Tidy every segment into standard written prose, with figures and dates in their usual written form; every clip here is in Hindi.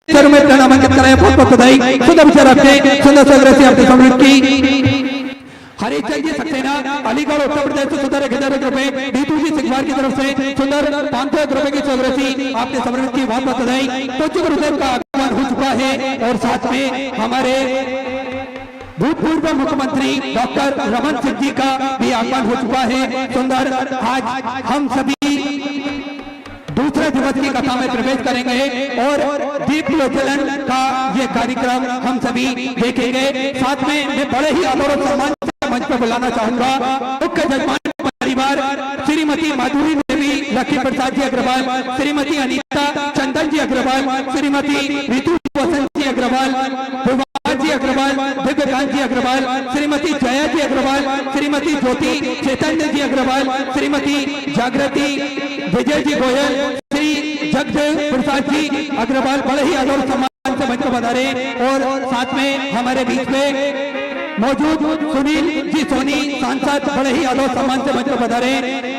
में नामांकित कराया, बहुत बहुत बधाई। सुंदर विचार आपके, सुंदर सदस्य से आपने सम्मिलित की। हरीचंद जी सक्सेना अलीगढ़ उत्तर प्रदेश से सुंदर 1000 रुपए, डीटू जी सिकवार की तरफ से सुंदर 500 रुपए की चौधरी आपने सम्मिलित की, बहुत बहुत बधाई। पूज्य गुरुदेव का आगमन हो चुका है और साथ में हमारे भूतपूर्व मुख्यमंत्री डॉक्टर रमन सिंह जी का भी आगमन हो चुका है। सुंदर आज हम सभी दूसरे दिवस की कथा में प्रवेश करेंगे और दीप प्रज्वलन का ये कार्यक्रम हम सभी देखेंगे। साथ में मैं बड़े ही आदर और सम्मान से मंच पर बुलाना चाहूंगा मुख्य जजमान परिवार श्रीमती माधुरी देवी लक्ष्मी प्रसाद जी अग्रवाल, श्रीमती अनीता चंदन जी अग्रवाल, श्रीमती ऋतु वसंत जी अग्रवाल, जी अग्रवाल, दिव्यकांत जी अग्रवाल, श्रीमती जया जी अग्रवाल, श्रीमती ज्योति चैतन्य जी अग्रवाल, श्रीमती जागृति विजय जी गोयल, श्री जगदेव प्रसाद जी अग्रवाल बड़े ही आदर सम्मान से मंच पर पधारे और साथ में हमारे बीच में मौजूद सुनील जी सोनी सांसद बड़े ही आदर सम्मान से मंच पर पधारे,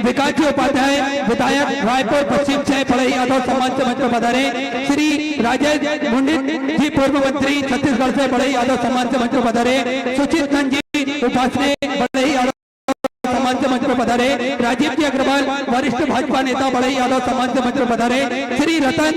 विकास जी उपाध्याय विधायक रायपुर पश्चिम से बड़े ही आदर सम्मान से मंच पर पधारे, श्री राजेश मुंडित जी पूर्व मंत्री छत्तीसगढ़ से बड़े ही आदर सम्मान से मंच पर पधारे, सुचित नंद जी उपासने बड़े ही आदर सम्मान से मंच पर पधारे, राजीव जी अग्रवाल वरिष्ठ भाजपा नेता बड़े ही आदर सम्मान से मंच पर पधारे, श्री रतन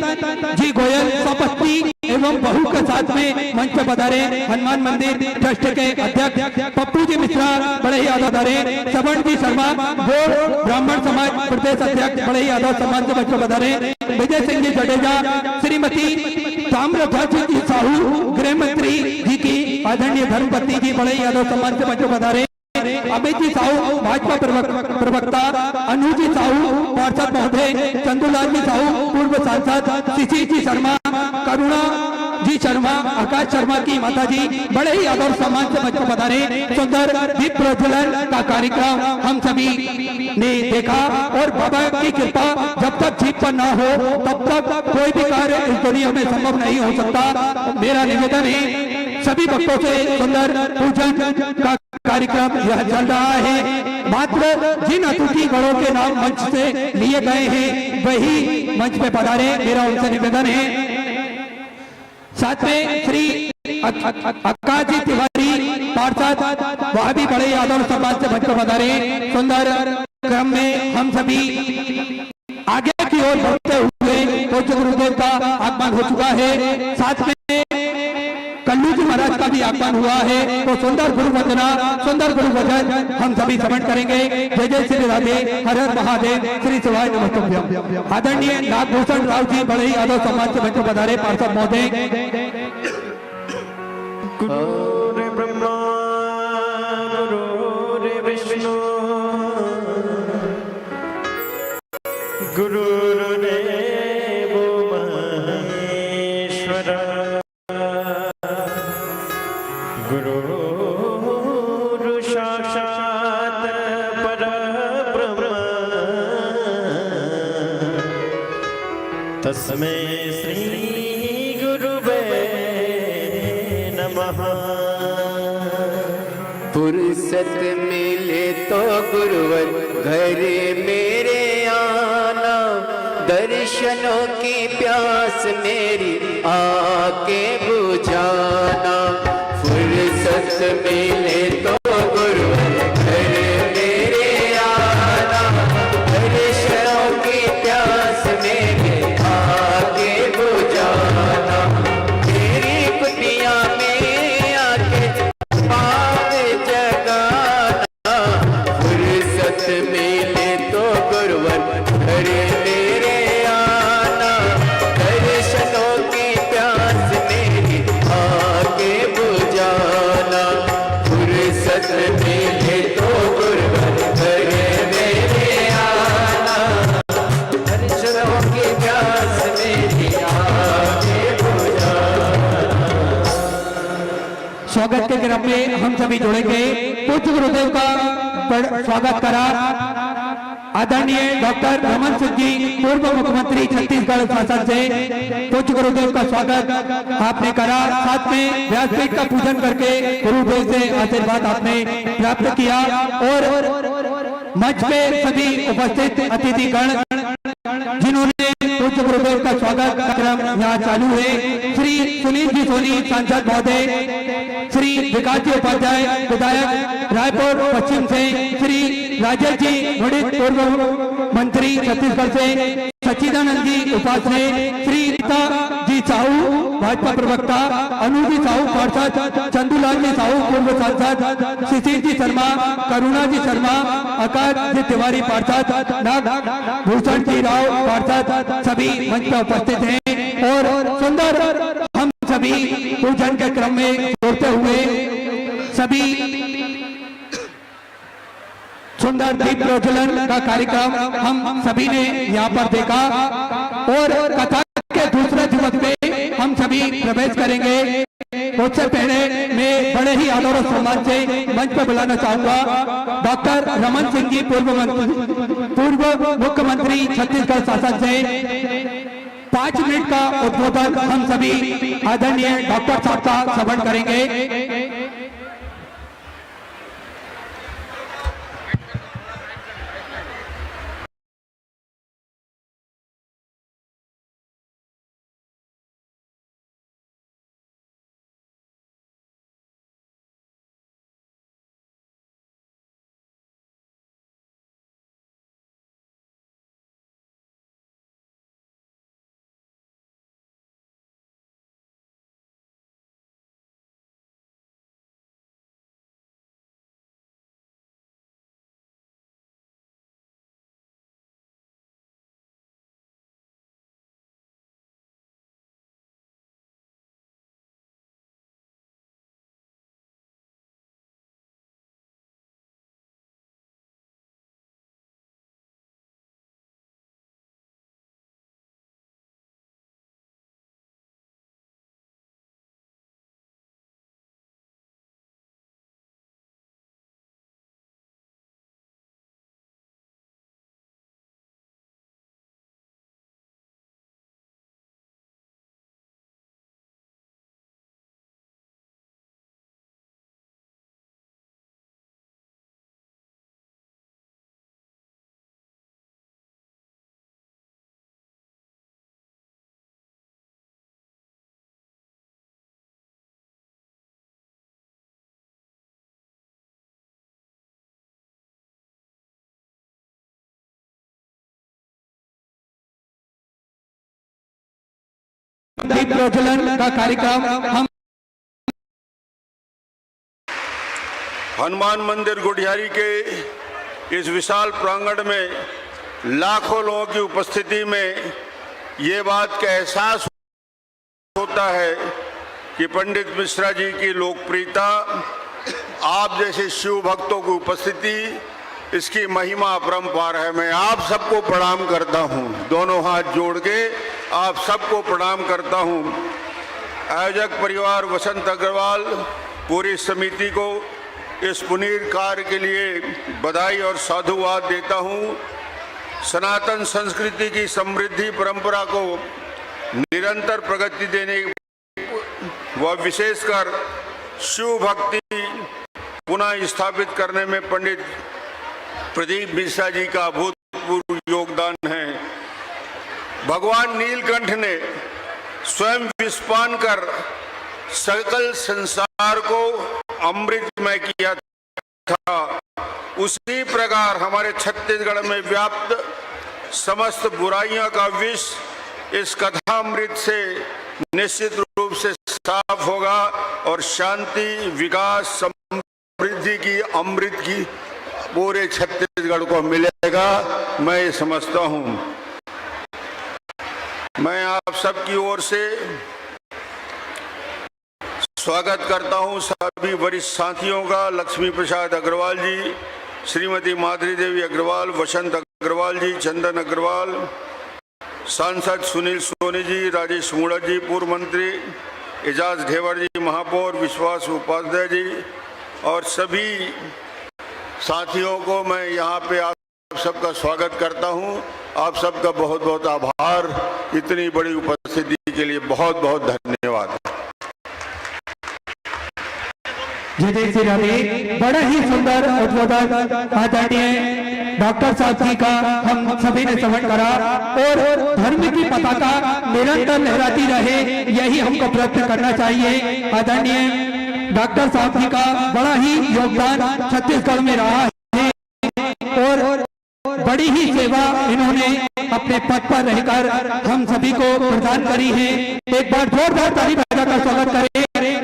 जी गोयल सपत्नी एवं बहू के साथ में मंच पर पधारे, हनुमान मंदिर ट्रस्ट के अध्यक्ष पप्पू जी मिश्रा बड़े ही आदर पधारे, श्रवण जी शर्मा बोर्ड ब्राह्मण समाज प्रदेश अध्यक्ष बड़े ही आदर सम्मान से मंच पर पधारे, विजय सिंह जी जडेजा, श्रीमती ताम्रध्वज जी साहू गृह मंत्री जी की आदरणीय धर्मपत्नी जी बड़े ही आदर सम्मान से मंच पर पधारे, अमित जी साहू भाजपा प्रवक्ता, अनु जी साहू पार्षद महोदय, चंदूलाल जी साहू पूर्व सांसद, शिशिर जी शर्मा, करुणा जी शर्मा, आकाश शर्मा की माता जी बड़े ही आदर सम्मान से मंच पर पधारे। सुंदर दीप प्रज्वलन का कार्यक्रम हम सभी ने देखा और बाबा की कृपा जब तक जीप पर ना हो तब तक कोई भी कार्य इस दुनिया में संभव नहीं हो सकता। मेरा निवेदन है सभी भक्तों से सुंदर पूजन का कार्यक्रम यह चल रहा है। मात्र जिन अतिथि गणों के नाम मंच से लिए गए हैं वही मंच पे पधारे, मेरा उनसे निवेदन है। साथ में श्री अक्का जी तिवारी पार्षद वह भी बड़े आदर सम्मान से मंच पर पधारे। सुंदर क्रम में हम सभी आगे की ओर बढ़ते हुए पूज्य गुरुदेव का आगमन हो चुका है। साथ में कल्लू जी महाराज का भी आगमन हुआ है तो सुंदर गुरु वंदना सुंदर गुरु वचन हम सभी श्रवण करेंगे। जय जय श्री राधे, हर हर महादेव, श्री शिवाय नमस्तुभ्यम। आदरणीय नागभूषण राव जी बड़े ही आदर सम्मान से मंच पर पधारे पार्षद महोदय। गुरु ब्रह्मा गुरु विष्णु गुरुदेव महेश्वर गुरु साक्षात् परब्रह्म तस्मै श्री गुरुवे नमः। फुर्सत मिले तो गुरुवर घर मेरे आना, दर्शनों की प्यास मेरी आके बुझाना। फुर्सत मिले तो गुरुवर घर मेरे आना, दर्शनों की प्यास मेरी आके बुझाना। तेरी कुटिया में आके पाव जगाना। फुर्सत मिले तो गुरुवर घर मेरे आना, दर्शनों की प्यास मेरी आके बुझाना। फुर्सत मिले तो गुरुवर घर मेरे आना, दर्शनों की प्यास मेरी आके बुझाना। स्वागत के क्रम में हम सभी जुड़ेंगे। पूज्य गुरुदेव का स्वागत करा आदरणीय डॉक्टर रमन सिंह जी पूर्व मुख्यमंत्री छत्तीसगढ़ शासन से पूज्य गुरुदेव का स्वागत आपने करा। साथ में व्यासपीठ का पूजन करके गुरुदेव से आशीर्वाद आपने प्राप्त किया और मंच पे सभी उपस्थित अतिथिगण जिन्होंने पूज्य गुरुदेव का स्वागत कार्यक्रम यहाँ चालू है। श्री सुनील जी सोनी सांसद महोदय, श्री विकास जी उपाध्याय विधायक रायपुर पश्चिम से, श्री राजेश जी नोडित पूर्व मंत्री छत्तीसगढ़ से, सच्चिदानंद जी उपाध्याय, श्री रीता जी साहू भाजपा प्रवक्ता, अनु जी साहू पार्षद, चंदूलाल जी साहू पूर्व सांसद, शिशिर जी शर्मा, करुणा जी शर्मा, आकाश जी तिवारी पार्षद, नाग भूषण जी राव पार्षद, सभी मंच पर उपस्थित हैं और सुंदर हम सभी पूजन के क्रम में जोड़ते हुए सभी सुंदर दीप प्रज्वलन का कार्यक्रम हम सभी ने यहाँ पर देखा और कथा के दूसरे दिवस में हम सभी प्रवेश करेंगे। उससे पहले मैं बड़े ही आदर और सम्मान से मंच पर बुलाना चाहूंगा डॉक्टर रमन सिंह जी पूर्व मुख्यमंत्री छत्तीसगढ़ शासन से 5 मिनट का उद्बोधन हम सभी आदरणीय डॉक्टर साहब का श्रवण करेंगे। दीप प्रज्वलन का कार्यक्रम हम हनुमान मंदिर गुढ़ियारी के इस विशाल प्रांगण में लाखों लोगों की उपस्थिति में ये बात का एहसास होता है कि पंडित मिश्रा जी की लोकप्रियता, आप जैसे शिव भक्तों की उपस्थिति, इसकी महिमा अपरंपार है। मैं आप सबको प्रणाम करता हूं, दोनों हाथ जोड़ के आप सबको प्रणाम करता हूं। आयोजक परिवार वसंत अग्रवाल, पूरी समिति को इस पुनीत कार्य के लिए बधाई और साधुवाद देता हूं। सनातन संस्कृति की समृद्धि परंपरा को निरंतर प्रगति देने व विशेषकर शिव भक्ति पुनः स्थापित करने में पंडित प्रदीप मिश्रा जी का अभूतपूर्व योगदान है। भगवान नीलकंठ ने स्वयं विषपान कर सकल संसार को अमृतमय किया था, उसी प्रकार हमारे छत्तीसगढ़ में व्याप्त समस्त बुराइयों का विष इस कथामृत से निश्चित रूप से साफ होगा और शांति, विकास, समृद्धि की अमृत की पूरे छत्तीसगढ़ को मिलेगा, मैं ये समझता हूं। मैं आप सबकी ओर से स्वागत करता हूं सभी वरिष्ठ साथियों का, लक्ष्मी प्रसाद अग्रवाल जी, श्रीमती माधुरी देवी अग्रवाल, वसंत अग्रवाल जी, चंदन अग्रवाल, सांसद सुनील सोनी जी, राजेश मूड़ा जी पूर्व मंत्री, एजाज ढेवर जी महापौर, विश्वास उपाध्याय जी और सभी साथियों को मैं यहाँ पे आप सबका स्वागत करता हूँ। आप सबका बहुत बहुत आभार, इतनी बड़ी उपस्थिति के लिए बहुत बहुत धन्यवाद। जय जय श्री राधे। बड़ा ही सुंदर उद्बोधन आदरणीय डॉक्टर साहब जी का हम सभी ने श्रवण करा और धर्म की पताका निरंतर लहराती रहे, यही हमको प्रयत्न करना चाहिए। आदरणीय डॉक्टर साहब जी का बड़ा ही योगदान छत्तीसगढ़ में रहा है और बड़ी ही सेवा इन्होंने अपने पद पर रहकर हम सभी को प्रदान करी है। एक बार जोरदार ताली बजाकर स्वागत करें।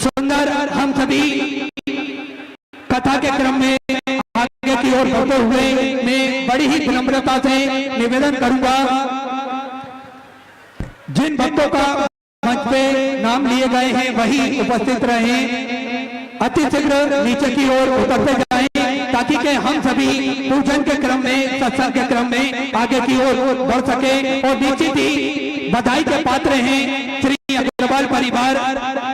सुंदर हम सभी कथा के क्रम में आगे की ओर बढ़ते हुए मैं बड़ी ही विनम्रता से निवेदन करूंगा, जिन भक्तों का मंच पे नाम लिए गए हैं वही उपस्थित रहे, अति शीघ्र नीचे की ओर उतरते जाएं ताकि के हम सभी पूजन के क्रम में, सत्संग के क्रम में आगे की ओर बढ़ सके। और निश्चित ही बधाई के पात्र हैं श्री अग्रवाल परिवार,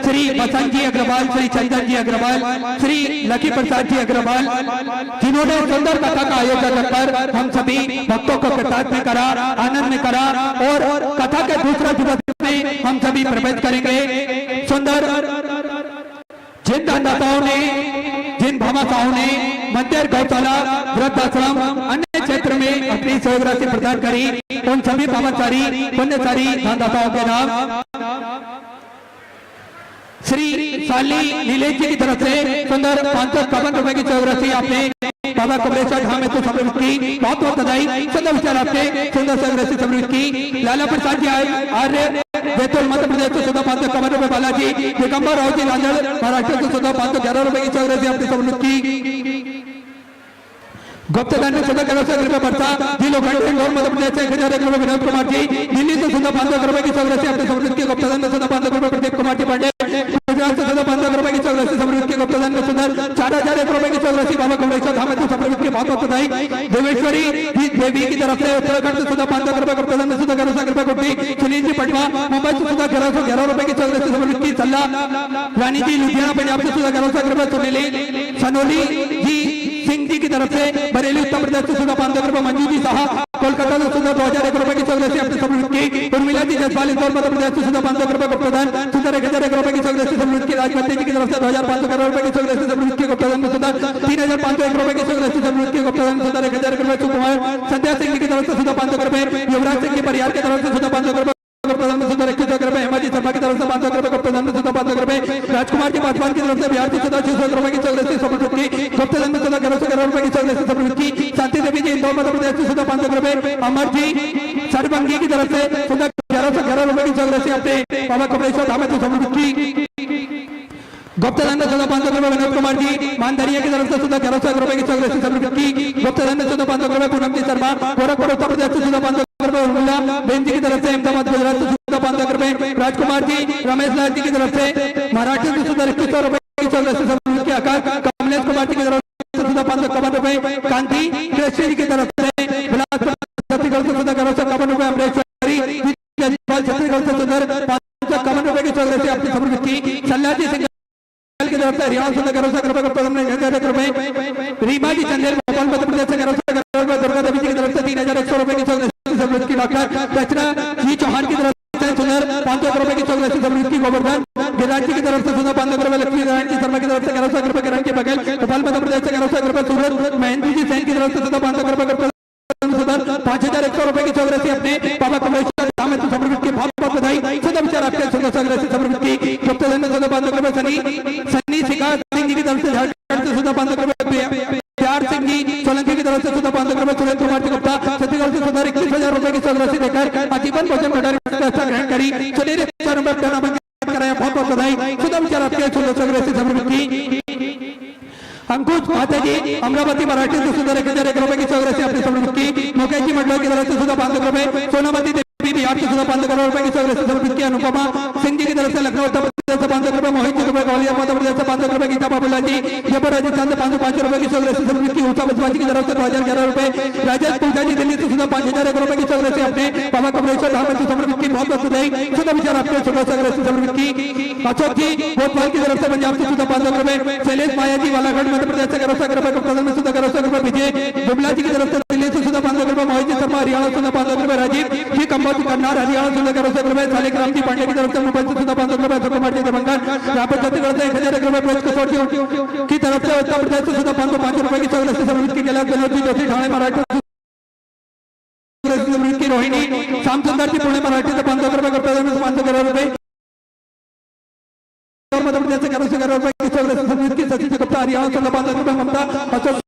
श्री बसंत जी अग्रवाल, श्री चंदन जी अग्रवाल, श्री लकी प्रसाद जी अग्रवाल, जिन्होंने सुंदर कथा का आयोजन कर हम सभी भक्तों को कृतार्थ करा, आनंद में करा। और कथा के दूसरे दिवस में हम सभी प्रवेश करेंगे। सुंदर जिन दानदाताओं ने, जिन भामाशाहों ने मंदिर, गौशाला, वृद्धाश्रम, अन्य क्षेत्र में अपनी सहयोग राशि प्रदान करी, उन सभी भामाचारी पुण्यचारी दानदाताओं के नाम श्री साली नीलेश जी की तरफ से सुंदर 551 रुपए की सहयोग राशि आपने बाबा कमलेश्वर धाम में तो समर्पित की, बहुत बहुत बधाई। सुंदर विचार आपके सुंदर सहयोग राशि समर्पित की। लाला प्रसाद जी आर्य बैतूल मध्य प्रदेश से 551 रुपए, बालाजी दिगंबर राव जी राजड़ महाराष्ट्र से 511 रुपए की सहयोग राशि आपने समर्पित की। गुप्तदान में 14 रुपए बरसा जी लोखंड इंदौर मध्य प्रदेश से 1001 रुपए विनोद कुमार जी, दिल्ली से 500 रुपए की सहयोग राशि आपने समर्पित की। गुप्तदान में 500 रुपए प्रदीप कुमार जी पांडे, गुजरात से 500 रुपए की सहयोग राशि समर्पित की। गुप्तदान में सुंदर 4001 रुपए की सहयोग राशि बाबा कमलेश्वर धाम में तो समर्पित की, बहुत बहुत बधाई। देवेश्वरी देवी की तरफ से उत्तराखंड से 500 रुपए, गुप्तदान में 1100 रुपए कुट्टी, सुनील जी पटवा मुंबई से 1111 रुपए की सहयोग राशि समर्पित की। सल्ला रानी जी लुधियाना पंजाब से 1100 रुपए, सुनीली सनोली जी सिंह जी की तरफ से बरेली उत्तर प्रदेश से 500 रुपए, मंजू जी साहा कोलकाता से 2001 रुपए की सहयोग राशि आपने समर्पित की। उर्मिला जी जसपाल इंदौर मध्य प्रदेश से 500 रुपए, गुप्तदान 1001 रुपए की सहयोग राशि समर्पित की। राजमती जी की तरफ से 2511 रुपए की सहयोग राशि समर्पित की। गुप्तदान में 3501 रुपए की सहयोग राशि समर्पित की। गुप्तदान में 1001 रुपए, सुकुमार संध्या सिंह जी की तरफ से 500 रुपए, युवराज सिंह जी परिवार की तरफ से 500 रुपए, गुप्तदान में 21 रुपए, हेमा जी शर्मा की तरफ से 500 रुपए, गुप्तदान में 500 रुपए, राजकुमार जी पासवान की तरफ से बिहार से 600 रुपए की सहयोग राशि समर्पित की। गुप्तदान में 1111 रुपए की सहयोग राशि समर्पित की। शांति देवी जी इंदौर मध्य प्रदेश से 500 रुपए, अमर जी सरबंगी की तरफ से 1111 रुपए की सहयोग राशि आपने बाबा कमलेश्वर धाम में तो समर्पित की। गुप्तदान में 500 रुपए विनोद कुमार जी मानदरिया की तरफ से 1100 रुपए की सहयोग राशि समर्पित की। गुप्तदान में 500 रुपए पूनम जी शर्मा गोरखपुर उत्तर प्रदेश से 500 रुपए, उर्मिला बेन जी की तरफ से अहमदाबाद गुजरात से 500 रुपए, राजकुमार जी रमेश लाल जी की तरफ से महाराष्ट्र से 2100 रुपए की सहयोग राशि समर्पित की। आकाश कमलेश कुमार जी की तरफ से 551 रुपए, कांति कृष्ण जी की तरफ से बिलासपुर छत्तीसगढ़ से 1151 रुपए, अमरेश्वरी छत्तीसगढ़ से 551 रुपए की सहयोग राशि आपने समर्पित की। सल्ला जी सिंह की तरफ से हरियाणा से 1100 रुपए, गुप्तदान में 1001 रुपए, रीमा जी चंदेल भोपाल मध्य प्रदेश से 1100 रुपए, दुर्गा देवी जी की तरफ से 3100 रुपए की सहयोग राशि समर्पित की। डॉक्टर रचना जी चौहान की तरफ से सुंदर 500 रुपए की सहयोग राशि समर्पित की। गोवर्धन गिरिराज जी की तरफ से 500 रुपए, लक्ष्मी नारायण जी शर्मा की तरफ से 1100 रुपए, किरण के बघेल भोपाल मध्य प्रदेश से 1100 रुपए, सूरज महेंद्र जी सैन की तरफ से 500 रुपए, गुप्तदान 5100 रुपए की सहयोग राशि अपने बाबा कमलेश्वर धाम में तो समर्पित की, बहुत बहुत बधाई। सुंदर विचार आपके सुंदर सहयोग राशि समर्पित की। गुप्तदान में 500 रुपए, सनी शिखा सिंह जी की तरफ से झारखंड से 500 रुपए, प्यार सिंह जी सोलंकी की तरफ से 500 रुपए, सुरेंद्र कुमार जी गुप्ता छत्तीसगढ़ से 21,000 रुपए की सहयोग राशि देकर आजीवन भोजन भंडारी व्यवस्था ग्रहण करी। सुनील कराया, बहुत बहुत बधाई। सुंदर विचार आपके सुंदर सहयोग राशि समर्पित की। अंकुश माता जी अमरावती मराठी से 1001 रुपए की सहयोग राशि आपने समर्पित की। मुकेश जी मंडल की तरफ से 500 रुपए, सोनामती देवी बिहार से 500 रुपए की सहयोग राशि समर्पित की। अनुपमा सिंह जी की तरफ से लखनऊ उत्तर प्रदेश से 500 रुपए, मोहित जी रुपए ग्वालियर मध्य प्रदेश से 500 रुपए, गीता बाबूलाल जी जयपुर राजस्थान से 505 रुपए की सहयोग राशि समर्पित की। उषा बसवा जी की तरफ से 2011 रुपए, राजेश पूजा जी दिल्ली से 5001 रुपए की सहयोग राशि अपने बाबा कमलेश्वर धाम में तो समर्पित की, बहुत बहुत बधाई। सुंदर विचार आपने सुंदर सहयोग राशि समर्पित की। अशोक जी भोपाल की तरफ से पंजाब से 500 रुपए, शैलेश माया जी बालाघाट मध्य प्रदेश से 1100 रुपए, गुप्तदान में 1100 रुपए, विजय दुबला जी की तरफ से दिल्ली से 500 रुपए, मोहित जी शर्मा हरियाणा से 500 रुपए, राजीव जी कंबोज करनार हरियाणा से 1100 रुपए, सालिक राम जी पांडे की तरफ से मुंबई से 500 रुपए, सुकुमार जी दरभंगा यहाँ पर छत्तीसगढ़ से 1001 रुपए, रिसोर्ट की तरफ से उत्तर प्रदेश से सुधा 505 रुपए की चौरस्ती समिति के खिलाफ गलौजी जोशी ठाणे महाराष्ट्र समिति की रोहिणी श्याम सुंदर जी पुणे महाराष्ट्र से 500 रुपए करते हुए 511 रुपए और मध्य प्रदेश से 1111 रुपए की चौरस्ती समिति की सचिव गुप्ता हरियाणा से 500 रुपए ममता अशोक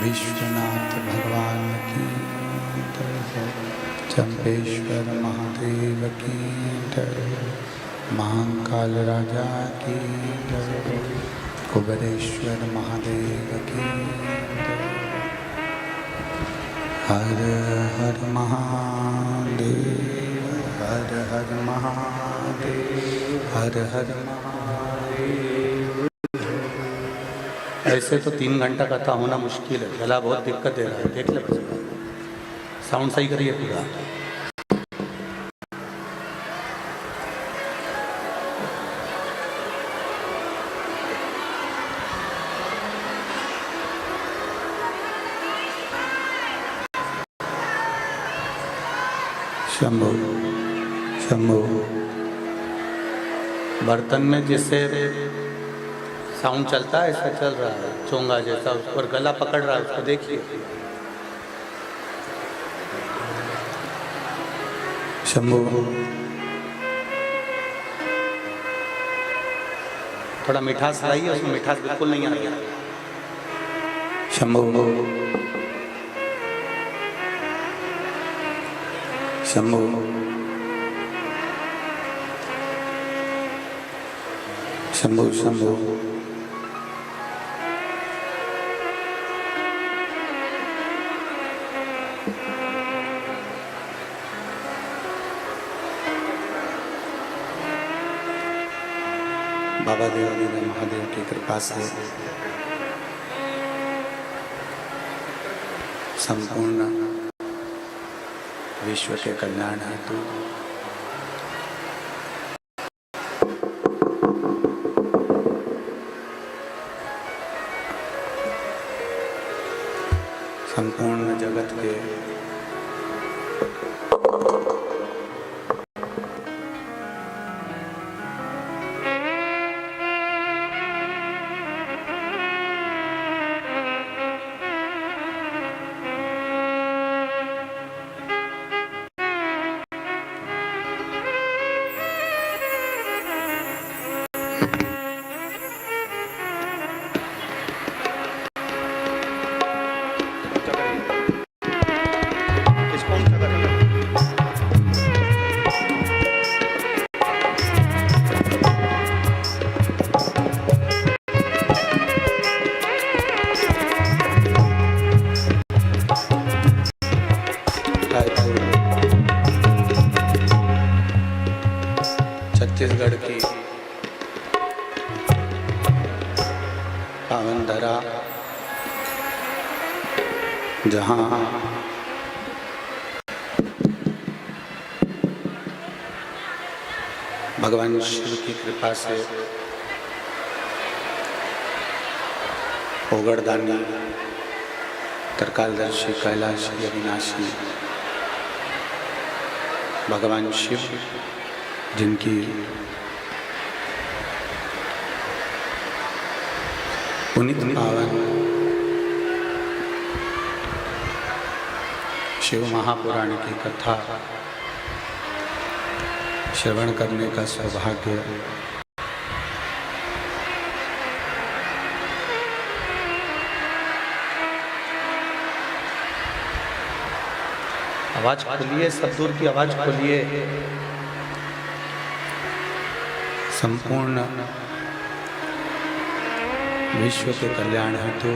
विश्वनाथ भगवान की जय, चंपेश्वर महादेव की जय, महाकाल राजा की जय, कुबेरेश्वर महादेव की जय। हर हर महादेव, हर हर महादेव, हर हर महादेव। ऐसे तो 3 घंटा कथा होना मुश्किल है, गला बहुत दिक्कत दे रहा है। देख ले बस, साउंड सही करिए पूरा। शंभु शंभु। बर्तन में जिससे साउंड चलता है ऐसा चल रहा है, चोंगा जैसा, उस पर गला पकड़ रहा है, उसको देखिए। शंभु, थोड़ा मिठास लाइए, उसमें मिठास बिल्कुल नहीं आ रही है। शंभु शंभु शंभु शंभु। बाबा देवानंद महादेव की कृपा से संपूर्ण विश्व के कल्याण हेतु संपूर्ण जगत के छत्तीसगढ़ की पावन धरा, जहाँ भगवान शिव की कृपा से ओगड़दानी, तरकालदर्शी, कैलाशी, अविनाशी भगवान शिव, जिनकी पुनीत पावन शिव महापुराण की कथा श्रवण करने का सौभाग्य आवाज खोलिए, सब दूर की आवाज खोलिए। संपूर्ण विश्व के कल्याण हेतु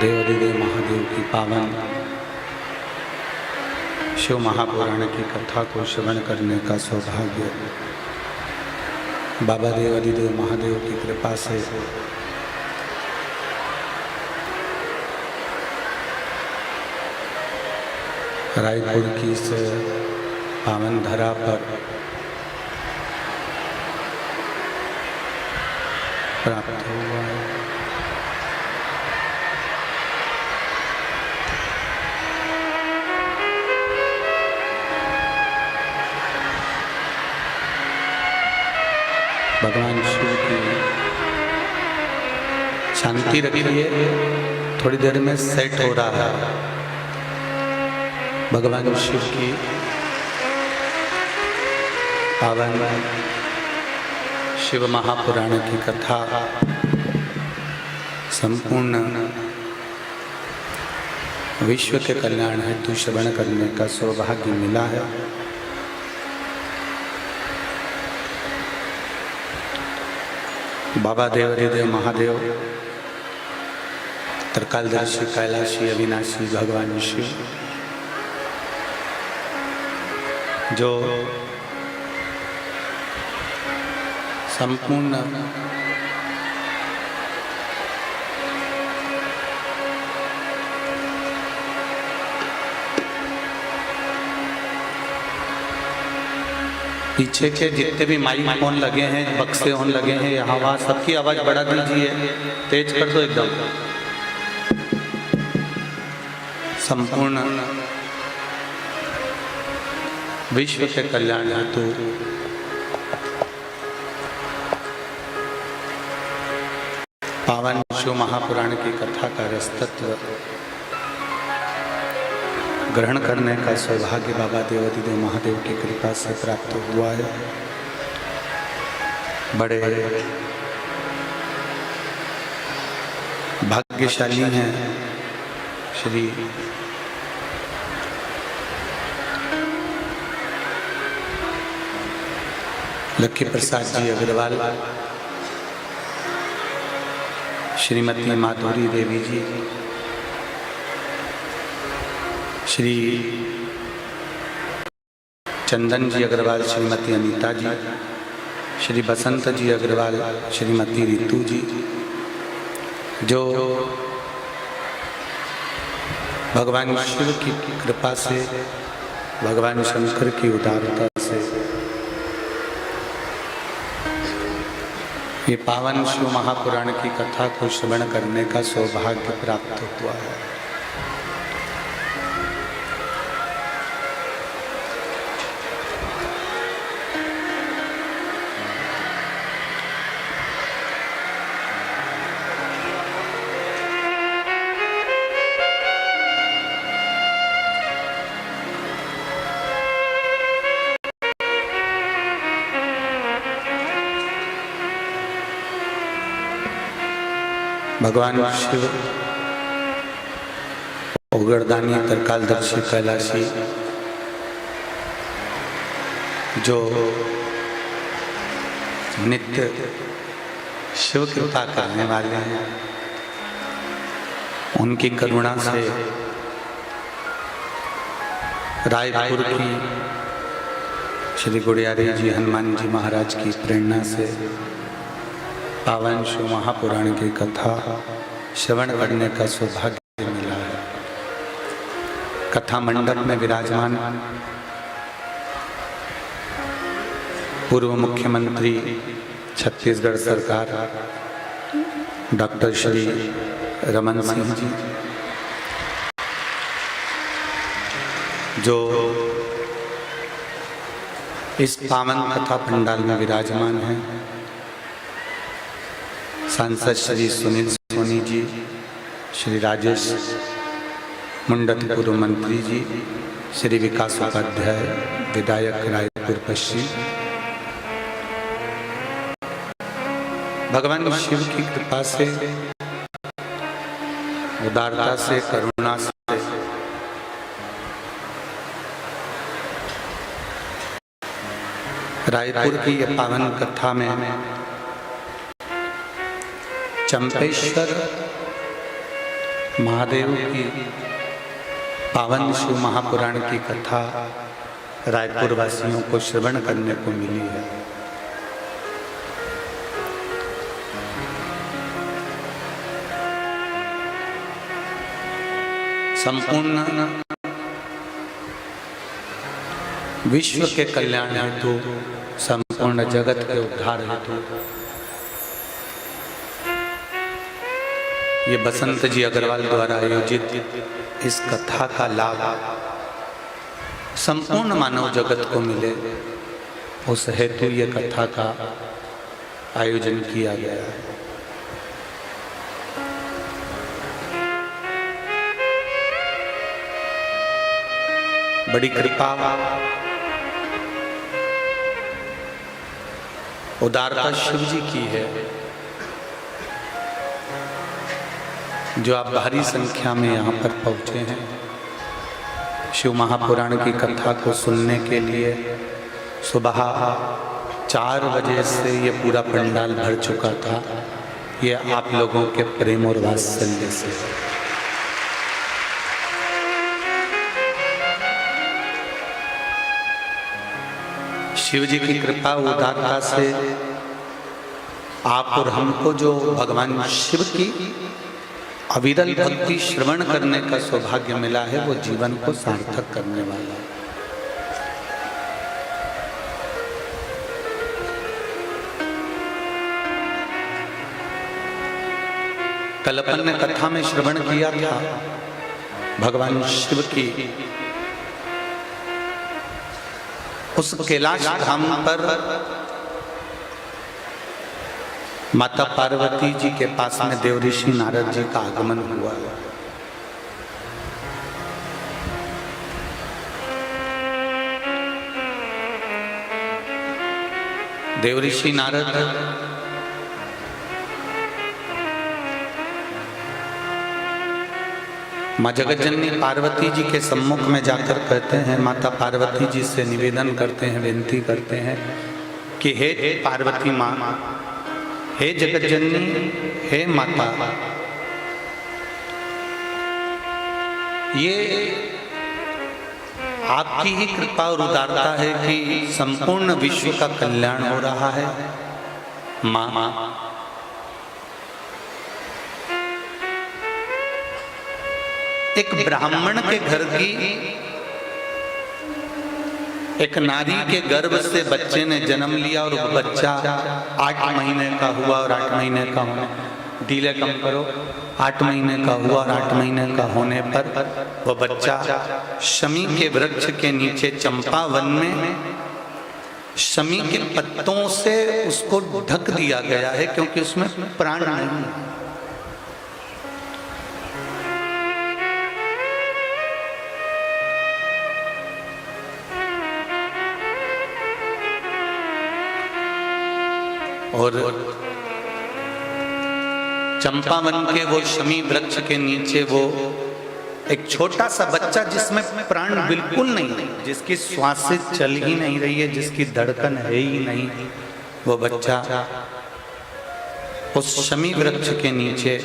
देवाधिदेव महादेव की पावन शिव महापुराण की कथा को श्रवण करने का सौभाग्य बाबा देवाधिदेव महादेव की कृपा से रायपुर की इस पावन धरा पर प्राप्त हुआ है। भगवान शिव की शांति रखिए, थोड़ी देर में सेट हो रहा है। भगवान शिव की पावन शिव महापुराण की कथा संपूर्ण विश्व के कल्याण हेतु श्रवण करने का सौभाग्य मिला है। बाबा देवाधिदेव महादेव, तरकालदर्शी, कैलाशी, अविनाशी भगवान शिव, जो संपूर्ण पीछे के जितने भी माइक फोन लगे हैं, बक्से ऑन लगे हैं, यहाँ वहाँ सबकी आवाज़ बढ़ा दीजिए, तेज कर दो एकदम। संपूर्ण विश्व के कल्याण हेतु पावन शिव महापुराण की कथा का रसतत्व ग्रहण करने का सौभाग्य बाबा देवाधिदेव महादेव की कृपा से प्राप्त हुआ है। बड़े भाग्यशाली हैं श्री लक्की प्रसाद जी अग्रवाल, श्रीमती माधुरी देवी जी, श्री चंदन जी अग्रवाल, श्रीमती अनीता जी, श्री बसंत जी अग्रवाल, श्रीमती रितु जी, जो भगवान शिव की कृपा से, भगवान शंकर की उदारता से ये पावन शिव महापुराण की कथा को श्रवण करने का सौभाग्य प्राप्त हुआ है। भगवान शिव उगरदानी तरकालदर्शी कैलाशी जो नित्य शिव कृपा करने वाले हैं, उनकी करुणा से रायपुर की श्री गुड़ियारी जी हनुमान जी महाराज की प्रेरणा से पावन शिव महापुराण की कथा श्रवण करने का सौभाग्य मिला है। कथा मंडप में विराजमान पूर्व मुख्यमंत्री छत्तीसगढ़ सरकार डॉक्टर श्री रमन सिंह जी, जो इस पावन कथा पंडाल में विराजमान हैं, सांसद श्री सुनील सोनी जी, श्री राजेश मुंडत पूर्व मंत्री जी, श्री विकास उपाध्याय विधायक रायपुर पश्चिम, भगवान शिव की कृपा से, उदारता से, करुणा से रायपुर की यह पावन कथा में चंपेश्वर महादेव की पावन शिव महापुराण की कथा रायपुर वासियों को श्रवण करने को मिली है। संपूर्ण विश्व के कल्याण हेतु, संपूर्ण जगत के उद्धार हेतु ये बसंत जी अग्रवाल द्वारा आयोजित इस कथा का लाभ संपूर्ण मानव जगत को मिले, उस हेतु ये कथा का आयोजन किया गया है। बड़ी कृपा, उदारता शिव जी की है, जो आप भारी संख्या में यहाँ पर पहुँचे हैं शिव महापुराण की कथा को सुनने के लिए। सुबह 4 बजे से ये पूरा पंडाल भर चुका था। ये आप लोगों के प्रेम और वात्सल्य से। शिव जी की कृपा उदारता से आप और हमको जो भगवान शिव की अविरल भक्ति श्रवण करने का सौभाग्य मिला है वो जीवन को सार्थक करने वाला है। कल अपन ने कथा में श्रवण किया था भगवान शिव की उस कैलाश धाम पर माता पार्वती जी के पास में देवऋषि नारद जी का आगमन हुआ। देवऋषि नारद माँ जगतजननी पार्वती जी के सम्मुख में जाकर कहते हैं, माता पार्वती जी से निवेदन करते हैं, विनती करते हैं कि हे पार्वती माँ, हे जगतजननी, हे माता, ये आपकी ही कृपा और उदारता है कि संपूर्ण विश्व का कल्याण हो रहा है। माँ, एक ब्राह्मण के घर की एक नारी के गर्भ से बच्चे ने जन्म लिया और वो बच्चा 8 महीने का हुआ और 8 महीने का होने, डीले कम करो, 8 महीने का हुआ और 8 महीने का होने पर वो बच्चा शमी के वृक्ष के नीचे चंपा वन में शमी के पत्तों से उसको ढक दिया गया है, क्योंकि उसमें प्राण नहीं है। और चंपावन के वो शमी वृक्ष के नीचे वो एक छोटा सा बच्चा जिसमें प्राण बिल्कुल नहीं, जिसकी श्वासें चल ही नहीं रही है, जिसकी धड़कन है ही नहीं, वो बच्चा उस शमी वृक्ष के नीचे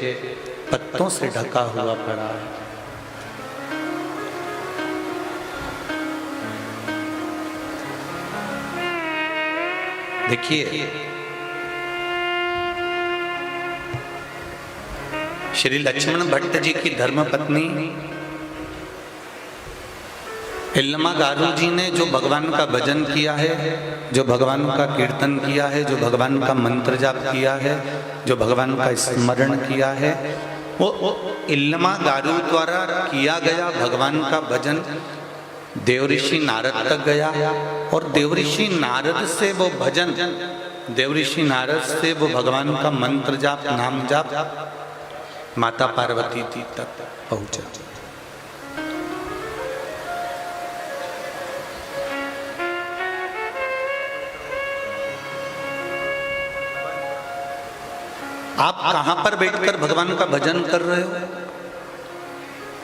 पत्तों से ढका हुआ पड़ा है। देखिए, श्री लक्ष्मण भट्ट जी की धर्मपत्नी इल्लमा गारू जी ने जो भगवान का भजन किया है, जो भगवान का कीर्तन किया है, जो भगवान का मंत्र जाप किया है, जो भगवान का स्मरण किया है, वो इल्लमा गारू द्वारा किया गया भगवान का भजन देवऋषि नारद तक गया और देवऋषि नारद से वो भजन, देवऋषि नारद से वो भगवान का मंत्र जाप, नाम जाप माता पार्वती जी तक पहुंचा। आप कहां पर बैठकर भगवान का भजन कर रहे हो?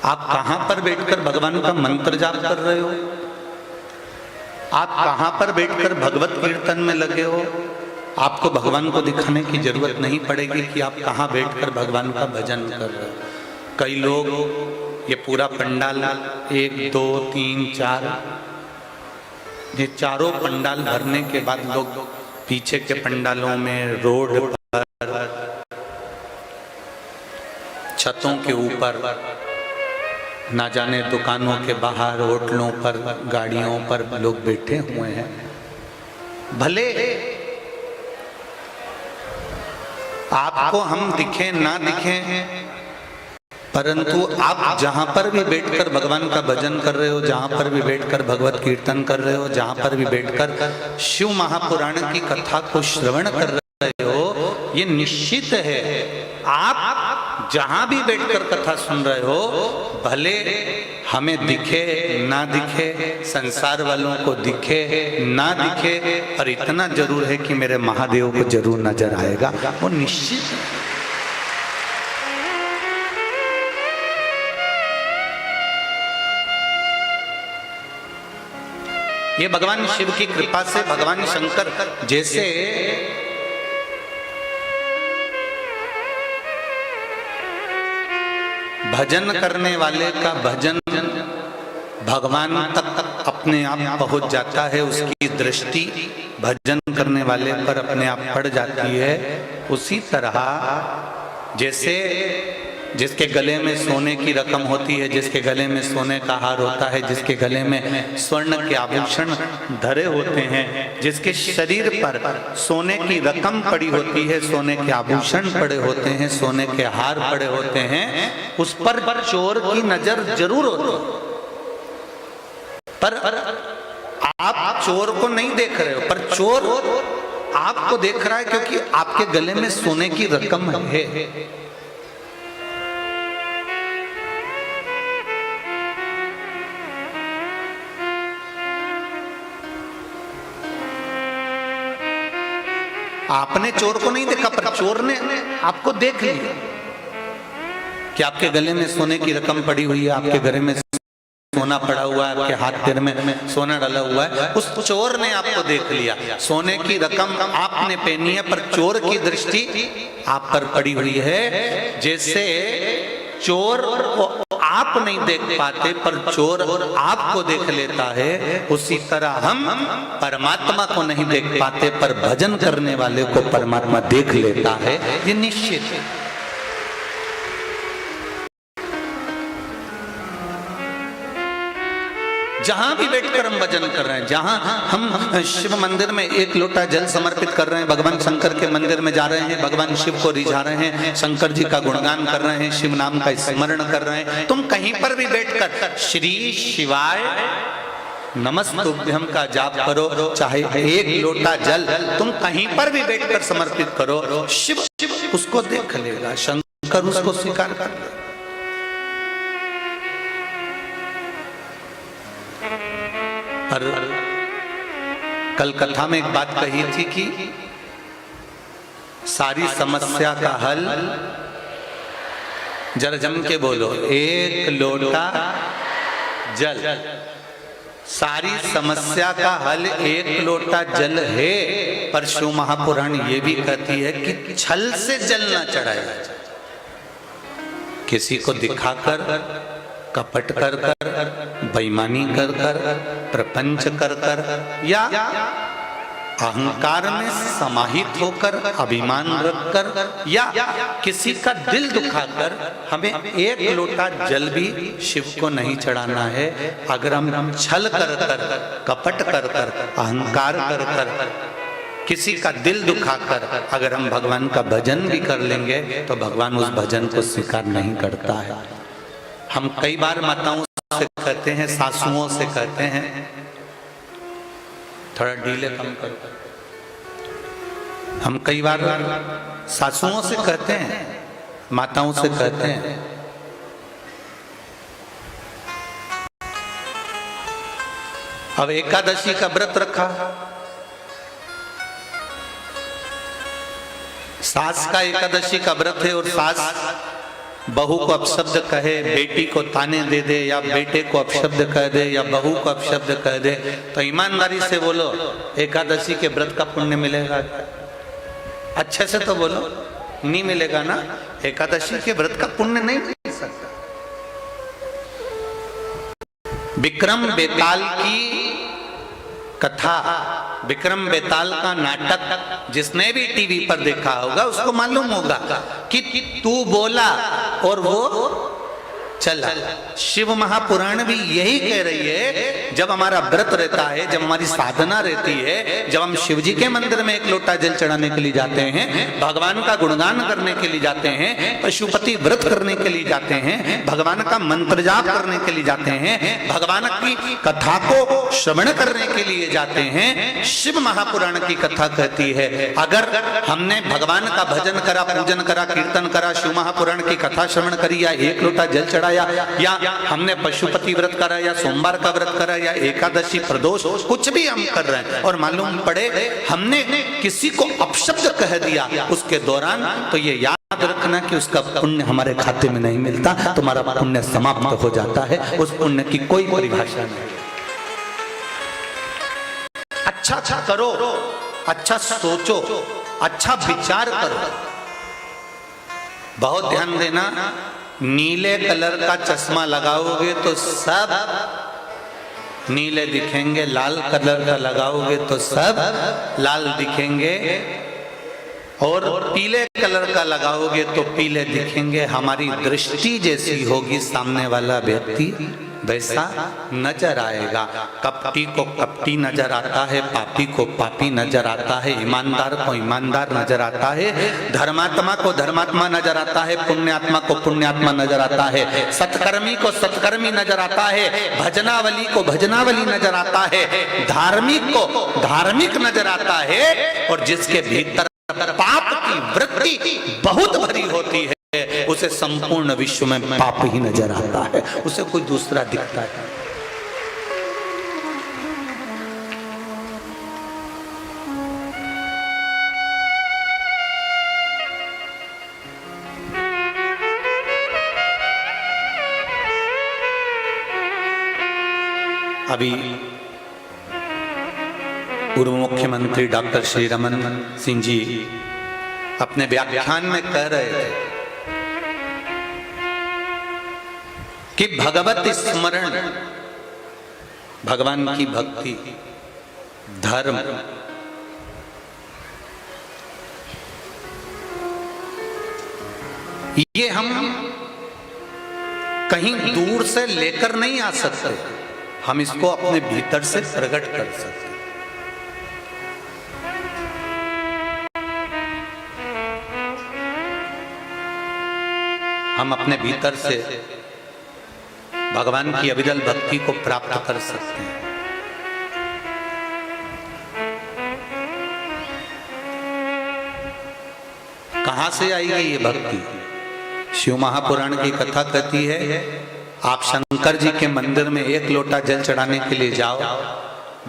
आप कहां पर बैठकर भगवान का मंत्र जाप कर रहे हो? आप कहां पर बैठकर भगवत कीर्तन में लगे हो? आपको भगवान को दिखाने की जरूरत नहीं पड़ेगी कि आप कहां बैठकर भगवान का भजन कर रहे हो। कई लोग ये पूरा पंडाल 1 2 3 4 ये चारों पंडाल भरने के बाद लोग पीछे के पंडालों में, रोड पर, छतों के ऊपर, ना जाने दुकानों के बाहर, होटलों पर, गाड़ियों पर लोग बैठे हुए हैं। भले आपको हम दिखे ना दिखे, परंतु आप जहां पर भी बैठकर भगवान का भजन कर रहे हो, जहां पर भी बैठकर भगवत कीर्तन कर रहे हो, जहां पर भी बैठकर शिव महापुराण की कथा को श्रवण कर रहे हो, ये निश्चित है आप जहां भी बैठकर कथा सुन रहे हो, भले हमें दिखे ना दिखे, संसार वालों को दिखे ना दिखे, पर इतना जरूर है कि मेरे महादेव को जरूर नजर आएगा, वो निश्चित है। ये भगवान शिव की कृपा से भगवान शंकर जैसे भजन करने वाले का भजन भगवान तक अपने आप पहुंच जाता है, उसकी दृष्टि भजन करने वाले पर अपने आप पड़ जाती है। उसी तरह जैसे जिसके गले में सोने की रकम होती है, जिसके गले में सोने का हार होता है, जिसके गले में स्वर्ण के आभूषण धरे होते हैं, जिसके शरीर पर सोने की रकम पड़ी होती है, सोने के आभूषण पड़े होते हैं, सोने के हार पड़े होते हैं, उस पर चोर की नजर जरूर होती है। पर आप चोर को नहीं देख रहे हो, पर चोर आपको देख रहा है क्योंकि आपके गले में सोने की रकम है। आपने चोर को नहीं देखा, पर चोर ने आपको देख लिया कि आपके गले में सोने की रकम पड़ी हुई है, आपके गले में सोना पड़ा हुआ है, आपके हाथ पैर में सोना डाला हुआ है। उस चोर ने आपको देख लिया, सोने की रकम आपने पहनी है, पर चोर की दृष्टि आप पर पड़ी हुई है। जैसे चोर को आप नहीं देख पाते, पर चोर आपको देख लेता है, उसी तरह हम परमात्मा को नहीं देख पाते, पर भजन करने वाले को परमात्मा देख लेता है। ये निश्चित है। जहां भी बैठकर हम भजन कर रहे हैं, जहां हम शिव मंदिर में एक लोटा जल समर्पित कर रहे हैं, भगवान शंकर के मंदिर में जा रहे हैं, भगवान शिव को रिझा रहे हैं, शंकर जी का गुणगान कर रहे हैं, शिव नाम का स्मरण कर रहे हैं, तुम कहीं पर भी बैठकर श्री शिवाय नमस्तुभ्यम का जाप करो, चाहे एक लोटा जल तुम कहीं पर भी बैठकर समर्पित करो, शिव उसको देख लेगा, शंकर उसको स्वीकार कर लेगा। पर कल कथा में एक बात कही थी कि सारी समस्या का हल, जरा जम के बोलो, एक लोटा जल। सारी समस्या का हल एक लोटा जल है, पर शिव महापुराण ये भी कहती है कि छल से जल ना चढ़ाया जाए, किसी को दिखाकर, कपट कर कर, बेईमानी कर कर, प्रपंच कर कर, या अहंकार में समाहित होकर, अभिमान रखकर, या किसी का दिल दुखाकर हमें एक लोटा जल भी शिव को नहीं चढ़ाना है। अगर हम छल कर कर, कपट कर कर, अहंकार कर कर, किसी का दिल दुखाकर अगर हम भगवान का भजन भी कर लेंगे, तो भगवान उस भजन को स्वीकार नहीं करता है। हम कई बार माताओं से कहते हैं, सासुओं से कहते हैं, थोड़ा डीले कम करो। हम कई बार सासुओं से कहते हैं, माताओं से कहते हैं, अब एकादशी का व्रत रखा, सास का एकादशी का व्रत है, और सास बहू को अपशब्द कहे, बेटी को ताने दे दे, या बेटे को अपशब्द कह दे, या बहू को अपशब्द कह दे, तो ईमानदारी से बोलो, एकादशी के व्रत का पुण्य मिलेगा? अच्छे से तो बोलो, नहीं मिलेगा ना। एकादशी के व्रत का पुण्य नहीं मिल सकता। विक्रम बेताल की कथा, विक्रम बेताल का नाटक जिसने भी टीवी पर देखा होगा उसको मालूम होगा कि तू बोला और वो चला। शिव महापुराण भी यही कह रही है, जब हमारा व्रत रहता है, जब हमारी साधना रहती है, जब हम शिव जी के मंदिर में एक लोटा जल चढ़ाने के लिए जाते हैं, भगवान का गुणगान करने के लिए जाते हैं, पशुपति व्रत करने के लिए जाते हैं, भगवान का मंत्र जाप करने के लिए जाते हैं, भगवान की कथा को श्रवण करने के लिए जाते हैं, शिव महापुराण की कथा कहती है, अगर हमने भगवान का भजन करा, पूजन करा, कीर्तन करा, शिव महापुराण की कथा श्रवण करी, या एक लोटा जल चढ़ा, या हमने पशुपति व्रत करा, या सोमवार का व्रत करा, या एकादशी, प्रदोष, कुछ भी हम कर रहे हैं, और मालूम पड़े हमने किसी को अपशब्द कह दिया उसके दौरान, तो ये याद रखना कि उसका पुण्य हमारे खाते में नहीं मिलता, तुम्हारा पुण्य समाप्त हो जाता है। उस पुण्य की कोई परिभाषा नहीं। अच्छा करो, अच्छा सोचो, अच्छा विचार करो। बहुत ध्यान देना, नीले कलर का चश्मा लगाओगे तो सब नीले दिखेंगे, लाल कलर का लगाओगे तो सब लाल दिखेंगे, और पीले कलर का लगाओगे तो पीले दिखेंगे। हमारी दृष्टि जैसी होगी सामने वाला व्यक्ति वैसा नजर आएगा। कपटी को कपटी नजर आता है, पापी को पापी नजर आता है, ईमानदार को ईमानदार नजर आता है, धर्मात्मा को धर्मात्मा नजर आता है, पुण्यात्मा को पुण्यात्मा नजर आता है, सत्कर्मी को सत्कर्मी नजर आता है, भजनावली को भजनावली नजर आता है, धार्मिक को धार्मिक नजर आता है। और जिसके भीतर पाप की वृत्ति बहुत भरी होती है उसे संपूर्ण विश्व में पाप ही नजर आता है, उसे कोई दूसरा दिखता है। अभी पूर्व मुख्यमंत्री डॉक्टर श्री रमन सिंह जी अपने व्याख्यान में कह रहे थे कि भगवत स्मरण, भगवान की भक्ति, धर्म, ये हम कहीं दूर से लेकर नहीं आ सकते, हम इसको अपने भीतर से प्रकट कर सकते। हम अपने भीतर से भगवान की अविरल भक्ति को प्राप्त कर सकते हैं। कहां से आएगी ये भक्ति? शिव महापुराण की कथा कहती है, आप शंकर जी के मंदिर में एक लोटा जल चढ़ाने के लिए जाओ,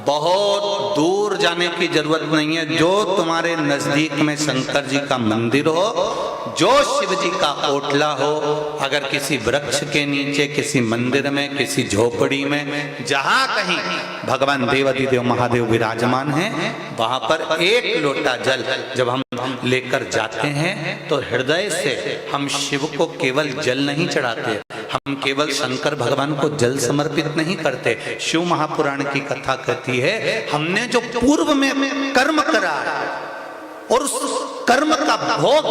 बहुत दूर जाने की जरूरत नहीं है, जो तुम्हारे नजदीक में शंकर जी का मंदिर हो, जो शिव जी का ओटला हो, अगर किसी वृक्ष के नीचे, किसी मंदिर में, किसी झोपड़ी में, जहां कहीं भगवान देवाधिदेव महादेव विराजमान हैं, वहां पर एक लोटा जल जब हम लेकर जाते हैं तो हृदय से हम शिव को केवल जल नहीं चढ़ाते, हम केवल शंकर भगवान को जल समर्पित नहीं करते। शिव महापुराण की कथा कहती है, हमने जो पूर्व में कर्म करा और उस कर्म का भोग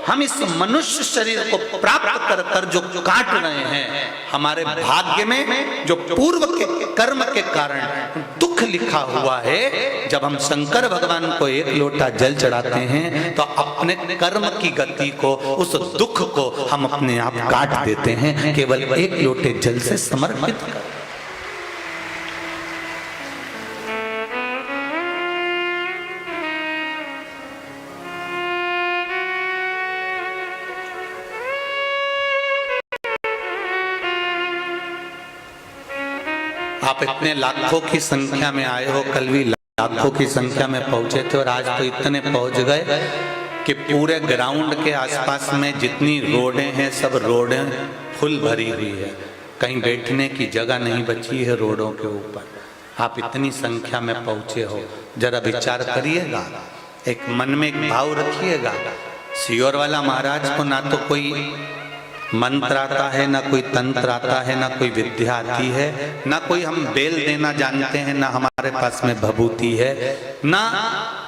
हम इस मनुष्य शरीर को प्राप्त कर कर जो काट रहे हैं, हमारे भाग्य में जो पूर्व के कर्म के कारण दुख लिखा हुआ है, जब हम शंकर भगवान को एक लोटा जल चढ़ाते हैं तो अपने कर्म की गति को, उस दुख को हम अपने आप काट देते हैं, केवल एक लोटे जल से समर्पित कर। आप इतने लाखों की संख्या में आए हो, कल भी लाखों की संख्या में पहुंचे थे, और आज तो इतने पहुंच गए कि पूरे ग्राउंड के आसपास में जितनी रोडें हैं सब रोडें फुल भरी हुई है, कहीं बैठने की जगह नहीं बची है रोडों के ऊपर। आप इतनी संख्या में पहुंचे हो, जरा विचार करिएगा, एक मन में एक भाव रखिएगा। सियोर वाला महाराज को ना तो कोई मंत्र आता है, ना कोई तंत्र आता है, ना कोई विद्या आती है, ना कोई हम बेल देना जानते हैं, ना हमारे पास में भभूति है, ना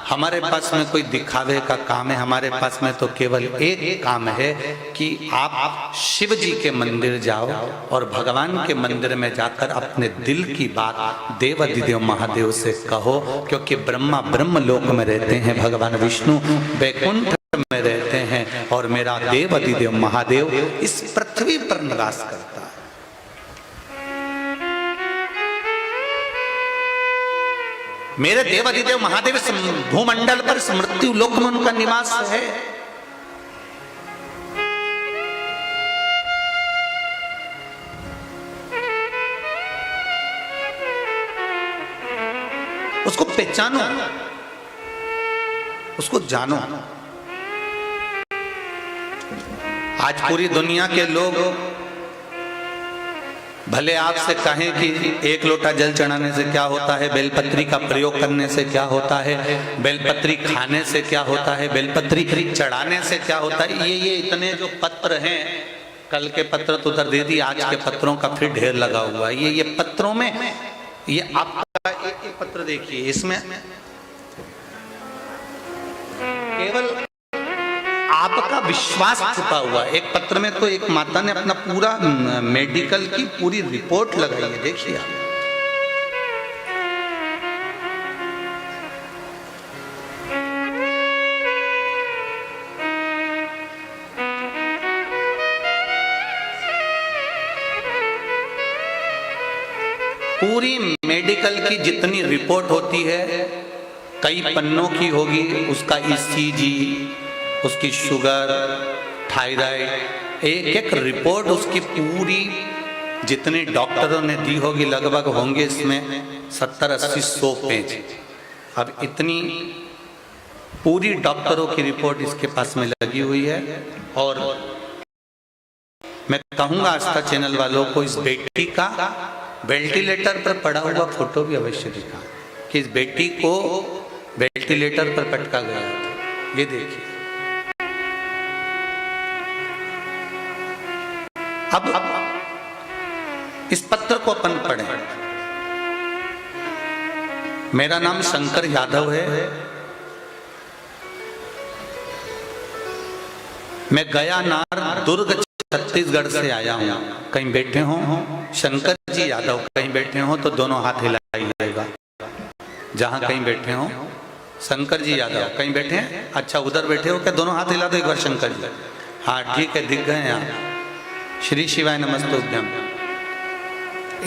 हमारे पास में कोई दिखावे का काम है। हमारे पास में तो केवल एक काम है कि आप शिव जी के मंदिर जाओ और भगवान के मंदिर में जाकर अपने दिल की बात देवाधिदेव महादेव से कहो, क्योंकि ब्रह्मा ब्रह्म लोक में रहते हैं, भगवान विष्णु वैकुंठ में रहते हैं, और मेरा देवाधिदेव महादेव इस पृथ्वी पर निवास करता है। मेरे देवाधिदेव महादेव इस भूमंडल पर मृत्यु लोक में उनका निवास है। उसको पहचानो, उसको जानो। आज पूरी दुनिया के लोग भले आपसे कहें कि एक लोटा जल चढ़ाने से क्या होता है, बेलपत्री का प्रयोग करने से क्या होता है, बेलपत्री खाने से क्या होता है, बेलपत्री चढ़ाने से क्या होता है, ये इतने जो पत्र हैं, कल के पत्र तो उधर दे दी, आज के पत्रों का फिर ढेर लगा हुआ है। ये पत्रों में ये आपका एक पत्र देखिए, इसमें केवल आपका विश्वास छुपा हुआ है। एक पत्र में तो एक माता ने अपना पूरा मेडिकल की पूरी रिपोर्ट लगाई है, देखिए आप। पूरी मेडिकल की जितनी रिपोर्ट होती है, कई पन्नों की होगी, उसका ईसीजी, उसकी शुगर, थायराइड, एक एक रिपोर्ट उसकी पूरी जितने डॉक्टरों ने दी होगी, लगभग होंगे इसमें 70-80-100 पेज। अब इतनी पूरी डॉक्टरों की रिपोर्ट इसके पास में लगी हुई है। और मैं कहूँगा आस्था चैनल वालों को इस बेटी का वेंटिलेटर पर पड़ा हुआ फोटो भी अवश्य दिखा कि इस बेटी को वेंटिलेटर पर पटका गया था। ये देखिए, अब इस पत्र को अपन पढ़ें। मेरा नाम शंकर यादव है, मैं गयानार दुर्ग छत्तीसगढ़ से आया हूँ। कहीं बैठे हो शंकर जी यादव, कहीं बैठे हो तो दोनों हाथ हिलाइएगा। जहाँ कहीं बैठे हो शंकर जी यादव, कहीं बैठे हैं? अच्छा, उधर बैठे हो क्या? दोनों हाथ हिला दो एक बार शंकर जी। हाँ ठीक है, दिख गए आप। श्री शिवाय नमस्तुभ्यम।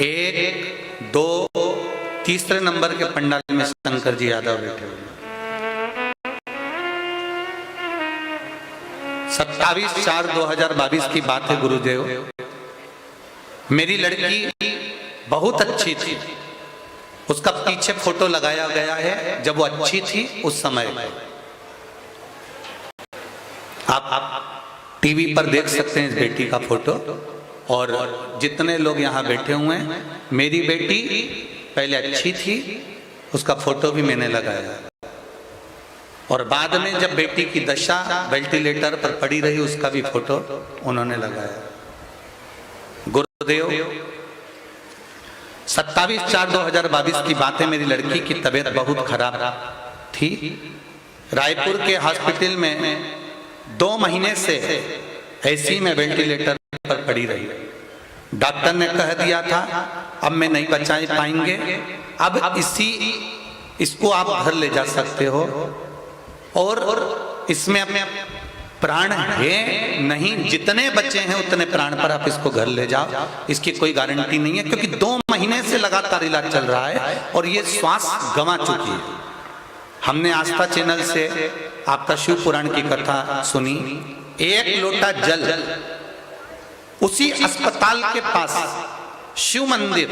1, 2, तीसरे नंबर के पंडाल में शंकर जी यादव बैठे हुए। 27/4/2022 की बात है गुरुदेव। मेरी लड़की बहुत अच्छी थी, उसका पीछे फोटो लगाया गया है जब वो अच्छी थी उस समय। आप टीवी पर देख सकते हैं इस बेटी का फोटो। और जितने लोग यहाँ बैठे हुए हैं, मेरी बेटी पहले अच्छी थी, उसका फोटो भी मैंने लगाया। और बाद में जब बेटी की दशा वेंटिलेटर पर पड़ी रही, उसका भी फोटो उन्होंने लगाया। गुरुदेव 27/4/2022 की बात है। मेरी लड़की की तबीयत बहुत खराब थी। रायपुर के हॉस्पिटल में 2 महीने से ऐसी में वेंटिलेटर पर पड़ी रही। डॉक्टर ने कह दिया था अब मैं नहीं बचा पाएंगे, अब इसको आप घर ले जा सकते हो और इसमें अपने प्राण है नहीं, जितने बचे हैं उतने प्राण पर आप इसको घर ले जाओ। इसकी कोई गारंटी नहीं है, क्योंकि 2 महीने से लगातार इलाज चल रहा है और ये श्वास गंवा चुकी है। हमने आस्था चैनल से आपका शिव पुराण की कथा सुनी। 1 लोटा जल उसी अस्पताल के पास शिव मंदिर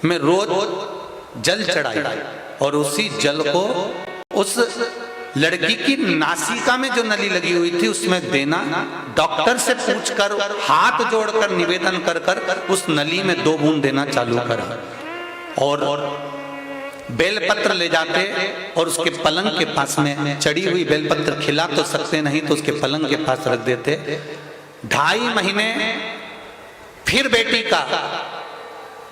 में रोज जल चढ़ाई और उसी जल को उस लड़की की नासिका में जो नली लगी हुई थी उसमें देना। डॉक्टर से पूछकर, हाथ जोड़कर निवेदन कर कर उस नली में 2 बूंद देना चालू करा। और बेलपत्र ले जाते और उसके पलंग के पास में चढ़ी हुई बेलपत्र, खिला तो सकते नहीं तो उसके पलंग के पास रख देते। 2.5 महीने फिर बेटी का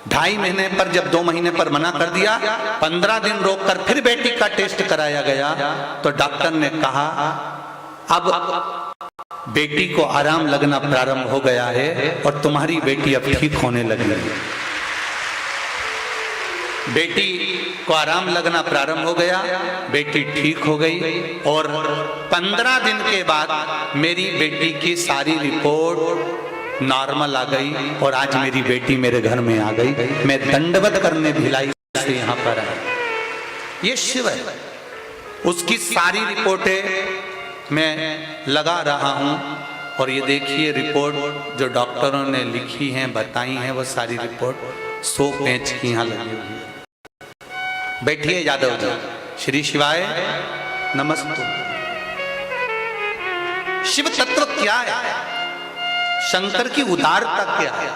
2.5 महीने पर जब 2 महीने पर मना कर दिया, 15 दिन रोककर फिर बेटी का टेस्ट कराया गया तो डॉक्टर ने कहा अब बेटी को आराम लगना प्रारंभ हो गया है और तुम्हारी बेटी अब ठीक होने लगी है। बेटी को आराम लगना प्रारंभ हो गया, बेटी ठीक हो गई और 15 दिन के बाद मेरी बेटी की सारी रिपोर्ट नॉर्मल आ गई और आज मेरी बेटी मेरे घर में आ गई। मैं दंडवत करने भिलाई से यहाँ पर आया। ये शिव है, उसकी सारी रिपोर्टें मैं लगा रहा हूँ और ये देखिए रिपोर्ट जो डॉक्टरों ने लिखी हैं, बताई हैं, वो सारी रिपोर्ट 100 पेज की यहाँ लगी हुई है। बैठिए यादव जी। श्री शिवाय नमस्तु। शिव तत्व क्या है? शंकर की उदारता क्या है?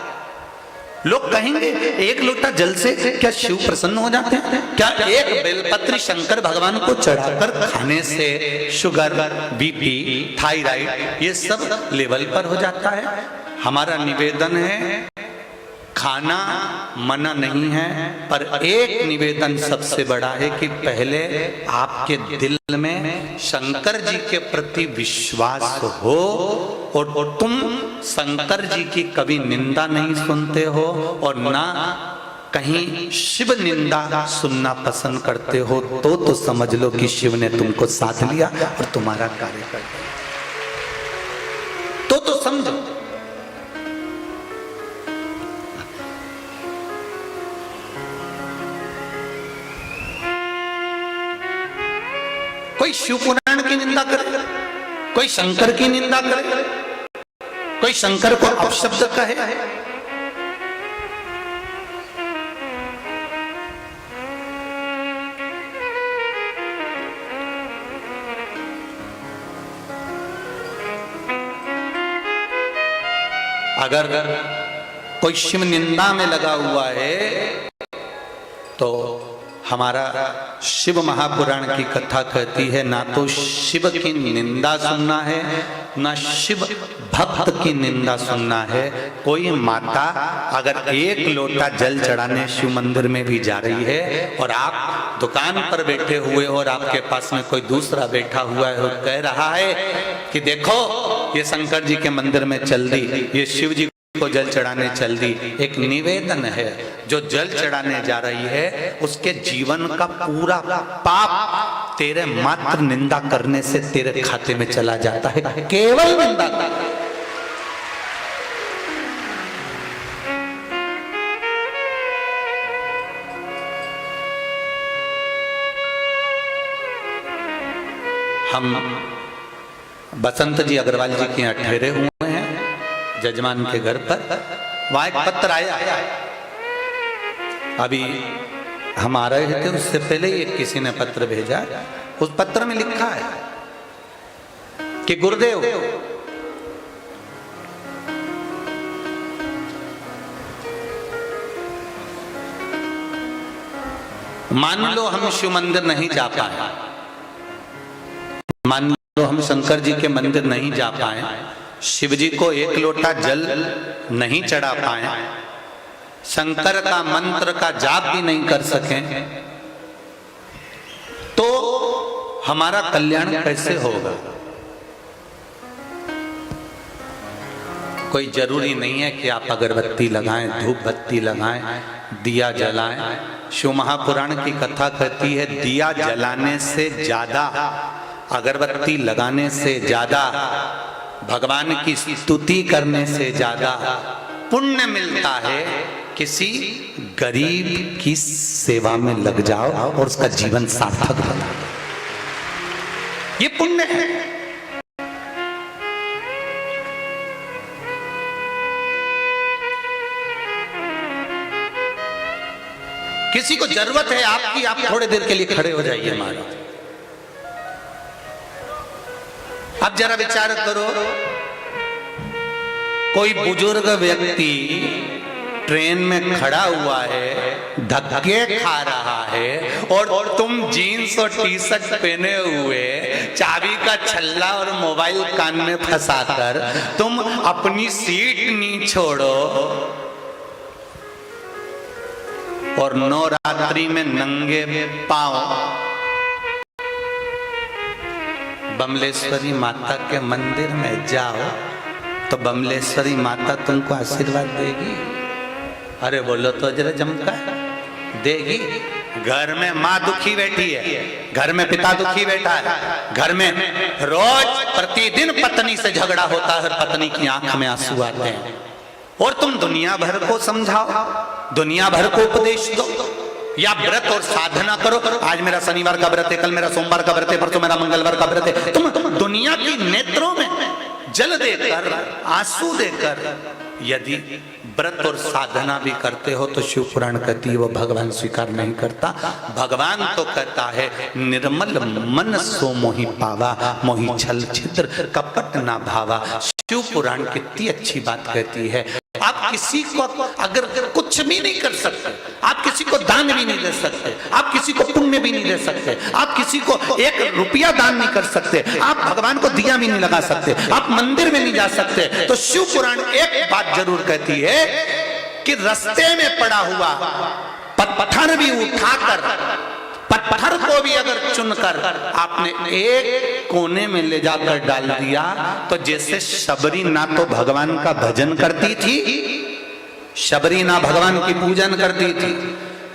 लोग कहेंगे 1 लोटा जल से क्या शिव प्रसन्न हो जाते हैं? क्या 1 बेलपत्र शंकर भगवान को चढ़ाकर खाने से शुगर, बीपी, थायराइड ये सब लेवल पर हो जाता है? हमारा निवेदन है खाना मना नहीं है, पर एक निवेदन सबसे बड़ा है कि पहले आपके दिल में शंकर जी के प्रति विश्वास हो और तुम शंकर जी की कभी निंदा नहीं सुनते हो और ना कहीं शिव निंदा सुनना पसंद करते हो, तो समझ लो कि शिव ने तुमको साथ लिया और तुम्हारा कार्य कर दिया। तो समझो। कोई शिव पुराण की निंदा करे, कोई शंकर की निंदा करे, कोई शंकर को अपशब्द कहे, अगर कोई शिव निंदा में लगा हुआ है तो हमारा शिव महापुराण की कथा कहती है ना तो शिव की निंदा सुनना है ना शिव भक्त की निंदा सुनना है। कोई माता अगर एक लोटा जल चढ़ाने शिव मंदिर में भी जा रही है और आप दुकान पर बैठे हुए और आपके पास में कोई दूसरा बैठा हुआ है और कह रहा है कि देखो ये शंकर जी के मंदिर में चल दी, ये शिव जी को जल चढ़ाने चल दी, एक निवेदन है जो जल चढ़ाने जा रही है उसके जीवन का पूरा पाप तेरे मात्र निंदा करने से तेरे खाते में चला जाता है, केवल निंदा का। हम बसंत जी अग्रवाल जी के यहाँ ठहरे हुए हैं जजमान के घर पर। वहां एक पत्र आया, अभी हम आ रहे थे उससे पहले ही किसी ने पत्र भेजा। उस पत्र में लिखा है कि गुरुदेव मान लो हम शिव मंदिर नहीं जा पाए, मान लो हम शंकर जी के मंदिर नहीं जा पाए, शिव जी को एक लोटा जल नहीं चढ़ा पाए, शंकर का मंत्र का जाप भी नहीं कर सके, तो हमारा कल्याण कैसे होगा? कोई जरूरी नहीं है कि आप अगरबत्ती लगाएं, धूप बत्ती लगाएं, दिया जलाएं। शिव महापुराण की कथा कहती है दिया जलाने से ज्यादा, अगरबत्ती लगाने से ज्यादा, भगवान की स्तुति करने से ज्यादा पुण्य मिलता है किसी गरीब की सेवा में लग जाओ और उसका जीवन सार्थक बना, ये पुण्य है। किसी को जरूरत है आपकी, आप थोड़े देर के लिए खड़े हो जाइए महाराज। अब जरा विचार करो, कोई बुजुर्ग व्यक्ति ट्रेन में खड़ा हुआ है, धक्के खा रहा है और तुम जीन्स और टी शर्ट पहने हुए, चाबी का छल्ला और मोबाइल कान में फंसाकर तुम अपनी सीट नहीं छोड़ो और नवरात्रि में नंगे पांव बमलेश्वरी माता के मंदिर में जाओ तो बमलेश्वरी माता तुमको आशीर्वाद देगी। अरे बोलो तो जरा जमका देगी। घर में माँ दुखी बैठी है, घर में पिता दुखी बैठा है, घर में रोज प्रतिदिन पत्नी से झगड़ा होता है, पत्नी की आंख में आंसू आते हैं और तुम दुनिया भर को समझाओ, दुनिया भर को उपदेश दो या व्रत और साधना करो। आज मेरा शनिवार का व्रत है, कल मेरा सोमवार का व्रत है, परसों मेरा मंगलवार का व्रत है। तुम दुनिया की नेत्रों में जल देकर, आंसू देकर यदि व्रत और साधना भी करते हो तो शिव पुराण कहती है वो भगवान स्वीकार नहीं करता। भगवान तो कहता है निर्मल मन सो मोहि पावा, मोहि छल छिद्र कपट ना भावा। शिव पुराण कितनी अच्छी बात कहती है। आप किसी को अगर कुछ भी नहीं कर सकते, आप किसी को दान भी नहीं दे सकते, आप किसी को पुण्य भी नहीं दे सकते, आप किसी को 1 रुपया दान नहीं कर सकते, आप भगवान को दिया भी नहीं लगा सकते, आप मंदिर में नहीं जा सकते, तो शिव पुराण एक बात जरूर कहती है कि रास्ते में पड़ा हुआ पत्थर भी उठाकर, पत्थर को भी अगर चुनकर आपने एक कोने में ले जाकर डाल दिया, तो जैसे शबरी ना तो भगवान का भजन करती थी, शबरी ना भगवान की पूजन करती थी,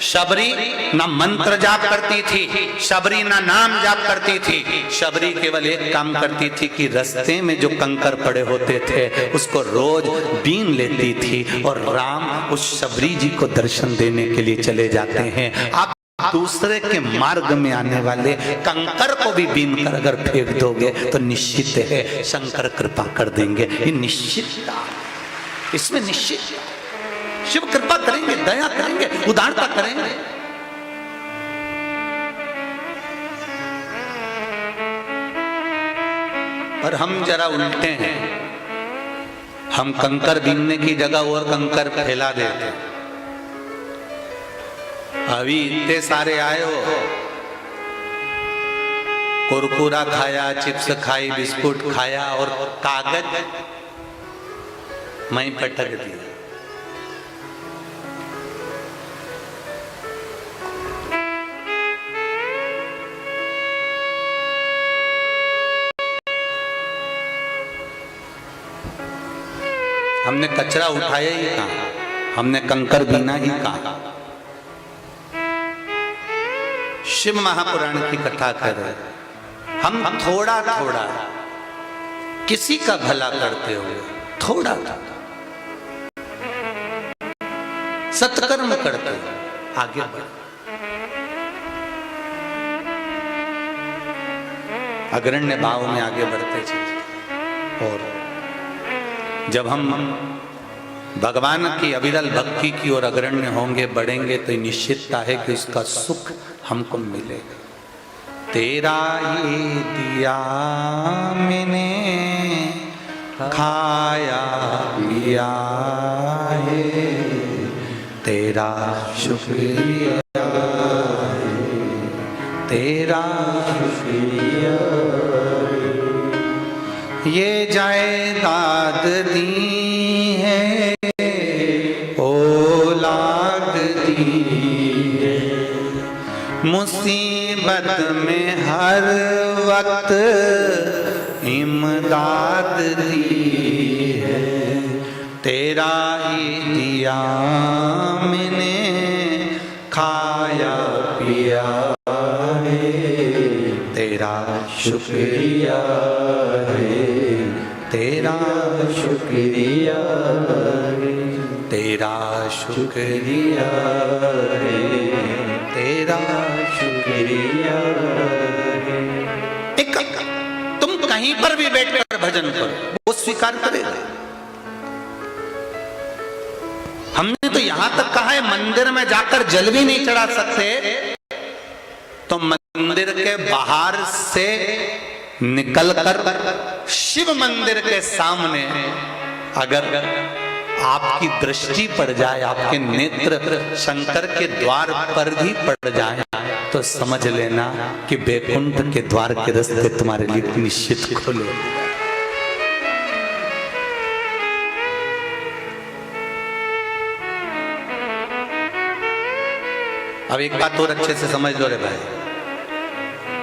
शबरी ना मंत्र जाप करती थी, शबरी ना नाम जाप करती थी, शबरी केवल एक काम करती थी कि रास्ते में जो कंकर पड़े होते थे उसको रोज बीन लेती थी, और राम उस शबरी जी को दर्शन देने के लिए चले जाते हैं। आप दूसरे के मार्ग में आने वाले कंकर को भी बीन कर अगर फेंक दोगे तो निश्चित है शंकर कृपा कर देंगे। ये निश्चित, इसमें निश्चित शिव कृपा करेंगे, दया करेंगे, उदारता करेंगे। पर हम जरा उल्टे हैं, हम कंकर बीनने की जगह और कंकर फैला देते हैं। अभी इतने सारे आए हो, कुरकुरा खाया, चिप्स खाई, बिस्कुट खाया और कागज मैं पटक दिया। हमने कचरा उठाया ही कहा, हमने कंकर बीना ही कहा। शिव महापुराण की कथा कर रहे, हम थोड़ा थोड़ा किसी का भला करते हुए, थोड़ा सत्कर्म करते हुए आगे बढ़। अग्रण्य भाव में आगे बढ़ते चले, और जब हम भगवान की अविरल भक्ति की ओर अग्रण्य होंगे, बढ़ेंगे, तो निश्चितता है कि उसका सुख हमको मिलेगा। तेरा ये दिया मैंने खाया पिया है, तेरा शुक्रिया है, तेरा शुक्रिया, ये जायदाद दी है, औलाद दी है, मुसीबत में हर वक्त इमदाद दी है, तेरा ही दिया मैंने खाया पिया है, तेरा शुक्रिया है, तेरा शुक्रिया है, तेरा शुक्रिया है, तेरा शुक्रिया है। एक तुम कहीं पर भी बैठकर भजन करो, वो स्वीकार करेगा। हमने तो यहां तक कहा है मंदिर में जाकर जल भी नहीं चढ़ा सकते, तो मंदिर के बाहर से निकलकर शिव मंदिर के सामने अगर आपकी दृष्टि पड़ जाए, आपके नेत्र शंकर के द्वार पर भी पड़ जाए, तो समझ लेना कि बैकुंठ के द्वार के रास्ते तुम्हारे लिए निश्चित खुले। अब एक बात और अच्छे से समझ लो रे भाई,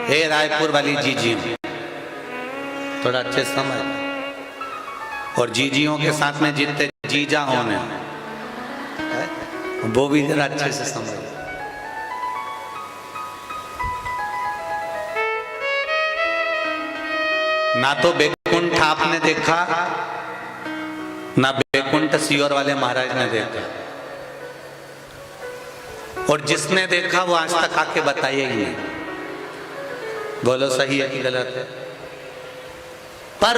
हे रायपुर वाली जीजी, थोड़ा अच्छे से समझ, और जीजियों के साथ में जितने जीजा होने वो भी जरा अच्छे से समझ। ना तो बैकुंठ आपने देखा, ना बैकुंठ सीहोर वाले महाराज ने देखा, और जिसने देखा वो आज तक आके बताइए ही नहीं। बोलो सही है कि गलत है? पर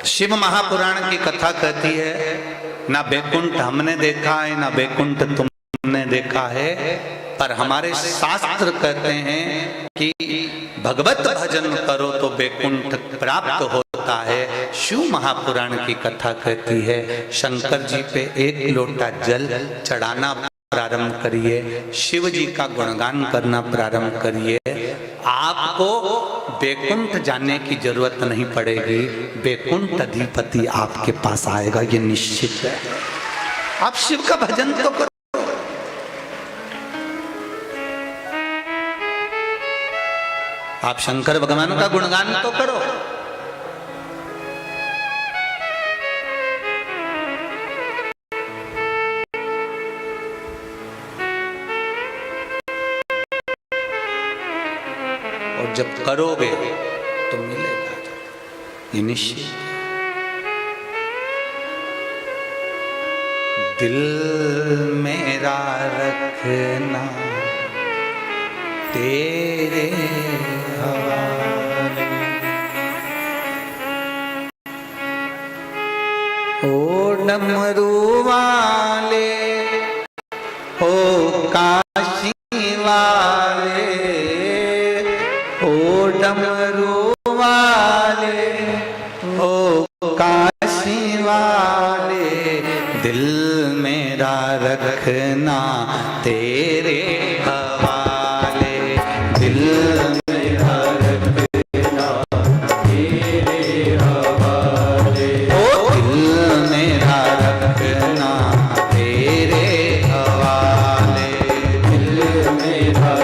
शिव महापुराण की कथा कहती है ना बैकुंठ हमने देखा है, ना बैकुंठ तुमने देखा है, पर हमारे शास्त्र कहते हैं कि भगवत भजन करो तो बैकुंठ प्राप्त होता है। शिव महापुराण की कथा कहती है शंकर जी पे एक लोटा जल चढ़ाना प्रारंभ करिए, शिव जी का गुणगान करना प्रारंभ करिए, आपको बैकुंठ जाने की जरूरत नहीं पड़ेगी, बैकुंठ अधिपति आपके पास आएगा, ये निश्चित है। आप शिव का भजन तो करो। आप शंकर भगवान का गुणगान तो करो। और जब करोगे तो मिलेगा, ये निश्चित। दिल मेरा रखना तेरे हवाले, ओ डमरू वाले, ओ काशी वाले, ओ डमरू वाले, ओ काशी वाले, दिल मेरा रखना तेरे हवाले, दिल मेरा रखना तेरे हवाले, ओ दिल मेरा रखना तेरे हवाले, दिल मेरा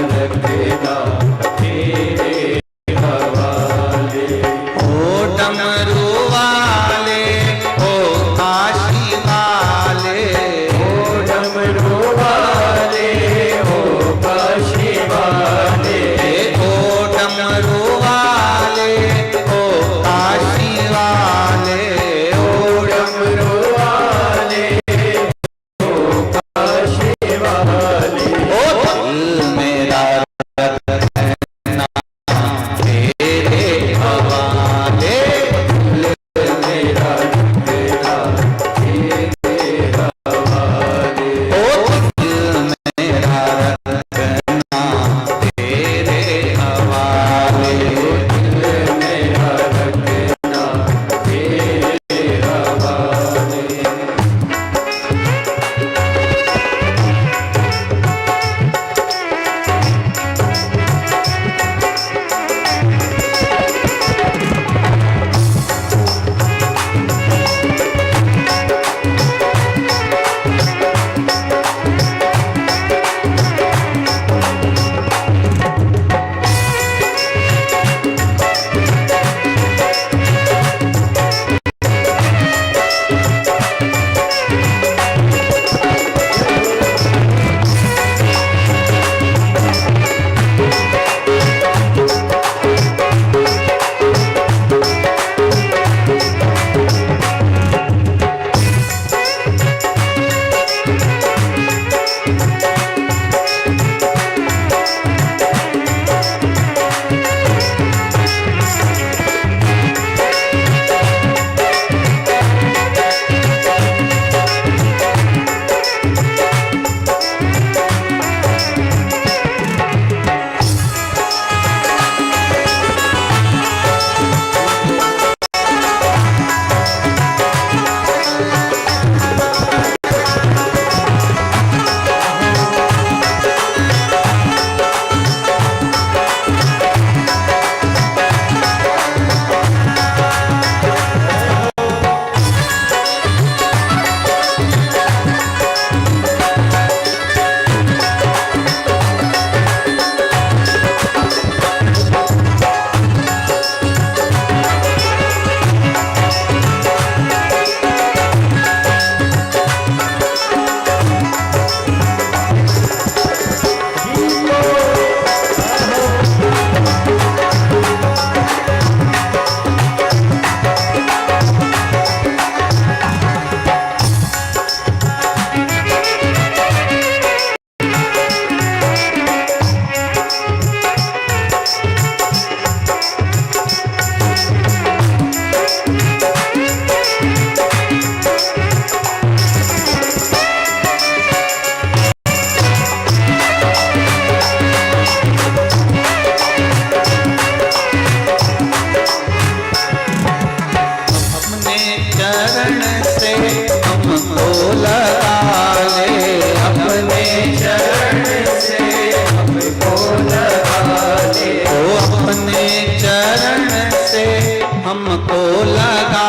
लगा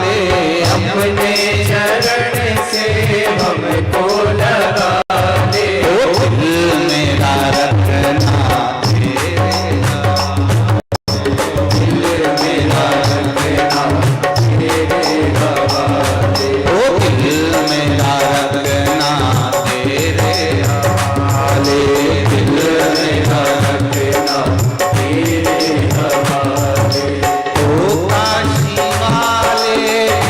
ले, अपने चरण से हमको लगा ले। ओ दिल मेरा रखना तेरे हवाले, ओ दिल मेरा रखना तेरे हवाले, दिल मेरा रखना तेरे हवाले। ओ काशी वाले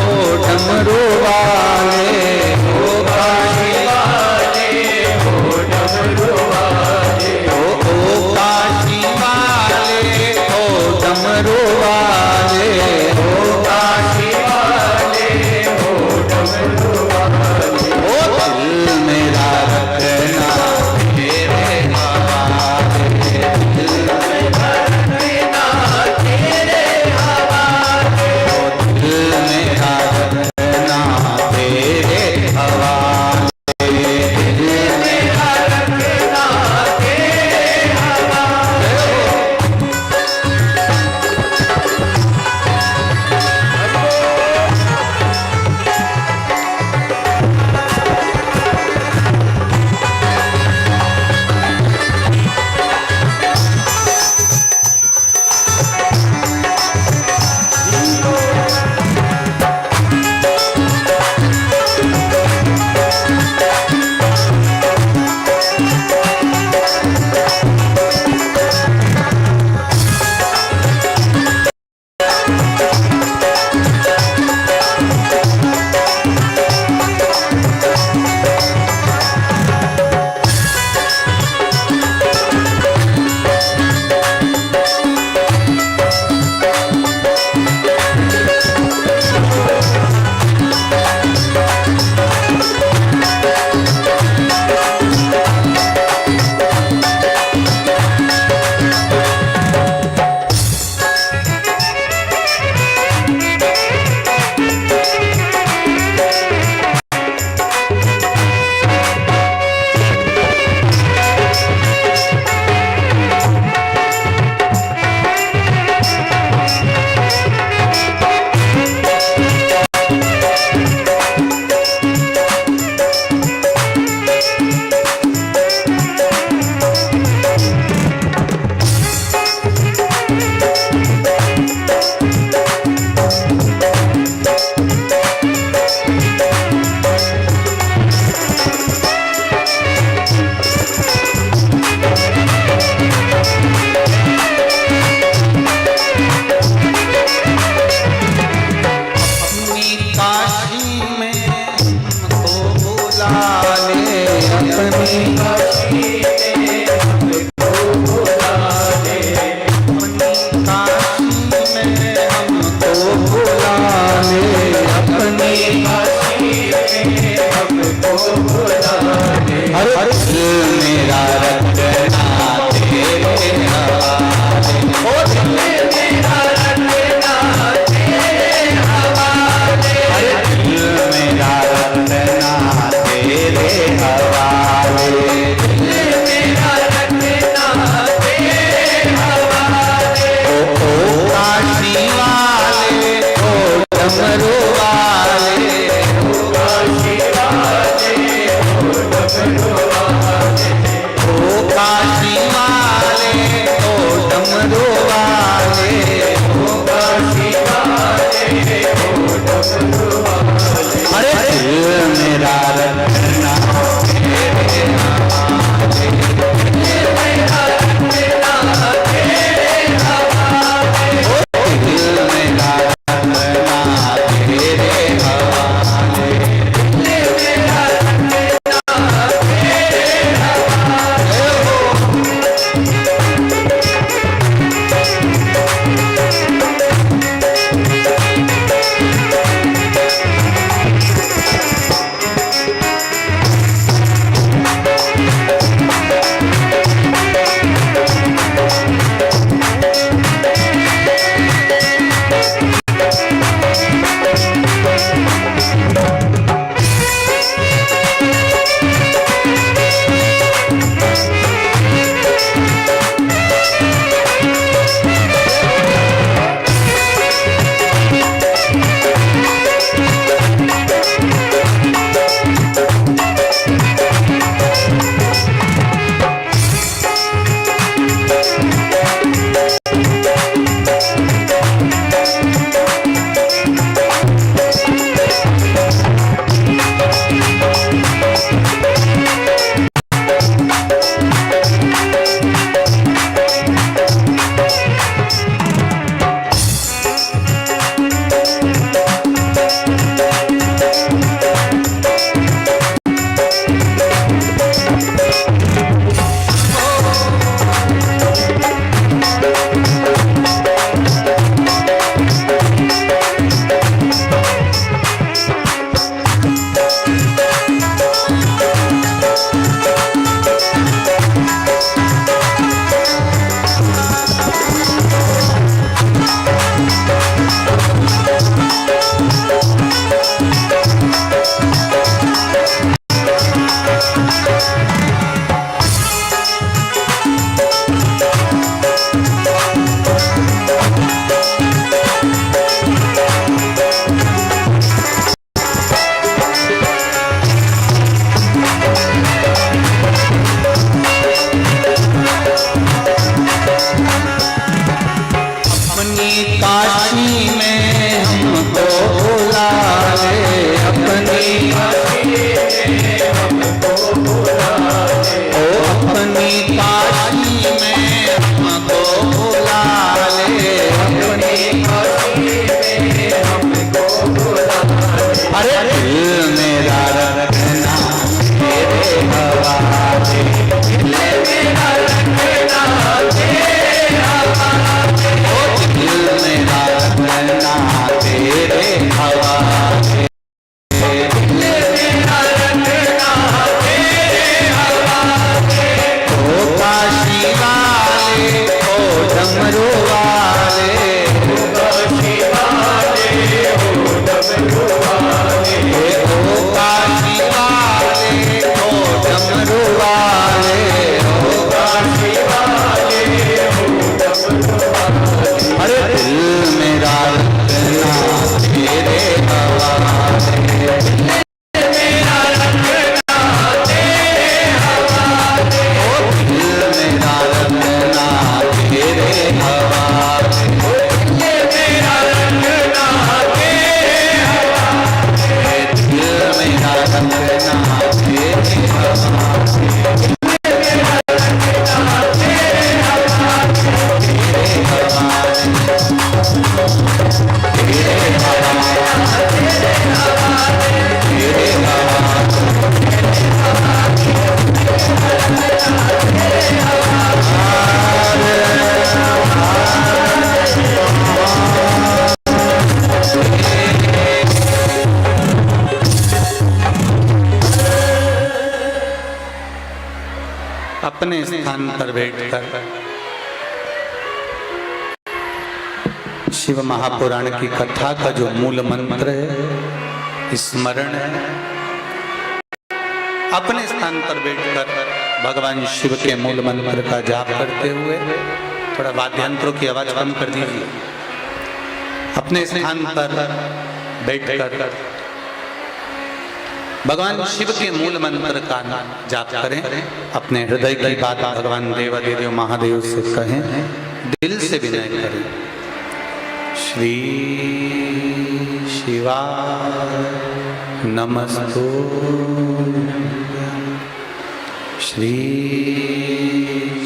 ओ डमरू वाले, ओ काशी वाले हो डमरू वाले, अपने स्थान पर बैठकर शिव महापुराण की कथा का जो मूल मंत्र है, स्मरण है, अपने स्थान पर बैठकर भगवान शिव के मूल मंत्र का जाप करते हुए, थोड़ा वाद्यंत्रों की आवाज कम कर दीजिए, अपने स्थान पर बैठकर भगवान शिव के मूल मंत्र का जाप करें। अपने हृदय की बात भगवान देवादिदेव महादेव से कहें, दिल से विनय करें। श्री शिवाय नमस्तुभ्यं, श्री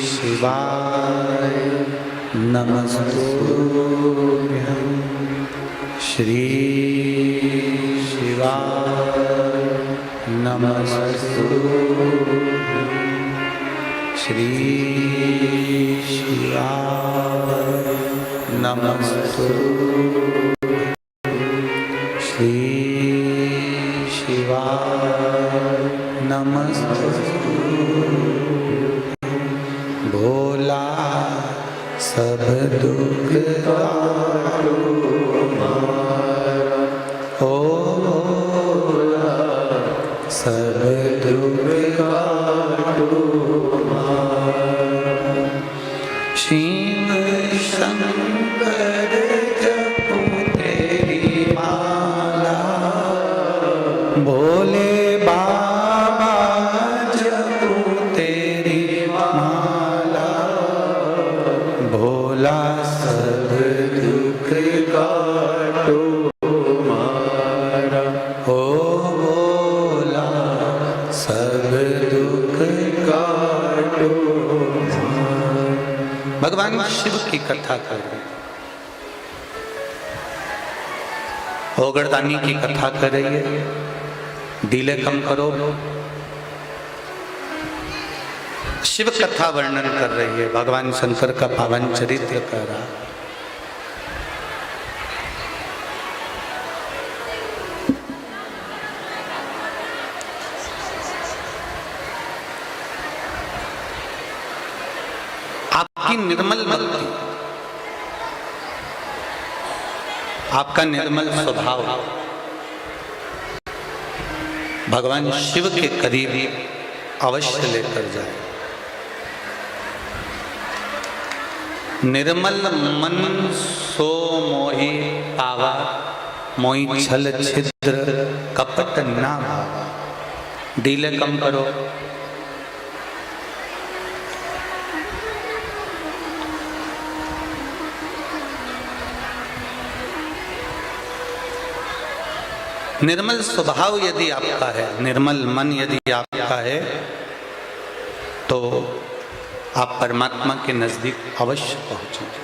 शिवाय नमस्तुभ्यं, श्री शिवाय नमस्तुभ्यं, श्री शिवाय नमस्तुभ्यं, श्री शिवाय नमस्तुभ्यं। भोला सब दुख काटो हमारा, ओ भोला सब दुख काटो हमारा। शिव शंकर जपो तेरी माला, भोले बाबा जपो तेरी माला, भोला सब दुख काटो हमारा, ओ भोला सब दुख काटो हमारा। भगवान शिव की कथा करें, ओगरदानी की कथा करिए, दिले कम करो। शिव कथा वर्णन कर रही है, भगवान शंकर का पावन चरित्र कर रहा। आपकी निर्मल भक्ति, आपका निर्मल स्वभाव भगवान शिव के करीब अवश्य लेकर जाए। निर्मल मन सो मोहि पावा, मोहि छल छिद्र कपट ना भावा। दिले कम करो। निर्मल स्वभाव यदि आपका है, निर्मल मन यदि आपका है, तो आप परमात्मा के नजदीक अवश्य पहुंचेंगे।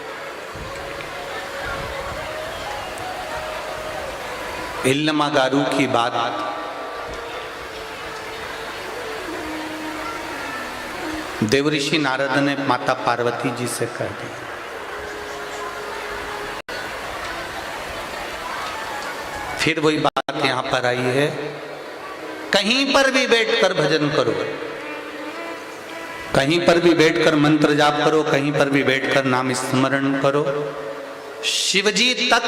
इल्लमागारू की बात देवऋषि नारद ने माता पार्वती जी से कह दी। फिर वही बात यहां पर आई है, कहीं पर भी बैठकर भजन करो, कहीं पर भी बैठकर मंत्र जाप करो, कहीं पर भी बैठकर नाम स्मरण करो, शिवजी तक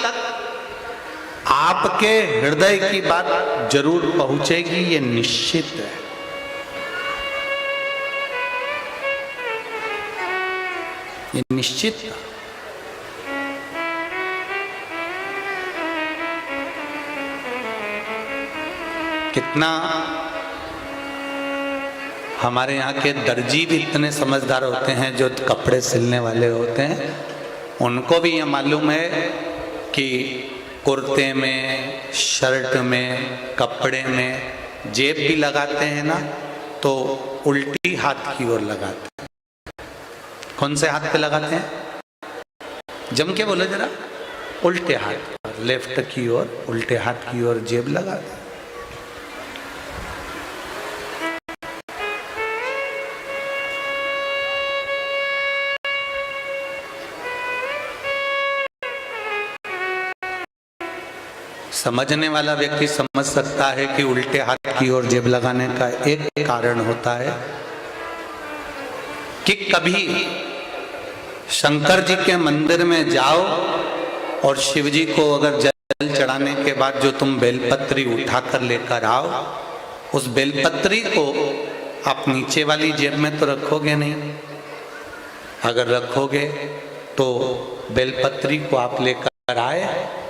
आपके हृदय की बात जरूर पहुंचेगी, ये निश्चित है। ये निश्चित है। कितना हमारे यहाँ के दर्जी भी इतने समझदार होते हैं, जो कपड़े सिलने वाले होते हैं, उनको भी ये मालूम है कि कुर्ते में, शर्ट में, कपड़े में जेब भी लगाते हैं ना, तो उल्टी हाथ की ओर लगाते हैं। कौन से हाथ पे लगाते हैं? जम के बोलो जरा। उल्टे हाथ, लेफ्ट की ओर, उल्टे हाथ की ओर जेब लगाते हैं। समझने वाला व्यक्ति समझ सकता है कि उल्टे हाथ की ओर जेब लगाने का एक कारण होता है, कि कभी शंकर जी के मंदिर में जाओ और शिव जी को अगर जल चढ़ाने के बाद जो तुम बेलपत्री उठाकर लेकर आओ, उस बेलपत्री को आप नीचे वाली जेब में तो रखोगे नहीं। अगर रखोगे तो बेलपत्री को आप लेकर आए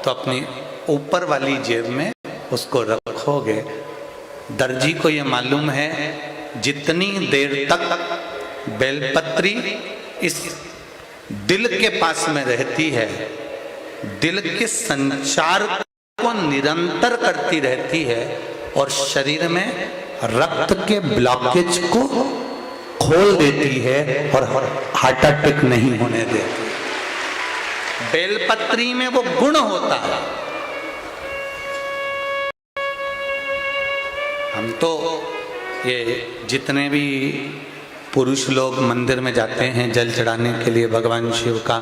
तो अपनी ऊपर वाली जेब में उसको रखोगे। दर्जी को ये मालूम है जितनी देर तक बेलपत्री इस दिल के पास में रहती है, दिल के संचार को निरंतर करती रहती है और शरीर में रक्त के ब्लॉकेज को खोल देती है और हार्ट अटैक नहीं होने देती। बेलपत्री में वो गुण होता है। हम तो ये जितने भी पुरुष लोग मंदिर में जाते हैं जल चढ़ाने के लिए, भगवान शिव का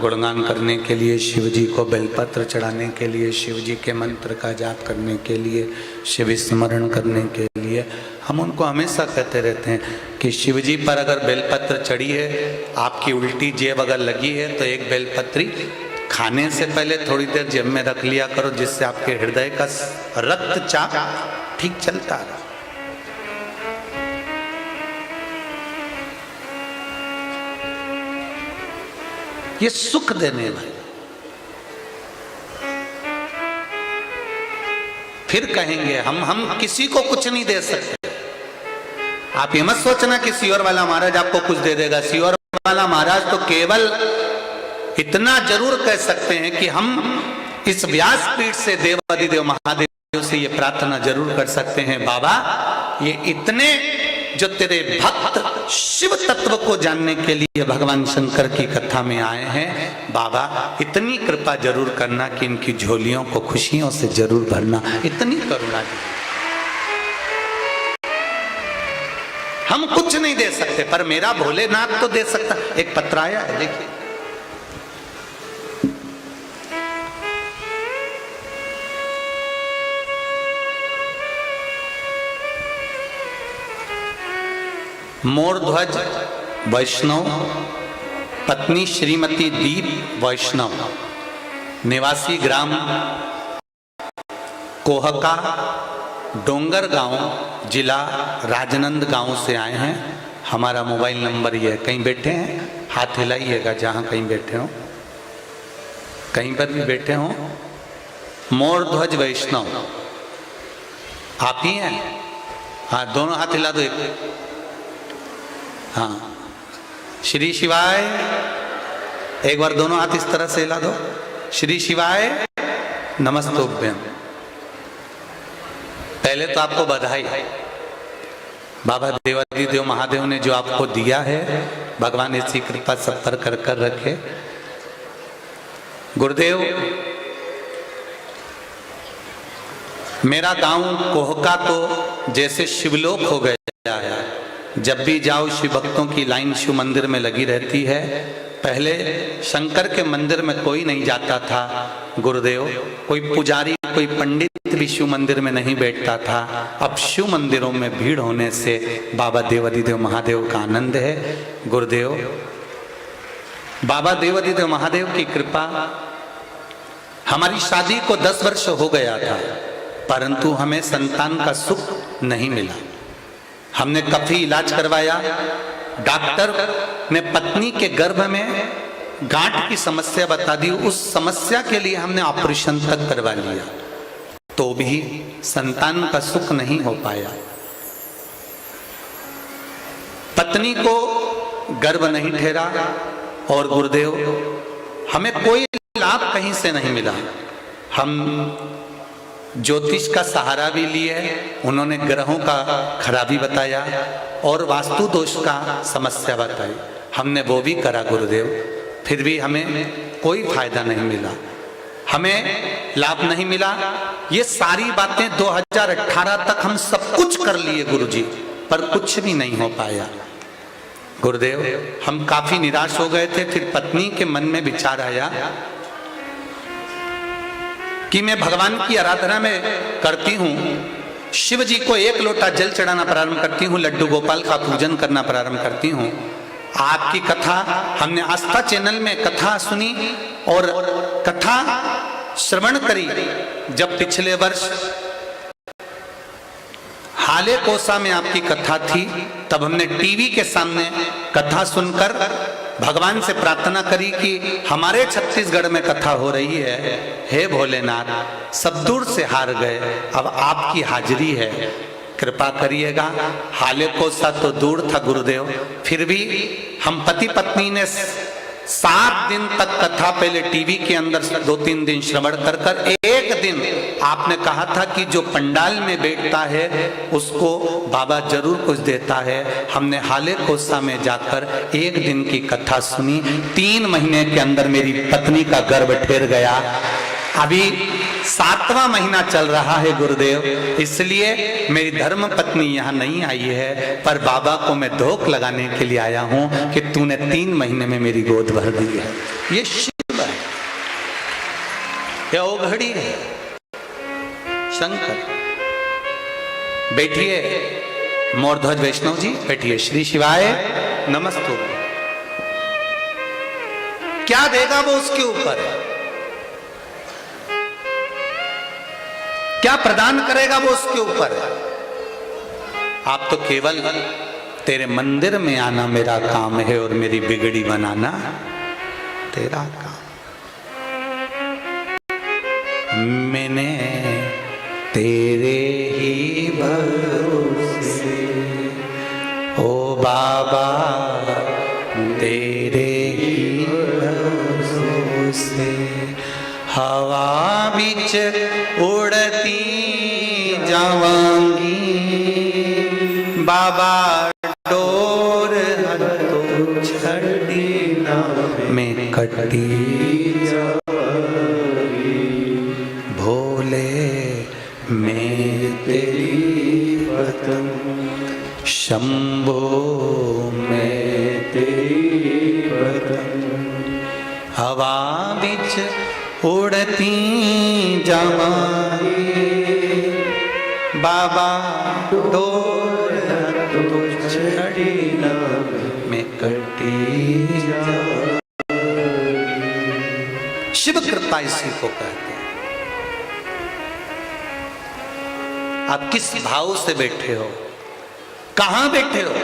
गुणगान करने के लिए, शिव जी को बेलपत्र चढ़ाने के लिए, शिव जी के मंत्र का जाप करने के लिए, शिव स्मरण करने के लिए, हम उनको हमेशा कहते रहते हैं कि शिव जी पर अगर बेलपत्र चढ़ी है, आपकी उल्टी जेब अगर लगी है तो एक बेलपत्री खाने से पहले थोड़ी देर जेब में रख लिया करो, जिससे आपके हृदय का रक्तचाप ठीक चलता रहे। ये सुख देने वाले। फिर कहेंगे हम किसी को कुछ नहीं दे सकते। आप ये मत सोचना कि सियोर वाला महाराज आपको कुछ दे देगा। सियोर वाला महाराज तो केवल इतना जरूर कह सकते हैं कि हम इस व्यासपीठ से देवाधिदेव महादेव से ये प्रार्थना जरूर कर सकते हैं, बाबा ये इतने जो तेरे भक्त शिव तत्व को जानने के लिए भगवान शंकर की कथा में आए हैं, बाबा इतनी कृपा जरूर करना कि इनकी झोलियों को खुशियों से जरूर भरना, इतनी करुणा की। हम कुछ नहीं दे सकते पर मेरा भोलेनाथ तो दे सकता। एक पत्र आया है, देखिए। मोरध्वज वैष्णव, पत्नी श्रीमती दीप वैष्णव, निवासी ग्राम कोहका, डोंगर गांव, जिला राजनांदगांव से आए हैं। हमारा मोबाइल नंबर ये है। कहीं बैठे हैं हाथ हिलाइएगा, जहां कहीं बैठे हो, कहीं पर भी बैठे हो। मोरध्वज वैष्णव आप ही हैं? हाँ, दोनों हाथ हिला दो। हाँ, श्री शिवाय, एक बार दोनों हाथ इस तरह से हिला दो। श्री शिवाय नमस्तोभ्यम। पहले तो आपको बधाई, बाबा देवाधिदेव महादेव ने जो आपको दिया है, भगवान ऐसी कृपा सब पर कर कर रखे। गुरुदेव, मेरा गांव कोहका तो जैसे शिवलोक हो गया है। जब भी जाओ शिव भक्तों की लाइन शिव मंदिर में लगी रहती है। पहले शंकर के मंदिर में कोई नहीं जाता था गुरुदेव, कोई पुजारी कोई पंडित भी शिव मंदिर में नहीं बैठता था। अब शिव मंदिरों में भीड़ होने से बाबा देवाधिदेव महादेव का आनंद है। गुरुदेव, बाबा देवाधिदेव महादेव की कृपा, हमारी शादी को 10 वर्ष हो गया था परंतु हमें संतान का सुख नहीं मिला। हमने काफी इलाज करवाया, डॉक्टर ने पत्नी के गर्भ में गांठ की समस्या बता दी। उस समस्या के लिए हमने ऑपरेशन तक करवा लिया तो भी संतान का सुख नहीं हो पाया। पत्नी को गर्भ नहीं ठहरा और गुरुदेव हमें कोई लाभ कहीं से नहीं मिला। हम ज्योतिष का सहारा भी लिए, उन्होंने ग्रहों का खराबी बताया और वास्तु दोष का समस्या बताई। हमने वो भी करा गुरुदेव, फिर भी हमें कोई फायदा नहीं मिला, हमें लाभ नहीं मिला। ये सारी बातें 2018 तक हम सब कुछ कर लिए गुरुजी, पर कुछ भी नहीं हो पाया। गुरुदेव, हम काफी निराश हो गए थे। फिर पत्नी के मन में विचार आया कि मैं भगवान की आराधना में करती हूँ, शिव जी को 1 लोटा जल चढ़ाना प्रारंभ करती हूँ, लड्डू गोपाल का पूजन करना प्रारंभ करती हूँ आपकी कथा हमने आस्था चैनल में कथा सुनी और कथा श्रवण करी। जब पिछले वर्ष हाले कोसा में आपकी कथा थी, तब हमने टीवी के सामने कथा सुनकर भगवान से प्रार्थना करी कि हमारे छत्तीसगढ़ में कथा हो रही है, हे भोलेनाथ सब दूर से हार गए, अब आपकी हाजिरी है, कृपा करिएगा। हाले कोसा तो दूर था गुरुदेव, फिर भी हम पति पत्नी ने 7 दिन तक कथा पहले टीवी के अंदर 2-3 दिन श्रवण कर कर, एक दिन आपने कहा था कि जो पंडाल में बैठता है उसको बाबा जरूर कुछ देता है। हमने हाले कोसा में जाकर 1 दिन की कथा सुनी। 3 महीने के अंदर मेरी पत्नी का गर्भ ठहर गया। अभी 7वां महीना चल रहा है गुरुदेव, इसलिए मेरी धर्म पत्नी यहाँ नहीं आई है, पर बाबा को मैं धोख लगाने के लिए आया हूँ कि तूने 3 महीने में मेरी गोद भर दी है। ये शिव है, ये ओघड़ी है, शंकर। बैठिए मोरध्वज वैष्णव जी, बैठिए। श्री शिवाय नमस्तु। क्या देगा वो उसके ऊपर, क्या प्रदान करेगा वो उसके ऊपर। आप तो केवल तेरे मंदिर में आना मेरा काम है और मेरी बिगड़ी बनाना तेरा काम। मैंने तेरे ही भरोसे ओ बाबा, तेरे ही भरोसे हवा बीच उड़ती जावांगी, बाबा डोर तो छड़ी ना में कटी जावांगी, भोले मैं तेरी पतंग, शंभो मैं तेरी पतंग, हवा बीच उड़ती जावांगी, बाबा डोर तो छड़ी ना में कटी जावांगी। शिव कृपा इसी को कहते हैं। आप किस भाव से बैठे हो, कहां बैठे हो,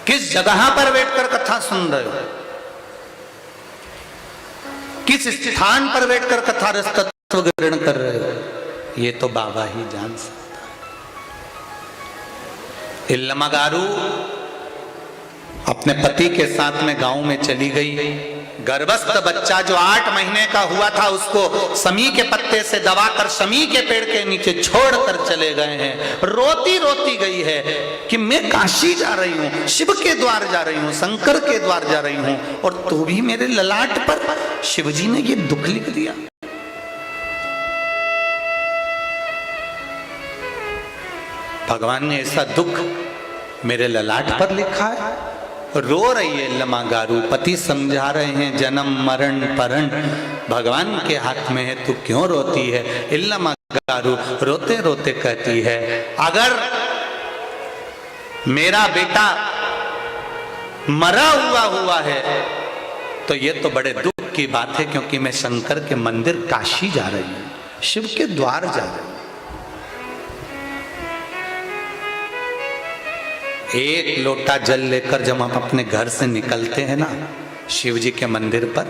किस जगह पर बैठकर कथा सुन रहे हो, किस स्थान पर बैठकर कथा रस तत्व ग्रहण कर रहे हो, ये तो बाबा ही जान सकता है। इल्लमागारू अपने पति के साथ में गांव में चली गई। गर्भस्थ बच्चा जो 8 महीने का हुआ था उसको समी के पत्ते से दबाकर समी के पेड़ के नीचे छोड़कर चले गए हैं। रोती रोती गई है कि मैं काशी जा रही हूं, शिव के द्वार जा रही हूं, शंकर के द्वार जा रही हूं, और तू भी मेरे ललाट पर शिवजी ने ये दुख लिख दिया। भगवान ने ऐसा दुख मेरे ललाट पर लिखा है। रो रही है इल्लमागारू, पति समझा रहे हैं जन्म मरण परण भगवान के हाथ में है, तू क्यों रोती है। इल्लमागारू रोते रोते कहती है, अगर मेरा बेटा मरा हुआ है तो ये तो बड़े दुख की बात है, क्योंकि मैं शंकर के मंदिर काशी जा रही हूं, शिव के द्वार जा रही हूं। एक लोटा जल लेकर जब हम अपने घर से निकलते हैं ना शिव जी के मंदिर पर,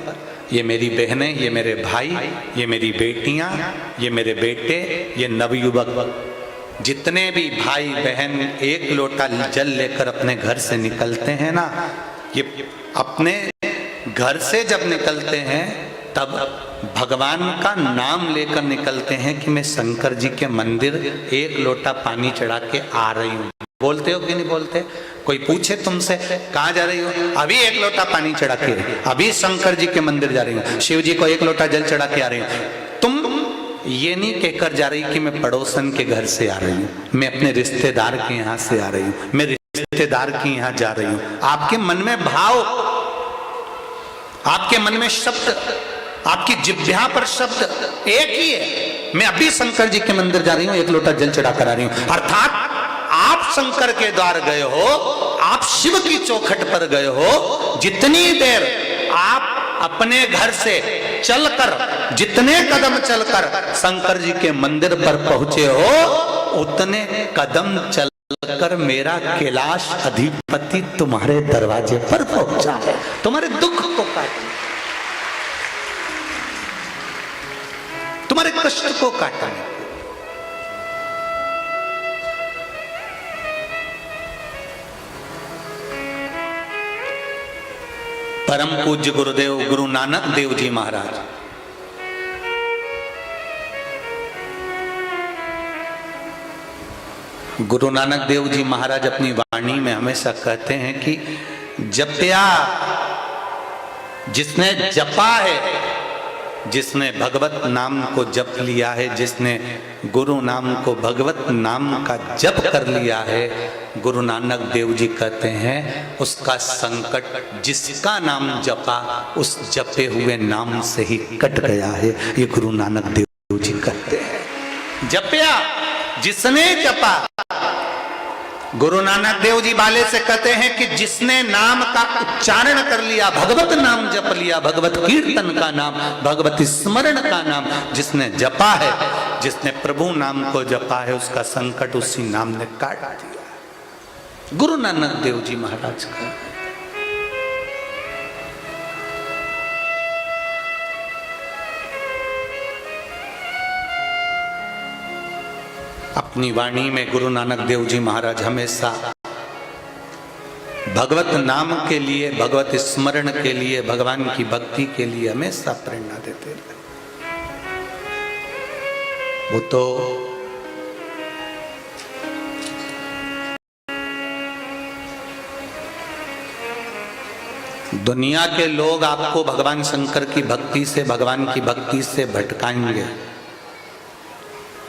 ये मेरी बहनें, ये मेरे भाई, ये मेरी बेटियां, ये मेरे बेटे, ये नवयुवक, जितने भी भाई बहन एक लोटा जल लेकर अपने घर से निकलते हैं ना, ये अपने घर से जब निकलते हैं तब भगवान का नाम लेकर निकलते हैं कि मैं शंकर जी के मंदिर एक लोटा पानी चढ़ा के आ रही हूँ। बोलते हो कि नहीं बोलते? कोई पूछे तुमसे कहाँ जा रही हो, अभी एक लोटा पानी चढ़ा के, अभी शंकर जी के मंदिर जा रही हूँ, शिव जी को एक लोटा जल चढ़ा के आ रही हूँ। तुम ये नहीं कहकर जा रही कि मैं पड़ोसन के घर से आ रही हूँ, मैं अपने रिश्तेदार के यहाँ से आ रही हूँ, मैं रिश्तेदार के यहाँ जा रही हूँ। आपके मन में भाव, आपके मन में शब्द, आपकी जिह्वा पर शब्द एक ही है, मैं अभी शंकर जी के मंदिर जा रही हूँ, एक लोटा जल चढ़ा कर आ रही हूँ। अर्थात आप शंकर के द्वार गए हो, आप शिव की चौखट पर गए हो, जितनी देर आप अपने घर से चलकर, जितने कदम चलकर शंकर जी के मंदिर पर पहुंचे हो, उतने कदम चलकर मेरा कैलाश अधिपति तुम्हारे दरवाजे पर पहुंचा है, तुम्हारे दुख को काटने, तुम्हारे कष्ट को काटने। परम पूज्य गुरुदेव गुरु नानक देव जी महाराज गुरु नानक देव जी महाराज अपनी वाणी में हमेशा कहते हैं कि जपया, जिसने जपा है, जिसने भगवत नाम को जप लिया है, जिसने गुरु नाम को, भगवत नाम का जप कर लिया है, गुरु नानक देव जी कहते हैं उसका संकट, जिसका नाम जपा उस जपे हुए नाम से ही कट गया है। ये गुरु नानक देव जी कहते हैं। जपया, जिसने जपा, गुरु नानक देव जी वाले से कहते हैं कि जिसने नाम का उच्चारण कर लिया, भगवत नाम जप लिया, भगवत कीर्तन का नाम, भगवत स्मरण का नाम जिसने जपा है, जिसने प्रभु नाम को जपा है, उसका संकट उसी नाम ने काट दिया। गुरु नानक देव जी महाराज का अपनी वाणी में गुरु नानक देव जी महाराज हमेशा भगवत नाम के लिए, भगवत स्मरण के लिए, भगवान की भक्ति के लिए हमेशा प्रेरणा देते रहे। वो तो दुनिया के लोग आपको भगवान शंकर की भक्ति से, भगवान की भक्ति से भटकाएंगे।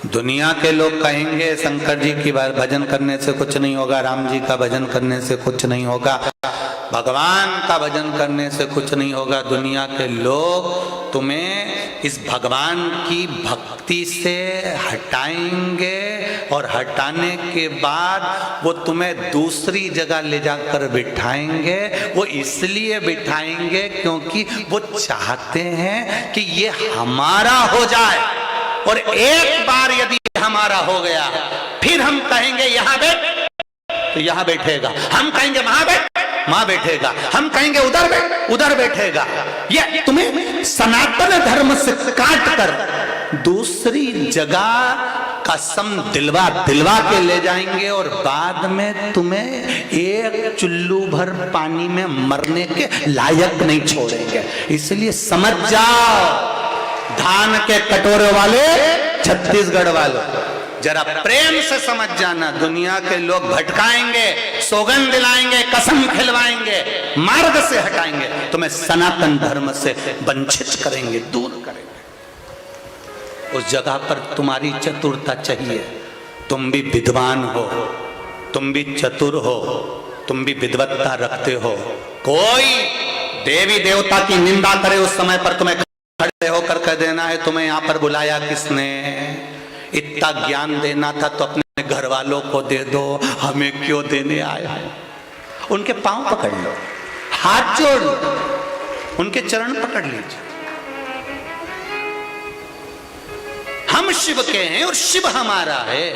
दुनिया के लोग कहेंगे शंकर जी की भजन करने से कुछ नहीं होगा, राम जी का भजन करने से कुछ नहीं होगा, भगवान का भजन करने से कुछ नहीं होगा। दुनिया के लोग तुम्हें इस भगवान की भक्ति से हटाएंगे और हटाने के बाद वो तुम्हें दूसरी जगह ले जाकर बिठाएंगे। वो इसलिए बिठाएंगे क्योंकि वो चाहते हैं कि ये हमारा हो जाए, और एक बार यदि हमारा हो गया फिर हम कहेंगे यहां बैठ तो यहां बैठेगा, हम कहेंगे वहां बैठ, वहां बैठेगा, हम कहेंगे उधर बैठ, उधर बैठेगा। ये तुम्हें सनातन धर्म से काट कर दूसरी जगह कसम दिलवा दिलवा के ले जाएंगे और बाद में तुम्हें एक चुल्लू भर पानी में मरने के लायक नहीं छोड़ेंगे। इसलिए समझ जाओ, धान के कटोरे वाले छत्तीसगढ़ वाले, जरा प्रेम से समझ जाना। दुनिया के लोग भटकाएंगे, सौगंध दिलाएंगे, कसम खिलवाएंगे, मार्ग से हटाएंगे, तुम्हें सनातन धर्म से वंचित करेंगे, दूर करेंगे। उस जगह पर तुम्हारी चतुरता चाहिए। तुम भी विद्वान हो, तुम भी चतुर हो, तुम भी विद्वत्ता रखते हो। कोई देवी देवता की निंदा करे उस समय पर तुम्हें खड़े होकर कह देना है तुम्हें यहाँ पर बुलाया किसने? इतना ज्ञान देना था तो अपने घर वालों को दे दो, हमें क्यों देने आए हो? उनके पांव पकड़ लो, हाथ जोड़ लो, उनके चरण पकड़ लीजिए। हम शिव के हैं और शिव हमारा है।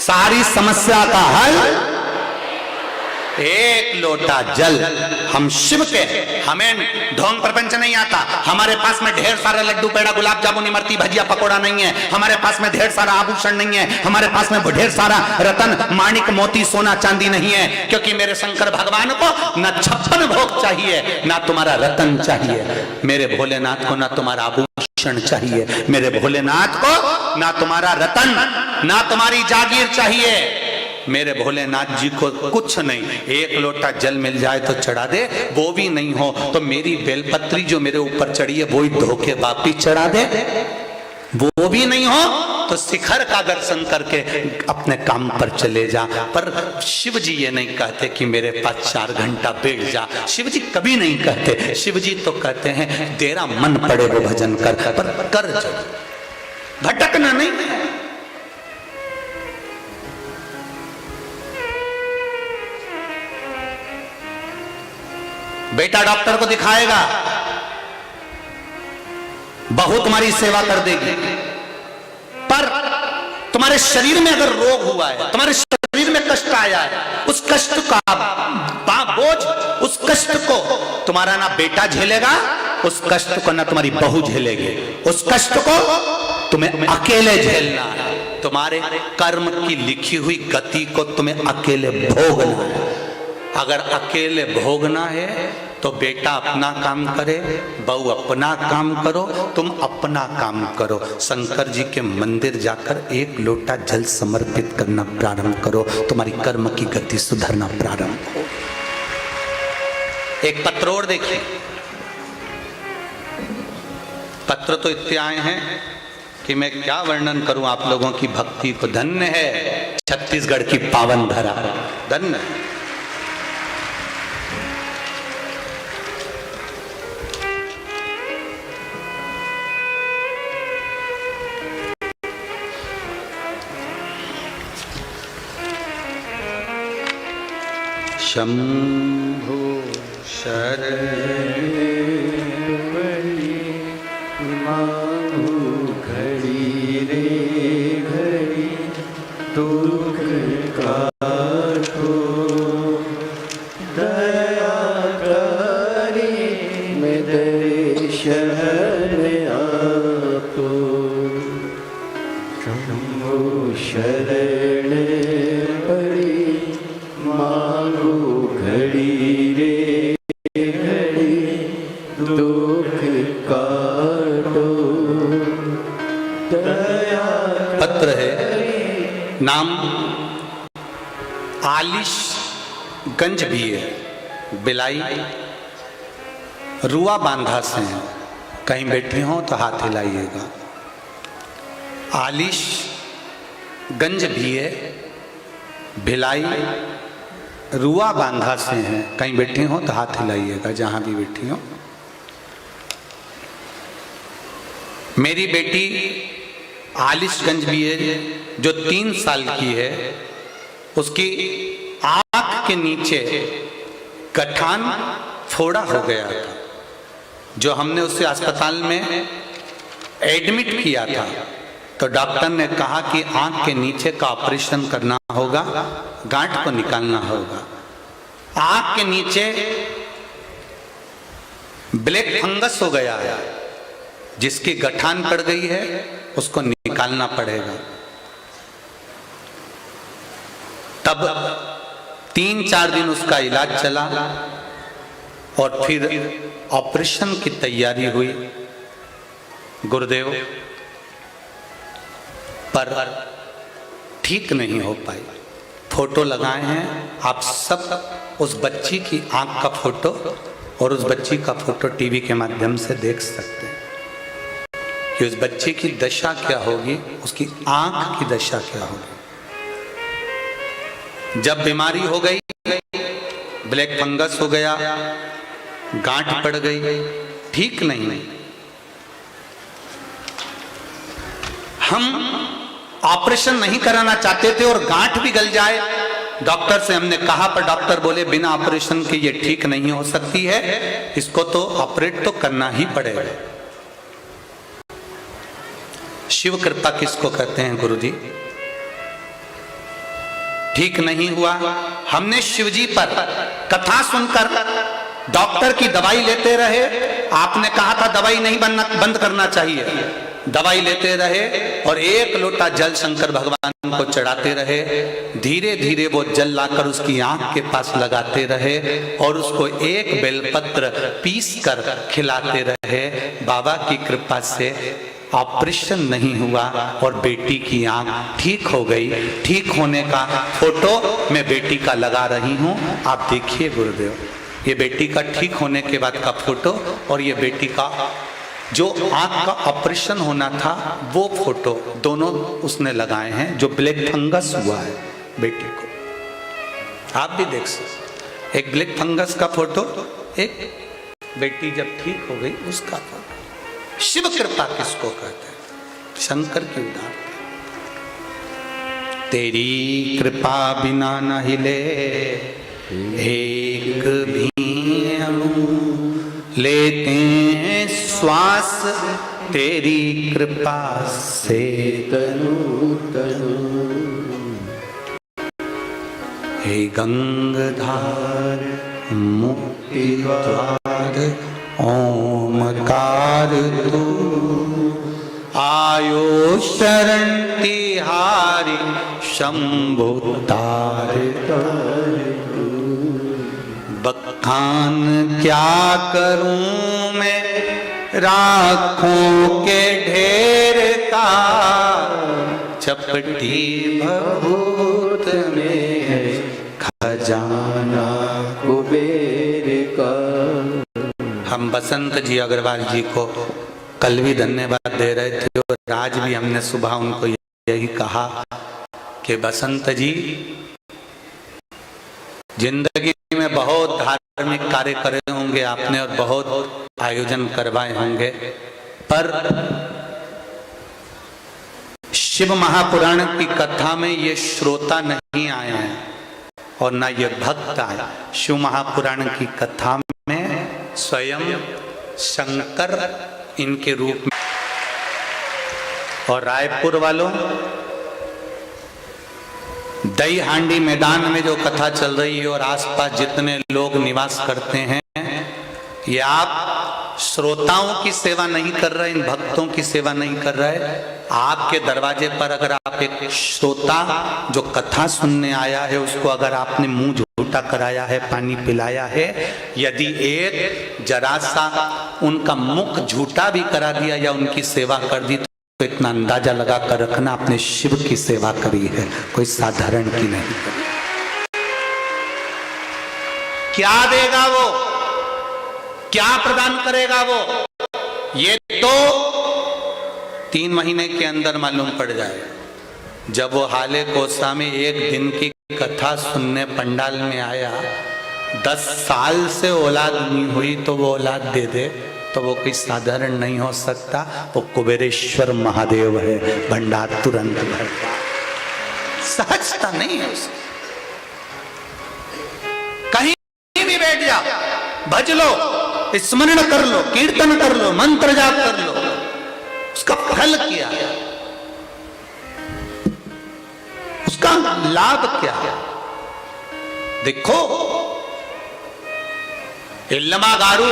सारी समस्या का हल एक लोटा जल। हम शिव के, हमें ढोंग प्रपंच नहीं आता। हमारे पास में ढेर सारा लड्डू पेड़ा गुलाब जामुन इमरती भजिया पकोड़ा नहीं है। हमारे पास में ढेर सारा आभूषण नहीं है। हमारे पास में ढेर सारा रतन माणिक मोती सोना चांदी नहीं है, क्योंकि मेरे शंकर भगवान को न 56 भोग चाहिए, ना तुम्हारा रतन चाहिए। मेरे भोलेनाथ को ना तुम्हारा आभूषण चाहिए। मेरे भोलेनाथ को ना तुम्हारा रतन, ना तुम्हारी जागीर चाहिए। मेरे भोलेनाथ जी को कुछ नहीं, एक लोटा जल मिल जाए तो चढ़ा दे, वो भी नहीं हो तो मेरी बेलपत्री जो मेरे ऊपर चढ़ी है वो ही धोके वापिस चढ़ा दे, वो भी नहीं हो तो शिखर का दर्शन करके अपने काम पर चले जा। पर शिव जी ये नहीं कहते कि मेरे पास 4 घंटा बैठ जा। शिव जी कभी नहीं कहते। शिव जी तो कहते हैं तेरा मन पड़े वो भजन कर, पर कर जरूर, भटकना नहीं है। बेटा डॉक्टर को दिखाएगा, बहू तुम्हारी सेवा कर देगी, पर तुम्हारे शरीर में अगर रोग हुआ है, तुम्हारे शरीर में कष्ट आया है, उस कष्ट का बोझ, उस कष्ट को तुम्हारा ना बेटा झेलेगा, उस कष्ट को ना तुम्हारी बहू झेलेगी, उस कष्ट को तुम्हें अकेले झेलना है। तुम्हारे कर्म की लिखी हुई गति को तुम्हें अकेले भोगना है। अगर अकेले भोगना है तो बेटा अपना काम करे, बहू अपना काम करो, तुम अपना काम करो। शंकर जी के मंदिर जाकर एक लोटा जल समर्पित करना प्रारंभ करो, तुम्हारी कर्म की गति सुधरना प्रारंभ हो। एक पत्र और देखिए, पत्र तो इतने आए हैं कि मैं क्या वर्णन करूं आप लोगों की भक्ति को। धन्य है छत्तीसगढ़ की पावन धरा, धन्य। शंभो शरण घड़ी रे घड़ी दुख काटो, दया करी मैं दर्शन आपो। शंभो शरण पड़ी मांगो घड़ी रे घड़ी दुख काटो, दया। पत्र है, नाम आलिश गंज भी है, बिलाई रुआ बांधा से है। कहीं बैठे हो तो हाथ हिलाइएगा। आलिश गंज भी है, भिलाई रुआ बांधा से है। कहीं बैठे हो तो हाथ हिलाइएगा, जहां भी बैठी हो। मेरी बेटी आलिशगंज भी है, जो 3 साल की है, उसकी आंख के नीचे गठान फोड़ा हो गया था, जो हमने उसे अस्पताल में एडमिट किया था। तो डॉक्टर ने कहा कि आंख के नीचे का ऑपरेशन करना होगा, गांठ को निकालना होगा। आंख के नीचे ब्लैक फंगस हो गया है, जिसकी गठान पड़ गई है, उसको निकालना पड़ेगा। तब 3-4 दिन उसका इलाज चला और फिर ऑपरेशन की तैयारी हुई। गुरुदेव, पर ठीक नहीं हो पाई। फोटो लगाए हैं आप सब, उस बच्ची की आंख का फोटो और उस बच्ची का फोटो टीवी के माध्यम से देख सकते हैं कि उस बच्चे की दशा क्या होगी, उसकी आंख की दशा क्या होगी। जब बीमारी हो गई, ब्लैक फंगस हो गया, गांठ पड़ गई, ठीक नहीं। हम ऑपरेशन नहीं कराना चाहते थे और गांठ भी गल जाए, डॉक्टर से हमने कहा, पर डॉक्टर बोले बिना ऑपरेशन के ये ठीक नहीं हो सकती है, इसको तो ऑपरेट तो करना ही पड़ेगा। शिव कृपा किसको कहते हैं गुरुजी? ठीक नहीं हुआ। हमने शिवजी पर कथा सुनकर डॉक्टर की दवाई लेते रहे। आपने कहा था दवाई नहीं बंद करना चाहिए, दवाई लेते रहे और एक लोटा जल शंकर भगवान को चढ़ाते रहे। धीरे धीरे वो जल लाकर उसकी आंख के पास लगाते रहे और उसको एक बेलपत्र पीस कर खिलाते रहे। बाबा की कृपा से ऑपरेशन नहीं हुआ और बेटी की आंख ठीक हो गई। ठीक होने का फोटो मैं बेटी का लगा रही हूँ, आप देखिए गुरुदेव। ये बेटी का ठीक होने के बाद का फोटो और ये बेटी का जो आंख का ऑपरेशन होना था वो फोटो, दोनों उसने लगाए हैं। जो ब्लैक फंगस हुआ है बेटी को, आप भी देख सकते। एक ब्लैक फंगस का फोटो, एक बेटी जब ठीक हो गई उसका फोटो। शिव कृपा किसको कहते हैं? शंकर की उदाहरण। तेरी कृपा बिना न हिले एक भी अंगूर लेते हैं श्वास तेरी कृपा से। तनु तनु हे गंगाधार मुक्ति द्वार ओमकार तू, आयो शरण तिहारी शंभु तार। बखान क्या करूं मैं राखों के ढेर का, चपटी भभूत में है खजाना कुबेर का। हम बसंत जी अग्रवाल जी को कल भी धन्यवाद दे रहे थे और आज भी हमने सुबह उनको यही कहा कि बसंत जी जिंदगी में बहुत धार्मिक कार्य करे होंगे आपने और बहुत आयोजन करवाए होंगे, पर शिव महापुराण की कथा में ये श्रोता नहीं आए हैं और ना ये भक्त आए। शिव महापुराण की कथा में स्वयं शंकर इनके रूप में। और रायपुर वालों, दही हांडी मैदान में जो कथा चल रही है और आसपास जितने लोग निवास करते हैं, ये आप श्रोताओं की सेवा नहीं कर रहे, इन भक्तों की सेवा नहीं कर रहे। आपके दरवाजे पर अगर आप एक श्रोता जो कथा सुनने आया है उसको अगर आपने मुंह झूठा कराया है, पानी पिलाया है, यदि एक जरा सा उनका मुख झूठा भी करा दिया या उनकी सेवा कर दी, तो इतना अंदाजा लगा कर रखना आपने शिव की सेवा करी है, कोई साधारण की नहीं। क्या देगा वो, क्या प्रदान करेगा वो, ये तो 3 महीने के अंदर मालूम पड़ जाएगा। जब वो हाले कोसा में एक दिन की कथा सुनने पंडाल में आया, 10 साल से औलाद नहीं हुई तो वो औलाद दे दे, तो वो कोई साधारण नहीं हो सकता। वो कुबेरेश्वर महादेव है, भंडार तुरंत भरता, सहजता नहीं है उसकी। कहीं भी बैठ जाओ, भज लो, स्मरण कर लो, कीर्तन कर लो, मंत्र जाप कर लो, उसका फल क्या है, उसका लाभ क्या है। देखो इल्लमागारू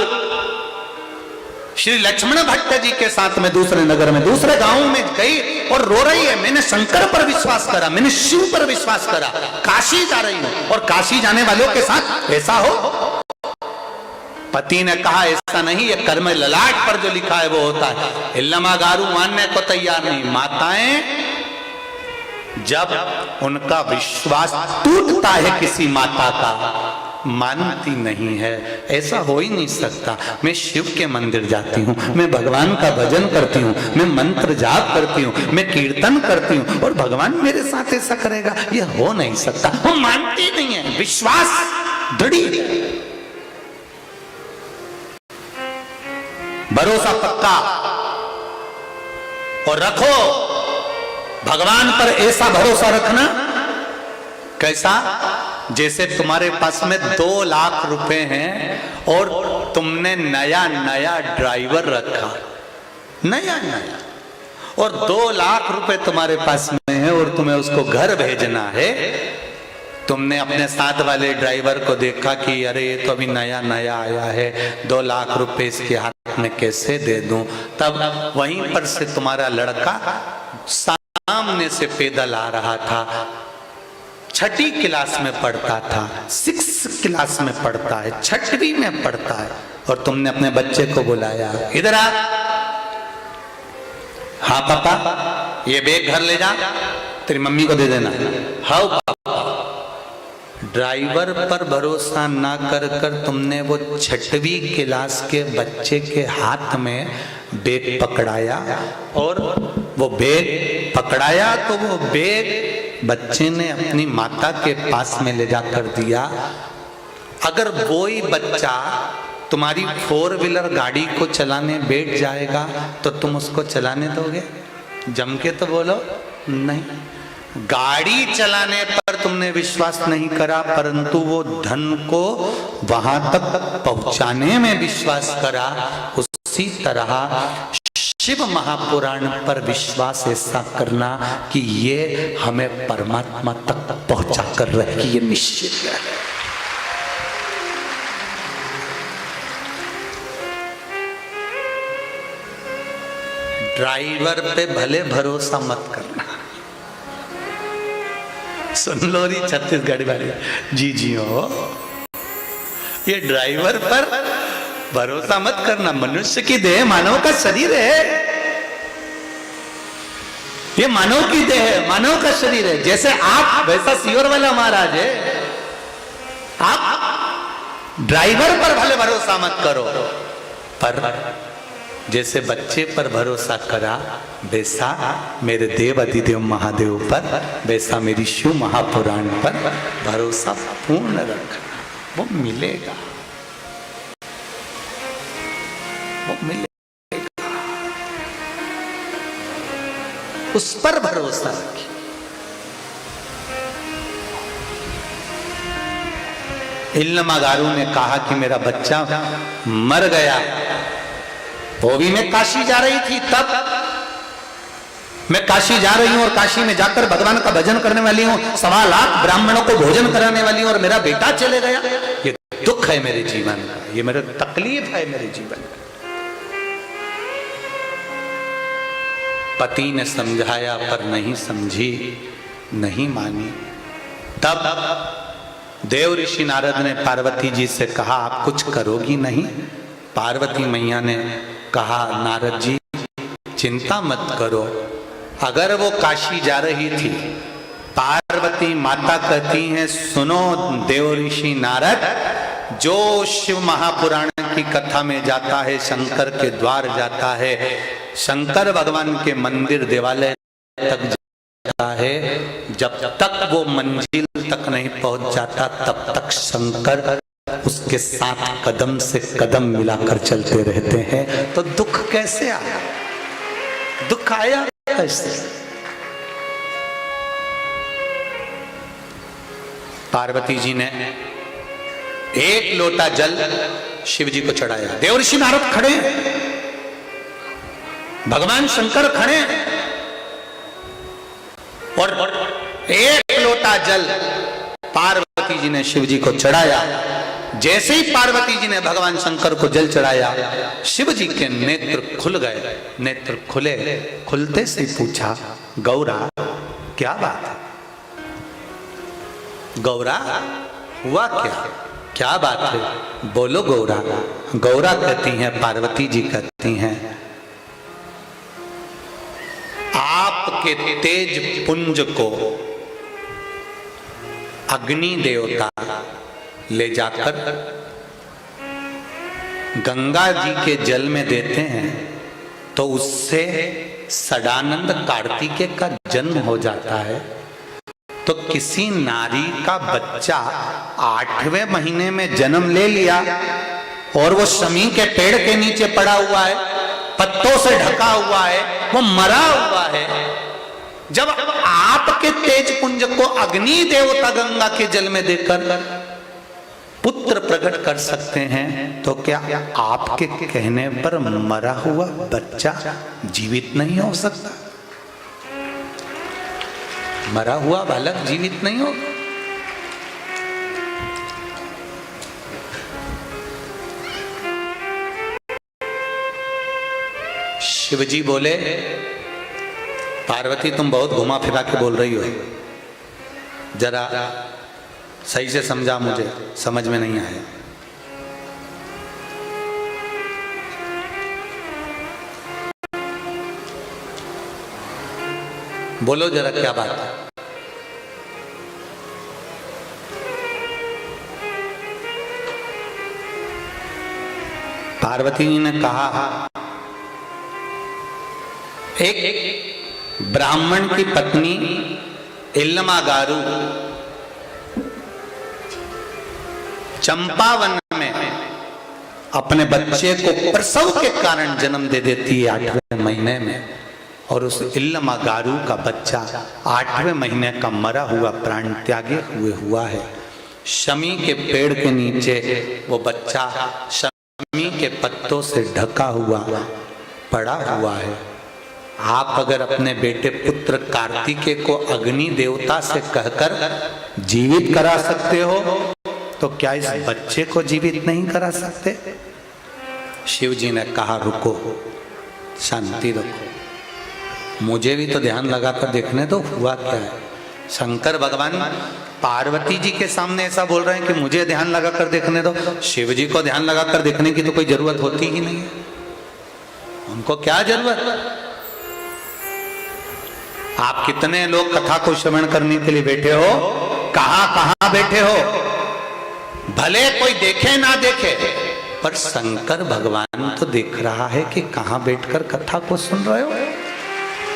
श्री लक्ष्मण भट्ट जी के साथ में दूसरे नगर में, दूसरे गांव में गई और रो रही है, मैंने शंकर पर विश्वास करा, मैंने शिव पर विश्वास करा, काशी जा रही हूं और काशी जाने वालों के साथ ऐसा हो। पति ने कहा ऐसा नहीं, ये कर्म ललाट पर जो लिखा है वो होता है। इल्लमागारू मानने को तैयार नहीं। माताएं जब उनका विश्वास टूटता है किसी माता का, मानती नहीं है। ऐसा हो ही नहीं सकता। मैं शिव के मंदिर जाती हूँ, मैं भगवान का भजन करती हूँ, मैं मंत्र जाप करती हूँ, मैं कीर्तन करती हूँ और भगवान मेरे साथ ऐसा करेगा, यह हो नहीं सकता। वो मानती नहीं है, विश्वास दृढ़, भरोसा पक्का। और रखो भगवान पर ऐसा भरोसा रखना, कैसा, जैसे तुम्हारे पास में 2 लाख रुपए हैं और तुमने नया नया ड्राइवर रखा, नया नया, और 2 लाख रुपए तुम्हारे पास में है और तुम्हें उसको घर भेजना है। तुमने अपने साथ वाले ड्राइवर को देखा कि अरे ये तो अभी नया नया आया है, 2 लाख रुपए इसके हाथ में कैसे दे दूं। तब वहीं पर से तुम्हारा लड़का सामने से पैदल आ रहा था, 6ठी क्लास में पढ़ता था, 6 क्लास में पढ़ता है, 6वीं में पढ़ता है, और तुमने अपने बच्चे को बुलाया, इधर आ, हाँ पापा ये बैग घर ले जा, तेरी मम्मी को दे देना। हाँ पापा। ड्राइवर पर भरोसा ना कर कर तुमने वो 6वीं क्लास के बच्चे के हाथ में बैग पकड़ाया, और वो बैग पकड़ाया तो वो बैग बच्चे ने अपनी माता के पास में ले जाकर दिया। अगर वही बच्चा तुम्हारी 4 व्हीलर गाड़ी को चलाने बैठ जाएगा तो तुम उसको चलाने दोगे? जम के तो बोलो नहीं। गाड़ी चलाने पर तुमने विश्वास नहीं करा, परंतु वो धन को वहां तक पहुंचाने में विश्वास करा। उसी तरह शिव महापुराण पर विश्वास ऐसा करना कि ये हमें परमात्मा तक पहुंचा कर रहे, ये निश्चित है। ड्राइवर पे भले भरोसा मत करना। सुन लो री छत्तीसगढ़ वाले जी जी हो, ये ड्राइवर पर भरोसा मत करना। मनुष्य की देह मानव का शरीर है, ये मानव की देह है, मानव का शरीर है। जैसे आप वैसा सीवर वाला महाराज है। आप ड्राइवर पर भले भरोसा मत करो, पर जैसे बच्चे पर भरोसा करा वैसा मेरे देव अधिदेव महादेव पर, वैसा मेरी शिव महापुराण पर भरोसा पूर्ण रखना। वो मिलेगा, वो मिलेगा। उस पर भरोसा रखिए। इल्लमागारू ने कहा कि मेरा बच्चा मर गया। वो भी मैं काशी जा रही थी, तब मैं काशी जा रही हूं और काशी में जाकर भगवान का भजन करने वाली हूं, 1.25 लाख ब्राह्मणों को भोजन कराने वाली हूं, और मेरा बेटा चले गया। ये दुख है मेरे जीवन का, ये मेरा तकलीफ है मेरे जीवन का। पति ने समझाया पर नहीं समझी, नहीं मानी। तब देव ऋषि नारद ने पार्वती जी से कहा, आप कुछ करोगी नहीं? पार्वती मैया ने कहा, नारद जी चिंता मत करो। अगर वो काशी जा रही थी, पार्वती माता कहती हैं, सुनो देव ऋषि नारद, जो शिव महापुराण की कथा में जाता है, शंकर के द्वार जाता है, शंकर भगवान के मंदिर देवालय तक जाता है, जब तक वो मंजिल तक नहीं पहुंच जाता तब तक शंकर उसके साथ कदम से कदम मिलाकर चलते रहते हैं। तो दुख कैसे आया? दुख आया कैसे? पार्वती जी ने एक लोटा जल शिव जी को चढ़ाया। देवर्षि नारद खड़े, भगवान शंकर खड़े, और एक लोटा जल पार्वती जी ने शिव जी को चढ़ाया। जैसे ही पार्वती जी ने भगवान शंकर को जल चढ़ाया, शिव जी के नेत्र खुल गए। नेत्र खुले, खुलते से पूछा, गौरा क्या बात है? गौरा हुआ क्या? क्या बात है? बोलो गौरा। गौरा कहती हैं, पार्वती जी कहती हैं, आपके तेज पुंज को अग्नि देवता ले जाकर गंगा जी के जल में देते हैं, तो उससे सदानंद कार्तिकेय का जन्म हो जाता है। तो किसी नारी का बच्चा 8वें महीने में जन्म ले लिया और वो शमी के पेड़ के नीचे पड़ा हुआ है, पत्तों से ढका हुआ है, वो मरा हुआ है। जब आपके तेज पुंज को अग्नि देवता गंगा के जल में देकर पुत्र प्रकट कर सकते हैं, तो क्या आपके कहने पर मरा हुआ बच्चा जीवित नहीं हो सकता? मरा हुआ बालक जीवित नहीं होगा? शिव जी बोले, पार्वती तुम बहुत घुमा फिरा के बोल रही हो, जरा सही से समझा, मुझे समझ में नहीं आया। बोलो जरा क्या बात है? पार्वती जी ने कहा, एक ब्राह्मण की पत्नी इल्लमागारू चंपावन में अपने बच्चे को प्रसव के कारण जन्म दे देती है 8वें महीने में, और उस इल्लमागारू का बच्चा 8वें महीने का मरा हुआ प्राण त्यागे हुए हुआ है। शमी के पेड़ के नीचे वो बच्चा शमी के पत्तों से ढका हुआ पड़ा हुआ है। आप अगर अपने बेटे पुत्र कार्तिकेय को अग्नि देवता से कहकर जीवित करा सकते हो तो क्या इस बच्चे को जीवित नहीं करा सकते? शिव जी ने कहा रुको, शांति रखो, मुझे भी तो ध्यान लगाकर देखने दो हुआ क्या है। शंकर भगवान पार्वती जी के सामने ऐसा बोल रहे हैं कि मुझे ध्यान लगाकर देखने दो। शिव जी को ध्यान लगाकर देखने की तो कोई जरूरत होती ही नहीं है, उनको क्या जरूरत। आप कितने लोग कथा को श्रवण करने के लिए बैठे हो, कहां कहां बैठे हो, भले कोई देखे ना देखे, पर शंकर भगवान तो देख रहा है कि कहां बैठकर कथा को सुन रहे हो।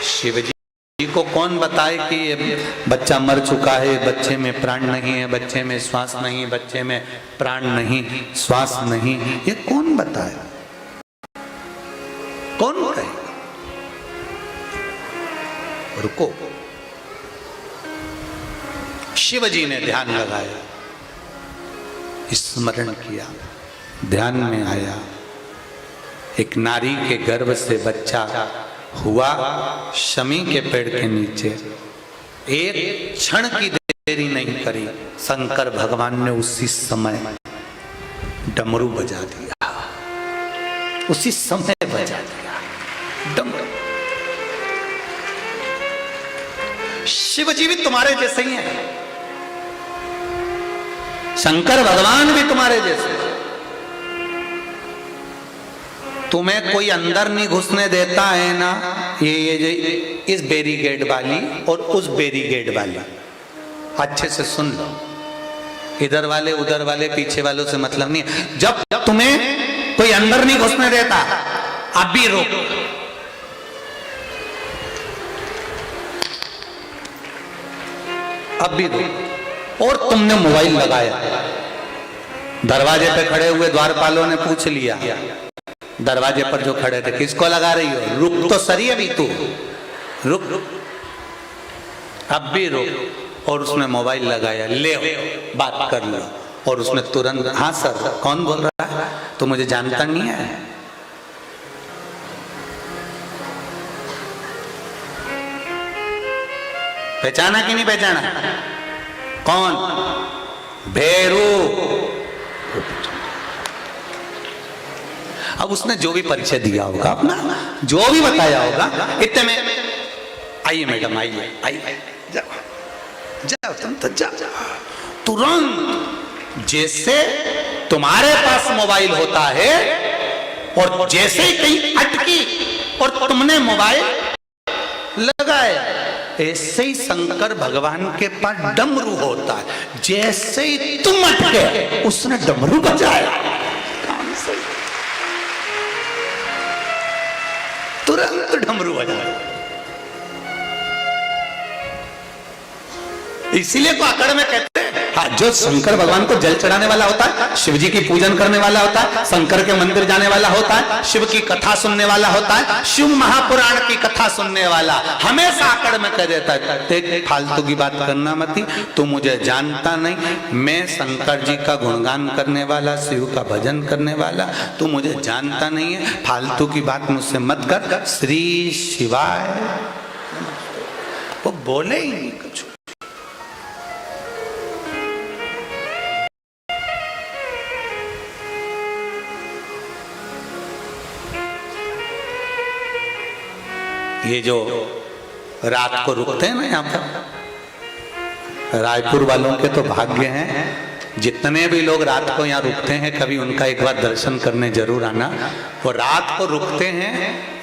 शिव जी को कौन बताए कि ये बच्चा मर चुका है, बच्चे में प्राण नहीं है, बच्चे में श्वास नहीं, बच्चे में प्राण नहीं, श्वास नहीं, ये कौन बताए, कौन कहेगा? रुको, शिव जी ने ध्यान लगाया, स्मरण किया, ध्यान में आया, एक नारी के गर्भ से बच्चा हुआ शमी के पेड़ के नीचे। एक क्षण की देरी नहीं करी, शंकर भगवान ने उसी समय डमरू बजा दिया, उसी समय बजा दिया डमरू। शिव जी भी तुम्हारे जैसे ही हैं, शंकर भगवान भी तुम्हारे जैसे। तुम्हें कोई अंदर नहीं घुसने देता है ना, ये इस बैरिकेड वाली और उस बैरिकेड वाली, अच्छे से सुन लो, इधर वाले उधर वाले पीछे वालों से मतलब नहीं है। जब तुम्हें कोई अंदर नहीं घुसने देता, अब भी रोक, अब भी रोक। और तुमने मोबाइल लगाया, दरवाजे पे खड़े हुए द्वारपालों ने पूछ लिया, दरवाजे पर जो खड़े थे, किसको लगा रही हो? रुक तो सही अभी तू, रुक, अब भी रुक। और उसने मोबाइल लगाया, ले बात कर लो। और उसने तुरंत, हाँ सर, कौन बोल रहा है? तो मुझे जानता नहीं है। पहचाना कि नहीं पहचाना? कौन? भेरू। अब उसने जो भी परिचय दिया होगा, अपना जो भी बताया होगा, इतने में आइए मैडम, आइए आइए, जाओ जाओ, तुम तो जाओ। तुरंत जैसे तुम्हारे पास मोबाइल होता है और जैसे ही कहीं अटकी और तुमने मोबाइल लगाया, ऐसे ही शंकर भगवान के पास डमरू होता है। जैसे ही तुम अटके, उसने डमरू बजाया, तुरंत डमरू बजाया। इसीलिए तो आकड़ में कहते हैं, हाँ, जो शंकर भगवान को जल चढ़ाने वाला होता है, शिव जी की पूजन करने वाला होता है, शंकर के मंदिर जाने वाला होता है, शिव की कथा सुनने वाला होता है, शिव महापुराण की कथा सुनने वाला हमेशा आकड़ में कह देता है, फालतू की बात करना मत, तू मुझे जानता नहीं, मैं शंकर जी का गुणगान करने वाला, शिव का भजन करने वाला, तू मुझे जानता नहीं है, फालतू की बात मुझसे मत कर। श्री शिवाय, वो बोले ही नहीं कुछ। ये जो रात को रुकते हैं ना यहाँ पर, रायपुर वालों के तो भाग्य हैं, जितने भी लोग रात को यहाँ रुकते हैं, कभी उनका एक बार दर्शन करने जरूर आना। वो रात को रुकते हैं,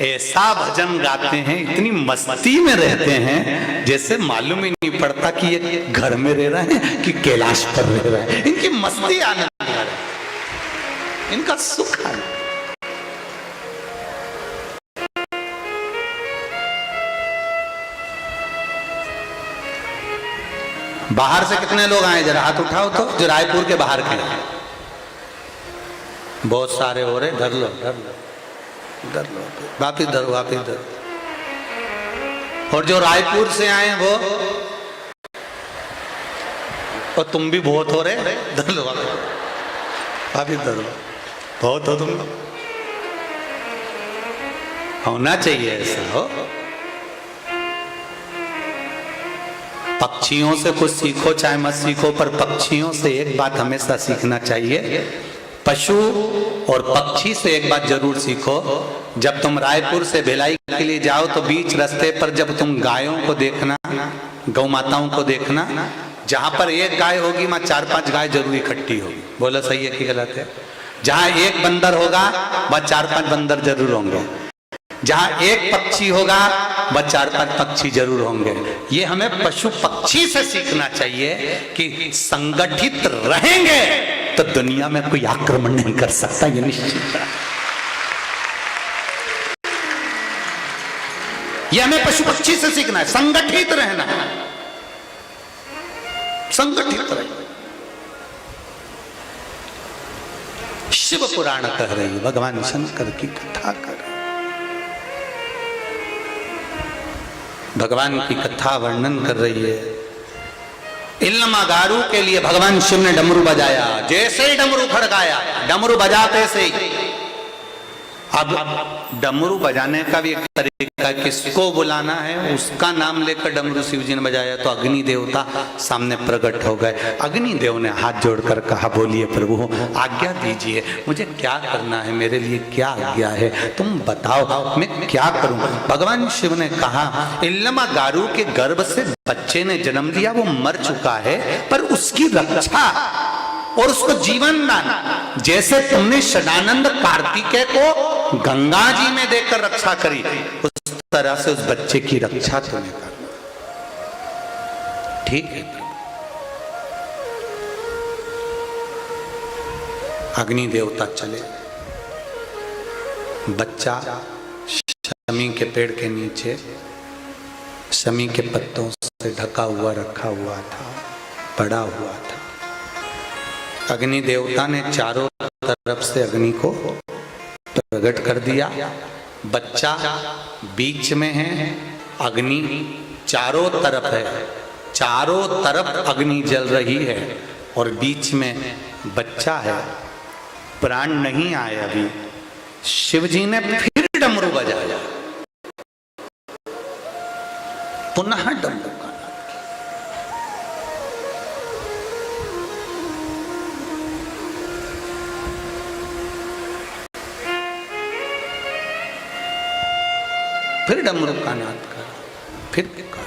ऐसा भजन गाते हैं, इतनी मस्ती में रहते हैं, जैसे मालूम ही नहीं पड़ता कि ये घर में रह रहे हैं कि कैलाश पर रह रहे हैं। इनकी मस्ती आनंद आ रहा है, इनका सुख आ रहा है। बाहर से कितने लोग आए, जरा हाथ उठाओ तो, जो रायपुर के बाहर के। बहुत सारे हो रहे, धर लो धर लो धर लो, वापिस धरो वापिस धरो। और जो रायपुर से आए हैं वो, और तुम भी बहुत हो रहे, दलो अभी दलो बहुत हो तुम लोग, होना चाहिए ऐसा हो। पक्षियों से कुछ सीखो चाहे मत सीखो, पर पक्षियों से एक बात हमेशा सीखना चाहिए, पशु और पक्षी से एक बात जरूर सीखो। जब तुम रायपुर से भिलाई के लिए जाओ तो बीच रास्ते पर जब तुम गायों को देखना, गौ माताओं को देखना, जहां पर एक गाय होगी वहां 4-5 गाय जरूर इकट्ठी होगी। बोलो सही है कि गलत है? जहां एक बंदर होगा वह 4-5 बंदर जरूर होंगे, जहां एक पक्षी होगा वह 4-5 पक्षी जरूर होंगे। ये हमें पशु पक्षी से सीखना चाहिए कि संगठित रहेंगे तो दुनिया में कोई आक्रमण नहीं कर सकता, ये निश्चित है। ये हमें पशु पक्षी से सीखना है, संगठित रहना है, संगठित रहना। शिव पुराण कह रही है, भगवान शंकर की कथा कर रही, भगवान की कथा वर्णन कर रही है। इल्लमागारू के लिए भगवान शिव ने डमरू बजाया, जैसे ही डमरू खड़काया, डमरू बजाते से ही, अब डमरू बजाने का भी एक तरीका, किसको बुलाना है उसका नाम लेकर डमरू शिव जी ने बजाया तो अग्नि देवता सामने प्रकट हो गए। अग्नि देव ने हाथ जोड़कर कहा, बोलिए प्रभु आज्ञा दीजिए, मुझे क्या करना है, मेरे लिए क्या आज्ञा है, तुम बताओ मैं क्या करूं। भगवान शिव ने कहा, इल्लमागारू के गर्भ से बच्चे ने जन्म लिया, वो मर चुका है, पर उसकी रक्षा और उसको जीवन दान, जैसे तुमने षडानंद कार्तिकेय को गंगा जी में देकर रक्षा करी, उस तरह से उस बच्चे की रक्षा तुम्हें करना, ठीक है। अग्नि देवता चले, बच्चा शमी के पेड़ के नीचे शमी के पत्तों से ढका हुआ रखा हुआ था, पड़ा हुआ था। अग्नि देवता ने चारों तरफ से अग्नि को प्रकट कर दिया, बच्चा बीच में है, अग्नि चारों तरफ है, चारों तरफ अग्नि जल रही है और बीच में बच्चा है, प्राण नहीं आए अभी। शिव जी ने फिर डमरू बजाया, पुनः डमरू का फिर डमरू का नाद करा, फिर कहा,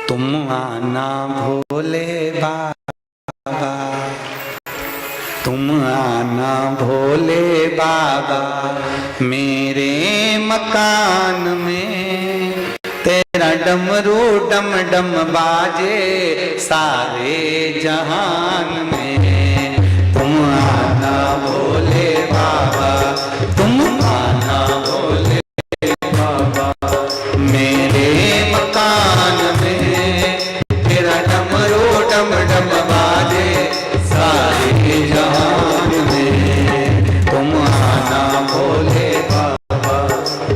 तुम आना भोले बाबा, तुम आना भोले बाबा, मेरे मकान में तेरा डमरू डम डम बाजे सारे जहान में। तुम आना भोले बाबा, तुम आना भोले बाबा, मेरे मकान में तेरा डमरू डम डम बाजे सारे जहान में। तुम आना भोले बाबा,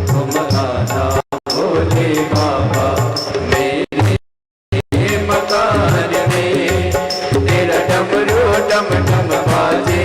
तुम आना भोले बाबा, मेरे मकान में तेरा डमरू डम डम बाजे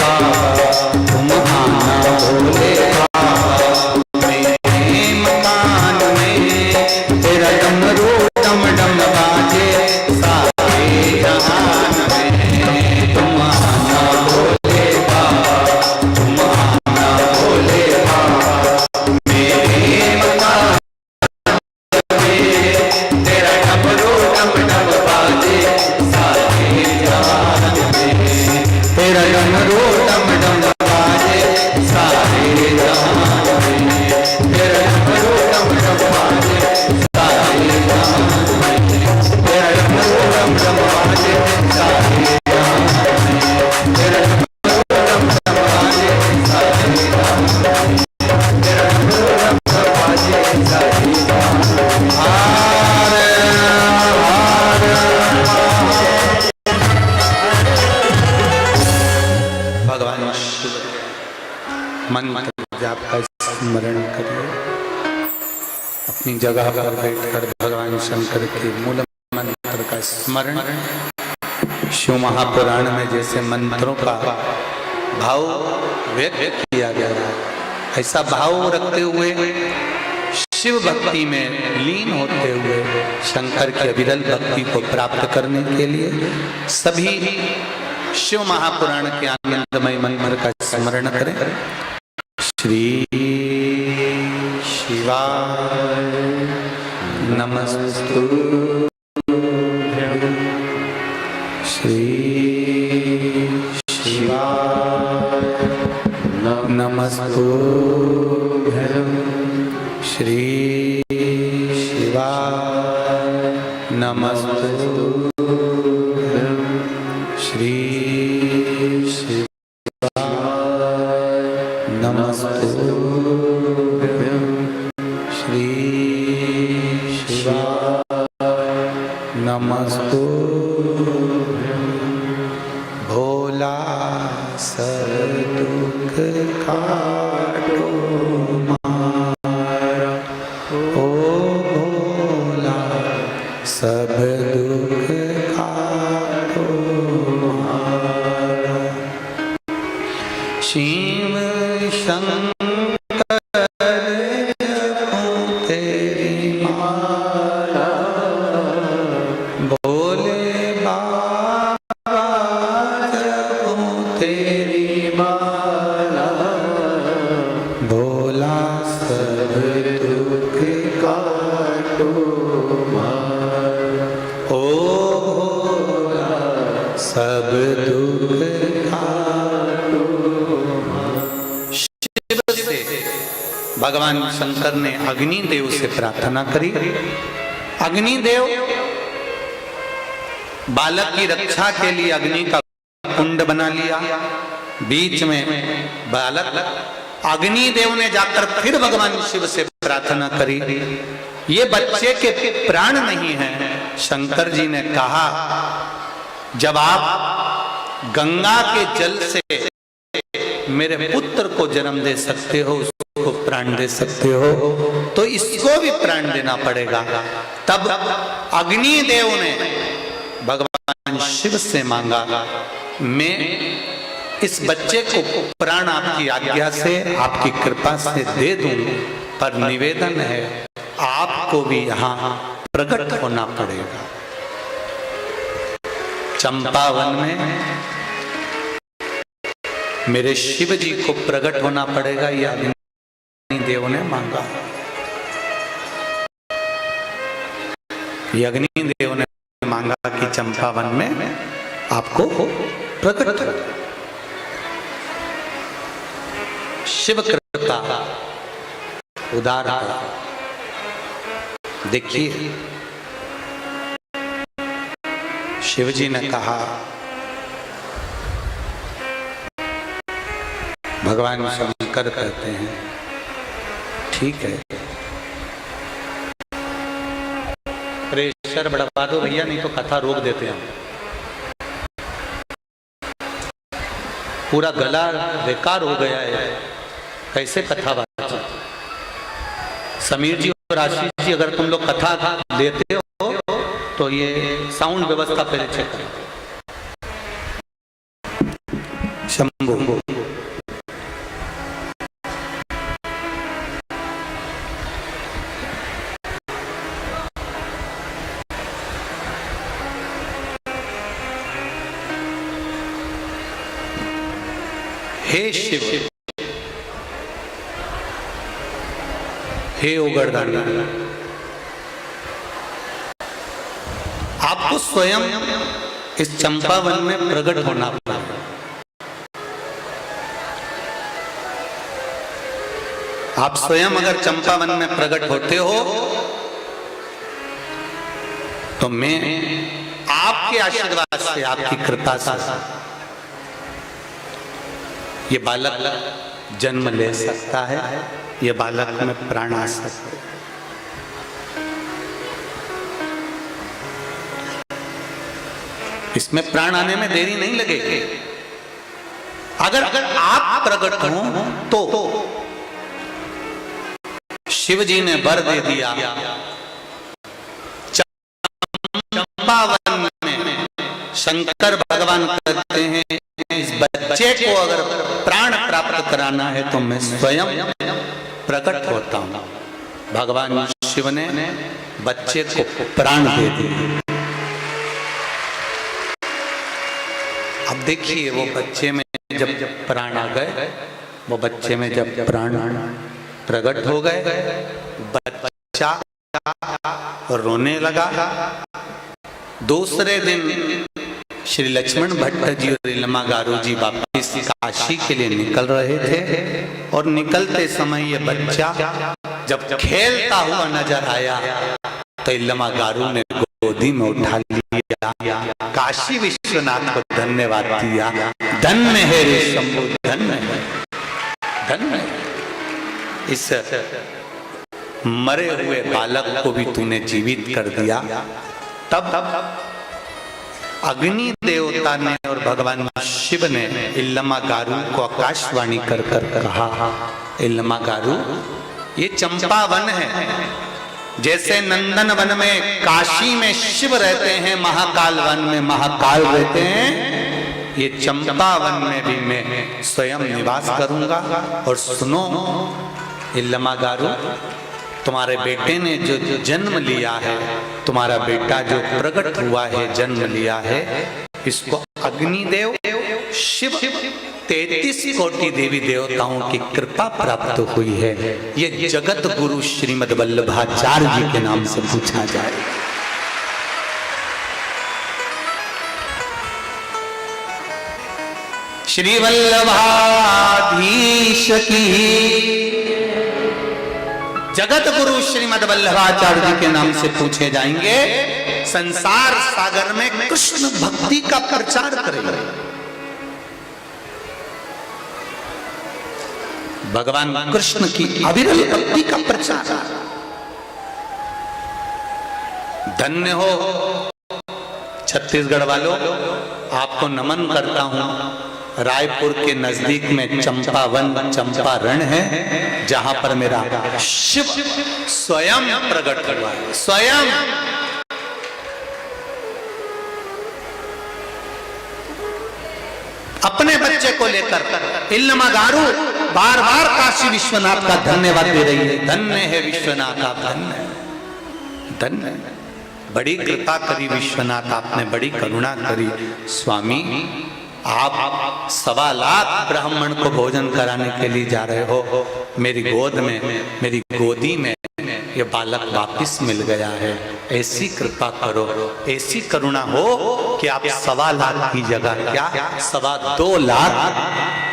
बाबा तुम आना भोले बाबा। मेरे मकान में तेरा डमरू डम डम बाजे सारे जहान में। तुम आना भोले बाबा तुम आना भोले बाबा। मेरे मकान में तेरा डमरू डम डम बाजे सारे जहान में। तेरा डमरू डम डम बाजे सारे जहान में। तेरा डमरू डम डम बाजे सारे जहान में। तेरा डमरू डम डम बाजे सारे जहान में। तेरा डमरू डम डम बाजे सारे जहान में। तेरा डमरू डम डम बाजे सारे जहान में। हार भगवान शिव मंत्र जाप का स्मरण करिए। अपनी जगह पर बैठकर भगवान शंकर के मूल मंत्र का स्मरण। शिव महापुराण में जैसे मंत्रों का भाव व्यक्त किया गया है, ऐसा भाव रखते हुए शिव भक्ति में लीन होते हुए शंकर की अविरल भक्ति को प्राप्त करने के लिए सभी शिव महापुराण के आनंदमय मंत्र का स्मरण करें। श्री शिवाय नमस्तुभ्यं। श्री शिवाय नमस्तुभ्यं। श्री शिवाय नमस्तुभ्यं। श्री नमस्तुभ्यं। श्री शिवाय नमस्तुभ्यं। भोला सब दुख काटो मारा, ओ भोला सब दुख काटो मारा। शिव शंकर जपो तेरी माला, भोले बाबा जपो तेरी माला। भोला सब दुख काटो मारा, ओ भोला सब दुख काटो मारा। शिव से भगवान शंकर ने अग्निदेव से प्रार्थना करी। अग्निदेव बालक की रक्षा के लिए अग्नि का कुंड बना लिया। बीच में बालक, अग्निदेव ने जाकर फिर भगवान शिव से प्रार्थना करी, ये बच्चे के प्राण नहीं हैं। शंकर जी ने कहा, जब आप गंगा के जल से मेरे पुत्र को जन्म दे सकते हो, उसको प्राण दे सकते हो, तो इसको भी प्राण देना पड़ेगा। तब अग्निदेव ने भगवान शिव से मांगा, मैं इस बच्चे को प्राण आपकी आज्ञा से, आपकी कृपा से दे दूं, पर निवेदन है आपको भी यहाँ प्रकट होना पड़ेगा। चंपावन में मेरे शिव जी को प्रकट होना पड़ेगा, यह अग्निदेव ने मांगा। यह अग्निदेव ने मांगा कि चंपावन में आपको प्रकट हो। शिव कृपा उदार। देखिए, शिव जी ने कहा, भगवान शंकर कहते हैं ठीक है, प्रेशर बढ़वा दो भैया, नहीं तो कथा रोक देते हैं। पूरा गला बेकार हो गया है, कैसे कथा बात। समीर जी और आशीष जी, अगर तुम लोग कथा लेते हो तो ये साउंड व्यवस्था पहले चेक करो। शंभु। हे शिव, हे उगरदानी, आपको स्वयं इस चंपावन में प्रकट होना पड़ा। आप स्वयं अगर चंपावन में प्रकट होते हो तो मैं आपके आशीर्वाद से, आपकी कृपा से ये बालक जन्म ले सकता है, ये बालक में प्राण आ सकते। इसमें प्राण आने में देरी नहीं लगेगी। अगर आप प्रकट हो तो शिव जी ने वर दे दिया, चंपावन में शंकर भगवान कहते हैं इस बच्चे को अगर प्राण प्राप्त कराना है तो मैं स्वयं प्रकट होता हूं। भगवान शिव ने बच्चे को प्राण दे दिए। अब देखिए वो बच्चे में जब प्राण आ गए, वो बच्चे में जब प्राण प्रकट हो गए, बच्चा रोने लगा। दूसरे दिन श्री लक्ष्मण भट्ट जी और इलमा गारू जी वापिस काशी के लिए निकल रहे थे और निकलते समय ये बच्चा जब खेलता हुआ नजर आया तो इलमा गारू ने गोदी में उठा लिया, काशी विश्वनाथ को धन्यवाद दिया। धन्य है रे शंभु, धन्य है, धन्य है। इस मरे हुए बालक को भी तूने जीवित कर दिया। तब अग्नि देवता ने और भगवान शिव ने इल्लमा गारू को आकाशवाणी कर कर कहा, इल्लमा गारू ये चंपावन है। जैसे नंदन वन में काशी में शिव रहते हैं, महाकाल वन में महाकाल रहते हैं, ये चंपावन में भी मैं स्वयं निवास करूंगा। और सुनो इल्लमा गारू, तुम्हारे बेटे ने जो जन्म लिया है, तुम्हारा बेटा जो प्रकट हुआ है, जन्म लिया है, इसको अग्निदेव शिव 33 कोटि देवी देवताओं की कृपा प्राप्त हुई है। ये जगत गुरु श्रीमद वल्लभाचार्य जी के नाम से पूछा जाए। श्री वल्लभाधीश की जगत गुरु श्रीमद वल्लभाचार्य जी के नाम से पूछे जाएंगे। संसार सागर में कृष्ण भक्ति का प्रचार करेंगे। भगवान कृष्ण की अविरल भक्ति का प्रचार। धन्य हो छत्तीसगढ़ वालों, आपको नमन करता हूं। रायपुर के नजदीक में चंपावन, चंपारण है, जहां पर मेरा शिव स्वयं प्रकट हुआ है। स्वयं अपने बच्चे को लेकर इल्लमा गारू बार बार काशी विश्वनाथ का धन्यवाद दे रही है। धन्य है विश्वनाथ, आप धन्य, धन्य। बड़ी कृपा करी विश्वनाथ, आपने बड़ी करुणा करी। स्वामी आप 1.25 लाख ब्राह्मण को भोजन कराने के लिए जा रहे हो। मेरी गोद में, मेरी गोदी में ये बालक वापिस मिल गया है। ऐसी कृपा करो, ऐसी करुणा हो कि आप 1.25 लाख की जगह क्या 2.25 लाख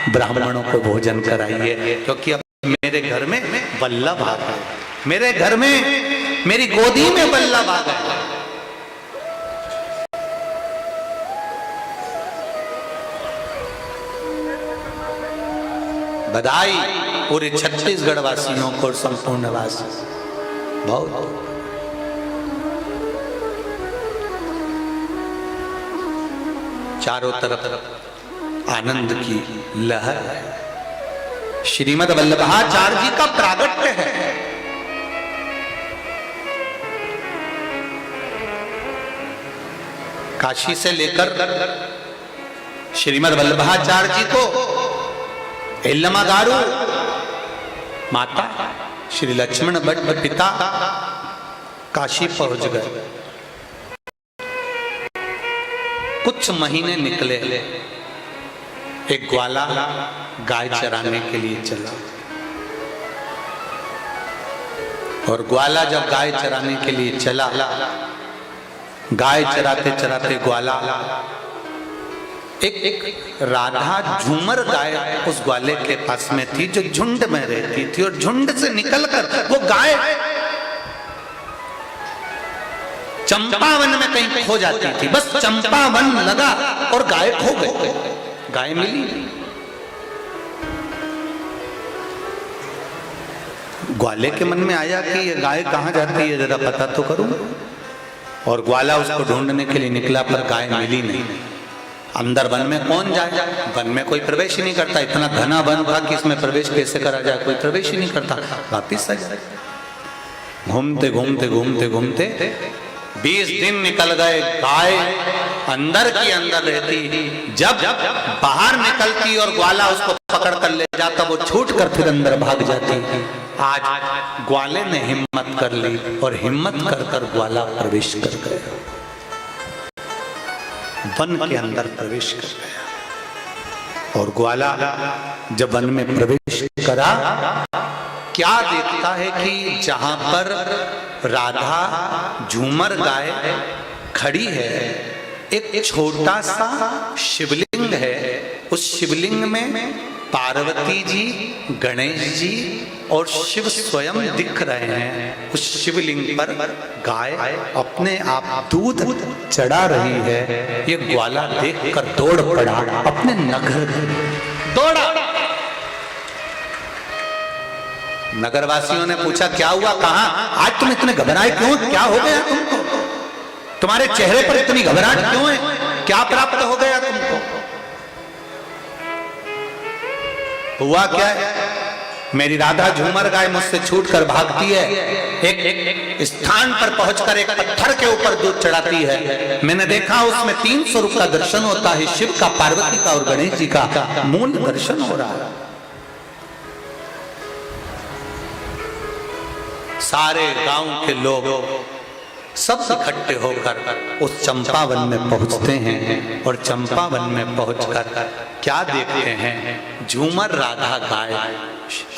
ब्राह्मणों को भोजन कराइए। क्योंकि अब मेरे घर में वल्लभ आ गए, मेरे घर में, मेरी गोदी में वल्लभ आ गए। बधाई पूरे छत्तीसगढ़ वासियों को, संपूर्ण वासी। बहुत चारों तरफ आनंद की लहर है। श्रीमद वल्लभाचार्य जी का प्रागट्य है। काशी से लेकर श्रीमद् वल्लभाचार्य जी को एल्लमागारू माता, श्री लक्ष्मण भट्ट पिता काशी पहुंच गए। कुछ महीने निकले, एक ग्वाला गाय चराने के लिए चला, और ग्वाला जब गाय चराने के लिए चला, गाय चराते चराते ग्वाला एक राधा झूमर गाय उस ग्वाले के पास में थी जो झुंड में रहती थी, और झुंड से निकलकर वो गाय चंपावन में कहीं खो जाती थी। बस चंपावन लगा और गाय खो गई, गाय मिली। ग्वाले के मन में आया कि ये गाय कहां जाती है, जरा पता तो करूं। और ग्वाला उसको ढूंढने के लिए निकला, पर गाय मिली नहीं। अंदर वन में कौन जाए, वन में कोई प्रवेश ही नहीं करता, इतना घना वन था कि इसमें प्रवेश कैसे करा जाए, कोई प्रवेश ही नहीं करता। वापिस आ जाए। घूमते घूमते घूमते घूमते 20 दिन निकल गए, गाय अंदर की अंदर रहती, जब बाहर निकलती और ग्वाला उसको पकड़ कर ले जाता, वो छूट कर फिर अंदर भाग जाती। आज ग्वाले ने हिम्मत कर ली और हिम्मत कर कर ग्वाला प्रवेश कर गया, वन के अंदर प्रवेश कर गया। और ग्वाला जब वन में प्रवेश करा, क्या देखता है कि जहां पर राधा झूमर गाय खड़ी है, एक छोटा सा शिवलिंग है। उस शिवलिंग में पार्वती जी, गणेश जी और शिव स्वयं दिख रहे हैं। उस शिवलिंग पर गाय अपने आप दूध चढ़ा रही है। ये ग्वाला देखकर दौड़ पड़ा, अपने नगर दौड़ा। नगरवासियों ने पूछा, क्या हुआ, कहां, आज तुम इतने घबराए क्यों, क्या हो गया तुमको, तुम्हारे चेहरे पर इतनी घबराहट क्यों है, क्या प्राप्त हो गया तुमको। हुआ क्या है, मेरी राधा झूमर गाय मुझसे छूटकर भागती है, एक स्थान पर पहुंचकर एक पत्थर के ऊपर दूध चढ़ाती है। मैंने देखा उसमें 3 स्वरूप का दर्शन होता है, शिव का, पार्वती का और गणेश जी का मूल दर्शन हो रहा है। सारे गांव के लोग सब इकट्ठे होकर उस चंपावन में पहुंचते हैं, और चंपावन में पहुंचकर क्या देखते हैं, झूमर राधा गाय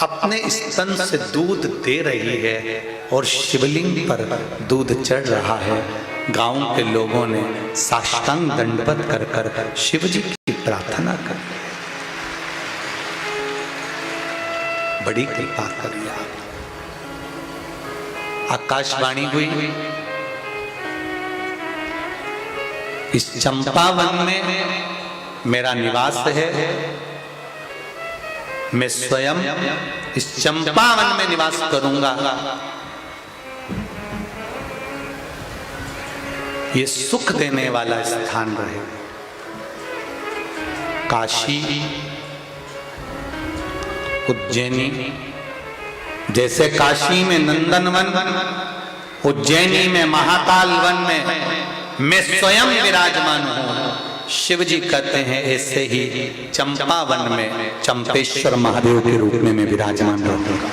अपने स्तन से दूध दे रही है और शिवलिंग पर दूध चढ़ रहा है। गांव के लोगों ने साष्टांग दंडवत कर कर शिव जी की प्रार्थना कर, बड़ी कृपा करिए आप। आकाशवाणी हुई, इस चंपावन में मेरा निवास है, मैं स्वयं इस चंपावन में निवास करूंगा। ये सुख देने वाला स्थान रहे। काशी, उज्जैनी, जैसे काशी में नंदनवन, उज्जैनी में महाकाल वन में मैं स्वयं विराजमान हूं। शिव जी कहते हैं ऐसे ही चंपावन में चंपेश्वर महादेव के रूप में मैं विराजमान रहूंगा।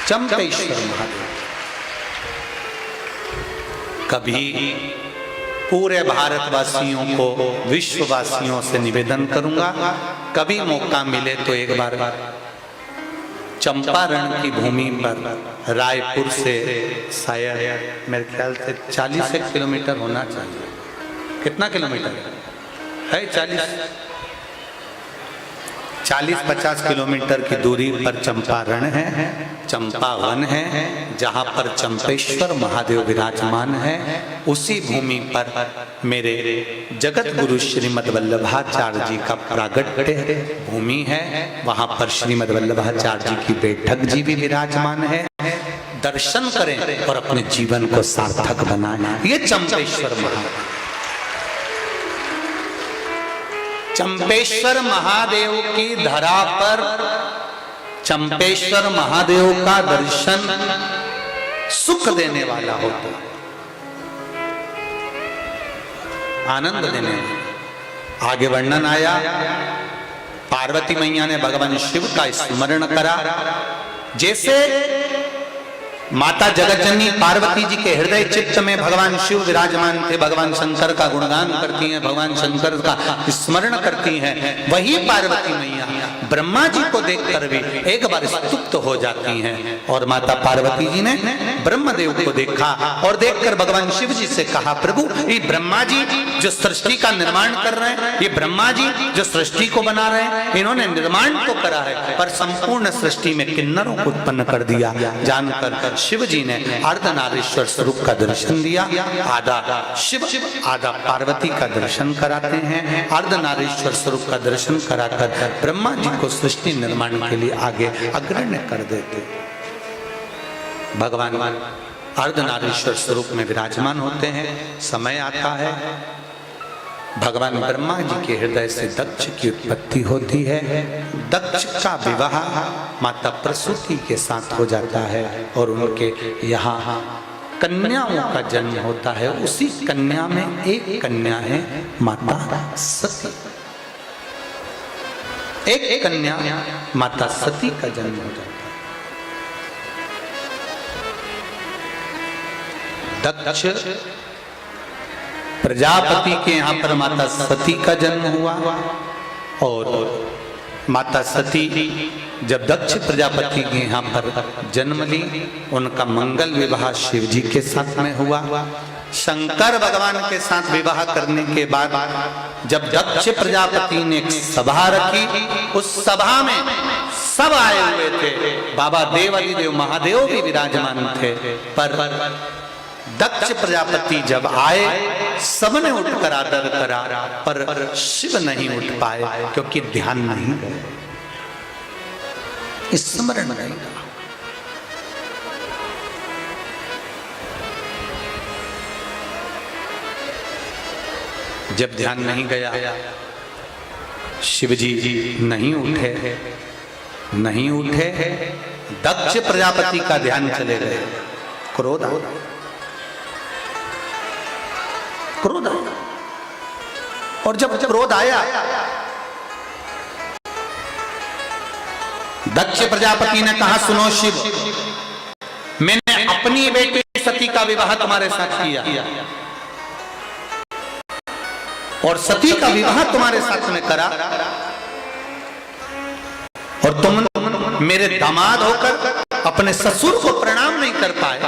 चंपेश्वर महादेव। कभी पूरे भारतवासियों को, विश्ववासियों से निवेदन करूंगा, कभी मौका मिले तो एक बार चंपारण की भूमि पर रायपुर से शायद मेरे ख्याल से 40 किलोमीटर होना चाहिए। कितना किलोमीटर है? 40-50 किलोमीटर की दूरी पर चंपारण है, चंपावन है, जहाँ पर चंपेश्वर महादेव विराजमान है। उसी भूमि पर मेरे जगत गुरु श्रीमद् वल्लभाचार्य जी का प्रागट्य भूमि है। वहाँ पर श्रीमद् वल्लभाचार्य जी की बैठक जी भी विराजमान है। दर्शन करें और अपने जीवन को सार्थक बनाएं। ये चंपेश्वर महादेव, चंपेश्वर महादेव की धरा पर चंपेश्वर महादेव का दर्शन सुख देने वाला होता, आनंद देने वाला। आगे वर्णन आया, पार्वती मैया ने भगवान शिव का स्मरण करा। जैसे माता जगतजननी पार्वती जी के हृदय चित्त में भगवान शिव विराजमान थे, भगवान शंकर का गुणगान करती हैं, भगवान शंकर का स्मरण करती हैं, वही पार्वती मैया ब्रह्मा जी को देखकर भी एक बार स्तुप्त हो जाती हैं। और माता पार्वती जी ने ब्रह्मदेव को देखा और देखकर भगवान शिव जी से कहा, प्रभु ये ब्रह्मा जी जो सृष्टि का निर्माण कर रहे हैं, ये ब्रह्मा जी जो सृष्टि को बना रहे हैं, इन्होंने निर्माण तो करा है पर संपूर्ण सृष्टि में किन्नरों को उत्पन्न कर दिया। जानकर शिव जी ने अर्धनारीश्वर स्वरूप का दर्शन दिया। आधा शिव आधा पार्वती का दर्शन कराते हैं। अर्धनारीश्वर स्वरूप का दर्शन कराकर ब्रह्मा जी को सृष्टि निर्माण के लिए आगे अग्रण्य कर देते। भगवान अर्धनारीश्वर स्वरूप में विराजमान होते हैं। समय आता है भगवान ब्रह्मा जी के हृदय से दक्ष की उत्पत्ति होती है। दक्ष का विवाह माता प्रसूति के साथ हो जाता है और उनके यहाँ कन्याओं का जन्म होता है। उसी कन्या में एक कन्या है माता सती। एक कन्या माता सती का जन्म हो जाता है। दक्ष प्रजापति के यहाँ पर माता सती का जन्म हुआ और माता सती जब दक्ष प्रजापति के यहाँ पर जन्म ली, उनका मंगल विवाह शिव जी के साथ में हुआ। शंकर भगवान के साथ विवाह करने के बाद जब दक्ष प्रजापति ने एक सभा रखी, उस सभा में सब आए हुए थे। बाबा देवादिदेव महादेव भी विराजमान थे, पर दक्ष प्रजापति जब आए सबने उठकर आदर करा, पर शिव नहीं उठ पाए क्योंकि ध्यान नहीं गया, स्मरण नहीं रहा। जब ध्यान नहीं गया, शिव जी नहीं उठे, दक्ष प्रजापति का ध्यान चले गए। क्रोध आया और जब क्रोध आया, दक्ष प्रजापति ने कहा, सुनो शिव, मैंने अपनी बेटी सती का विवाह तुम्हारे साथ किया और सती का विवाह तुम्हारे साथ में करा और तुम मेरे दामाद होकर अपने ससुर को प्रणाम नहीं कर पाए।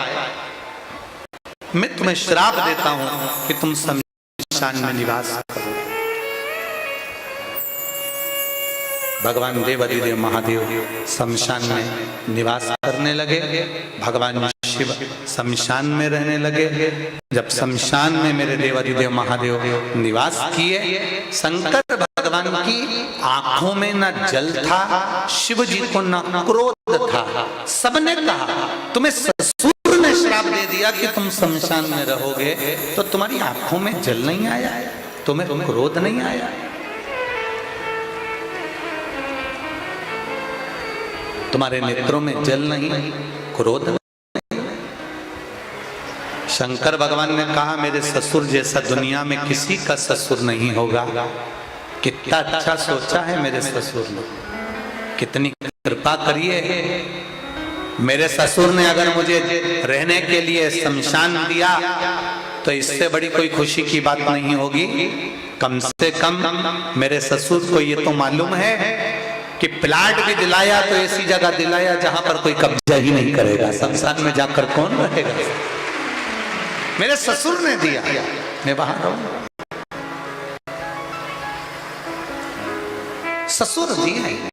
मैं तुम्हें श्राप देता हूं कि तुम शमशान में निवास करो। भगवान देवादिदेव महादेव शमशान में निवास करने लगे। भगवान शिव शमशान में रहने लगे। जब शमशान में मेरे देवादिदेव महादेव निवास किए, शंकर भगवान की आंखों में न जल था, शिव जी को न क्रोध था। सबने कहा, तुम्हें ससुर ने श्राप दे दिया कि तुम शमशान में रहोगे, तो तुम्हारी आंखों में जल नहीं आया, तुम्हें क्रोध नहीं आया। तुम्हारे नेत्रों में जल नहीं, क्रोध नहीं। शंकर भगवान ने कहा, मेरे ससुर जैसा दुनिया में किसी का ससुर नहीं होगा। कितना अच्छा सोचा है मेरे ससुर ने, कितनी कृपा करिए। मेरे ससुर ने अगर मुझे रहने के लिए शमशान दिया तो इससे बड़ी कोई खुशी की बात नहीं होगी। कम से कम मेरे ससुर को ये तो मालूम है कि प्लाट भी दिलाया तो ऐसी जगह दिलाया जहां पर कोई कब्जा ही नहीं करेगा। शमशान में जाकर कौन रहेगा? मेरे ससुर ने दिया, मैं वहां रहूंगा। ससुर दिए।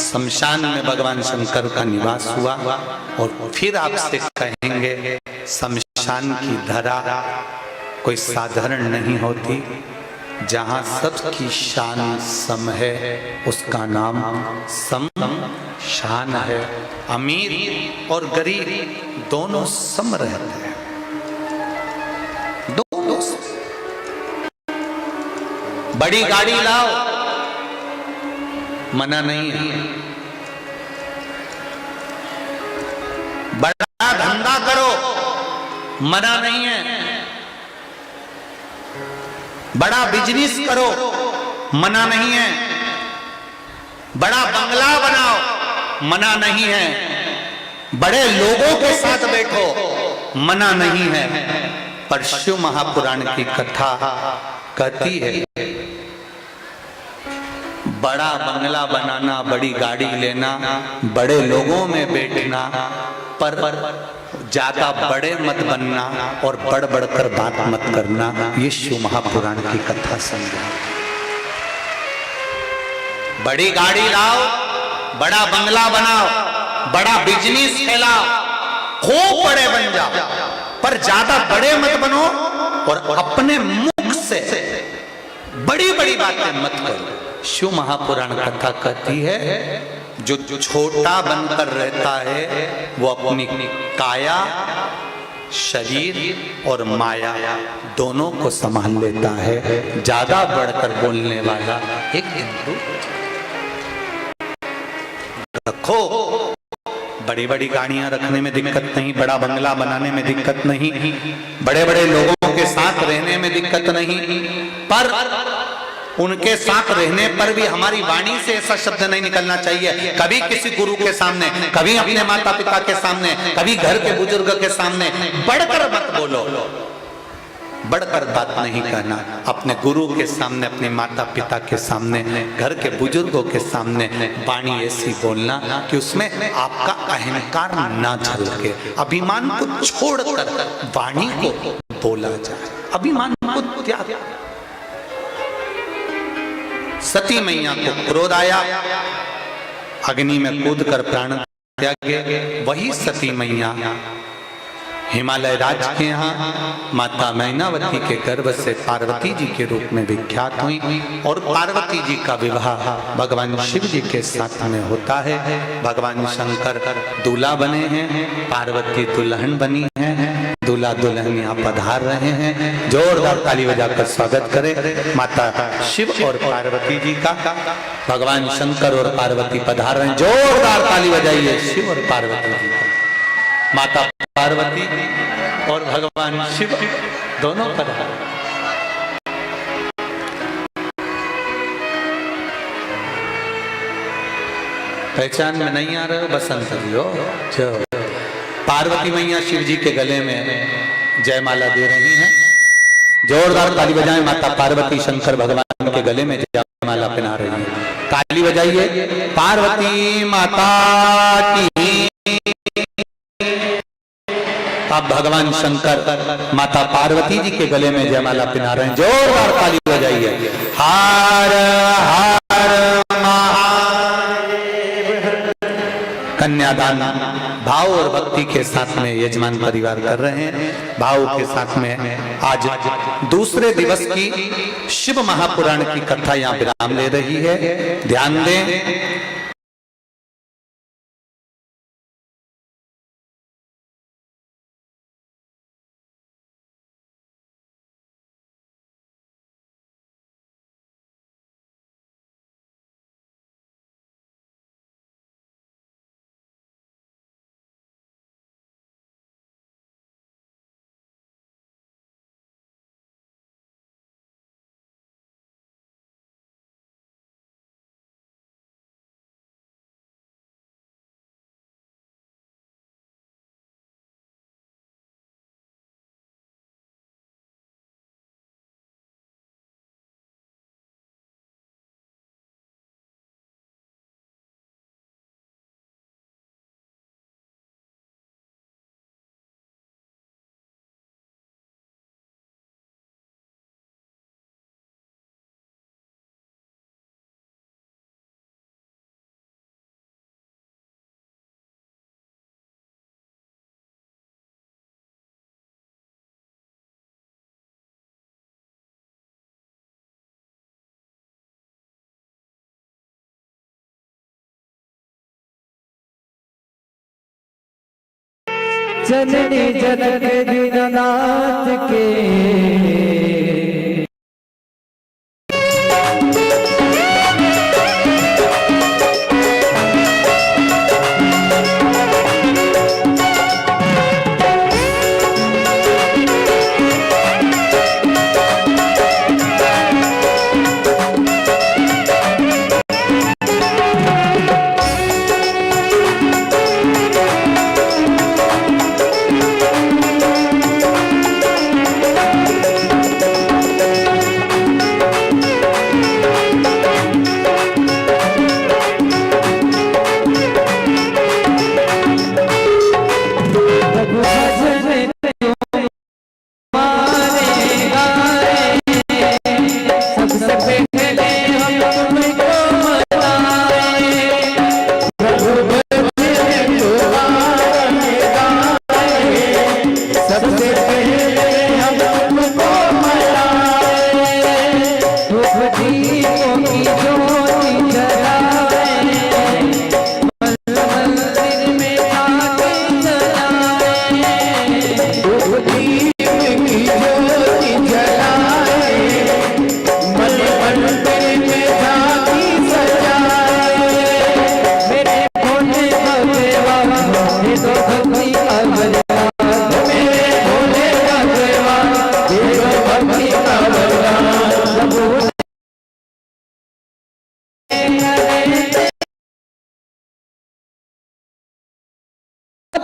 शमशान में भगवान शंकर का निवास हुआ और फिर आपसे कहेंगे, शमशान की धरा कोई साधारण नहीं होती। जहां सबकी शान सम है, उसका नाम शमशान है। अमीर और गरीब दोनों सम रहते हैं, दोनों सम। बड़ी गाड़ी लाओ, मना नहीं है। बड़ा धंधा करो, मना नहीं है। बड़ा बिजनेस करो, मना नहीं है। बड़ा बंगला बनाओ, मना नहीं है। बड़े लोगों के साथ बैठो, मना नहीं है। पर शिव महापुराण की कथा कहती है बड़ा बंगला बनाना, बड़ी गाड़ी लेना, बड़े लोगों में बैठना, पर ज्यादा बड़े मत बनना और बढ़ बढ़कर बात मत करना। ये शिव महापुराण की कथा समझो। बड़ी गाड़ी लाओ, बड़ा बंगला बनाओ, बड़ा बिजनेस फैलाओ, खूब बड़े बन जाओ, पर ज्यादा बड़े मत बनो और अपने मुख से बड़ी बड़ी बातें मत करो। शिव महापुराण कथा कहती है जो छोटा बनकर रहता है वो अपनी काया, शरीर और माया दोनों को संभाल लेता है। ज्यादा बढ़कर बोलने वाला एक हिंदू रखो। बड़ी बड़ी गाड़ियां रखने में दिक्कत नहीं, बड़ा बंगला बनाने में दिक्कत नहीं, बड़े बड़े लोगों के साथ रहने में दिक्कत नहीं, पर उनके साथ रहने पर भी हमारी वाणी से ऐसा शब्द नहीं निकलना चाहिए कभी किसी गुरु के सामने, कभी अपने माता पिता के सामने, कभी घर के बुजुर्ग के सामने बढ़कर मत बोलो। बढ़कर बात नहीं कहना। अपने गुरु के सामने, अपने माता पिता के सामने, घर के बुजुर्गों के सामने वाणी ऐसी बोलना कि उसमें आपका अहंकार ना झलके। अभिमान को छोड़कर वाणी को बोला जाए, अभिमान को त्याग। सती मैया को क्रोध आया, अग्नि में कूदकर प्राण त्यागे। वही सती मैया हिमालय राज्य के यहाँ माता मैनावती के गर्भ से पार्वती जी के रूप में विख्यात हुई और पार्वती जी का विवाह भगवान शिव जी के साथ में होता है। भगवान शंकर दूल्हा बने हैं, पार्वती दुल्हन बनी है। दूल्हा दुल्हन यहाँ पधार रहे हैं। जोरदार ताली बजाकर स्वागत करें माता शिव और पार्वती जी का। भगवान शंकर और पार्वती पधार रहे हैं। जोरदार ताली बजाइए शिव और पार्वती जी का। माता पार्वती और भगवान शिव दोनों पधार। पहचान में नहीं आ रहे हो बसंत जी हो। पार्वती मैया शिव जी के गले में जयमाला दे रही हैं। जोरदार ताली बजाएं। माता पार्वती शंकर भगवान के गले में जयमाला पहना रही है। ताली बजाइए। पार्वती माता की। अब भगवान शंकर माता पार्वती जी के गले में जयमाला पहना रहे हैं। जोरदार ताली बजाइए। हर हर महादेव। कन्यादान भाव और भक्ति के साथ में यजमान परिवार कर रहे हैं। भाव के साथ में आज दूसरे दिवस की शिव महापुराण की कथा यहाँ विराम ले रही है। ध्यान दें। जननी जनक दीननाथ के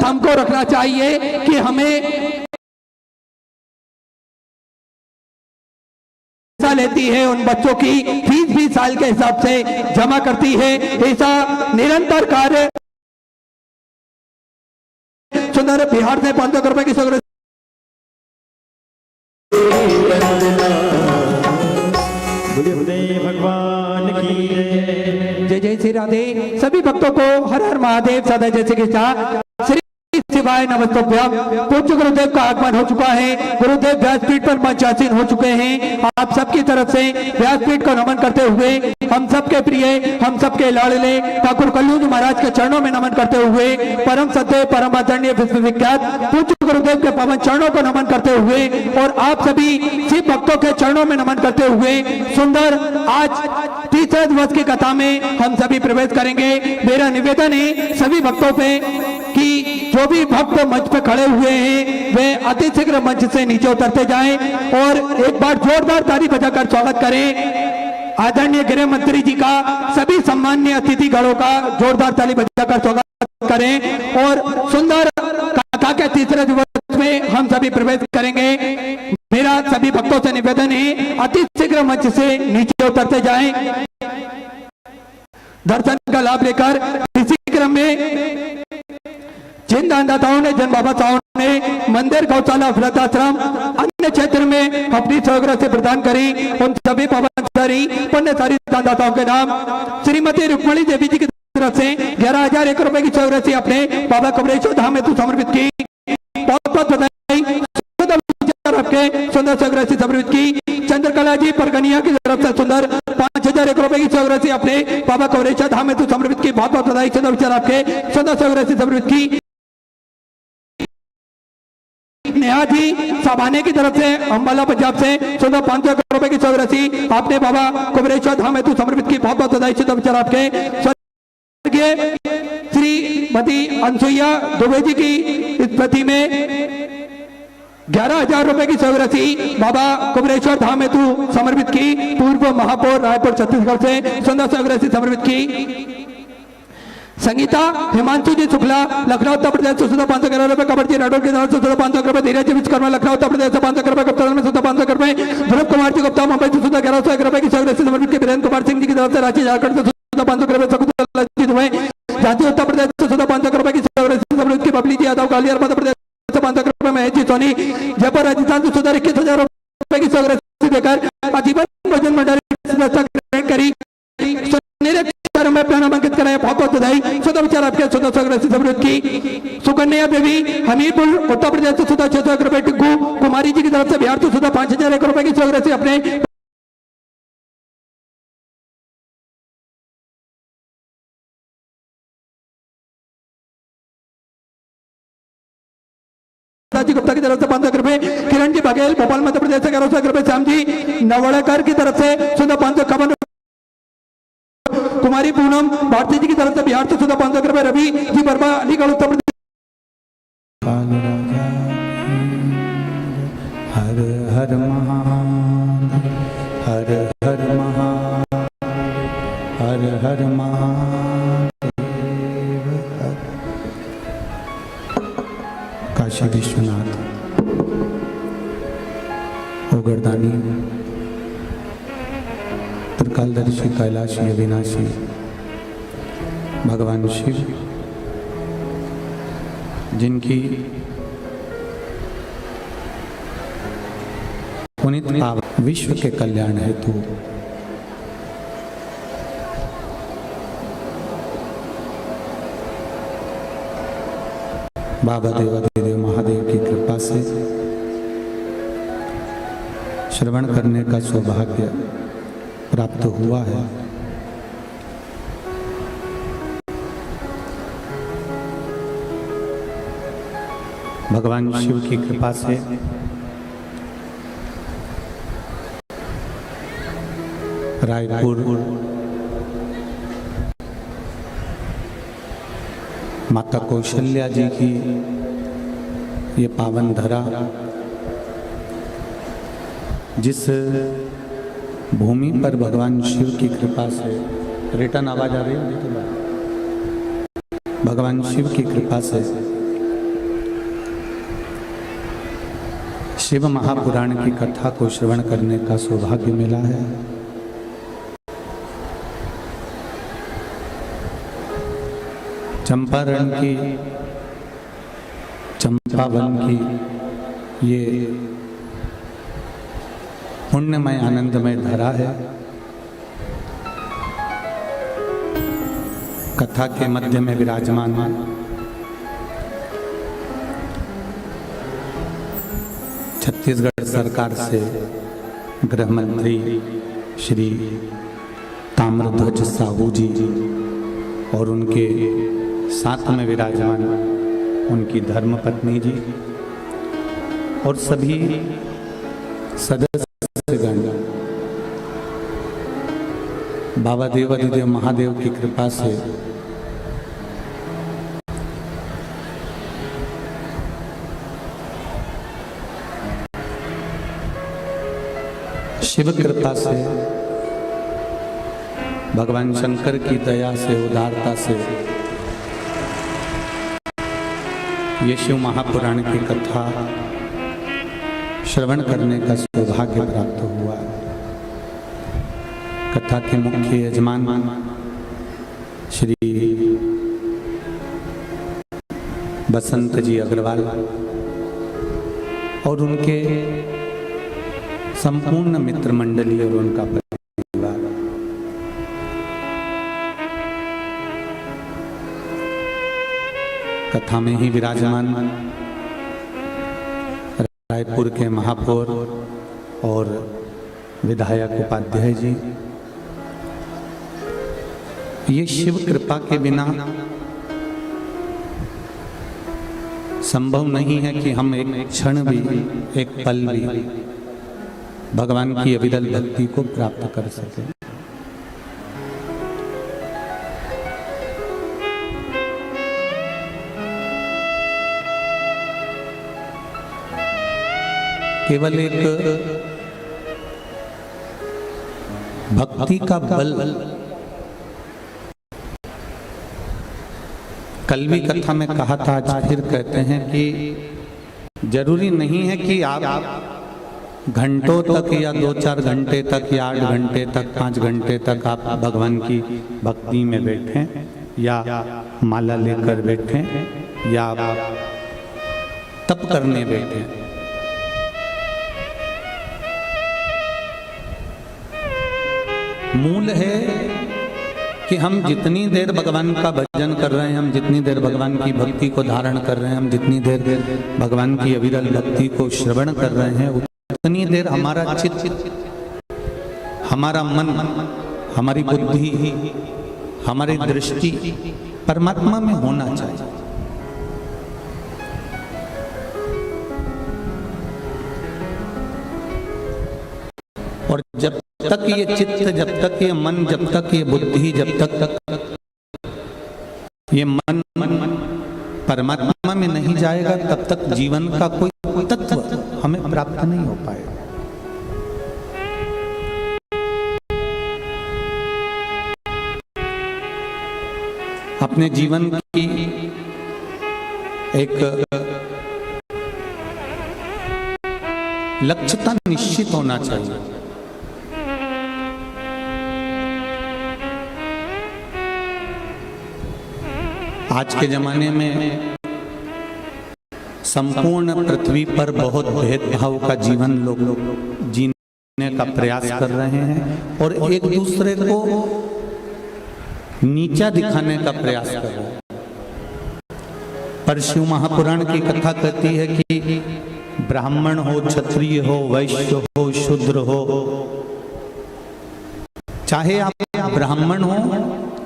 हमको रखना चाहिए कि हमें लेती है, उन बच्चों की फीस भी साल के हिसाब से जमा करती है। ऐसा निरंतर कार्य सुंदर बिहार से 500 रुपए की सौगात भगवान की जय जय श्री राधे। सभी भक्तों को हर हर महादेव सदा जय श्री कृष्ण श्री शिवाय नमस्तभ्यम। पूज्य गुरुदेव का आगमन हो चुका है। गुरुदेव व्यासपीठ पर मंचासीन हो चुके हैं। आप सबकी तरफ से व्यासपीठ को नमन करते हुए हम सबके प्रिय, हम सबके लाडले ठाकुर कल्लूजी महाराज के चरणों में नमन करते हुए परम सत्य परम आदरणीय विश्वविख्यात पूज्य गुरुदेव के पवन चरणों को नमन करते हुए और आप सभी शिव भक्तों के चरणों में नमन करते हुए सुंदर आज तीसरे दिवस की कथा में हम सभी प्रवेश करेंगे। मेरा निवेदन है सभी भक्तों पे कि जो भी भक्त मंच पे खड़े हुए हैं वे अति शीघ्र मंच से नीचे उतरते जाएं और एक बार जोरदार ताली बजाकर स्वागत करें आदरणीय गृह मंत्री जी का। सभी सम्मान्य अतिथिगणों का जोरदार ताली बजाकर स्वागत करें और सुंदर कथा के तीसरे दिवस में हम सभी प्रवेश करेंगे। मेरा सभी भक्तों से निवेदन है अति शीघ्र मंच से नीचे उतरते जाएं, दर्शन का लाभ लेकर। इसी क्रम में जिन दानदाताओं ने, जन बाबासाओं ने मंदिर, गौशाला, वृद्धाश्रम अन्य क्षेत्र में अपनी सहयोग से प्रदान करी, उन सभी पवनधारी पुण्यधारी दानदाताओं के नाम श्रीमती रुक्मणी देवी जी की तरफ से 11,001 रुपए की सहयोग से अपने बाबा कमलेश्वर धाम हेतु समर्पित की। बहुत बहुत बधाई। सुंदर सहयोग से समर्पित की। चंद्रकला जी परगनिया की तरफ से सुंदर 5,001 रुपए की सहयोग से अपने बाबा कमलेश्वर धाम हेतु समर्पित की। बहुत बहुत बधाई। सुंदर विचार आपके सुंदर सहयोग से समर्पित की। नेहा जी साबाने की तरफ से अंबाला पंजाब से सुंदर 500 रुपए की सहयोग आपने बाबा कुबरेश्वर धाम हेतु समर्पित की। बहुत बहुत बधाई। सुंदर विचार आपके। स्वर्गीय श्रीमती अनसुईया दुबे जी की स्मृति में 11,000 रुपए की सहयोग बाबा कुबरेश्वर धाम हेतु समर्पित की। पूर्व महापौर रायपुर छत्तीसगढ़ से सुंदर सहयोग समर्पित की। संगीता हिमांशु जी शुक्ला लखनऊ उत्तर प्रदेश से सुधा 511 रुपए। कबर जी राठौर की तरफ से सुधा 500 रुपए। धीरज जी विश्वकर्मा लखनऊ उत्तर प्रदेश से 500 रुपए। कप्तान में सुधा 500 रुपए। ध्रुव कुमार जी गुप्ता मुंबई से सुधा 1101 रुपए की सहयोग से समर्पित की। वीरेंद्र कुमार सिंह जी की तरफ से रांची झारखंड से सुधा 500 रुपए। शकुंतला जी दुबई झांसी उत्तर प्रदेश से सुधा 500 रुपए की सहयोग से समर्पित की। बबली जी यादव ग्वालियर मध्य प्रदेश से 500 रुपए। महेश जी सोनी जयपुर राजस्थान से सुधा 21,000 रुपए की सहयोग देकर आजीवन भोजन मंडली व्यवस्था ग्रहण करी। में नामांकित कराया। बहुत बहुत बधाई। सुधा विचार आपके सुधा समृद्ध की। सुकन्या देवी हमीरपुर उत्तर प्रदेश से सुधा 600 रुपए। टिग्गू कुमारी जी की तरफ से बिहार से सुधा 5,001 रुपए की सहयोग से अपने जी गुप्ता की तरफ से 500 रुपए। किरण जी बघेल भोपाल मध्य प्रदेश से 1100 रुपए। श्याम जी नवड़कर की तरफ से सुधा 551। कुमारी पूनम भारती जी की तरफ से बिहार से सुधा 500 रुपए। रवि जी वर्मा अलीगढ़ उत्तर प्रदेश। हर हर महादेव हर हर महादेव हर हर महादेव। काशी विश्वनाथ ओगरदानी त्रिकालदर्शी कैलाशी अविनाशी भगवान शिव जिनकी पुनीत विश्व के कल्याण हेतु बाबा देवादेव महादेव की कृपा से श्रवण करने का सौभाग्य प्राप्त हुआ है। भगवान शिव की कृपा से रायपुर माता कौशल्या जी की ये पावन धरा, जिस भूमि पर भगवान शिव की कृपा से रिटर्न आवाज आ रही है, भगवान शिव की कृपा से शिव महापुराण की कथा को श्रवण करने का सौभाग्य मिला है। चंपारण की, चंपावन की ये पुण्यमय आनंदमय धरा है। कथा के मध्य में विराजमान छत्तीसगढ़ सरकार से गृह मंत्री श्री ताम्रध्वज साहू जी और उनके साथ में विराजमान उनकी धर्मपत्नी जी और सभी सदस्यगण बाबा देवादिदेव महादेव की कृपा से शिव कृपा से, भगवान शंकर की दया से, उदारता से ये शिव महापुराण की कथा श्रवण करने का सौभाग्य प्राप्त हुआ। कथा के मुख्य यजमान श्री बसंत जी अग्रवाल और उनके संपूर्ण मित्र मंडली और उनका परिवार, कथा में ही विराजमान रायपुर के महापौर और विधायक उपाध्याय जी। ये शिव कृपा के बिना संभव नहीं है कि हम एक क्षण भी, एक पल भी भगवान की अविरल भक्ति को प्राप्त कर सके। केवल एक भक्ति का बल, कल भी कथा में कहा था, आज फिर कहते हैं कि जरूरी नहीं है कि आप घंटों तक या 2-4 घंटे तक या 8 घंटे तक 5 घंटे तक आप भगवान की भक्ति में बैठें या माला लेकर बैठें या तप करने बैठें। मूल है कि हम जितनी देर भगवान का भजन कर रहे हैं, हम जितनी देर भगवान की भक्ति को धारण कर रहे हैं, हम जितनी देर भगवान की अविरल भक्ति को श्रवण कर रहे हैं, उतनी देर हमारा चित्त, हमारा मन, हमारी बुद्धि, हमारी दृष्टि परमात्मा में होना चाहिए। और जब तक ये चित्त, जब तक ये मन, जब तक ये बुद्धि, जब तक ये मन परमात्मा में नहीं जाएगा, तब तक जीवन का कोई तत्व हमें प्राप्त नहीं हो पाएगा। अपने जीवन की एक लक्ष्यता निश्चित होना चाहिए। आज के जमाने में संपूर्ण पृथ्वी पर बहुत भेदभाव का जीवन लोग जीने का प्रयास कर रहे हैं और एक दूसरे को नीचा दिखाने का प्रयास कर रहे हैं। पर शिव महापुराण की कथा कहती है कि ब्राह्मण हो, क्षत्रिय हो, वैश्य हो, शूद्र हो, चाहे आप ब्राह्मण हो,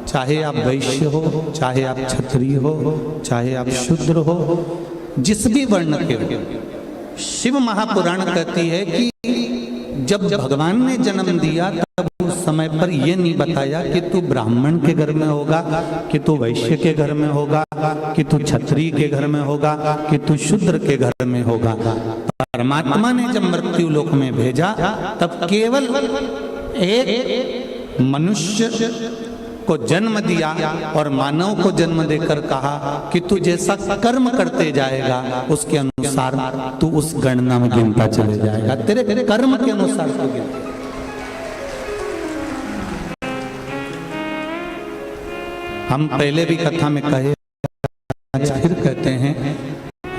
चाहे आप वैश्य हो, चाहे आप क्षत्रिय हो, चाहे आप शूद्र हो, जिस भी वर्ण के हो, शिव महापुराण कहती है कि जब भगवान ने जन्म दिया तब उस समय पर यह नहीं बताया कि तू ब्राह्मण के घर में होगा, कि तू वैश्य के घर में होगा, कि तू क्षत्रिय के घर में होगा, कि तू शूद्र के घर में होगा। परमात्मा ने जब मृत्यु लोक में भेजा तब केवल एक मनुष्य को जन्म दिया और मानव को जन्म देकर कहा कि तू जैसा कर्म करते जाएगा उसके अनुसार तू उस गणना में गिनता चले जाएगा, तेरे कर्म के अनुसार तू गिनता। हम पहले भी कथा में कहे, फिर कहते हैं,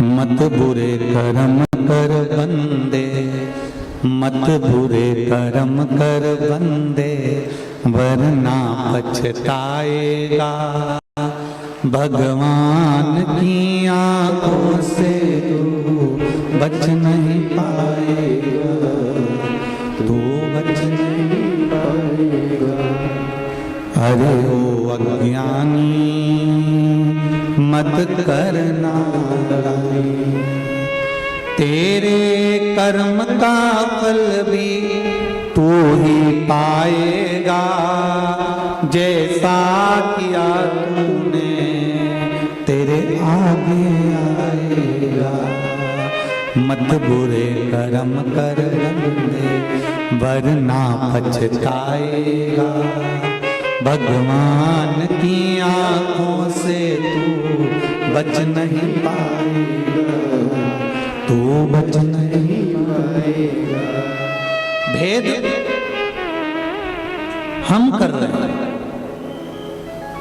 मत बुरे कर्म कर बंदे, मत बुरे कर्म कर बंदे, वरना पछताएगा, भगवान की आंखों से तू बच नहीं पाएगा, तू बच नहीं पाएगा। अरे ओ अज्ञानी मत करना, तेरे कर्म का फल भी तू ही पाएगा, जैसा किया तूने तेरे आगे आएगा। मत बुरे कर्म कर बंदे, वरना पछताएगा, भगवान की आंखों से तू बच नहीं पाएगा, तू बच नहीं पाएगा। भेद हम कर रहे हैं।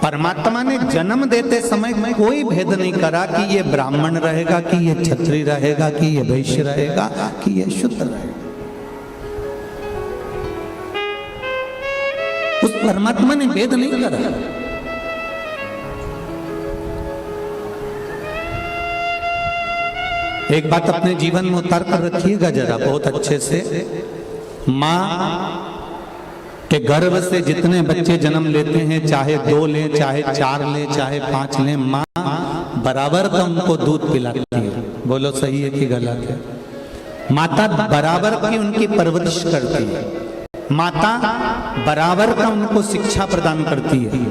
परमात्मा ने जन्म देते समय कोई भेद नहीं करा कि ये ब्राह्मण रहेगा, कि ये क्षत्रिय रहेगा, कि ये वैश्य रहेगा, कि ये शूद्र रहेगा। उस परमात्मा ने भेद नहीं करा। एक बात अपने जीवन में उतार कर रखिएगा जरा बहुत अच्छे से। माँ के गर्भ से जितने बच्चे जन्म लेते हैं, चाहे 2 लें, चाहे 4 लें, चाहे 5 लें, माँ बराबर का उनको दूध पिलाती है। बोलो सही है कि गलत है? माता बराबर की उनकी परवरिश करती है, माता बराबर का उनको शिक्षा प्रदान करती है,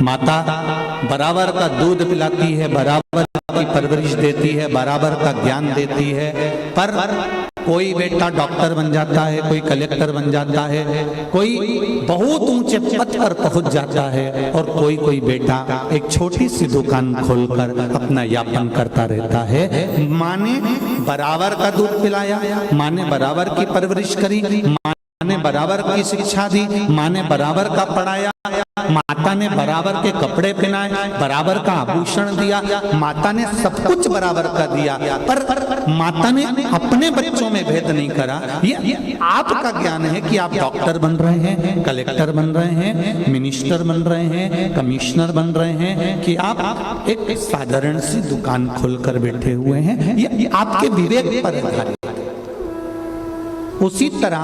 माता बराबर का दूध पिलाती है, बराबर की परवरिश देती है, बराबर का ज्ञान देती है। पर कोई बेटा डॉक्टर बन जाता है, कोई कलेक्टर बन जाता है, कोई बहुत ऊंचे पद पर पहुंच जाता है, और कोई बेटा एक छोटी सी दुकान खोलकर अपना यापन करता रहता है। माँ ने बराबर का दूध पिलाया, माँ ने बराबर की परवरिश करी, माँ ने बराबर की शिक्षा दी, माँ ने बराबर का पढ़ाया, माता ने बराबर के कपड़े पहनाए, बराबर का आभूषण दिया, माता ने सब कुछ बराबर का दिया। पर माता ने अपने बच्चों में भेद नहीं करा। ये आपका ज्ञान है कि आप डॉक्टर बन रहे हैं, कलेक्टर बन रहे हैं, मिनिस्टर बन रहे हैं, कमिश्नर बन रहे हैं, कि आप एक साधारण सी दुकान खोलकर बैठे हुए हैं। ये आपके विवेक पर आधारित है। उसी तरह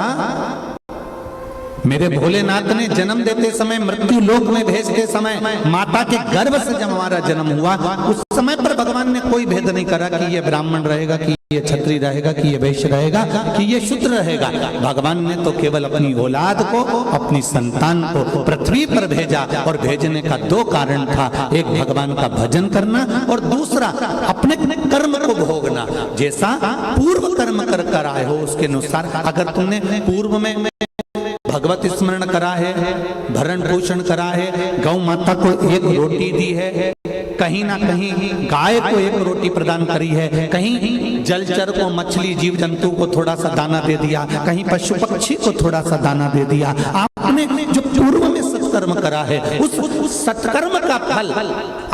मेरे भोलेनाथ ने जन्म देते समय, मृत्यु लोक में भेजते समय, माता के गर्भ से जब हमारा जन्म हुआ, उस समय पर भगवान ने कोई भेद नहीं करा कि ये ब्राह्मण रहेगा, कि ये क्षत्रिय रहेगा, कि ये वैश्य रहेगा, कि ये शूद्र रहेगा। भगवान ने तो केवल अपनी औलाद को, अपनी संतान को पृथ्वी पर भेजा, और भेजने का 2 कारण था। एक भगवान का भजन करना, और दूसरा अपने कर्म को भोगना। जैसा पूर्व कर्म कर आए हो उसके अनुसार, अगर तुमने पूर्व में भगवत स्मरण करा है, भरण पोषण करा है, गौ माता को 1 रोटी दी है, कहीं ना कहीं गाय को 1 रोटी प्रदान करी है, कहीं जलचर को, मछली जीव जंतु को थोड़ा सा दाना दे दिया, कहीं पशु पक्षी को थोड़ा सा दाना दे दिया। आपने जो पूर्व में सत्कर्म करा है, उस सत्कर्म का फल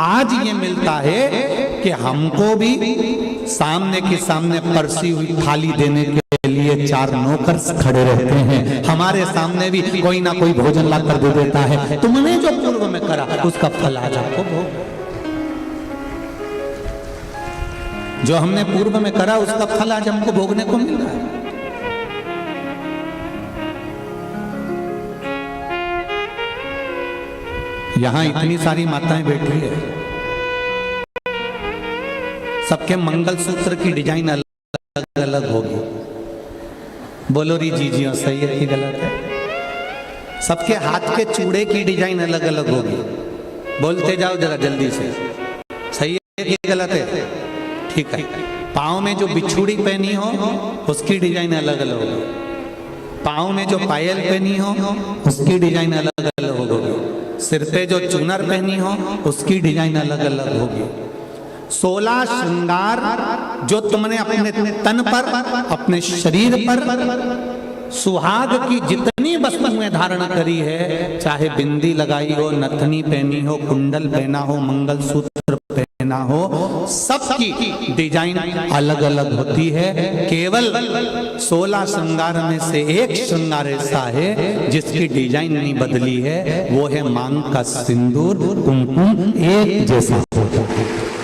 आज ये मिलता है कि हमको भी सामने के सामने परसी हुई थाली देने के लिए 4 नौकर खड़े रहते हैं। हमारे सामने भी कोई ना कोई भोजन ला कर दे देता है। तुमने जो पूर्व में करा उसका फल आज आपको भोग, जो हमने पूर्व में करा उसका फल आज हमको भोगने को मिल रहा है। यहां इतनी सारी माताएं बैठी है, सबके मंगलसूत्र की डिजाइन अलग अलग होगी। बोलो री जी जी सही है कि गलत है? सबके हाथ के चूड़े की डिजाइन अलग अलग होगी। बोलते जाओ जरा जल्दी से, सही है कि गलत है? ठीक है। पाँव में जो बिछुड़ी पहनी हो उसकी डिजाइन अलग अलग होगी, पाँव में जो पायल पहनी हो उसकी डिजाइन अलग अलग होगी। सिर पे जो चूनर पहनी हो उसकी डिजाइन अलग अलग होगी। 16 श्रृंगार जो तुमने अपने तन पर, अपने शरीर पर सुहाग की जितनी वस्तुएं धारण करी है, चाहे बिंदी लगाई हो, नथनी पहनी हो, कुंडल पहना हो, मंगलसूत्र पहना हो, सबकी डिजाइन अलग अलग होती है। केवल 16 श्रृंगार में से एक श्रृंगार ऐसा है जिसकी डिजाइन नहीं बदली है, वो है मांग का सिंदूर, कुमकुम एक जैसा होता है।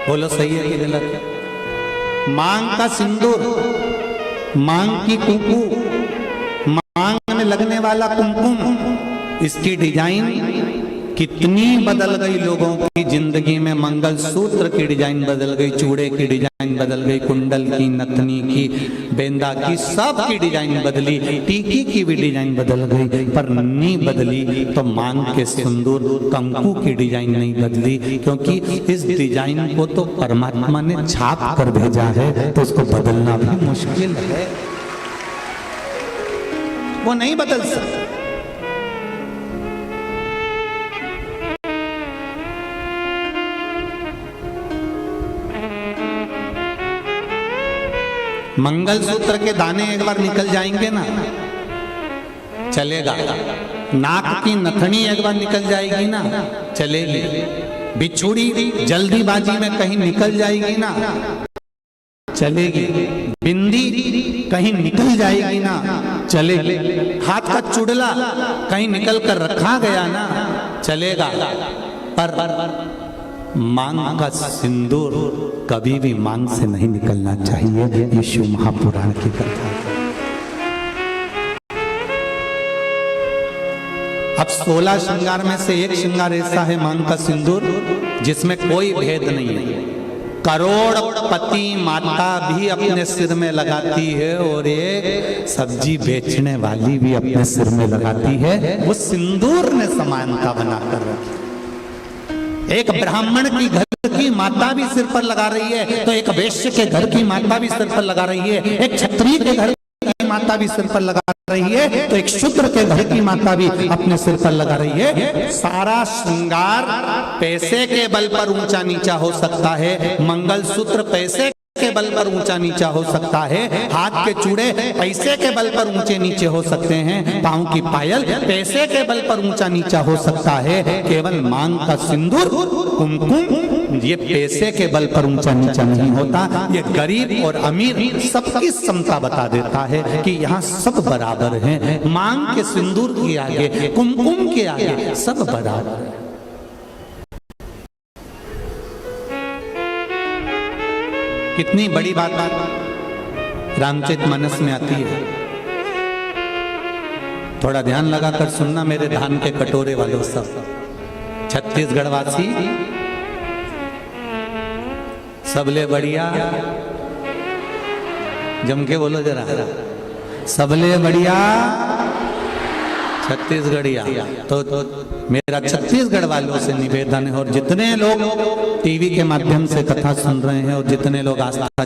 बोलो सही है कि गलत है? मांग का सिंदूर, मांग की कुमकुम, मांग में लगने वाला कुमकुम, इसकी डिजाइन कितनी बदल गई लोगों की जिंदगी में। मंगलसूत्र की डिजाइन बदल गई, चूड़े की डिजाइन बदल गई, कुंडल की, नथनी की, बेंदा की, सब की डिजाइन बदली, टीकी की भी डिजाइन बदल गई, पर नहीं बदली तो मांग के सिंदूर कंकु की डिजाइन नहीं बदली, क्योंकि इस डिजाइन को तो परमात्मा ने छाप कर भेजा है, तो उसको बदलना भी मुश्किल है, वो नहीं बदल सकता। मंगलसूत्र के दाने एक बार निकल जाएंगे ना, चलेगा। नाक की नथनी एक बार निकल जाएगी ना, चलेगी। बिछुड़ी जल्दीबाजी में कहीं निकल जाएगी ना, चलेगी। बिंदी कहीं निकल जाएगी ना, चलेगी। हाथ का चुड़ला कहीं निकल कर रखा गया ना, चलेगा। पर मांग का सिंदूर कभी भी मांग से नहीं निकलना चाहिए। ये शिव महापुराण की कथा है। अब 16 श्रृंगार में से एक श्रृंगार ऐसा है मांग का सिंदूर जिसमें कोई भेद नहीं है। करोड़पति माता भी अपने सिर में लगाती है और एक सब्जी बेचने वाली भी अपने सिर में लगाती है। वो सिंदूर ने समानता बनाकर रखी। एक ब्राह्मण की घर की माता भी सिर पर लगा रही है तो एक वैश्य के घर की माता भी सिर पर लगा रही है। एक क्षत्रिय के घर की माता भी सिर पर लगा रही है तो एक शूद्र के घर की माता भी अपने सिर पर लगा रही है। सारा श्रृंगार पैसे के बल पर ऊंचा नीचा हो सकता है। मंगलसूत्र पैसे के बल पर ऊंचा नीचा हो सकता है। हाथ के चूड़े पैसे के बल पर ऊंचे नीचे हो सकते हैं। पांव की पायल पैसे के बल पर ऊंचा नीचा हो सकता है। केवल मांग का सिंदूर कुमकुम ये पैसे के बल पर ऊंचा नीचा नहीं होता। ये गरीब और अमीर सबकी समता बता देता है कि यहाँ सब बराबर हैं। मांग के सिंदूर के आगे, कुमकुम के आगे सब बराबर है। कितनी बड़ी बात रामचरितमानस में आती है। थोड़ा ध्यान लगाकर सुनना मेरे धान के कटोरे वालों सब। छत्तीसगढ़ वासी सबले बढ़िया, जम के बोलो जरा, सबले बढ़िया छत्तीसगढ़िया। तो मेरा छत्तीसगढ़ वालों से निवेदन है और जितने लोग टीवी के माध्यम से कथा सुन रहे हैं और जितने लोग आस्था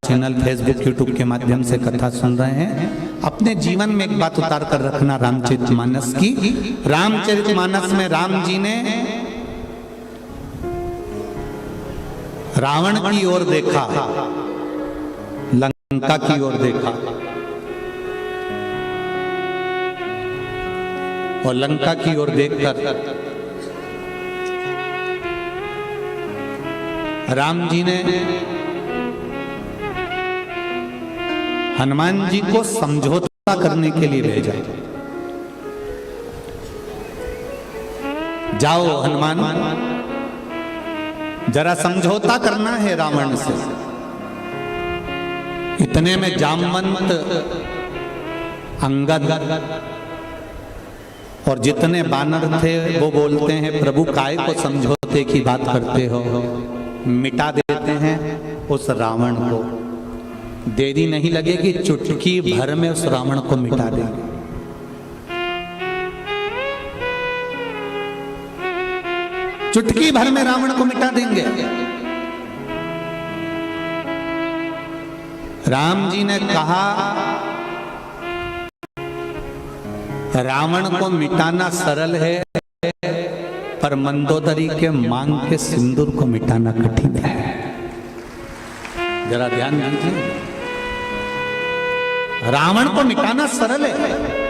चैनल, फेसबुक, यूट्यूब के माध्यम से कथा सुन रहे हैं, अपने जीवन में एक बात उतार कर रखना रामचरितमानस की। रामचरितमानस में राम जी ने रावण की ओर देखा, लंका की ओर देखा और लंका की ओर देखकर राम जी ने हनुमान जी को समझौता करने के लिए भेजा। जाओ हनुमान, जरा समझौता करना है रावण से। इतने में जामवंत, अंगद और जितने बानर थे वो बोलते हैं, प्रभु काय को समझौते की बात करते हो, मिटा देते हैं उस रावण को। देरी नहीं लगेगी, चुटकी भर में उस रावण को मिटा देंगे। चुटकी भर में रावण को मिटा देंगे। राम जी ने कहा रावण को मिटाना सरल है, पर मंदोदरी के मांग के सिंदूर को मिटाना कठिन है। जरा ध्यान दीजिए, रावण को मिटाना सरल है,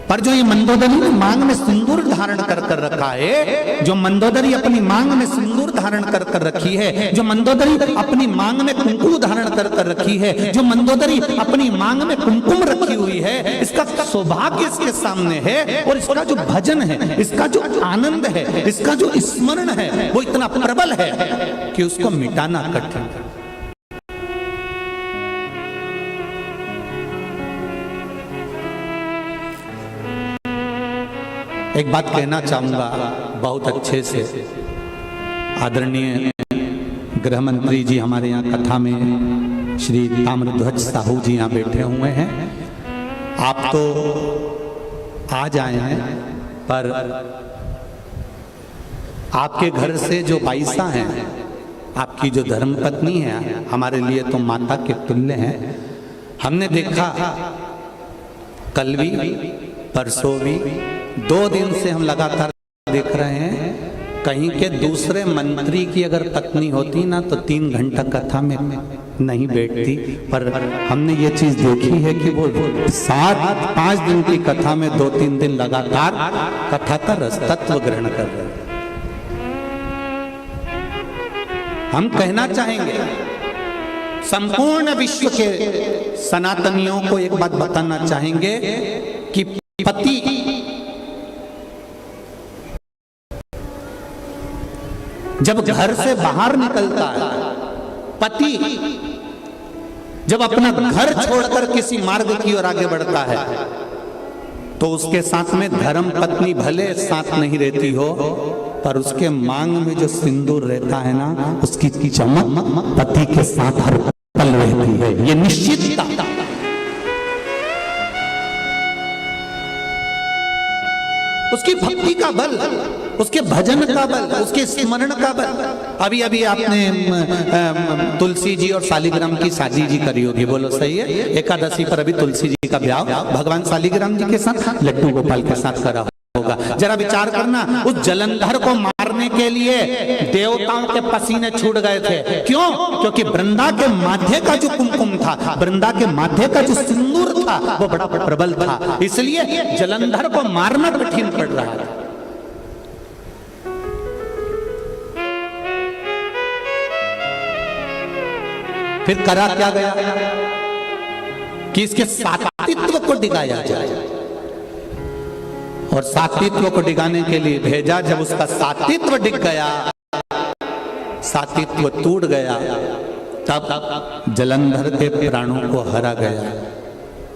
पर जो ये मंदोदरी ने मांग में सिंदूर धारण कर कर रखा है, जो मंदोदरी अपनी मांग में सिंदूर धारण कर कर रखी है, जो मंदोदरी अपनी मांग में कुंकुम धारण कर कर रखी है, जो मंदोदरी अपनी मांग में कुमकुम रखी हुई है, इसका सौभाग्य इसके सामने है, और इसका जो भजन है, इसका जो आनंद है, इसका जो स्मरण है, वो इतना प्रबल है कि उसको मिटाना कठिन है। एक बात कहना चाहूंगा बहुत अच्छे से, आदरणीय गृह मंत्री जी हमारे यहाँ कथा में श्री ताम्रध्वज साहू जी यहाँ बैठे हुए हैं। आप तो आज आए हैं, पर आपके घर से जो बाईसा हैं, आपकी जो धर्मपत्नी है, हमारे लिए तो माता के तुल्य हैं। हमने देखा कल भी परसों भी 2 दिन से हम लगातार देख रहे हैं, कहीं के दूसरे मंत्री की अगर पत्नी होती ना तो 3 घंटा कथा में नहीं बैठती, पर हमने ये चीज देखी है कि वो 5 दिन की कथा में 2-3 दिन लगातार कथा का रस तत्व ग्रहण कर रहे हैं। हम कहना चाहेंगे संपूर्ण विश्व के सनातनियों को एक बात बताना चाहेंगे कि पति जब घर से बाहर निकलता है, पति जब अपना घर छोड़कर किसी मार्ग की ओर आगे बढ़ता है, तो उसके साथ में धर्म पत्नी भले साथ नहीं रहती हो, पर उसके मांग में जो सिंदूर रहता है ना, उसकी चमक पति के साथ हर पल रहती है। ये निश्चितता, उसकी भक्ति का बल, उसके भजन का बल, उसके स्मरण का बल। अभी अभी आपने तुलसी जी और शालिग्राम की शादी जी करी होगी, बोलो सही है? एकादशी पर अभी तुलसी जी का ब्याह भगवान शालिग्राम जी के साथ लड्डू गोपाल के साथ करा होगा। जरा विचार करना, उस जलंधर को मारने के लिए देवताओं के पसीने छूट गए थे। क्यों? क्योंकि वृंदा के माथे का जो कुमकुम था, वृंदा के माथे का जो सिंदूर था, वो बड़ा प्रबल था, इसलिए जलंधर को मारना कठिन पड़ रहा था। फिर करा क्या गया कि इसके सात्वित्व को डिगाया जाए, और सात्वित्व को डिगाने के लिए भेजा। जब उसका सात्वित्व डिग गया, सात्वित्व टूट गया, तब जलंधर के प्राणों को हरा गया।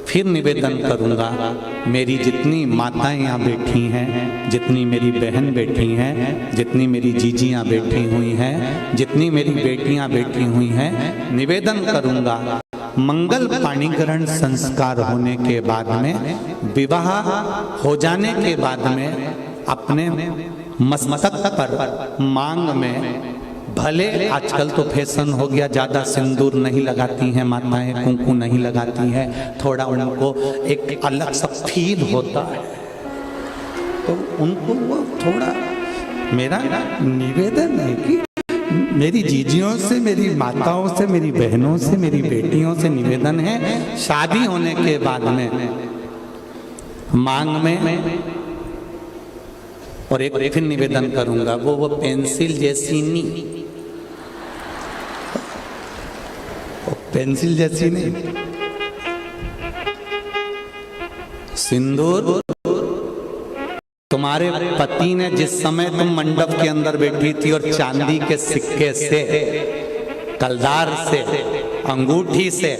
फिर निवेदन करूंगा, मेरी जितनी माताएं यहाँ बैठी हैं, जितनी मेरी बहन बैठी हैं, जितनी मेरी जीजियाँ बैठी हुई हैं, जितनी मेरी बेटियाँ बैठी हुई हैं, निवेदन करूंगा मंगल पाणिग्रहण संस्कार होने के बाद में, विवाह हो जाने के बाद में, अपने मस्तक पर मांग में, भले आजकल तो फैशन हो गया, ज्यादा सिंदूर नहीं लगाती हैं माताएं, कुंकू नहीं लगाती हैं, थोड़ा उनको एक अलग सा फील होता है, तो उनको वो थोड़ा, मेरा निवेदन है कि मेरी जीजियों से, मेरी माताओं से, मेरी बहनों से, मेरी बेटियों से निवेदन है, शादी होने के बाद में मांग में, और एक फिर निवेदन करूंगा, वो पेंसिल जैसी नहीं, पेंसिल जैसी नहीं, सिंदूर तुम्हारे पति ने जिस समय तुम मंडप के अंदर बैठी थी और चांदी के सिक्के से, कलदार से, अंगूठी से,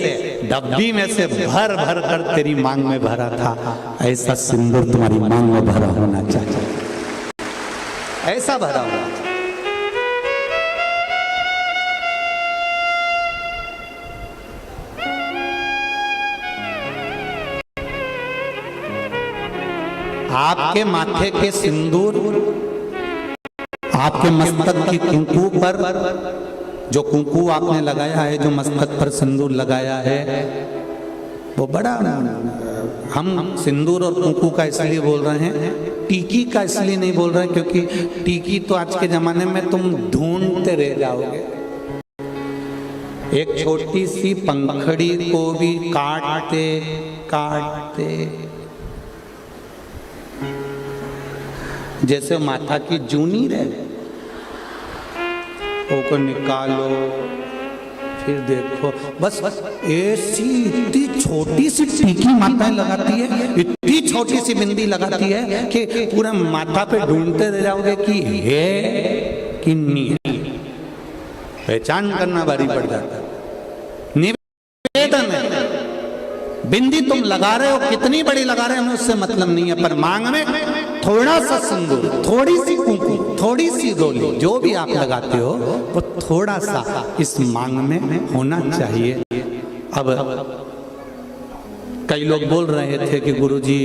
डब्बी में से भर भर कर तेरी मांग में भरा था, ऐसा सिंदूर तुम्हारी मांग में भरा होना चाहिए, ऐसा भरा होना चाहिए। आपके माथे के सिंदूर, आपके मस्तक की कुंकू पर जो कुंकू आपने लगाया है, जो मस्तक पर सिंदूर लगाया है, वो बड़ा, हम सिंदूर और कुंकू का इसलिए बोल रहे हैं, टीकी का इसलिए नहीं बोल रहे हैं, क्योंकि टीकी तो आज के जमाने में तुम ढूंढते रह जाओगे। एक छोटी सी पंखड़ी को भी काटते काटते, जैसे माथा की जूनी रहे, वो निकालो, फिर देखो, बस ऐसी इतनी छोटी सी टीकी माताएं लगाती है, इतनी छोटी सी बिंदी लगाती है कि पूरा माथा पे ढूंढते रह जाओगे कि है कि नहीं है। पहचान करना भारी पड़ जाता है। निवेदन है, बिंदी तुम लगा रहे हो, कितनी बड़ी लगा रहे हो हमें उससे मतलब नहीं है, पर मांग में थोड़ा सा सिंदूर, थोड़ी सी कुंकू, थोड़ी सी रोली, जो भी आप लगाते हो वो थोड़ा सा इस मांग में होना चाहिए। अब कई लोग बोल रहे थे कि गुरुजी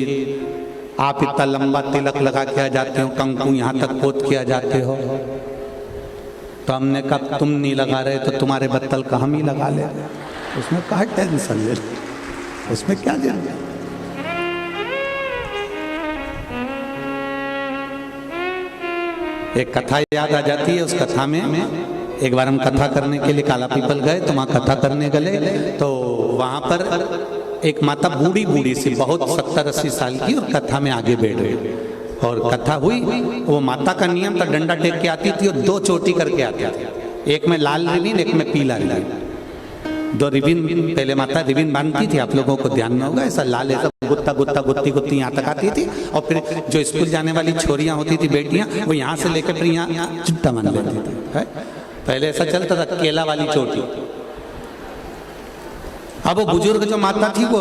आप इतना लंबा तिलक लगा के आ जाते हो, कंकु यहाँ तक पोत के आ जाते हो, तो हमने कहा तुम नहीं लगा रहे तो तुम्हारे बत्तल का हम ही लगा ले, उसमें क्या टेंशन ले, उसमें क्या जरूरत। एक कथा याद आ जाती है, उस कथा में एक बार हम कथा करने के लिए काला पीपल गए, तो वहाँ कथा करने गए, तो वहाँ पर एक माता बूढ़ी बूढ़ी सी, बहुत 70-80 साल की, और कथा में आगे बैठ गई, और कथा हुई। वो माता का नियम था, डंडा टेक के आती थी और 2 चोटी करके आती थी, एक में लाल रिबन, एक में पीला रिबन, 2 रिबन पहले माता रिबन बांधती थी, आप लोगों को ध्यान में होगा, ऐसा लाल ऐसा गुत्ता गुत्ता गुत्ती गुत्ती यहाँ तक आती थी, और फिर जो स्कूल जाने वाली छोरियां होती थी, बेटियां, वो यहाँ से लेकर फिर यहाँ चिट्टा मान लेती थी, है? पहले ऐसा चलता था, केला वाली चोटी। अब वो बुजुर्ग जो माता थी वो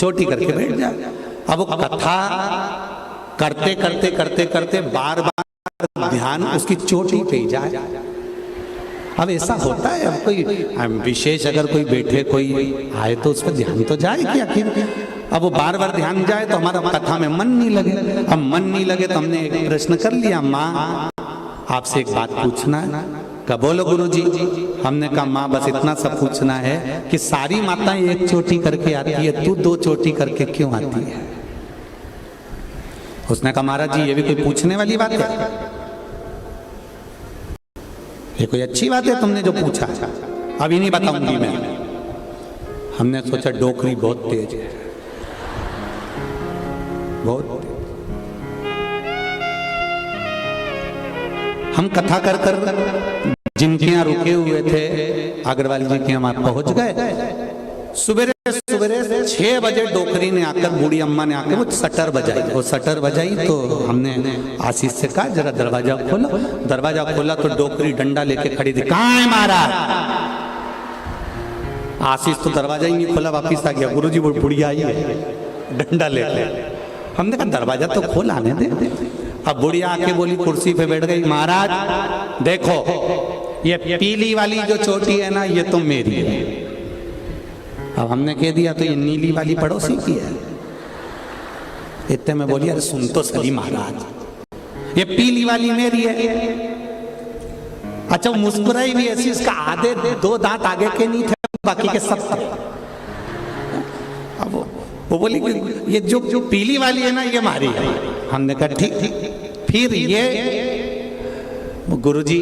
चोटी करके बैठ जाए। अब वो कथा करते करते करते करते बार बार ध्यान उसकी चोटी पे जाए। अब ऐसा होता है, अब कोई विशेष अगर कोई बैठे कोई आए तो उस पर ध्यान तो जाए कि आखिर। अब वो बार बार ध्यान जाए तो हमारा कथा में मन नहीं लगे। अब मन नहीं लगे तो हमने एक प्रश्न कर लिया, माँ आपसे एक बात पूछना है। कहा बोलो गुरुजी। हमने कहा माँ बस इतना सा पूछना है कि सारी माताएं एक चोटी करके आती है, तू 2 चोटी करके क्यों आती है? उसने कहा महाराज जी ये भी कोई पूछने वाली बात है? ये कोई अच्छी बात है तुमने जो पूछा? अभी नहीं बताऊंगी मैं। हमने सोचा डोकरी बहुत तेज है, बहुत तेज। हम कथा कर कर जिनके यहाँ रुके हुए थे अग्रवाल जी के यहाँ पहुंच गए। सुबेरे सुबेरे 6 बजे डोकरी ने आकर, बूढ़ी अम्मा ने आकर वो शटर बजाई। वो शटर बजाई तो हमने आशीष से कहा जरा दरवाजा खोलो। दरवाजा खोला तो डोकरी डंडा लेके खड़ी थी। कहाँ है महाराज? आशीष तो दरवाजा ही नहीं खोला, वापिस आ गया। गुरुजी वो बुढ़िया आई है डंडा लेके। हमने कहा दरवाजा तो खोल आने दे। अब बुढ़िया आके बोली, कुर्सी पे बैठ गई, महाराज देखो ये पीली वाली जो चोटी है ना ये तो मेरी है। अब हमने कह दिया तो ये नीली वाली पड़ोसी की है। इतने में बोली अरे सुन तो सही महाराज, ये पीली वाली मेरी है। अच्छा वो मुस्कुराई भी ऐसी, इसका आधे 2 दांत आगे के नहीं थे, बाकी के सब थे। अब वो बोली कि ये जो पीली वाली है ना ये हमारी है। हमने कहा ठीक ठीक। फिर ये गुरुजी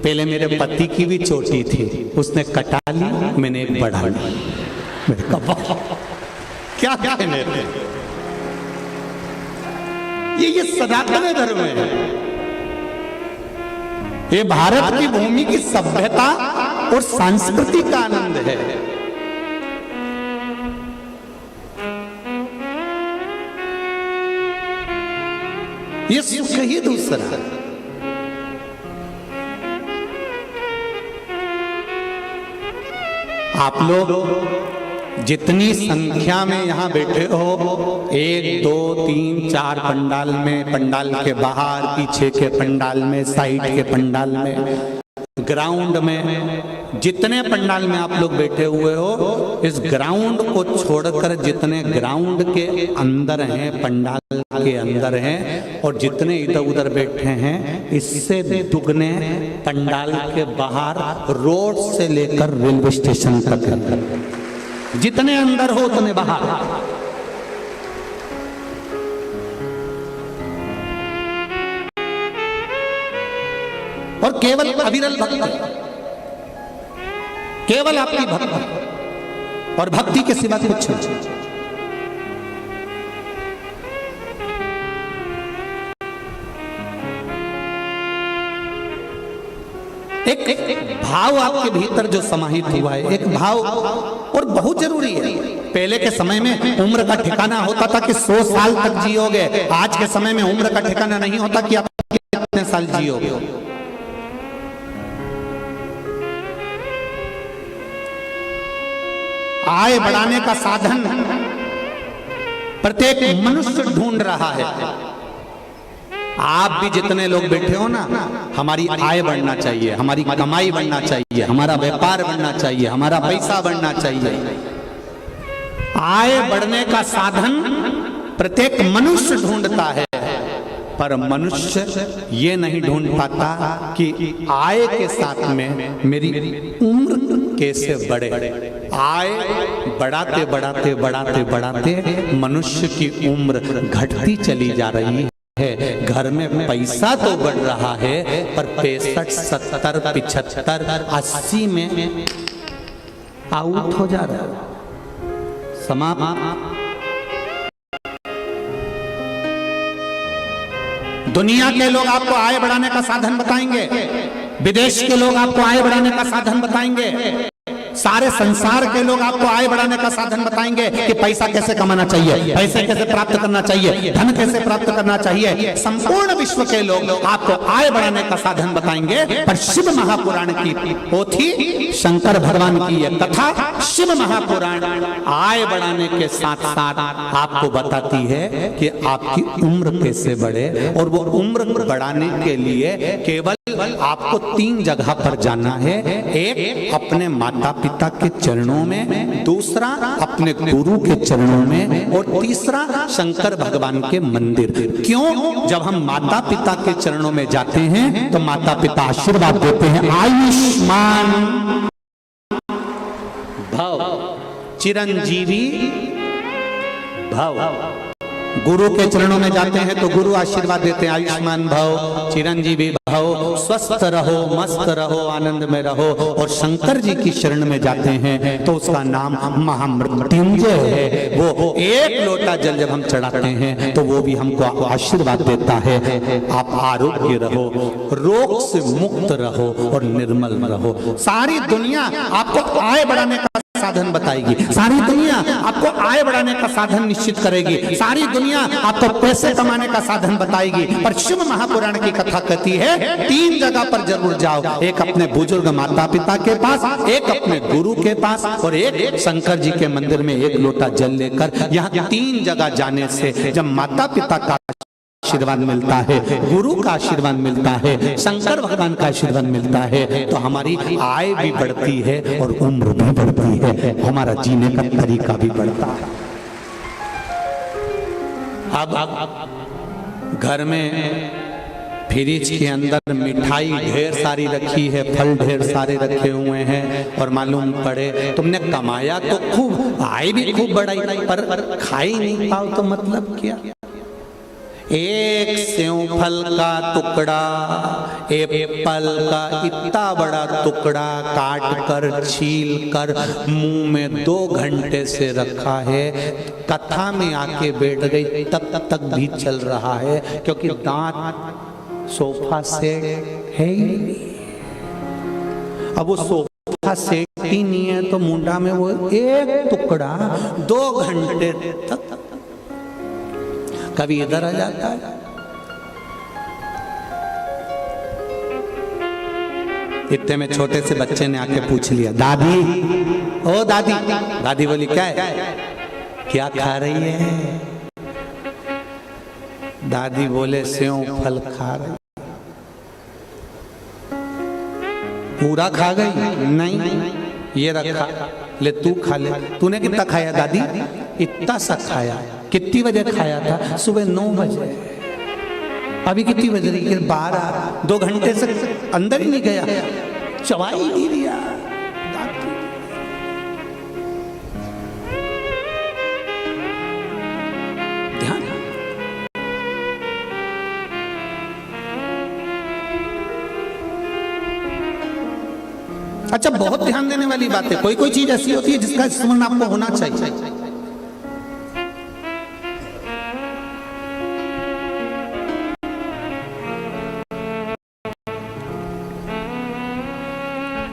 पहले मेरे पति की भी चोटी थी, उसने कटा ली, मैंने एक बढ़ा ली। मैंने कहा क्या कहने थे? ये सनातन धर्म है, ये भारत की भूमि की सभ्यता और संस्कृति का आनंद है। ये सुख ही दूसरा। आप लोग जितनी संख्या में यहाँ बैठे हो, 1 2 3 4 पंडाल में, पंडाल के बाहर, पीछे के पंडाल में, साइड के पंडाल में, ग्राउंड में जितने पंडाल में आप लोग बैठे हुए हो, इस ग्राउंड को छोड़कर जितने ग्राउंड के अंदर हैं, पंडाल के अंदर हैं, और जितने इधर उधर बैठे हैं, इससे दुगने पंडाल के बाहर रोड से लेकर रेलवे स्टेशन तक, जितने अंदर हो उतने बाहर। और केवल अविरल भक्ति, केवल आपकी भक्ति और भक्ति के सिवा कुछ नहीं। एक भाव आपके भीतर जो समाहित हुआ है, एक भाव, और बहुत जरूरी है। पहले के समय में उम्र का ठिकाना होता था कि 100 साल तक जियोगे। आज के समय में उम्र का ठिकाना नहीं होता कि आप कितने साल जियोगे। आय बढ़ाने का साधन प्रत्येक मनुष्य ढूंढ रहा है। आप भी जितने लोग बैठे हो ना, हमारी आय बढ़ना चाहिए, हमारी कमाई बढ़ना चाहिए, हमारा व्यापार बढ़ना चाहिए, हमारा पैसा बढ़ना चाहिए। आय बढ़ने का साधन प्रत्येक मनुष्य ढूंढता है, पर मनुष्य ये नहीं ढूंढ पाता कि आय के साथ में मेरी उम्र कैसे बढ़े। आय बढ़ाते बढ़ाते बढ़ाते बढ़ाते मनुष्य की उम्र घटती चली जा रही है। घर में पैसा तो बढ़ रहा है, पर 65, 70, 75, 80 में आउट हो जा रहा है, समाप्त। दुनिया के लोग आपको आय बढ़ाने का साधन बताएंगे, विदेश के लोग आपको आय बढ़ाने का साधन बताएंगे, सारे संसार के लोग आपको आय बढ़ाने का साधन बताएंगे कि पैसा कैसे कमाना चाहिए, पैसे कैसे प्राप्त करना चाहिए, धन कैसे प्राप्त करना चाहिए। संपूर्ण विश्व के लोग आपको आय बढ़ाने का साधन बताएंगे, पर शिव महापुराण की पोथी, शंकर भगवान की यह कथा, शिव महापुराण आय बढ़ाने के साथ साथ आपको बताती है कि आपकी उम्र कैसे बढ़े। और वो उम्र बढ़ाने के लिए केवल आपको 3 जगह पर जाना है। एक अपने माता पिता के चरणों में, दूसरा अपने गुरु के चरणों में, और तीसरा शंकर भगवान के मंदिर। क्यों? जब हम माता पिता के चरणों में जाते हैं तो माता पिता आशीर्वाद देते हैं, आयुष्मान भव, चिरंजीवी भव। गुरु के चरणों में जाते हैं तो गुरु आशीर्वाद देते हैं, आयुष्मान भव, चिरंजीवी भव, स्वस्थ रहो, मस्त रहो, आनंद में रहो। और शंकर जी की शरण में जाते हैं तो उसका नाम महामृत्युंजय है। वो एक लोटा जल जब हम चढ़ाते हैं तो वो भी हमको आशीर्वाद देता है, आप आरोग्य रहो, रोग से मुक्त रहो और निर्मल रहो। सारी दुनिया आपको आय बढ़ाने का साधन बताएगी, सारी दुनिया आपको आय बढ़ाने का साधन निश्चित करेगी, सारी दुनिया आपको पैसे कमाने का साधन बताएगी। पर शिव महापुराण की कथा कहती है 3 जगह पर जरूर जाओ, एक अपने बुजुर्ग माता पिता के पास, एक अपने गुरु के पास, और एक शंकर जी के मंदिर में एक लोटा जल लेकर। यहाँ 3 जगह जाने से जब माता पिता का आशीर्वाद मिलता है, गुरु का आशीर्वाद मिलता है, शंकर भगवान का आशीर्वाद मिलता है, तो हमारी आय भी बढ़ती है और उम्र भी बढ़ती है, हमारा जीने का तरीका भी बढ़ता है। अब घर में फ्रिज के अंदर मिठाई ढेर सारी रखी है, फल ढेर सारे रखे हुए हैं, और मालूम पड़े तुमने कमाया तो खूब, आय भी खूब बढ़ाई, पर खाई नहीं पाओ तो मतलब क्या। एक सेव फल का टुकड़ा, एप्पल का इतना बड़ा टुकड़ा काट कर छील कर मुंह में 2 घंटे से रखा है, कथा में आके बैठ गई तब तक भी चल रहा है, क्योंकि दांत सोफा सेट है ही नहीं। अब वो सोफा सेट ही नहीं है तो मुंडा में वो एक टुकड़ा 2 घंटे तक कभी इधर आ जाता है। इतने में छोटे से बच्चे ने आके पूछ लिया, दादी, ओ दादी। दादी बोली क्या है, क्या खा रही है? दादी बोले सेव फल खा रही। पूरा खा गई? नहीं, ये रखा, ले तू खा ले। तूने कितना खाया दादी? इतना सा खाया। कितनी बजे खाया था? सुबह 9 बजे। अभी कितनी बज रही है? 12। 2 घंटे से अंदर ही नहीं गया, चबाई ही नहीं दिया। ध्यान। अच्छा, बहुत ध्यान देने वाली बात है। कोई कोई चीज ऐसी होती है जिसका स्मरण आपको होना चाहिए।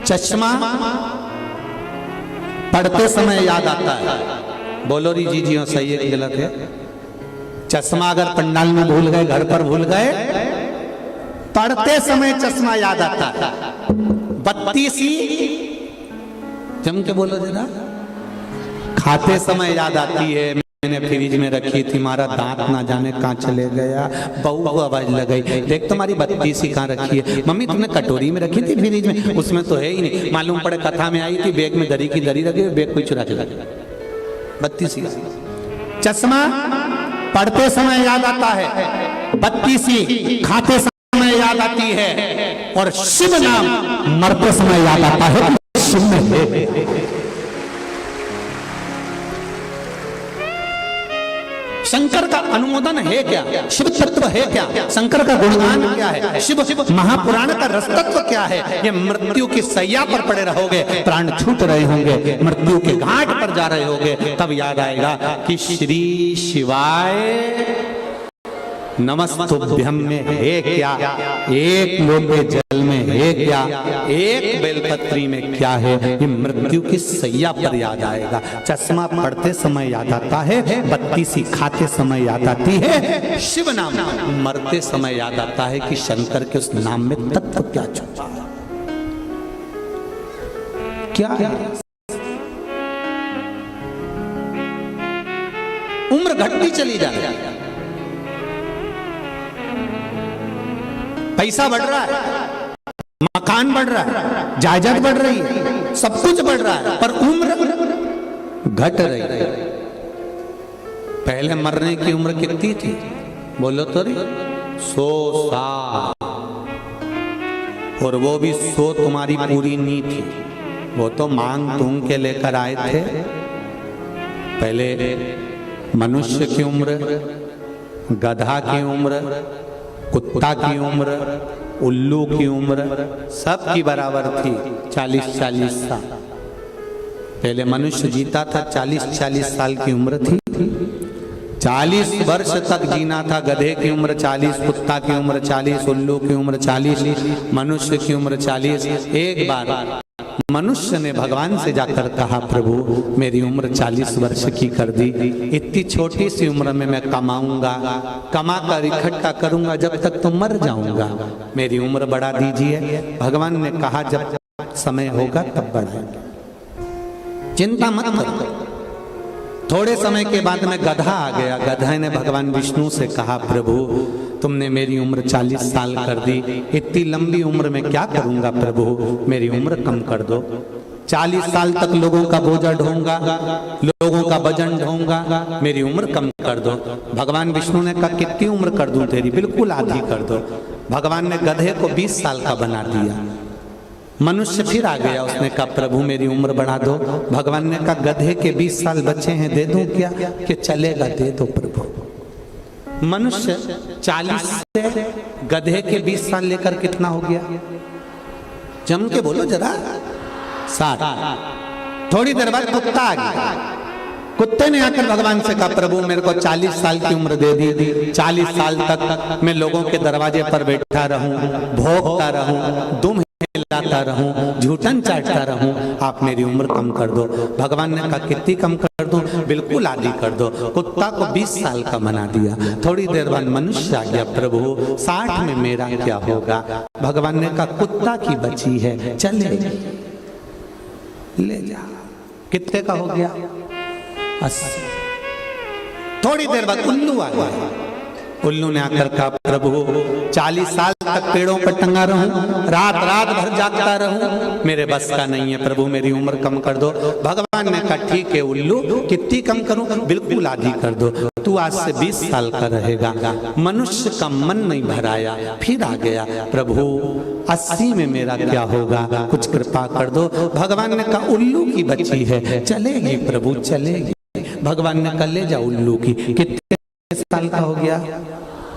चश्मा पढ़ते समय याद आता है। बोलो री जी जी, सही है कि गलत है? चश्मा अगर पंडाल में भूल गए, घर पर भूल गए, पढ़ते समय चश्मा याद आता है। बत्ती सी, जम के बोलो जरा। खाते समय याद आती है। मैंने फ्रिज में रखी थी, हमारा दांत ना जाने कहाँ चले गया, बहू को आवाज लगाई, देख तुम्हारी बत्ती सी कहाँ रखी है? मम्मी तुमने कटोरी में रखी थी फ्रिज में, उसमें तो है ही नहीं। मालूम पड़े कथा में आई थी, बैग में दरी की दरी रखी, बैग कोई चुरा के रखा। बत्ती सी। चश्मा पढ़ते समय याद आता है, बत्ती सी खाते समय याद आती है, और शिव नाम मरते समय याद आता है। शिव में है। शंकर का अनुमोदन है क्या? शिव तत्व है क्या? शंकर का गुणगान क्या है? शिव महापुराण का रसतत्व क्या है? ये मृत्यु की सैया पर पड़े रहोगे, प्राण छूट रहे होंगे, मृत्यु के घाट पर जा रहे होगे, तब याद आएगा कि श्री शिवाय नमस्तुभ्यम में है क्या? एक लोटे जल में है क्या? एक बेलपत्री में क्या है? ये मृत्यु की सैया पर याद आएगा। चश्मा पढ़ते समय याद आता है, बत्ती सी खाते समय याद आती है, शिव नाम मरते समय याद आता है कि शंकर के उस नाम में तत्व क्या छुपा है, क्या है? उम्र घटती चली जाए, पैसा बढ़ रहा है, मकान बढ़ रहा है, जायदाद बढ़ रही है, सब कुछ बढ़ रहा है, पर उम्र घट रही है। पहले मरने की उम्र कितनी थी? बोलो तो रे, 100 साल। और वो भी 100 तुम्हारी पूरी नहीं थी, वो तो मांग तूंग के लेकर आए थे। पहले मनुष्य की उम्र, गधा की उम्र, कुत्ता की उम्र, उल्लू की उम्र सबकी बराबर थी, 40-40 साल। पहले मनुष्य जीता था, 40-40 साल की उम्र थी। 40 वर्ष तक जीना था। गधे की उम्र 40, कुत्ता की उम्र 40, उल्लू की उम्र 40, मनुष्य की उम्र 40। एक बार मनुष्य ने भगवान से जाकर कहा, प्रभु मेरी उम्र 40 वर्ष की कर दी, इतनी छोटी सी उम्र में मैं कमाऊंगा, कमा कर इकट्ठा करूंगा, जब तक तो मर जाऊंगा, मेरी उम्र बढ़ा दीजिए। भगवान ने कहा, जब समय होगा तब बढ़ाएंगे, चिंता मत करो। थोड़े समय के बाद में गधा आ गया। गधा ने भगवान विष्णु से कहा, प्रभु तुमने मेरी उम्र 40 साल कर दी, इतनी लंबी उम्र में क्या करूंगा प्रभु, मेरी उम्र कम कर दो। 40 साल तक लोगों का बोझा ढोऊंगा, लोगों का वजन ढोऊंगा, मेरी उम्र कम कर दो। भगवान विष्णु ने कहा, कितनी उम्र कर दूं तेरी? बिल्कुल आधी कर दो। भगवान ने गधे को 20 साल का बना दिया। मनुष्य फिर आ गया, उसने कहा, प्रभु मेरी उम्र बढ़ा दो। भगवान ने कहा, गधे के 20 साल बचे हैं, दे दूं क्या? कि चलेगा, दे दो प्रभु। मनुष्य 40 से गधे के 20 साल लेकर कितना हो गया? जम के बोलो जरा, 60। थोड़ी देर बाद कुत्ता आ गया। कुत्ते ने आकर भगवान से कहा, प्रभु मेरे को 40 साल की उम्र दे दी, 40 साल तक मैं लोगों के दरवाजे पर बैठा रहूं, भोगता रहूं, दुम हिलाता रहूं, झूठन चाटता रहूं, आप मेरी उम्र कम कर दो। भगवान ने कहा, कितनी कम कर दूं? बिल्कुल आधी कर दो। कुत्ता को 20 साल का बना दिया। थोड़ी देर बाद मनुष्य आ गया, प्रभु 60 में मेरा क्या होगा? भगवान ने कहा, कुत्ता की बची है, चलेगी, ले जा। कितने का हो गया? 80। थोड़ी देर बाद उल्लू आ गया। उल्लू ने आकर कहा, प्रभु 40 साल तक पेड़ों पर टंगा रहूं, रात रात भर जागता रहूं, मेरे बस का नहीं है प्रभु, मेरी उम्र कम कर दो। भगवान ने कहा, ठीक है उल्लू, कितनी कम करूं? बिल्कुल आधी कर दो, तू आज से 20 साल का रहेगा। मनुष्य का मन नहीं भराया, फिर आ गया, प्रभु 80 में मेरा क्या होगा, कुछ कृपा कर दो। भगवान ने कहा, उल्लू की बच्ची है, चलेगी प्रभु चलेगी। भगवान ने कहा, ले जा उल्लू की। कितने साल का हो गया?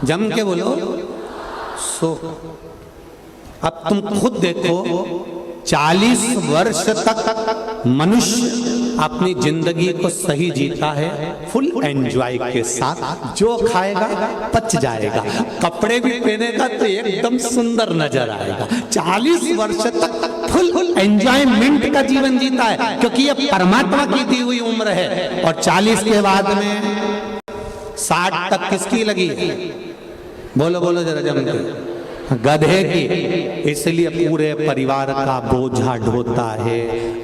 जम के बोलो 100। अब तुम खुद देखो, 40 वर्ष तक मनुष्य अपनी जिंदगी को सही जीता है, फुल एंजॉय के साथ, जो खाएगा पच जाएगा, कपड़े भी पहनेगा तो एकदम सुंदर नजर आएगा। 40 वर्ष तक फुल एंजॉयमेंट का जीवन जीता है, क्योंकि ये परमात्मा की दी हुई उम्र है। और 40 के बाद में 60 तक किसकी लगी? बोलो बोलो जरा जम के, गधे की। इसलिए पूरे परिवार का बोझा ढोता है,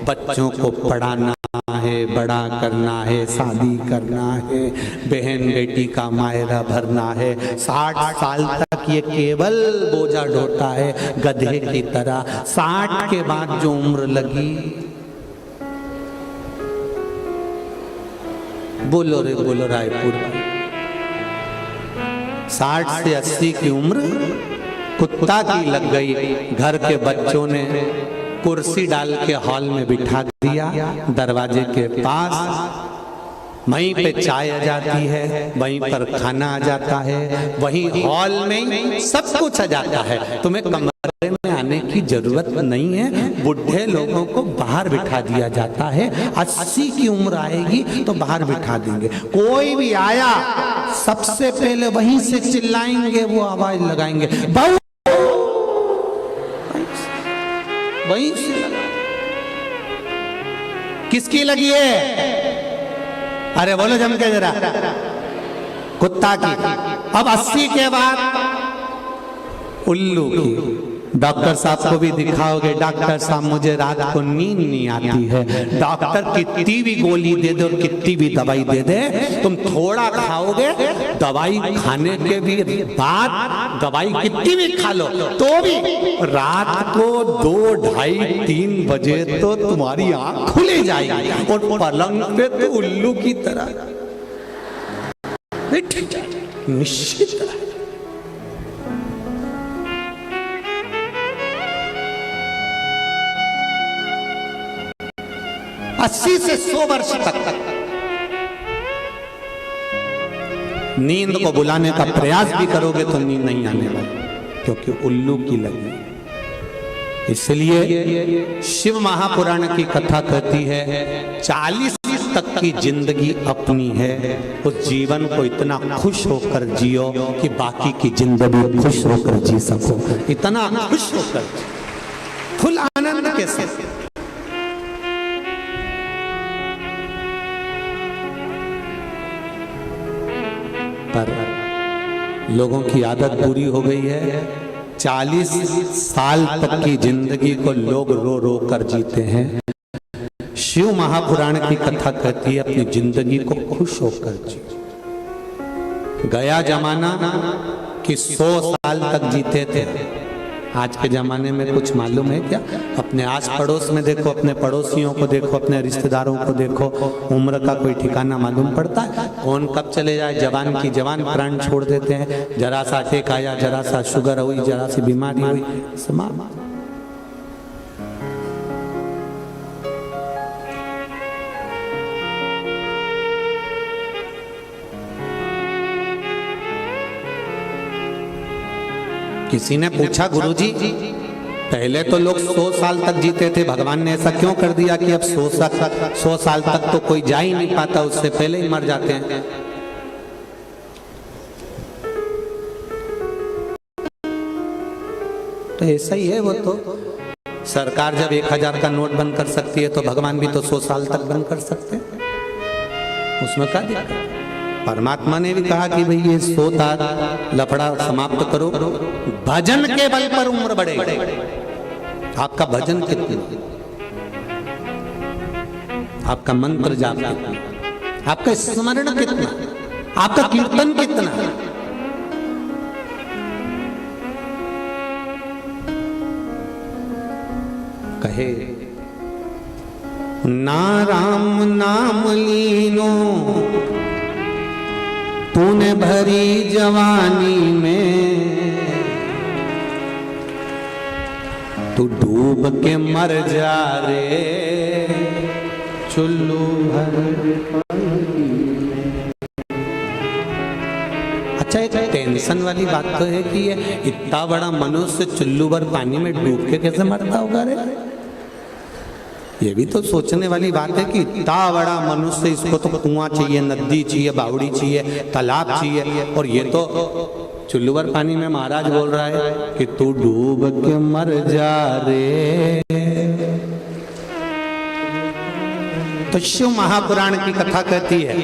बच्चों को पढ़ाना है, बड़ा करना है, शादी करना है, बहन बेटी का मायरा भरना है। 60 साल तक ये केवल बोझा ढोता है गधे की तरह। 60 के बाद जो उम्र लगी, बोलो रे बोलो रायपुर, 60 से 80 की उम्र कुत्ता की लग गई। घर के बच्चों ने कुर्सी डाल के हॉल में बिठा दिया, दरवाजे के पास, वहीं पे चाय आ जाती है, वहीं पर खाना आ जाता है, वहीं हॉल में सब कुछ आ जाता है। तुम्हें कमरे में आने की जरूरत नहीं है। बुढ़े लोगों को बाहर बिठा दिया जाता है। 80 की उम्र आएगी तो बाहर बिठा देंगे। कोई भी आया सबसे पहले वहीं से चिल्लाएंगे, वो आवाज लगाएंगे, वहीं से लगा। किसकी लगी है? अरे बोलो जम के जरा, कुत्ता की। अब 80 के बाद उल्लू की। डॉक्टर साहब को भी दिखाओगे, डॉक्टर साहब मुझे रात को नींद नहीं आती है। डॉक्टर कितनी भी गोली दे दे और कितनी भी दवाई दे दे, तुम थोड़ा खाओगे, दवाई खाने के भी बाद दवाई कितनी भी खा लो तो भी रात को 2, 2:30, 3 बजे तो तुम्हारी आंख खुली जाएगी और पलंग पे तो उल्लू की तरह निश्चित। 80 से 100 वर्ष तक नींद को बुलाने का प्रयास भी करोगे तो नींद नहीं आने वाली, क्योंकि उल्लू की लगी। इसलिए शिव महापुराण की कथा कहती है 40 तक की जिंदगी अपनी है, उस जीवन को इतना खुश होकर जियो कि बाकी की जिंदगी खुश होकर जी सको। इतना खुश होकर, फुल आनंद के साथ। पर लोगों की आदत बुरी हो गई है। 40 साल तक की जिंदगी को लोग रो रो कर जीते हैं। शिव महापुराण की कथा कहती है अपनी जिंदगी को खुश होकर जी। गया जमाना कि 100 साल तक जीते थे, आज के जमाने में कुछ मालूम है क्या? अपने आस पड़ोस में देखो, अपने पड़ोसियों को देखो, अपने रिश्तेदारों को देखो, उम्र का कोई ठिकाना मालूम पड़ता है? कौन कब चले जाए, जवान की जवान प्राण छोड़ देते हैं। जरा सा अटैक आया, जरा सा शुगर हुई, जरा सी बीमारी हुई, समाप्त। किसी ने पूछा, गुरुजी पहले तो लोग 100 साल तक जीते थे, भगवान ने ऐसा क्यों कर दिया कि अब 100 साल तक तो कोई जा ही नहीं पाता, उससे पहले ही मर जाते हैं? तो ऐसा ही है। वो तो सरकार जब 1000 का नोट बंद कर सकती है तो भगवान भी तो 100 साल तक बंद कर सकते हैं, उसमें क्या दिक्कत है? परमात्मा ने भी कहा कि भाई ये 100 लफड़ा समाप्त करो, भजन के बल पर उम्र बढ़ेगी। आपका भजन कितना, आपका मंत्र जाप कितना, आपका स्मरण कितना, आपका कीर्तन कितना, कहे ना राम नाम लीनो तूने भरी जवानी में, तू डूब के मर जा रे चुल्लू भर। अच्छा एक टेंशन वाली बात तो है कि ये इतना बड़ा मनुष्य चुल्लू भर पानी में डूब के कैसे मरता होगा रे। ये भी तो सोचने वाली बात है कि इतना बड़ा मनुष्य, इसको तो कुआं चाहिए, नदी चाहिए, बावड़ी चाहिए, तालाब चाहिए, और ये तो चुल्लू भर पानी में महाराज बोल रहा है कि तू डूब के मर जा रे। तो शिव महापुराण की कथा कहती है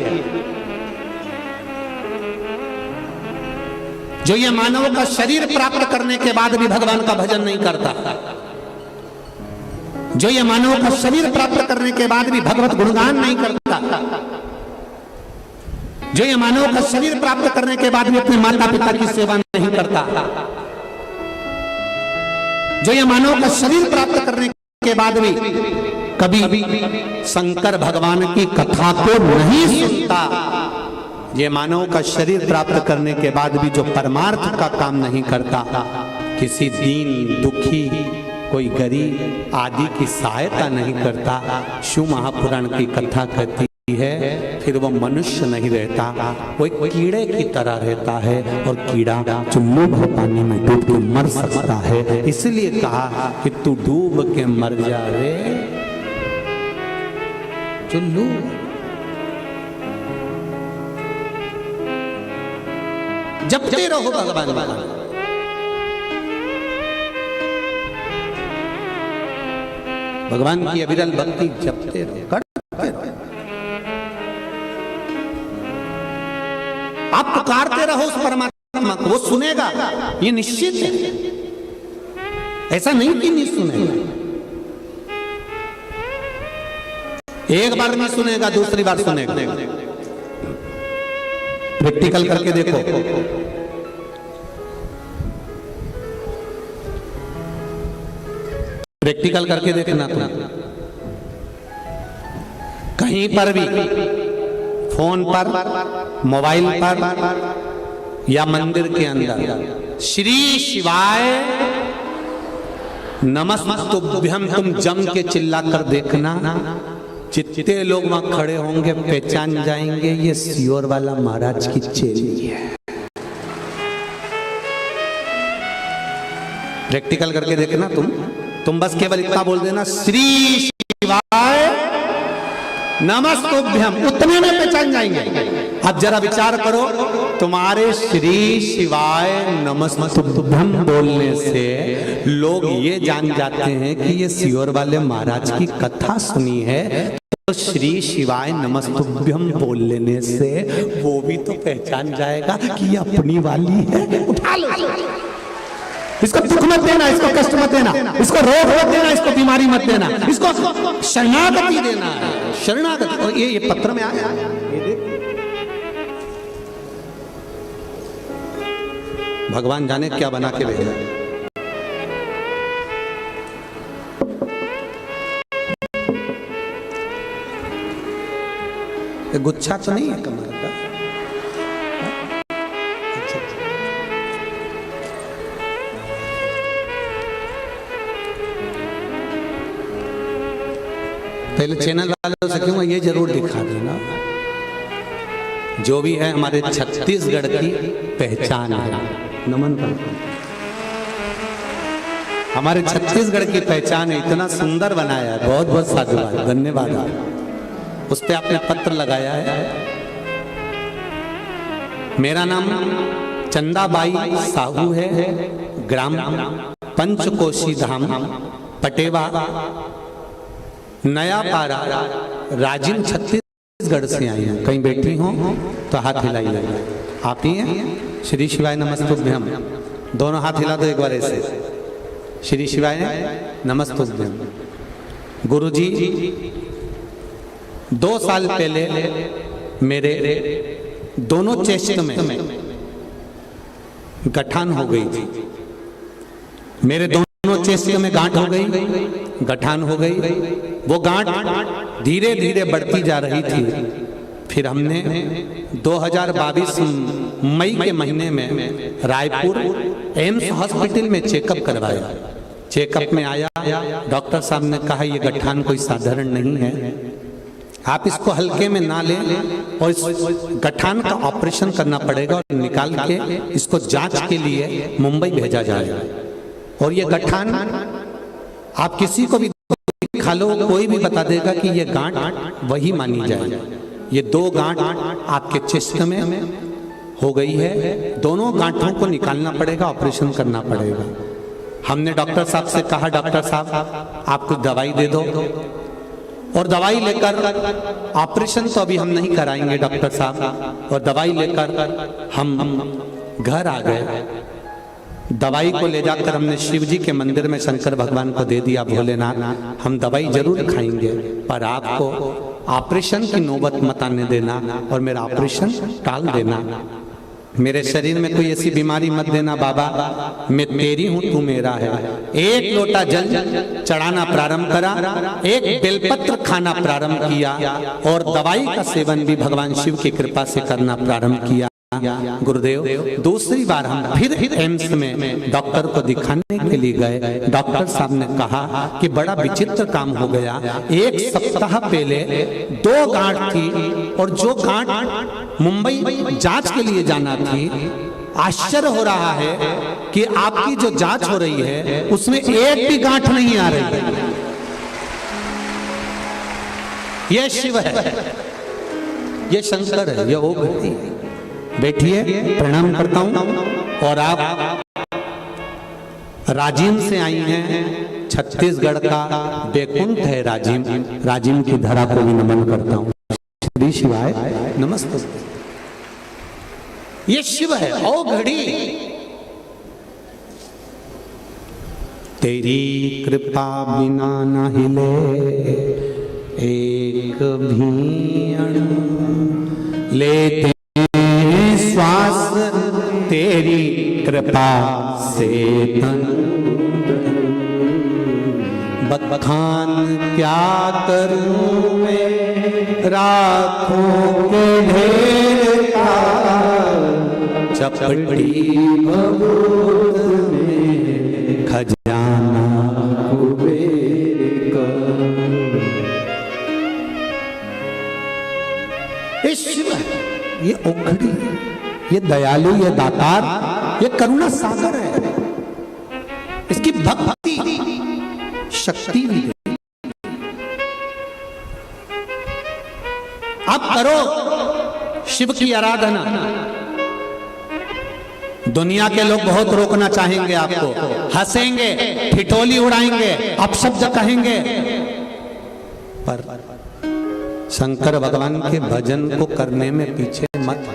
जो ये मानव का शरीर प्राप्त करने के बाद भी भगवान का भजन नहीं करता, जो ये मानव का शरीर प्राप्त करने के बाद भी भगवत गुणगान नहीं करता, जो ये मानव का शरीर प्राप्त करने के बाद भी अपने माता पिता की सेवा नहीं करता, जो ये मानव का शरीर प्राप्त करने के बाद भी कभी शंकर भगवान की कथा को नहीं सुनता, ये मानव का शरीर प्राप्त करने के बाद भी जो परमार्थ का काम नहीं करता, किसी दीन दुखी कोई गरीब आदि की सहायता नहीं करता, शिव महापुराण की कथा कहती है फिर वो मनुष्य नहीं रहता, वो एक कीड़े की तरह रहता है, और कीड़ा चुल्लू भर पानी में डूब के मर सकता है। इसलिए कहा कि तू डूब के मर जा रे चुल्लू। जपते रहो भगवान वाला, भगवान की अविरल भक्ति जपते रहो, करते रहो। आप पुकारते रहो उस परमात्मा को, वो सुनेगा, ये निश्चित है। ऐसा नहीं कि नहीं सुनेगा, एक बार नहीं सुनेगा, दूसरी बार सुनेगा। प्रैक्टिकल करके देखो, प्रैक्टिकल करके देखना तुम। कहीं पर भी फोन पर, मोबाइल पर या मंदिर के अंदर श्री शिवाय नमस्तुभ्यम तुम जम के चिल्ला कर देखना, जितने लोग वहां खड़े होंगे पहचान जाएंगे ये सियोर वाला महाराज की चेली है। प्रैक्टिकल करके देखना तुम बस केवल इतना बोल देना श्री शिवाय नमस्तुभ्यम, उतने में पहचान जाएंगे। अब जरा विचार करो, तुम्हारे श्री शिवाय नमस्तुभ्यम बोलने से लोग ये जान जाते हैं कि ये सियोर वाले महाराज की कथा सुनी है, तो श्री शिवाय नमस्तुभ्यम बोल लेने से वो भी तो पहचान जाएगा कि ये अपनी वाली है। उठा लो, इसको दुख मत देना, इसको कष्ट मत देना, इसको रोग मत देना, इसको बीमारी मत देना, इसको शरणागति देना है, शरणागति। और ये पत्र में आया, ये देख भगवान जाने क्या बना के भेजा। गुच्छा तो नहीं है कमल का। पहले चैनल वालों से क्यों ये जरूर दिखा देना, जो भी है हमारे छत्तीसगढ़ की पहचान है। नमन करता, हमारे छत्तीसगढ़ की पहचान है, इतना सुंदर बनाया है, बहुत बहुत साधुवाद, धन्यवाद। उस पे आपने पत्र लगाया है। मेरा नाम चंदाबाई साहू है, ग्राम पंचकोशी धाम, पटेवा, नया पारा, राजिम, छत्तीसगढ़ से आई हैं। कहीं बैठी हो तो हाथ हिलाइए। आप ही हैं? श्री शिवाय नमस्तुभ्यम, दोनों हाथ हिला दो एक बार ऐसे। श्री शिवाय नमस्तुभ्यम। गुरुजी 2 साल पहले मेरे दोनों चेस्ट में गठान हो गई थी, मेरे दोनों चेस्ट में गांठ हो गई, गठान हो गई। वो गांठ धीरे धीरे बढ़ती जा रही थी। फिर हमने 2022 मई के महीने में रायपुर एम्स हॉस्पिटल में चेकअप करवाया। चेकअप में आया, डॉक्टर साहब ने कहा ये गठान कोई साधारण नहीं है, आप इसको हल्के में ना लें और इस गठान का ऑपरेशन करना पड़ेगा और निकाल के इसको जांच के लिए मुंबई भेजा जाएगा। और ये गठान आप किसी को भी दिखा लो, कोई भी बता देगा कि ये गांठ वही मानी जाए। ये 2 गांठ आपके चेस्ट में हो गई है, दोनों गांठों को निकालना पड़ेगा, ऑपरेशन करना पड़ेगा। हमने डॉक्टर साहब से कहा, डॉक्टर साहब आप कुछ दवाई दे दो, और दवाई लेकर ऑपरेशन तो अभी हम नहीं कराएंगे डॉक्टर साहब, और दवाई लेकर हम घर आ गए। दवाई को ले जाकर हमने शिव जी के मंदिर में शंकर भगवान को दे दिया, भोलेनाथ हम दवाई जरूर खाएंगे पर आपको ऑपरेशन की नौबत मत आने देना और मेरा ऑपरेशन टाल देना। मेरे शरीर में कोई ऐसी बीमारी मत देना बाबा, मैं तेरी हूं तू मेरा है। एक लोटा जल चढ़ाना प्रारंभ करा, एक बेलपत्र खाना प्रारंभ किया और दवाई का सेवन भी भगवान शिव की कृपा से करना प्रारंभ किया। गुरुदेव दूसरी बार हम फिर एम्स में डॉक्टर को दिखाने के लिए गए। डॉक्टर साहब ने कहा कि बड़ा विचित्र काम हो गया, 1 सप्ताह पहले 2 गांठ थी और जो गांठ मुंबई जांच के लिए जाना थी, आश्चर्य हो रहा है कि आपकी जो जांच हो रही है उसमें एक भी गांठ नहीं आ रही। यह शिव है, यह शंकर है, यह ओम है। बैठिए, प्रणाम करता हूं। और आप राजिम से आई हैं, छत्तीसगढ़ का बैकुंठ है राजिम, राजिम की धरा को भी नमन करता हूं। श्री शिवाय नमस्ते। ये शिव है। ओ घड़ी तेरी कृपा बिना न हिले एक भी अणु, लेते श्वास तेरी कृपा से तन, बखान क्या करूं मैं राखों के ढेर का, चपटी भभूत में खजाना कुबेर का। ये ओखड़ी, ये दयालु, ये दातार, ये करुणा सागर है। इसकी भक्ति शक्ति भी है। आप करो शिव की आराधना। दुनिया के लोग बहुत रोकना चाहेंगे आपको, हंसेंगे, ठिठोली उड़ाएंगे, अपशब्द कहेंगे, पर शंकर भगवान के भजन को करने में पीछे मत।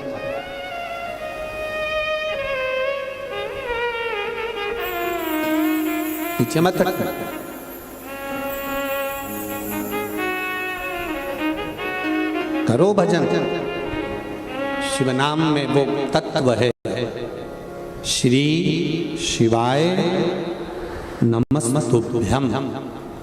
पीछे मत करो भजन। शिव नाम में वो तत्व है। श्री शिवाय नमस्तुभ्यम।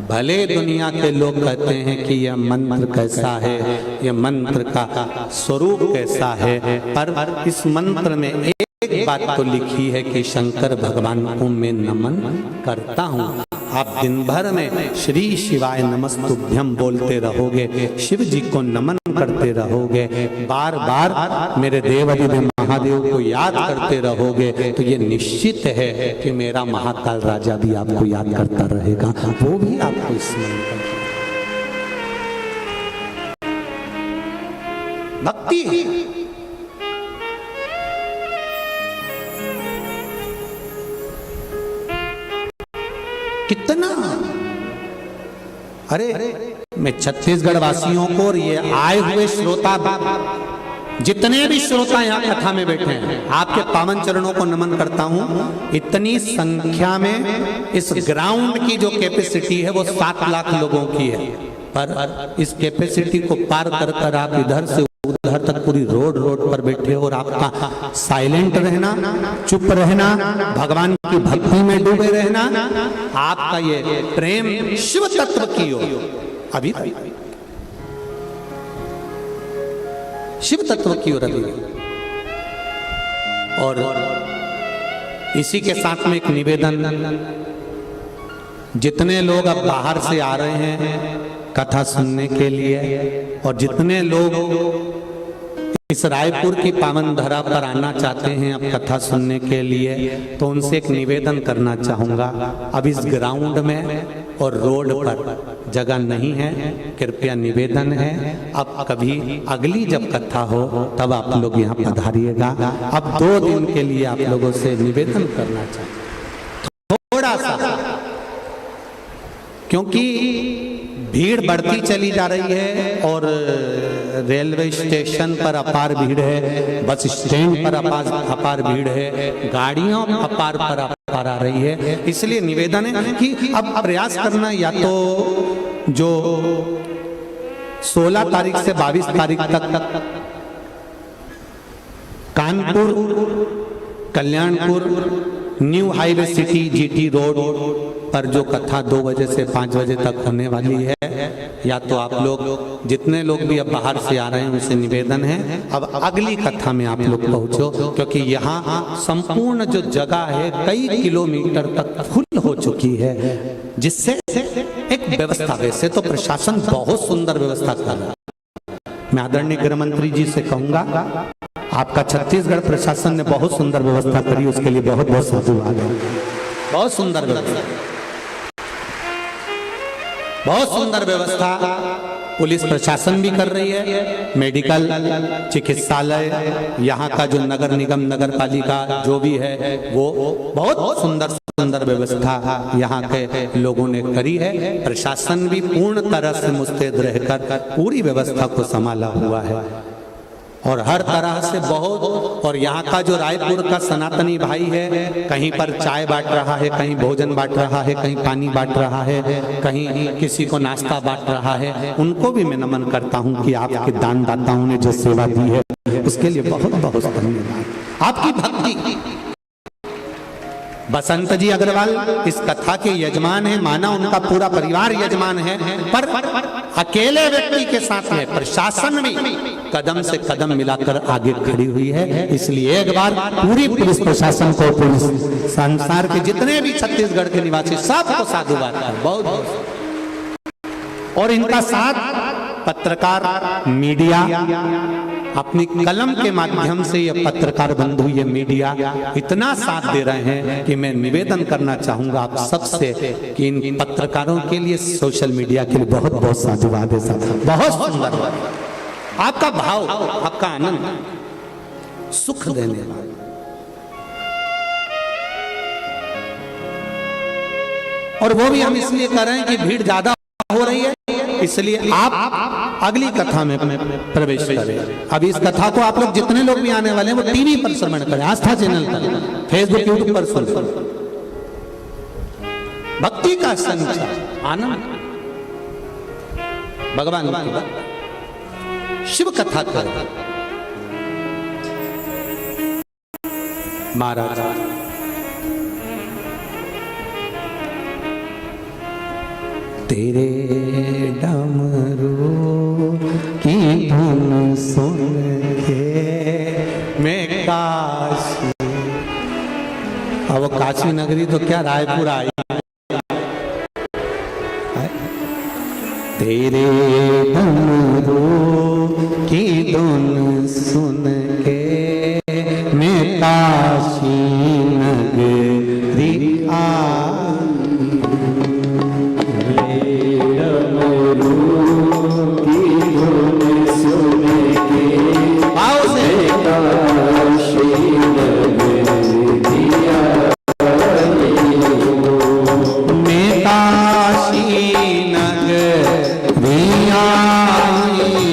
भले दुनिया के लोग कहते हैं कि यह मंत्र कैसा है, यह मंत्र का स्वरूप कैसा है, पर इस मंत्र में एक बात तो लिखी है कि शंकर भगवान को मैं नमन करता हूँ। आप दिन भर में श्री शिवाय नमस्तुभ्यम बोलते रहोगे, शिव जी को नमन करते रहोगे, बार बार मेरे देवाधिदेव महादेव को याद करते रहोगे, तो ये निश्चित है कि मेरा महाकाल राजा भी आपको याद करता रहेगा, वो भी आपको स्मरण करेगा। भक्ति कितना, अरे मैं छत्तीसगढ़ वासियों को और ये आए हुए श्रोता, जितने भी श्रोता यहाँ कथा में बैठे हैं, आपके पावन चरणों को नमन करता हूँ। इतनी संख्या में इस ग्राउंड की जो कैपेसिटी है वो 7 लाख लोगों की है, पर इस कैपेसिटी को पार कर आप इधर से उधर तक पूरी रोड पर बैठे हो और आपका साइलेंट रहना, चुप रहना, भगवान की भक्ति में डूबे रहना, आपका ये प्रेम शिव तत्व की हो अभी शिव तत्व की ओर अभी। और इसी के साथ में एक निवेदन, जितने लोग अब बाहर से आ रहे हैं कथा सुनने के लिए और जितने लोग इस रायपुर की पावन धरा पर आना चाहते हैं अब कथा सुनने के लिए, तो उनसे एक निवेदन करना चाहूँगा। अब इस ग्राउंड में और रोड पर जगह नहीं है, कृपया निवेदन है अब कभी अगली जब कथा हो तब आप लोग यहाँ पधारिएगा। अब 2 दिन के लिए आप लोगों से निवेदन करना चाहते थोड़ा सा, क्योंकि भीड़ बढ़ती चली जा रही है और रेलवे स्टेशन पर अपार भीड़ है, बस स्टैंड पर अपार भीड़ है, गाड़ियों अपार पर आ रही है। इसलिए निवेदन है कि अब प्रयास करना, या तो जो 16 तारीख से 22 तारीख तक Kanpur, Kalyanpur, new highway city GT road पर जो कथा 2 बजे से 5 बजे तक होने वाली है, या तो आप लोग जितने लोग भी अब बाहर से आ रहे हैं उनसे निवेदन है अब अगली कथा में आप लोग पहुंचो, क्योंकि यहाँ संपूर्ण जो जगह है कई किलोमीटर तक फुल हो चुकी है, जिससे एक व्यवस्था, वैसे तो प्रशासन बहुत सुंदर व्यवस्था कर रहा है। मैं आदरणीय गृह मंत्री जी से कहूंगा, आपका छत्तीसगढ़ प्रशासन ने बहुत सुंदर व्यवस्था करी, उसके लिए बहुत बहुत साधुवाद है। बहुत सुंदर व्यवस्था, बहुत सुंदर व्यवस्था पुलिस प्रशासन भी कर रही है, मेडिकल, चिकित्सालय, यहाँ का जो नगर निगम, नगर पालिका जो भी है वो बहुत सुंदर व्यवस्था यहाँ के लोगों ने करी है। प्रशासन भी पूर्ण तरह से मुस्तैद रहकर पूरी व्यवस्था को संभाला हुआ है और हर तरह से बहुत, और यहाँ का जो रायपुर का सनातनी भाई है, कहीं पर चाय बांट रहा है, कहीं भोजन बांट रहा है, कहीं पानी बांट रहा है, कहीं किसी को नाश्ता बांट रहा है, उनको भी मैं नमन करता हूँ कि आपके दान दाताओं ने जो सेवा दी है उसके लिए बहुत बहुत धन्यवाद। आपकी भक्ति, बसंत जी अग्रवाल इस कथा के यजमान है, माना उनका पूरा परिवार यजमान है, पर अकेले व्यक्ति के साथ में प्रशासन भी कदम से कदम मिलाकर आगे खड़ी हुई है। इसलिए एक बार पूरी पुलिस प्रशासन को, पुलिस संसार के जितने भी छत्तीसगढ़ के निवासी सबको साधुवाद है बहुत बहुत। और इनका साथ पत्रकार, मीडिया अपनी कलम के माध्यम से, ये पत्रकार बंधु, ये मीडिया इतना साथ दे रहे हैं कि मैं निवेदन करना चाहूंगा आप सबसे कि इन पत्रकारों के लिए, सोशल मीडिया के लिए बहुत बहुत साधुवाद है। बहुत सुंदर आपका भाव, आपका आनंद, सुख देने वाला। और वो भी हम इसलिए कर रहे हैं कि भीड़ ज्यादा हो रही है, इसलिए आप अगली कथा में प्रवेश करें। अब इस कथा को आप लोग जितने लोग भी आने वाले हैं वो टीवी पर श्रवण करें, आस्था चैनल पर, फेसबुक, यूट्यूब पर सुन। भक्ति का संचार, आनंद, भगवान की भक्ति, शिव कथा करें। महाराज तेरे डमरू की धुन सुन के मैं काशी, अब काशी नगरी तो क्या रायपुर आई, तेरे डमरू की धुन सुन के मैं काशी नगरी काशी नगरी आई।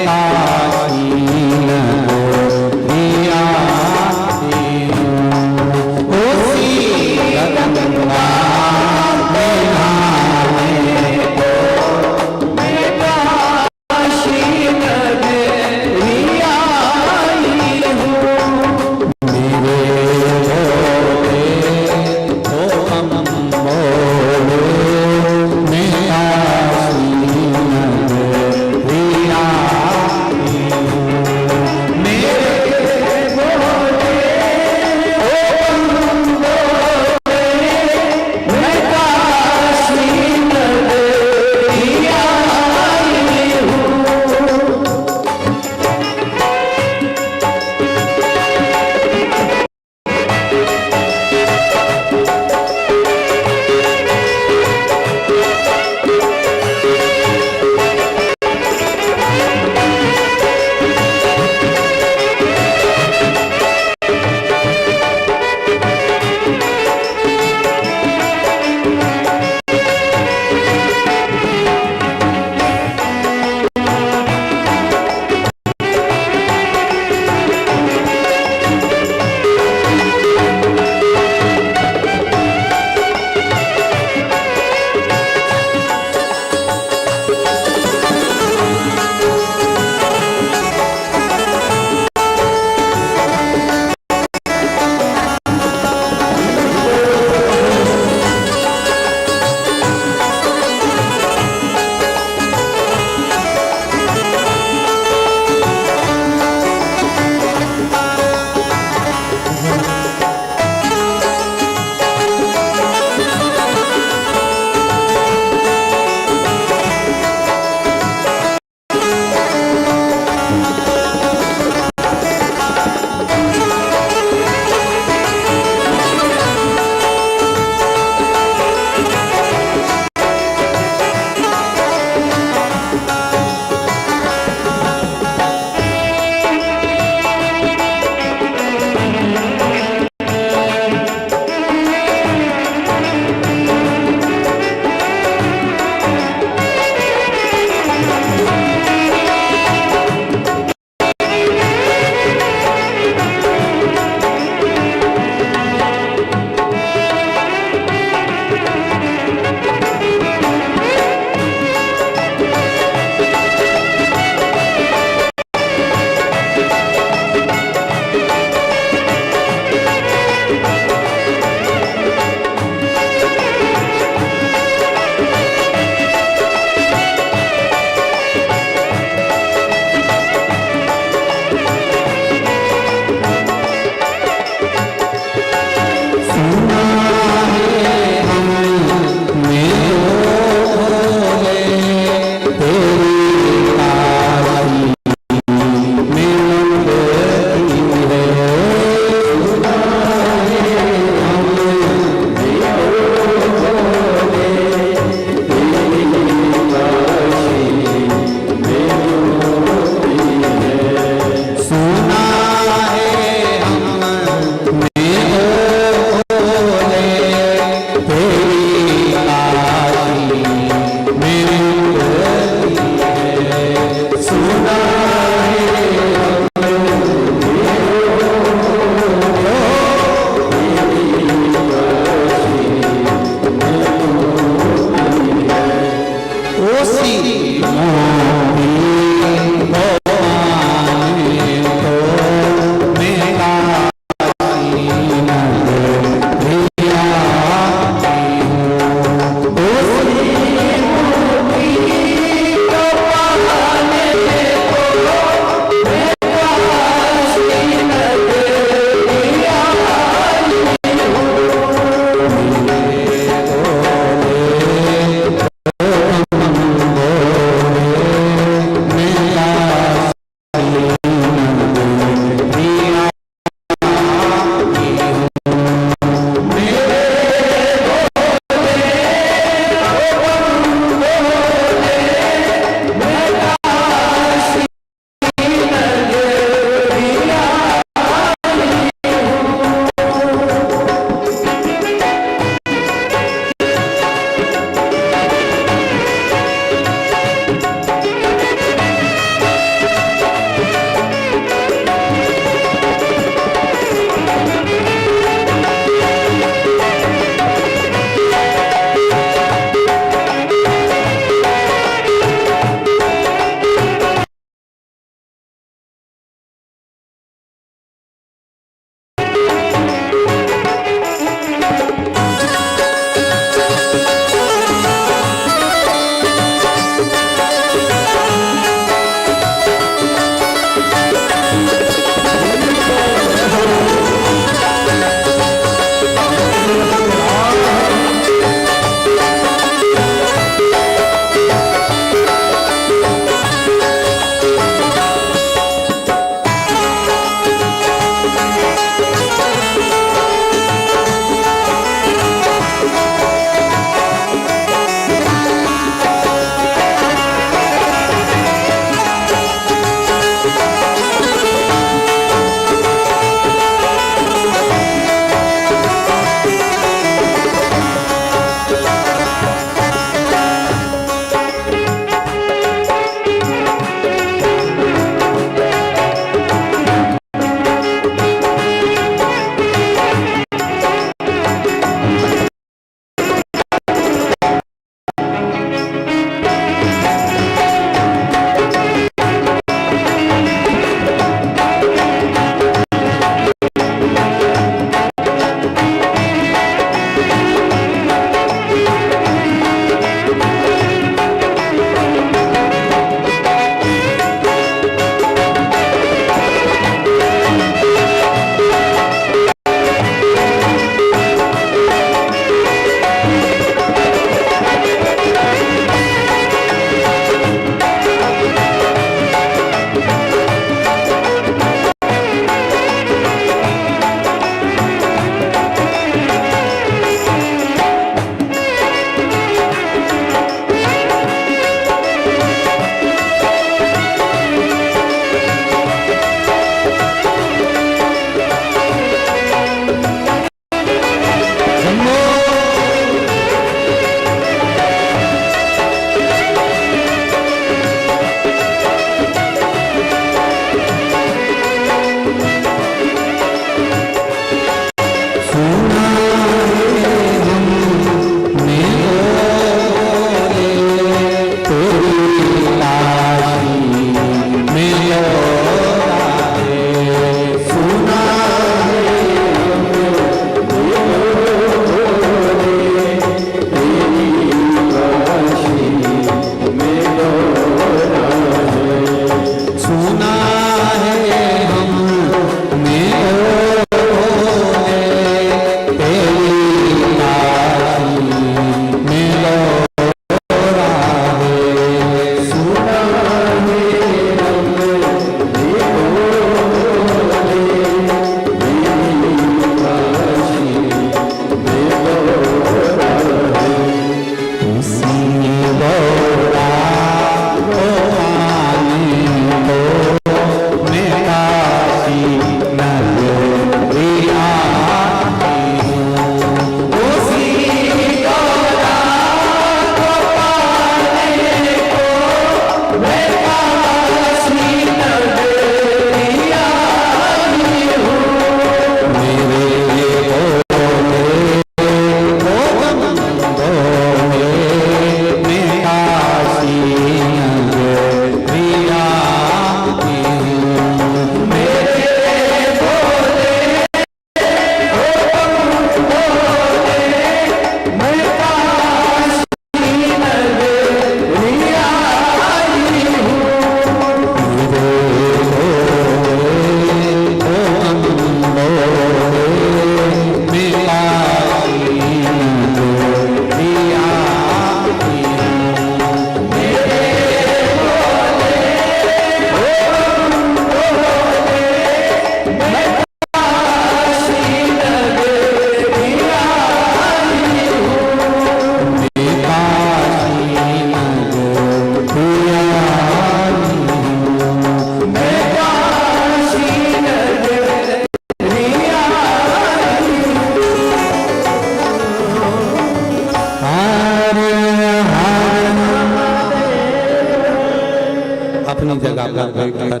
जगह पर बैठकर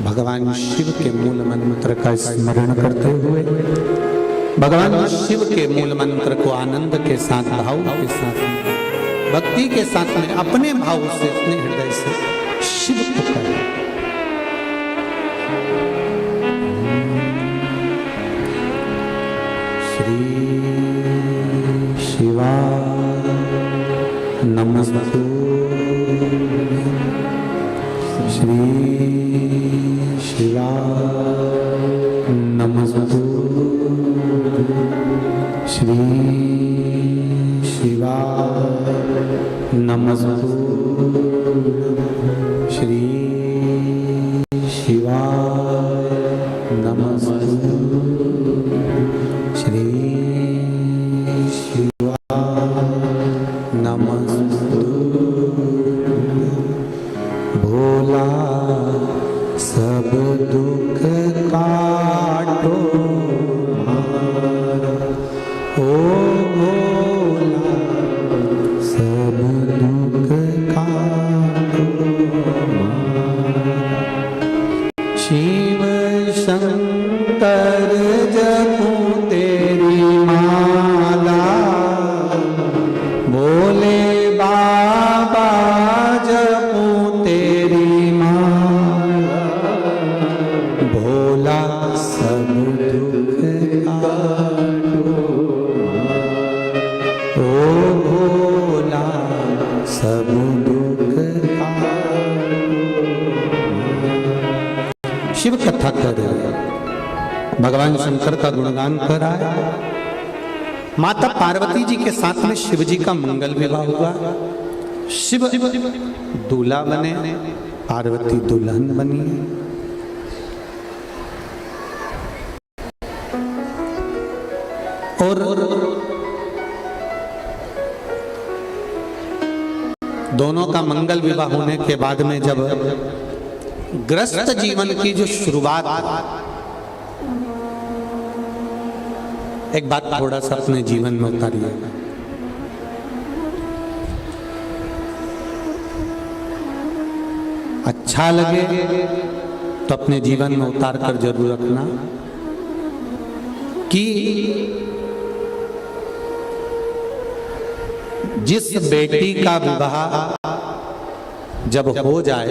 भगवान शिव के मूल मंत्र का स्मरण करते हुए भगवान शिव के मूल मंत्र को आनंद के साथ, भाव के साथ, भक्ति के साथ में अपने भाव से, अपने हृदय से शिव को करें। श्री शिवाय नमस्तु, श्री शिवाय नमस्तु, श्री शिवाय नमस्तु, श्री शिवाय नमस्तु, श्री शिवाय नमस्तु। भोला सब दुख काटो ओ भोला सब दुख काटो। शिव शंकर जपूं तेरी माला, भोले बाबा जपूं तेरी माला, भोला सब दुख काटो ओ भोला सब दुख काटो। शिव कथा कर भगवान शंकर का गुणगान कर रहा है। माता पार्वती जी के साथ में शिव जी का मंगल विवाह हुआ। शिव दूल्हा बने, पार्वती दुल्हन बनी। और दोनों का मंगल विवाह होने के बाद में जब ग्रस्त जीवन की जो शुरुआत, एक बात थोड़ा सा अपने जीवन में उतारिए। अच्छा लगे तो अपने जीवन में उतार कर जरूर रखना कि जिस बेटी का विवाह जब हो जाए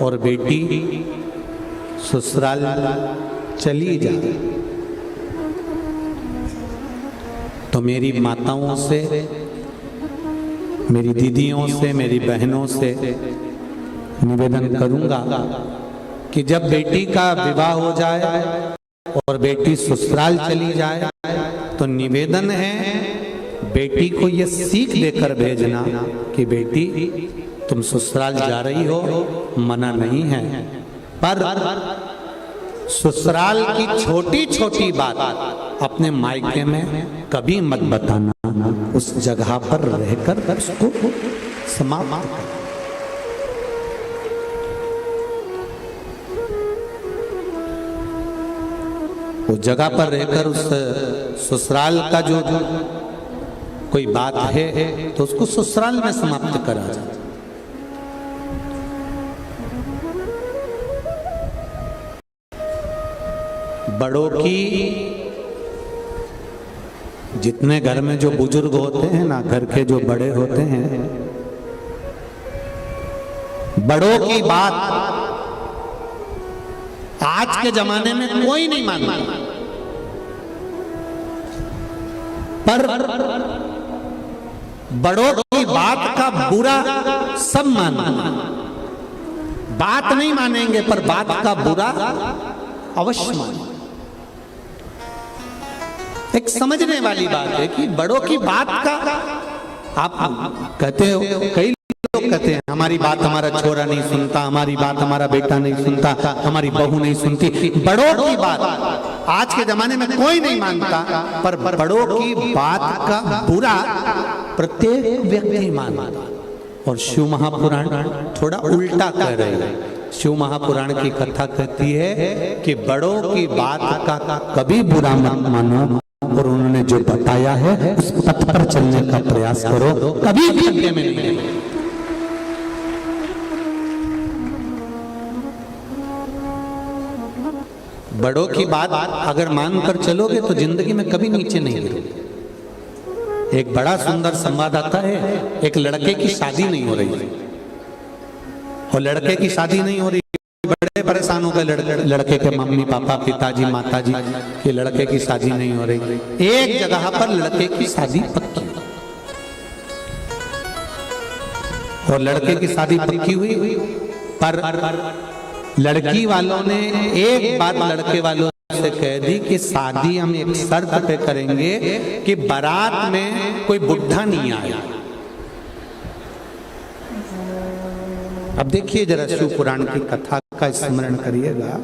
और बेटी ससुराल चली जाए तो मेरी माताओं से, मेरी दीदियों से, मेरी बहनों से निवेदन करूंगा कि जब बेटी का विवाह हो जाए और बेटी ससुराल चली जाए तो निवेदन है बेटी को ये सीख देकर भेजना कि बेटी तुम ससुराल जा रही हो, मना नहीं है, पर ससुराल की छोटी छोटी बात अपने मायके में कभी मत बताना, उस जगह पर रहकर उसको समाप्त कर। वो जगह पर रहकर उस ससुराल का जो कोई बात है तो उसको ससुराल में समाप्त करा जाए। बड़ों की, जितने घर में जो बुजुर्ग होते हैं ना, घर के जो बड़े होते हैं, बड़ों की बात आज के जमाने में कोई नहीं मानता, पर बड़ों की बात का बुरा सब मानते। बात नहीं मानेंगे पर बात का बुरा अवश्य मानेंगे। एक समझने वाली बात है कि बड़ों की बात का, आप कहते हो, कई लोग कहते हैं हमारी बात हमारा छोरा नहीं सुनता, हमारी बात हमारा बेटा नहीं सुनता, हमारी बहू नहीं सुनती। बड़ों की बात आज के जमाने में कोई नहीं मानता, पर बड़ों की बात का बुरा प्रत्येक व्यक्ति मानता। और शिव महापुराण थोड़ा उल्टा कह रहे हैं। शिव महापुराण की कथा कहती है कि बड़ों की बात का कभी बुरा मत मानो, और उन्होंने जो बताया है उस पथ पर चलने का प्रयास करो, कभी भी में नहीं। बड़ों की बात अगर मानकर चलोगे तो जिंदगी में कभी नीचे नहीं गिरोगे। एक बड़ा सुंदर संवाद आता है, एक लड़के की शादी नहीं हो रही है और लड़के की शादी नहीं हो रही, बड़े परेशान हो गए लड़के के मम्मी पापा पिताजी माताजी कि लड़के की शादी नहीं हो रही। एक जगह पर लड़के की शादी पक्की और लड़के की शादी पक्की हुई, पर लड़की वालों ने एक बात लड़के वालों से कह दी कि शादी हम एक शर्त पे करेंगे कि बारात में कोई बुढ़ा नहीं आए। अब देखिए जरा शिव पुराण की कथा का स्मरण करिएगा।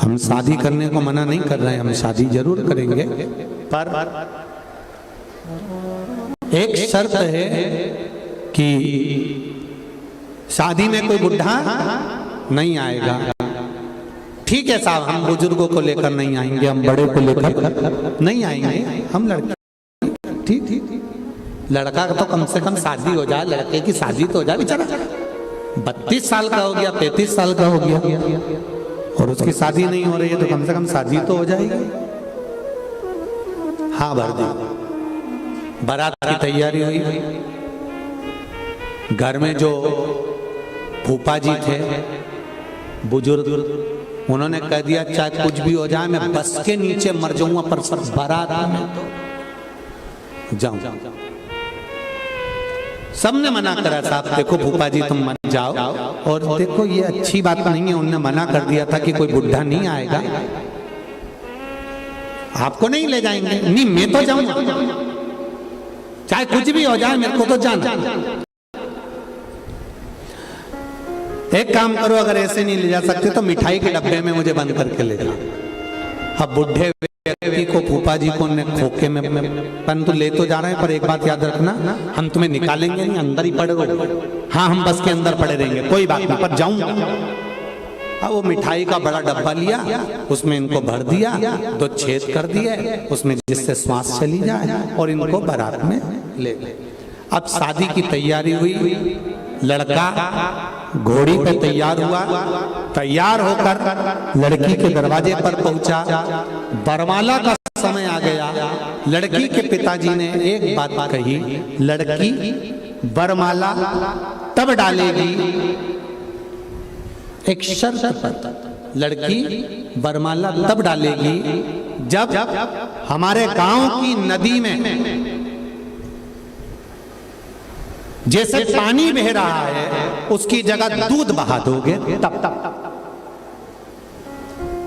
हम शादी करने को मना नहीं कर रहे हैं, हम शादी जरूर करेंगे, पर एक शर्त है कि शादी में कोई बुढ़ा नहीं आएगा। ठीक है साहब, हम बुजुर्गों को लेकर नहीं आएंगे, हम बड़े को लेकर नहीं आएंगे, हम लड़के ठीक लड़का तो कम से कम शादी हो जाए, लड़के की शादी तो हो जाए। बेचारा 32 साल का हो गया, 33 साल का हो गया और उसकी शादी नहीं हो रही है, तो कम से कम शादी तो हो जाएगी। हाँ भर दी। बारात की तैयारी हुई, घर में जो फूफा जी थे बुजुर्ग, उन्होंने कह दिया चाहे कुछ भी हो जाए मैं बस के नीचे मर जाऊंगा पर बारात में तो जाऊं। सबने मना करा, साहब देखो फूफा जी तुम मत जाओ, और देखो ये अच्छी बात नहीं है, उन्होंने मना कर दिया था कि कोई बुढ़ा नहीं आएगा, आपको नहीं ले जाएंगे। नहीं मैं तो जाऊंगा, चाहे कुछ भी हो जाए मेरे को तो जाना। एक काम करो, अगर ऐसे नहीं ले जा सकते तो मिठाई के डब्बे में मुझे बंद करके ले जाओ। अब बुढ़े व्यक्ति को फूफा जी को खोखे में परंतु ले तो जा रहे हैं, पर एक बात याद रखना, हम तुम्हें निकालेंगे नहीं, अंदर ही पड़े रहो। हाँ हम बस के अंदर पड़े रहेंगे, कोई बात नहीं, पर जाऊंगा। अब वो मिठाई का बड़ा डब्बा लिया, उसमें इनको भर दिया, 2 छेद कर दिए उसमें जिससे श्वास चली जाए और इनको बारात में ले। अब शादी की तैयारी हुई, लड़का घोड़ी पे तैयार हुआ, तैयार होकर लड़की के दरवाजे पर पहुंचा। बरमाला का समय आ गया। लड़की के पिताजी ने एक बात कही, लड़की बरमाला तब डालेगी, एक शर्त पर, लड़की बरमाला तब डालेगी जब हमारे गांव की नदी में जैसे पानी बह रहा है उसकी जगह दूध बहा दोगे तब।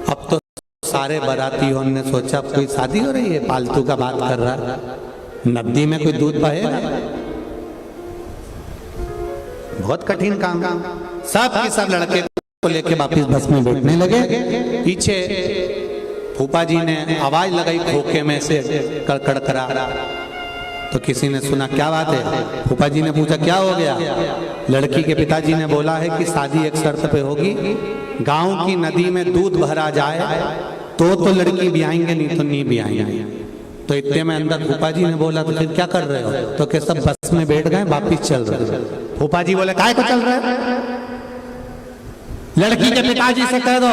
अब तो सारे बारातियों ने सोचा कोई शादी हो रही है, फालतू का बात कर रहा है, नदी में कोई दूध बहेगा, बहुत कठिन काम। सब के सब लड़के को लेके वापिस बस में बैठने लगे। पीछे फूफा जी ने आवाज लगाई खोखे में से कड़कड़ करा, तो किसी ने सुना क्या बात है। फूफा जी ने पूछा क्या हो गया। लड़की के पिताजी ने बोला है कि शादी एक शर्त पे होगी, गांव की नदी में दूध भरा जाए तो लड़की भी आएंगे, नहीं तो नहीं भी आएंगे। तो इतने में अंदर फूफा जी ने बोला तो फिर क्या कर रहे हो, तो क्या सब बस में बैठ गए वापिस चल रहे। फूफा जी बोले काहे को चल रहे, लड़की के पिताजी से कह दो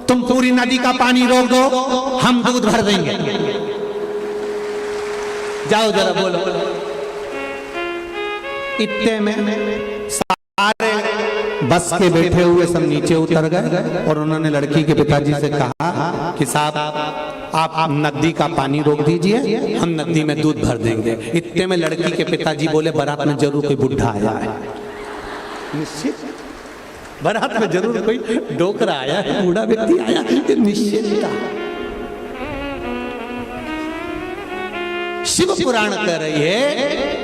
तुम पूरी नदी का पानी रोक दो, हम दूध भर देंगे। जाओ जरा बोलो। इतने में सारे बस के बैठे हुए सब नीचे उतर गए और उन्होंने लड़की के पिताजी से कहा कि साहब आप नदी का पानी रोक दीजिए, हम नदी में दूध भर देंगे। इतने में लड़की के पिताजी बोले बारात में जरूर कोई बुढ़ा आया है, निश्चित बारात में जरूर कोई डोकरा आया है, बूढ़ा व्यक्ति आया है, निश्चित। शिव पुराण कह रही है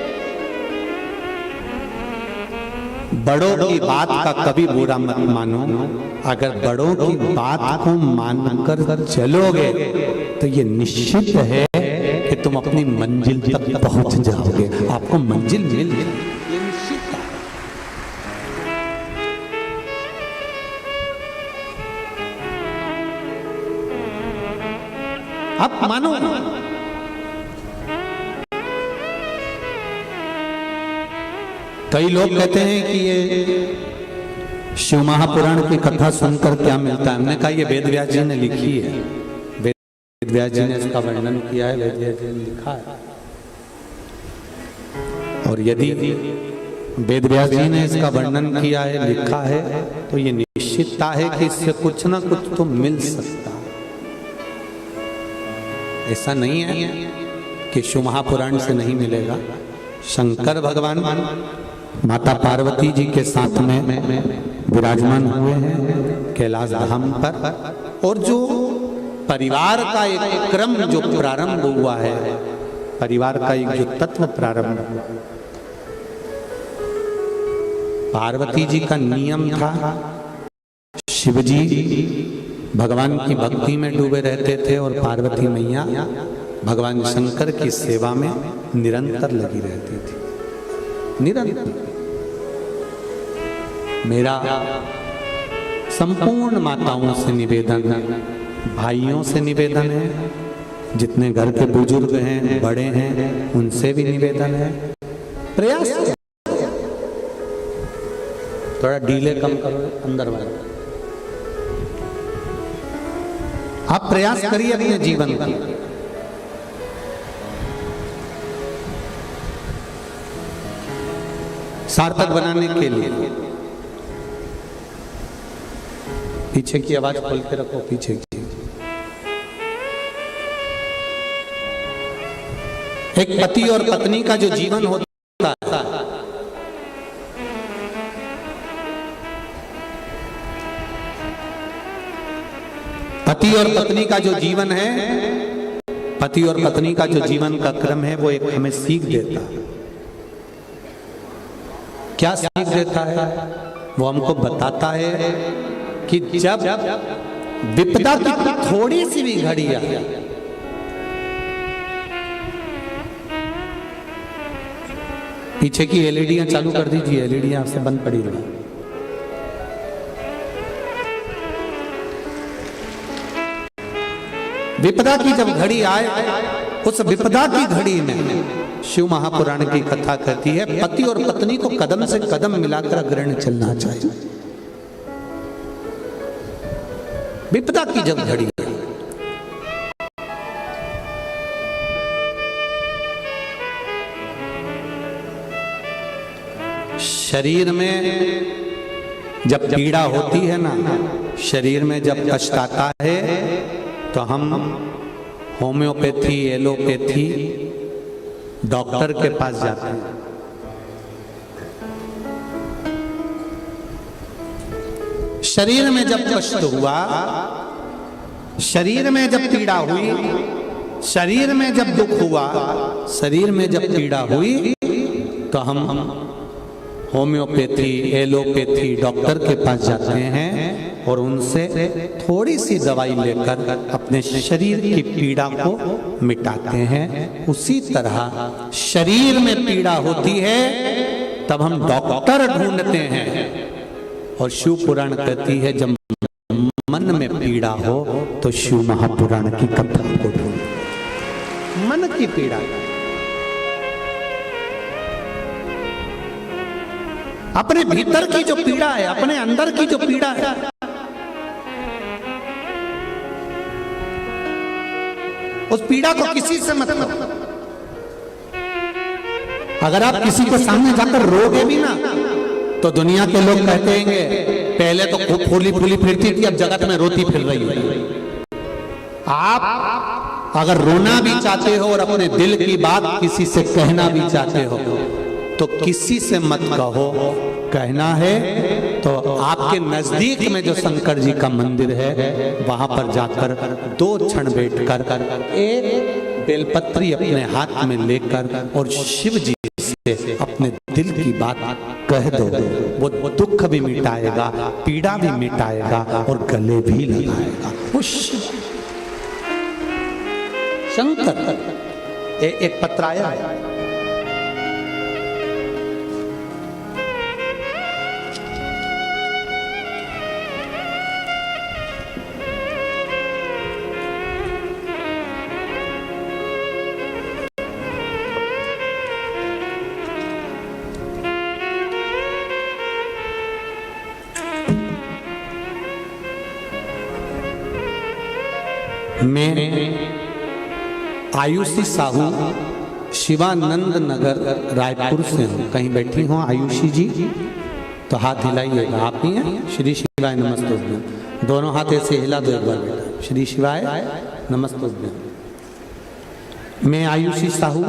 बड़ों की बात का कभी बुरा मत मानो, अगर बड़ों की बात को मानकर चलोगे तो ये निश्चित है कि तुम अपनी मंजिल तक पहुंच जाओगे, आपको मंजिल मिल ये निश्चित है। आप मानो कई लोग कहते हैं कि ये शिव महापुराण की कथा सुनकर क्या मिलता है? हमने कहा ये वेद व्यास जी ने लिखी है, वेद व्यास जी ने इसका वर्णन किया है, वेद व्यास जी ने लिखा है। और यदि वेद व्यास जी ने इसका वर्णन किया है, लिखा है, तो ये निश्चितता है कि इससे कुछ ना कुछ तो मिल सकता है। ऐसा नहीं है कि शिव महापुराण से नहीं मिलेगा। शंकर भगवान माता पार्वती जी के साथ में विराजमान हुए हैं कैलाश धाम पर, और जो परिवार का एक क्रम जो प्रारंभ हुआ है, परिवार का एक जो तत्व प्रारंभ हुआ, पार्वती जी का नियम था, शिव जी भगवान की भक्ति में डूबे रहते थे और पार्वती मैया भगवान शंकर की सेवा में निरंतर लगी रहती थी, निरंतर। मेरा संपूर्ण माताओं से निवेदन है, भाइयों से निवेदन है, जितने घर के बुजुर्ग हैं, बड़े हैं, उनसे भी निवेदन है, प्रयास थोड़ा डीले कम करो, अंदर वाला आप प्रयास करिए अपने जीवन का। सार्थक बनाने के लिए। पीछे की आवाज खोल के रखो, पीछे की। एक पति और पत्नी का जो जीवन होता है, पति और पत्नी का जो जीवन है, पति और पत्नी का जो जीवन का क्रम है, वो एक हमें सीख देता है। क्या सीख देता है? वो हमको बताता है कि जब विपदा की थोड़ी सी भी घड़ी आए, पीछे की एलईडियां चालू कर दीजिए, एलईडियां आपसे बंद पड़ी रही। विपदा की जब घड़ी आए, उस विपदा की घड़ी में शिव महापुराण की कथा कहती है, पति और पत्नी को कदम से कदम मिलाकर अग्रणी चलना चाहिए। विपदा की जब घड़ी आए, शरीर में जब पीड़ा होती है ना, शरीर में जब कष्ट आता है, तो हम होम्योपैथी, एलोपैथी, डॉक्टर के पास जाते हैं। शरीर में जब कष्ट हुआ, शरीर में जब पीड़ा हुई, शरीर में जब दुख हुआ, शरीर में जब पीड़ा हुई, तो हम होम्योपैथी, एलोपैथी, डॉक्टर के पास जाते हैं और उनसे थोड़ी सी दवाई लेकर अपने शरीर की पीड़ा को मिटाते हैं। उसी तरह शरीर में पीड़ा होती है, तब हम डॉक्टर ढूंढते हैं। और शिव पुराण कहती है, जब मन में पीड़ा हो तो शिव महापुराण की कथा को ढूंढो। मन की पीड़ा, अपने भीतर की जो पीड़ा है, अपने अंदर की जो पीड़ा है, उस पीड़ा को किसी से मत लो। अगर आप किसी के सामने जाकर रोगे भी ना, तो दुनिया के लोग कहते हैं, पहले तो खूब फूली फूली फिरती थी, अब जगत में रोती फिर रही है। आप अगर रोना भी चाहते हो और अपने दिल की बात किसी से कहना भी चाहते हो, तो किसी से मत कहो। कहना है तो आपके नजदीक में जो शंकर जी का मंदिर है, वहां पर जाकर 2 क्षण बैठकर एक बेलपत्री अपने हाथ में लेकर और शिव जी से अपने दिल की बात कह दो। वो दुख भी मिटाएगा, पीड़ा भी मिटाएगा और गले भी लगाएगा। शंकर एक पत्र आया है, मैं आयुषी साहू शिवानंद नगर रायपुर से हूँ। कहीं बैठी हो आयुषी जी तो हाथ हिलाइएगा। आप ही हैं? श्री शिवाय नमस्तुभ्यं। दोनों हाथ ऐसे हिला दो एक बार बेटा। श्री शिवाय नमस्तुभ्यं। मैं आयुषी साहू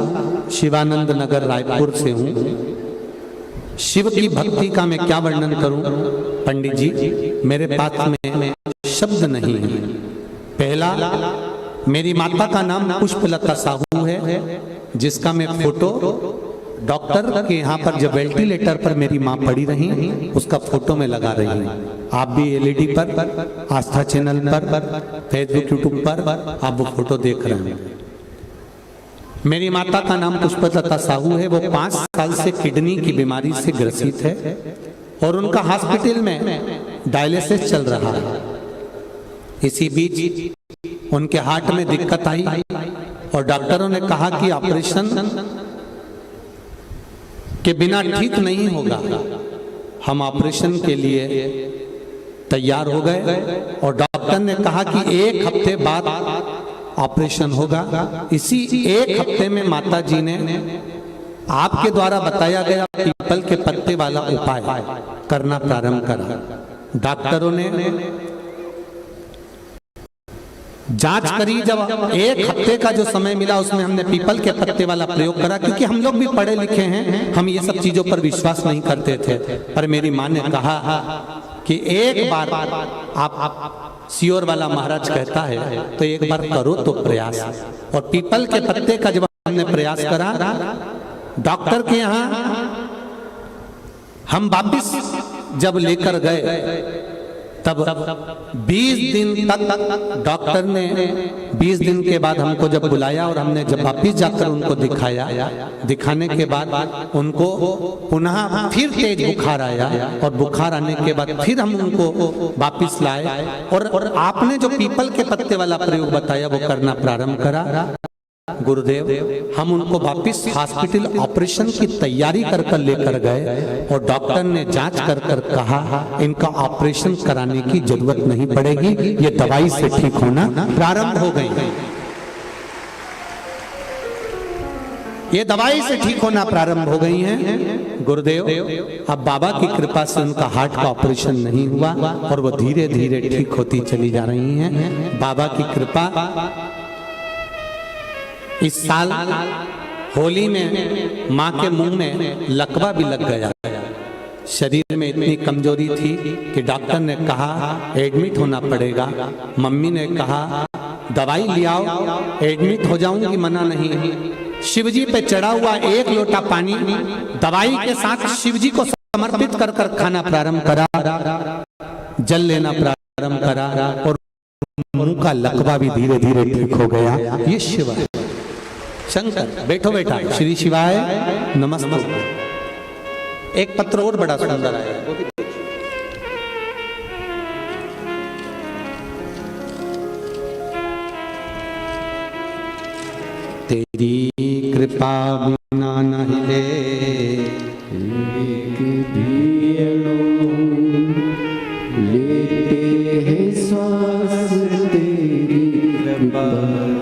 शिवानंद नगर रायपुर से हूँ। शिव की भक्ति का मैं क्या वर्णन करूं पंडित जी, मेरे पास में शब्द नहीं है। पहला, मेरी माता का नाम पुष्पलता साहू है, जिसका मैं फोटो डॉक्टर के यहाँ पर जब वेंटिलेटर पर मेरी माँ पड़ी रही उसका फोटो में लगा रही हूँ। आप भी एलईडी पर, आस्था चैनल पर, फेसबुक यूट्यूब पर आप वो फोटो देख रहे हैं। मेरी माता का नाम पुष्पलता साहू है। वो 5 साल से किडनी की बीमारी से ग्रसित है और उनका हॉस्पिटल में डायलिसिस चल रहा है। इसी बीच उनके हार्ट में दिक्कत आई और डॉक्टरों ने कहा कि ऑपरेशन के बिना ठीक नहीं होगा। हम ऑपरेशन के लिए तैयार हो गए और डॉक्टर ने कहा कि 1 हफ्ते बाद ऑपरेशन होगा। इसी 1 हफ्ते में माता जी ने आपके द्वारा बताया गया पीपल के पत्ते वाला उपाय करना प्रारंभ करा। डॉक्टरों ने जांच करी। जब 1 हफ्ते का जो समय मिला उसमें हमने पीपल के पत्ते वाला प्रयोग करा, क्योंकि हम लोग भी पढ़े लिखे हैं, हम ये सब चीजों पर विश्वास नहीं करते थे। पर मेरी माँ ने कहा कि एक बार आप सियोर वाला महाराज कहता है तो एक बार करो तो प्रयास। और पीपल के पत्ते का जब हमने प्रयास करा, डॉक्टर के यहाँ हम वापिस जब लेकर गए तब 20 दिन तक डॉक्टर ने 20 दिन के बाद हमको जब बुलाया और हमने जब वापिस जाकर उनको दिखाया, दिखाने के बाद उनको पुनः फिर तेज बुखार आया और बुखार आने के बाद फिर हम उनको वापिस लाए और आपने जो पीपल के पत्ते वाला प्रयोग बताया वो करना प्रारंभ करा। गुरुदेव, हम उनको वापिस हॉस्पिटल ऑपरेशन की तैयारी कर कर लेकर गए और डॉक्टर ने जांच कर कर कहा इनका ऑपरेशन कराने की जरूरत नहीं पड़ेगी, ये दवाई से ठीक होना प्रारंभ हो गई। ये दवाई से ठीक होना प्रारंभ हो गई हैं। गुरुदेव, अब बाबा की कृपा से उनका हार्ट का ऑपरेशन नहीं हुआ और वो धीरे धीरे ठीक होती चली जा रही हैं। बाबा की कृपा। इस साल होली में माँ के मुंह में लकवा भी लग गया। शरीर में इतनी कमजोरी थी कि डॉक्टर ने कहा एडमिट होना पड़ेगा। मम्मी ने कहा दवाई ले आओ, एडमिट हो जाऊंगी, मना नहीं। शिवजी पे चढ़ा हुआ 1 लोटा पानी दवाई के साथ शिवजी को समर्पित कर कर खाना प्रारंभ करा, जल लेना प्रारंभ करा और मुंह का लकवा भी धीरे धीरे ठीक हो गया। ये शिव है। शंकर, बैठो बेटा। श्री शिवाय नमस्ते। एक पत्र और बड़ा सुंदर आया, तेरी कृपा बिना न हिले एक भी अणु लेते हैं श्वास तेरी कृपा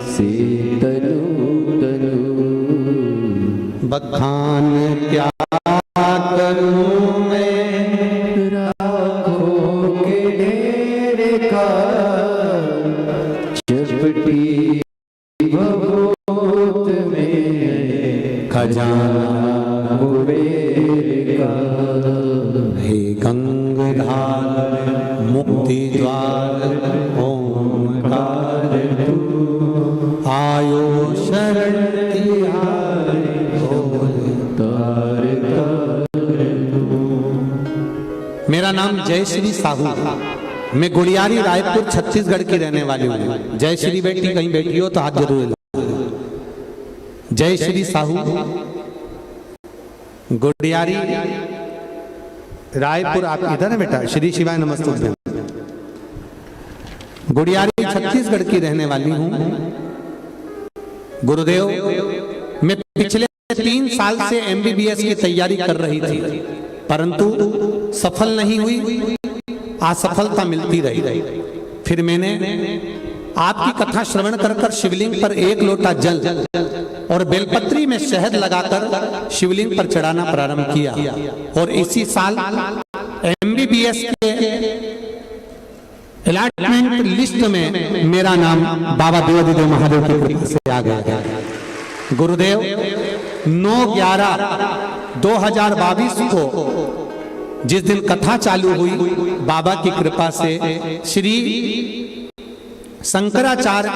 से तनु तनु। बखान क्या करूं मैं राखों के ढेर का चपटी भगोत में खजाना कुबेर का। हे गंगाधार मुक्ति द्वार ओंकार तू आयो शरण तिहारी तार मेरा नाम जय श्री साहू। मैं गुड़ियारी रायपुर छत्तीसगढ़ की रहने वाली हूँ। जय श्री बेटी कहीं बैठी हो तो हाथ जरूर हिलाओ। जय श्री साहू, गुड़ियारी रायपुर। आप इधर है बेटा? श्री शिवाय नमस्ते। गुड़ियारी छत्तीसगढ़ की रहने वाली हूँ। गुरुदेव, मैं पिछले 3 साल से MBBS की तैयारी कर रही थी, परंतु सफल नहीं हुई, असफलता मिलती रही। फिर मैंने आपकी कथा श्रवण कर कर शिवलिंग पर एक लोटा जल और बेलपत्री में शहद लगाकर शिवलिंग पर चढ़ाना प्रारंभ किया। और इसी साल MBBS के अलॉटमेंट लिस्ट में मेरा नाम बाबा देवादिदेव महादेव की कृपा से आ गया। गुरुदेव 9/11/2022 को जिस दिन कथा चालू हुई, बाबा की कृपा से Shri Shankaracharya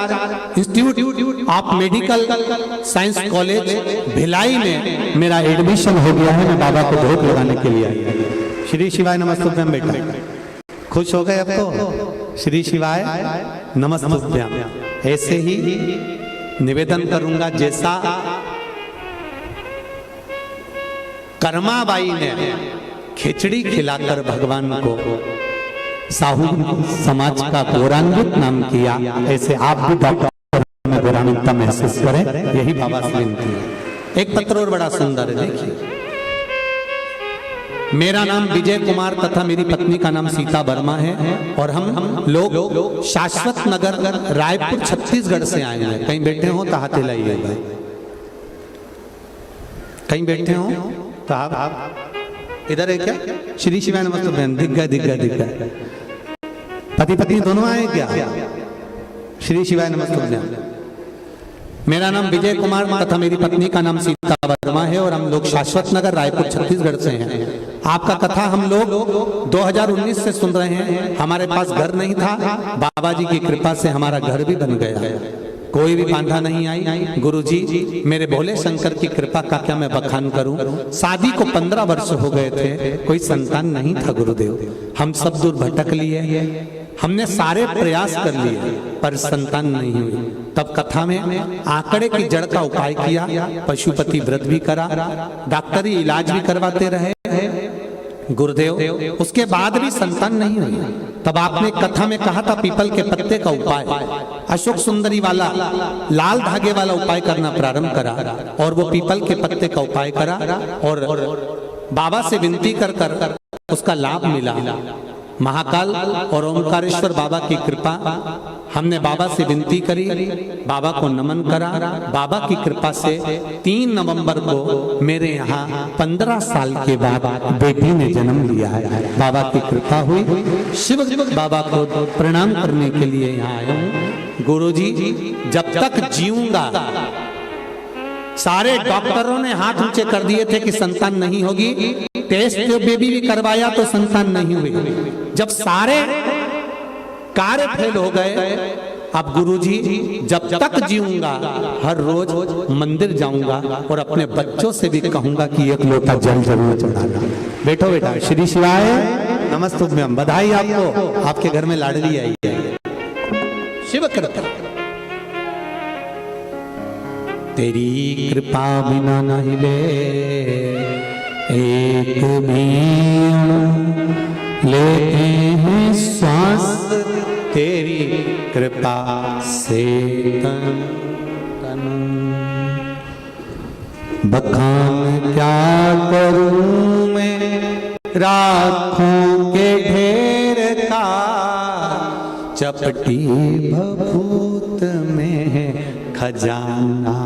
institute of medical science college Bhilai में मेरा एडमिशन हो गया है। मैं बाबा को भोग लगाने के लिए आया। श्री शिवाय नमस्तुभ्यम। बेटा खुश हो गए अब तो? श्री शिवाय नमस्तुभ्यम। ऐसे ही निवेदन करूंगा, जैसा कर्माबाई ने खिचड़ी खिलाकर भगवान को साहू समाज का गौरवान्वित नाम किया, ऐसे आप भी डॉक्टर में गौरवान्वितता महसूस करें, यही बाबा से विनती है। एक पत्र और बड़ा सुंदर है, देखिए। मेरा नाम विजय कुमार तथा मेरी पत्नी का नाम सीता वर्मा है और हम लोग शाश्वत नगर रायपुर छत्तीसगढ़ से आए हैं। कहीं बैठे हो तो हाथ हिलाइए भाई, कहीं बैठे हो तो आप इधर है क्या? श्री शिवाय नमस्ते बहन, दिख गए। पति पत्नी दोनों आए क्या? श्री शिवाय नमस्ते बहन। मेरा नाम विजय कुमार तथा मेरी पत्नी का नाम सीता वर्मा है और हम लोग शाश्वत नगर रायपुर छत्तीसगढ़ से हैं। आपका कथा हम लोग 2019 से सुन रहे हैं। हमारे पास घर नहीं था, बाबा जी की कृपा से हमारा घर भी बन गया। कोई भी बांधा नहीं आई। गुरुजी मेरे भोले शंकर की कृपा का क्या मैं बखान करूं। शादी को 15 वर्ष हो गए थे, कोई संतान नहीं था गुरुदेव। हम सब दूर भटक लिए, हमने सारे प्रयास कर लिए पर संतान नहीं हुई। तब कथा में आंकड़े की जड़ का उपाय किया, पशुपति व्रत भी करा, डॉक्टरी इलाज भी करवाते रहे गुरुदेव। उसके बाद भी संतान नहीं हुई। तब आपने कथा में कहा था पीपल के पत्ते का उपाय, अशोक सुंदरी वाला लाल धागे वाला उपाय करना प्रारंभ करा और वो पीपल के पत्ते का उपाय करा और बाबा से विनती कर उसका लाभ मिला। महाकाल और ओमकारेश्वर बाबा की कृपा, हमने बाबा से विनती करी, बाबा को नमन करा। बाबा की कृपा से 3 नवंबर को मेरे यहाँ 15 साल के बाद बेटी ने जन्म लिया है। बाबा की कृपा हुई। शिव बाबा को प्रणाम करने के लिए यहाँ आया हूँ। गुरुजी जब तक जीऊंगा, सारे डॉक्टरों ने हाथ ऊंचे कर दिए थे कि संतान नहीं होगी, टेस्ट बेबी भी करवाया तो संतान नहीं हुई। जब सारे कार्य फेल हो गए, अब गुरुजी जब तक जीऊंगा हर रोज मंदिर जाऊंगा और अपने बच्चों से भी कहूंगा कि एक लोटा जल जरूर चढ़ाना। बैठो बेटा। श्री शिवाय नमस्तुभ्यम। बधाई आपको, आपके घर में लाडली आई है। शिव कृपा तेरी कृपा बिना नहीं ले एक भी लेते हैं श्वास, तेरी कृपा से तन बखान क्या करूं मैं राखों के ढेर का, चपटी भभूत में खजाना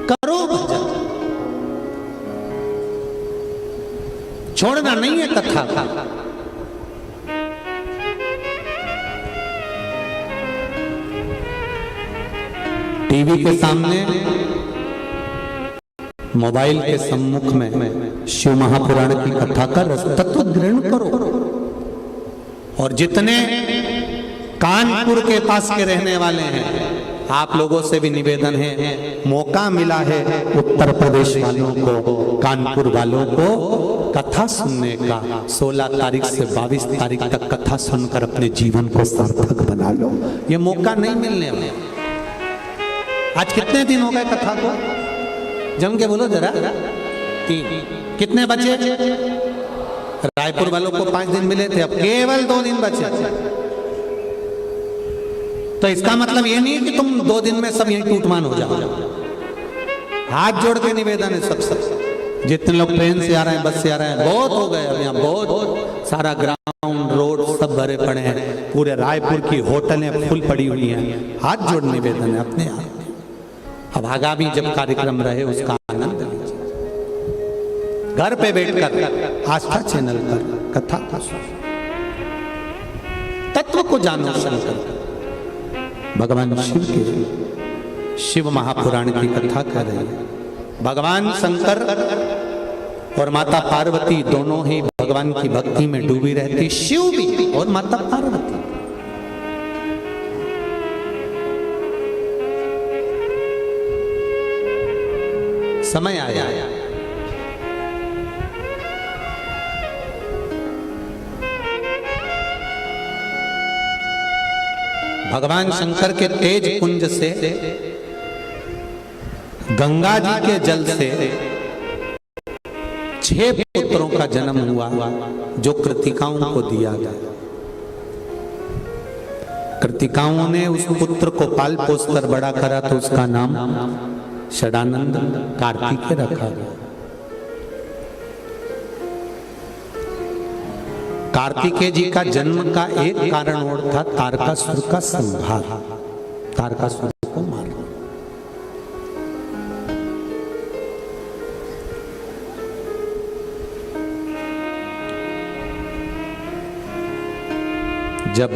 करो भजन। छोड़ना नहीं है कथा का। टीवी के सामने, मोबाइल के सम्मुख में शिव महापुराण की कथा का तत्व ग्रहण करो। और जितने कानपुर के पास के रहने वाले हैं, आप लोगों से भी निवेदन है, मौका मिला है उत्तर प्रदेश वालों को, कानपुर वालों को कथा सुनने का। 16 तारीख से 22 तारीख तक कथा सुनकर अपने जीवन को सार्थक बना लो। ये मौका नहीं मिलने वाला। आज कितने दिन हो गए कथा को? जम के बोलो जरा। 3। कितने बचे? रायपुर वालों को 5 दिन मिले थे, अब केवल 2 दिन बचे। तो इसका मतलब ये नहीं कि तुम 2 दिन में सब यहीं टूटमान हो जाओ। हाथ जोड़ के निवेदन है सब जितने लोग ट्रेन से आ रहे हैं, बस से आ रहे हैं, बहुत हो गए। अब यहाँ बहुत सारा ग्राउंड रोड सब भरे पड़े हैं। पूरे रायपुर की होटलें फुल पड़ी हुई हैं। हाथ जोड़ निवेदन है अपने आप। अब आगामी जब कार्यक्रम रहे उसका आनंद लीजिए। घर पे बैठकर आस्था चैनल पर कथा को सुनो, तत्व को जानो शंकर। भगवान शिव के शिव महापुराण की कथा कर रही है। भगवान शंकर और माता पार्वती दोनों ही भगवान की भक्ति में डूबी रहती, शिव भी और माता पार्वती। समय आया भगवान शंकर के तेज कुंज से, गंगा जी के जल से 6 पुत्रों का जन्म हुआ जो कृतिकाओं को दिया गया। कृतिकाओं ने उस पुत्र को पाल पोस कर बड़ा करा तो उसका नाम षडानंद कार्तिकेय रखा गया। कार्तिकेय जी का जन्म का एक कारण और था तारकासुर का संहार, तारकासुर को मारना। जब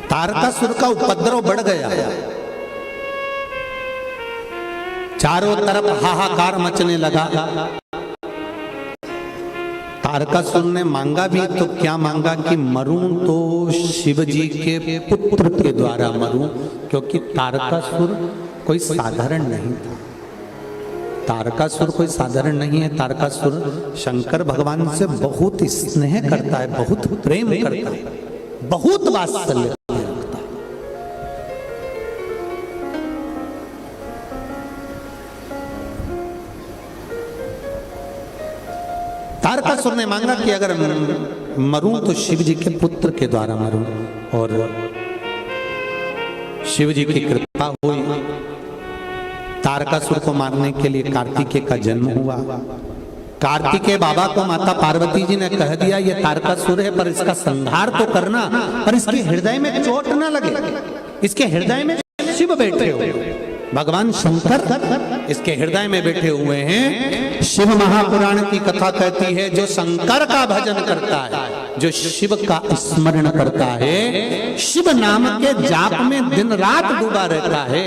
तारकासुर का उपद्रव बढ़ गया, चारों तरफ हाहाकार मचने लगा। तारकासुर ने मांगा भी तो क्या मांगा कि मरूं तो शिव जी के पुत्र के द्वारा मरूं, क्योंकि तारकासुर कोई साधारण नहीं था। तारकासुर कोई साधारण नहीं है। तारकासुर शंकर भगवान से बहुत स्नेह करता है, बहुत प्रेम करता है, बहुत वात्सल्य रखता है। तारकासुर ने मांगा कि अगर मरूं तो शिव जी के पुत्र के द्वारा मरूं, और शिव जी की कृपा हुई। तारकासुर को मारने के लिए कार्तिकेय का जन्म हुआ। कार्तिकेय बाबा को माता पार्वती जी ने कह दिया ये तारकासुर है, पर इसका संहार तो करना, पर इसके हृदय में चोट ना लगे। इसके हृदय में शिव बैठे हुए, भगवान शंकर इसके हृदय में बैठे हुए हैं। शिव महापुराण की कथा कहती है जो शंकर का भजन करता है, जो शिव का स्मरण करता है, शिव नाम के जाप में दिन रात डूबा रहता है,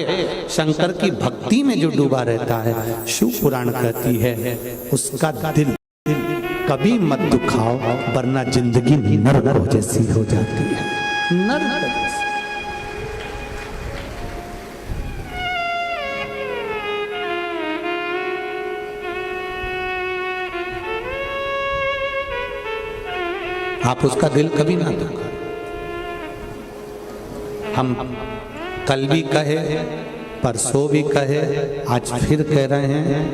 शंकर की भक्ति में जो डूबा रहता है, शिव पुराण कहती है उसका दिल कभी मत दुखाओ वरना जिंदगी नरक जैसी हो जाती है। नरक आप उसका दिल कभी ना दुखा। हम कल भी कहे, परसों भी कहे, आज फिर कह रहे हैं,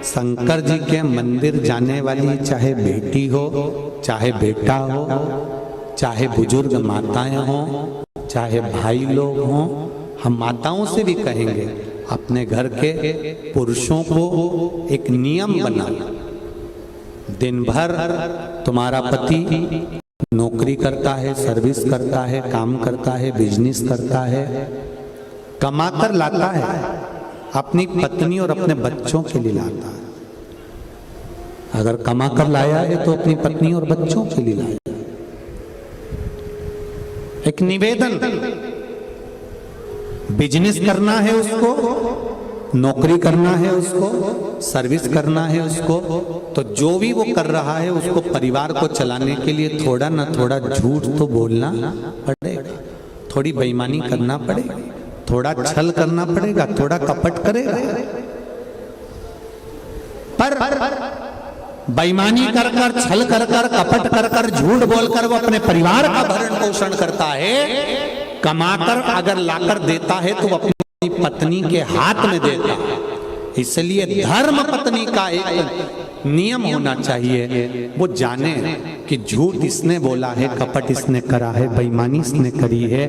शंकर जी के मंदिर जाने वाली चाहे बेटी हो, चाहे बेटा हो, चाहे बुजुर्ग माताएं हो, चाहे भाई लोग हों, हम माताओं से भी कहेंगे अपने घर के पुरुषों को एक नियम बना, दिन भर तुम्हारा पति नौकरी करता है, सर्विस करता है, काम करता है, बिजनेस करता है, कमाकर लाता है, अपनी पत्नी और अपने बच्चों के लिए लाता है। अगर कमाकर लाया है तो अपनी पत्नी और बच्चों के लिए लाया। एक निवेदन, बिजनेस करना है उसको, नौकरी करना है उसको, सर्विस करना है उसको, तो जो भी वो कर रहा है उसको परिवार को चलाने के लिए थोड़ा ना थोड़ा झूठ तो बोलना पड़ेगा, थोड़ी बेईमानी करना पड़ेगा, थोड़ा छल करना पड़ेगा, थोड़ा कपट करेगा। पर बेईमानी कर कर, छल कर कर, कपट कर कर, झूठ बोलकर वो अपने परिवार का भरण पोषण करता है। कमाकर अगर लाकर देता है तो अपनी पत्नी के हाथ में देता है। इसलिए धर्म पत्नी का एक नियम होना चाहिए, वो जाने कि झूठ इसने बोला है, कपट इसने करा है, बेईमानी इसने करी है,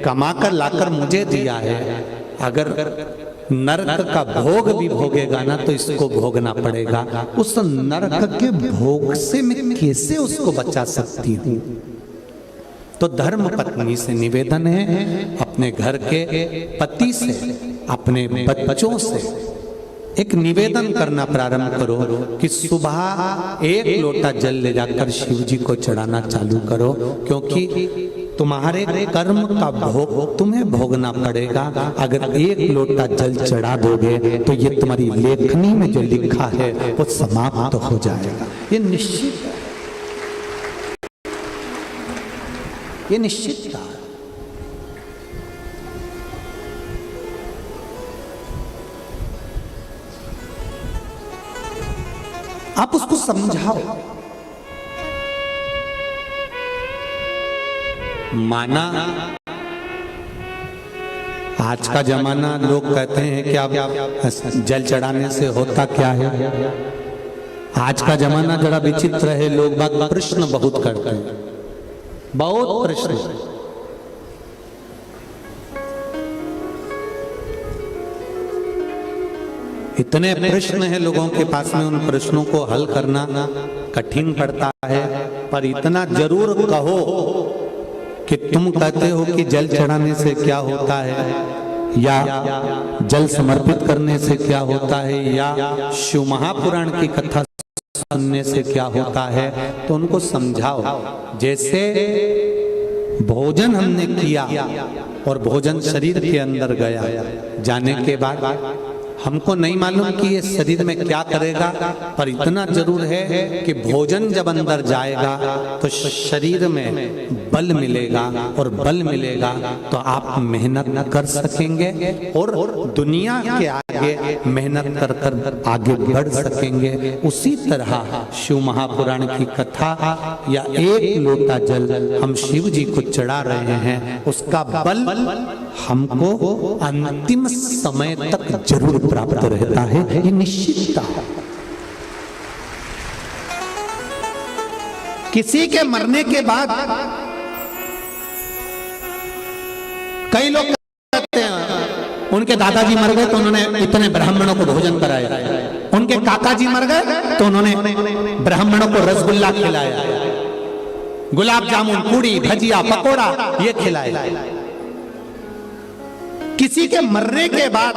कमाकर लाकर मुझे दिया है। अगर नरक का भोग भी भोगेगा ना तो इसको भोगना पड़ेगा। उस नरक के भोग से मैं कैसे उसको बचा सकती हूँ? तो धर्म पत्नी से निवेदन है, अपने घर के पति से, अपने बच्चों से एक निवेदन करना प्रारंभ करो कि सुबह एक लोटा जल ले जाकर शिव जी को चढ़ाना चालू करो, क्योंकि तुम्हारे कर्म का भोग तुम्हें भोगना पड़ेगा। अगर एक लोटा जल चढ़ा दोगे तो ये तुम्हारी लेखनी में जो लिखा है वो समाप्त हो जाएगा। ये निश्चित है, ये निश्चित है। आप उसको समझाओ। माना आज का जमाना लोग कहते हैं कि आप जल चढ़ाने से होता क्या है। आज का जमाना जरा विचित्र है, लोग बात प्रश्न बहुत करते हैं, बहुत प्रश्न। इतने प्रश्न हैं लोगों के पास में, उन प्रश्नों को हल करना कठिन पड़ता है। पर इतना जरूर कहो कि तुम कहते हो कि जल चढ़ाने से क्या होता है, या जल समर्पित करने से क्या होता है, या शिव महापुराण की कथा सुनने से क्या होता है, तो उनको समझाओ। जैसे भोजन हमने किया और भोजन शरीर के अंदर गया, जाने के बाद हमको नहीं मालूम कि ये शरीर में क्या करेगा, पर इतना जरूर है कि भोजन जब अंदर जाएगा तो शरीर में बल मिलेगा, और बल मिलेगा तो आप मेहनत कर सकेंगे और दुनिया के आगे मेहनत कर कर आगे बढ़ सकेंगे। उसी तरह शिव महापुराण की कथा या एक लोटा जल हम शिव जी को चढ़ा रहे हैं, उसका बल हमको अंतिम समय तक जरूर प्राप्त रहता है, ये निश्चितता। किसी के मरने के बाद कई लोग कहते हैं उनके दादाजी मर गए तो उन्होंने इतने ब्राह्मणों को भोजन कराया, उनके काका जी मर गए तो उन्होंने ब्राह्मणों को रसगुल्ला खिलाया, गुलाब जामुन, पूड़ी, भजिया, पकोड़ा ये खिलाया। किसी के मरने के बाद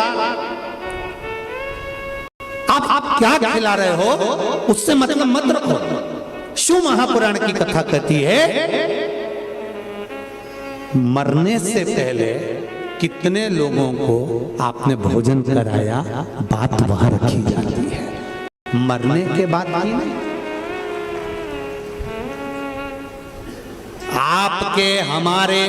आप क्या खिला रहे हो उससे मतलब मत रखो। शिव महापुराण की कथा कहती है मरने से पहले कितने लोगों को आपने भोजन कराया, बात वहां रखी जाती है, मरने के बाद की नहीं। आपके हमारे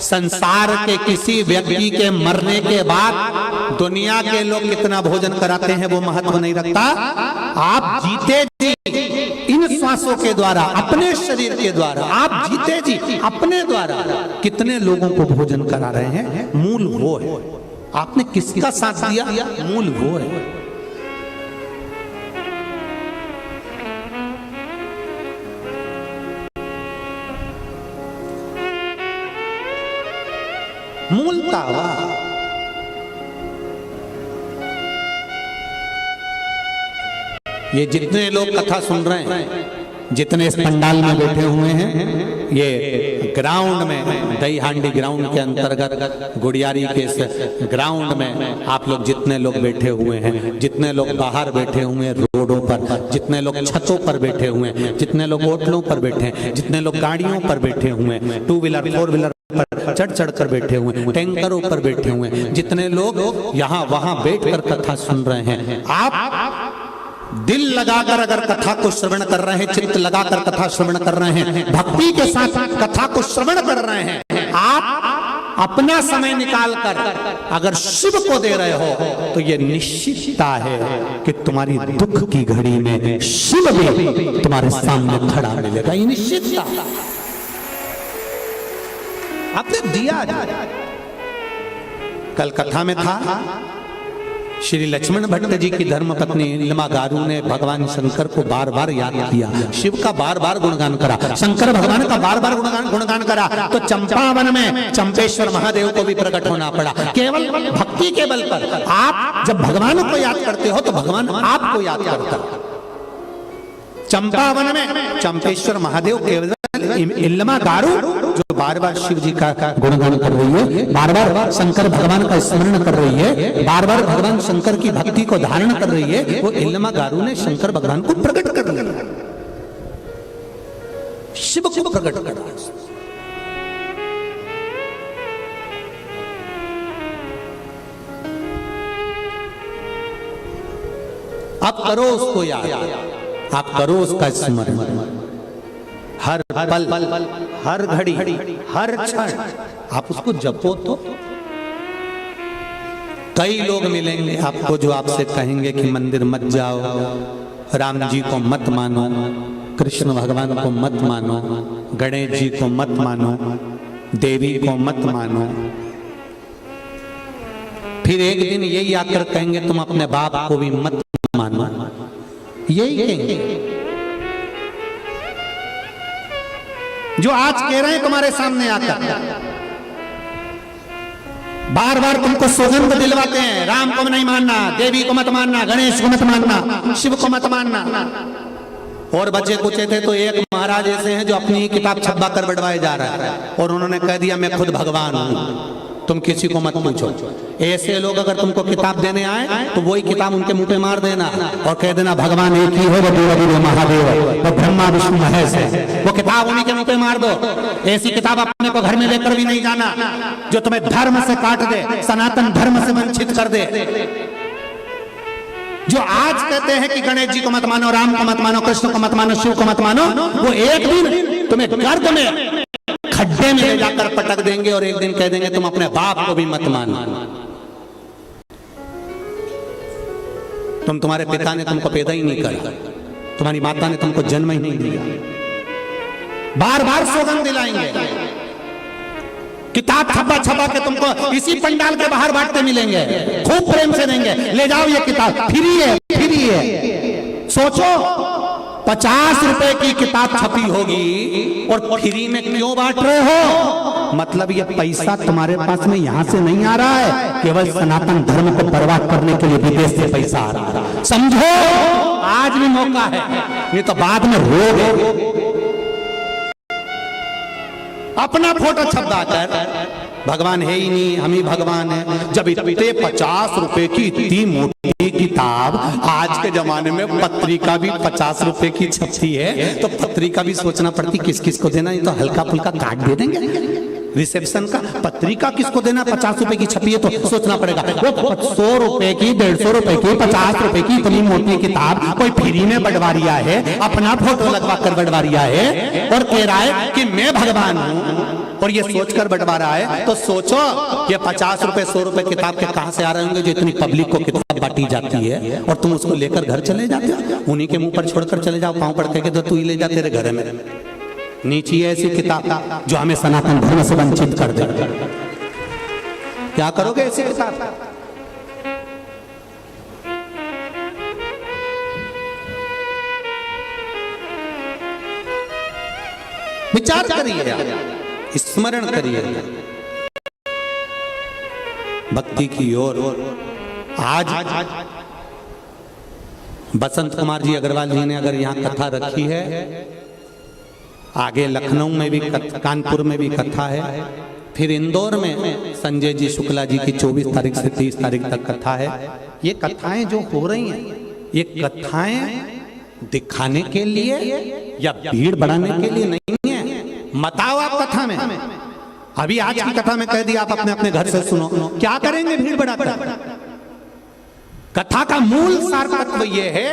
संसार के किसी व्यक्ति के मरने के बाद दुनिया के लोग कितना भोजन कराते हैं वो महत्व नहीं रखता। आप जीते जी इन श्वासों के द्वारा, अपने शरीर के द्वारा, आप जीते जी अपने द्वारा कितने लोगों को भोजन करा रहे हैं, मूल वो है। आपने किसका साथ दिया, मूल वो है। मूलता ये जितने लोग कथा सुन रहे हैं, जितने इस पंडाल में बैठे हुए हैं, ये ग्राउंड में दही हांडी ग्राउंड के अंतर्गत गुड़ियारी के इस ग्राउंड में आप लोग जितने लोग बैठे हुए हैं, जितने लोग बाहर बैठे हुए हैं रोडों पर, जितने लोग छतों पर बैठे हुए हैं, जितने लोग होटलों पर बैठे हैं, जितने लोग गाड़ियों पर बैठे हुए हैं, 2 व्हीलर 4 व्हीलर पर चढ़ चढ़ कर बैठे हुए हैं, टैंकरों पर बैठे हुए हैं, जितने लोग यहाँ वहां बैठकर कथा सुन रहे हैं, आप दिल लगाकर अगर कथा को श्रवण कर रहे हैं, चित्त लगाकर कथा श्रवण कर रहे हैं, भक्ति के साथ कथा को श्रवण कर रहे हैं, आप अपना समय निकालकर अगर शिव को दे रहे हो तो ये निश्चितता है कि तुम्हारी दुख की घड़ी में शिव भी तुम्हारे सामने खड़ा मिलेगा। ये निश्चितता आपने दिया। कल कथा में था श्री लक्ष्मण भट्ट जी की धर्मपत्नी नीलमा गारू ने भगवान शंकर को बार बार याद किया, शिव का बार बार गुणगान करा, शंकर भगवान का बार बार गुणगान करा। तो चंपावन में चंपेश्वर महादेव को भी प्रकट होना पड़ा। केवल भक्ति के बल पर आप जब भगवान को याद करते हो तो भगवान आपको याद करता है। चंपावन में चंपेश्वर महादेव केवल नीलमा गारू जो बार बार शिव जी का गुणगान कर रही है, बार बार शंकर भगवान का स्मरण कर रही है, बार बार भगवान शंकर की भक्ति को धारण कर रही है, वो नीलमा गारू ने शंकर भगवान को प्रकट कर लिया, शिव को प्रकट कर दिया। आप करो उसको याद, आप करो उसका स्मरण, हर पल, हर घड़ी, हर क्षण आप उसको जपो। तो कई लोग मिलेंगे आपको जो आपसे कहेंगे कि मंदिर मत जाओ, राम जी को मत मानो, कृष्ण भगवान को मत मानो, गणेश जी को मत मानो, देवी को मत मानो। फिर एक दिन यही आकर कहेंगे तुम अपने बाप को भी मत मानो, यही कहेंगे जो आज कह रहे हैं तुम्हारे सामने आकर, बार बार तुमको सौगंध दिलवाते हैं, राम को नहीं मानना, देवी को मत मानना, गणेश को मत मानना, शिव को मत मानना। और बच्चे कुछ थे तो एक महाराज ऐसे हैं जो अपनी किताब छपा कर बढ़वाए जा रहा है और उन्होंने कह दिया मैं खुद भगवान हूं, तुम किसी को मत पूछो। ऐसे लोग अगर तुमको किताब देने आए तो वही किताब उनके मुंह पे मार देना और कह देना भगवान एक ही है, वो देव महादेव है, वो ब्रह्मा विष्णु महेश है, वो किताब उन्हीं के मुंह पे मार दो। ऐसी किताब अपने को घर में लेकर भी नहीं जाना जो तुम्हें धर्म से काट दे, सनातन धर्म से वंचित कर दे। जो आज कहते हैं कि गणेश जी को मत मानो, राम को मत मानो, कृष्ण को मत मानो, शिव को मत मानो, वो एक दिन तुम्हें गर्द में खड्डे में ले जाकर पटक देंगे और एक दिन कह देंगे तुम अपने बाप को भी मत मानो। तुम्हारे पिता ने तुमको पैदा ही नहीं करा, तुम्हारी माता ने तुमको जन्म ही नहीं दिया। बार बार सौगंध दिलाएंगे, किताब छपा छपा के तुमको इसी पंडाल के बाहर बांटते मिलेंगे, खूब प्रेम से देंगे, ले जाओ ये किताब, फ्री है, फ्री है। सोचो 50 रुपए की किताब छपी होगी और फ्री में क्यों बांट रहे हो? मतलब ये पैसा तुम्हारे पास में यहां से नहीं आ रहा है, केवल सनातन धर्म को बर्बाद करने के लिए विदेश से पैसा आ रहा है। समझो आज भी मौका है, नहीं तो बाद में रोगे। अपना फोटो छपा कर भगवान है ही नहीं, हम ही भगवान है। जब इतने 50 रुपए की इतनी मोटी किताब, आज के जमाने में पत्रिका भी 50 रुपए की छपती है तो पत्रिका भी सोचना पड़ती किस किस को देना, नहीं तो हल्का फुल्का काट दे देंगे रिसेप्शन का। पत्रिका किसको देना, 50 रुपए की छपी है तो सोचना पड़ेगा। वो 100 रुपए की, 150 रुपए की, 50 रुपए की इतनी मोटी किताब कोई फ्री में बढ़वा रिया है, अपना फोटो लगवा कर बढ़वा रिया है और कह रहा है कि मैं भगवान हूं और ये सोचकर बढ़वा रहा है। तो सोचो ये 50 रुपए 100 रुपए किताब के कहां से आ रहे होंगे जो इतनी पब्लिक को किताब बांटी जाती है और तुम उसको लेकर घर चले जाते हो, उन्हीं के मुंह पर छोड़कर चले जाओ, पांव पड़ के तो तू ही ले जा तेरे घर में। नीचे ऐसी किताब जो हमें सनातन धर्म से वंचित कर दे, क्या करोगे ऐसी किताब? विचार करिए, स्मरण करिए भक्ति की ओर। आज बसंत कुमार जी अग्रवाल जी ने अगर यहाँ कथा रखी है, आगे लखनऊ में भी कानपुर में भी कथा है, फिर इंदौर में संजय जी शुक्ला जी की 24 तारीख से 30 तारीख तक कथा है। ये कथाएं जो हो रही हैं, ये कथाएं दिखाने के लिए या भीड़ बढ़ाने के लिए नहीं है। मत आओ आप कथा में, अभी आज की कथा में कह दिया आप अपने अपने घर से सुनो, क्या करेंगे भीड़ बढ़ाकर? कथा का मूल सार तत्व ये है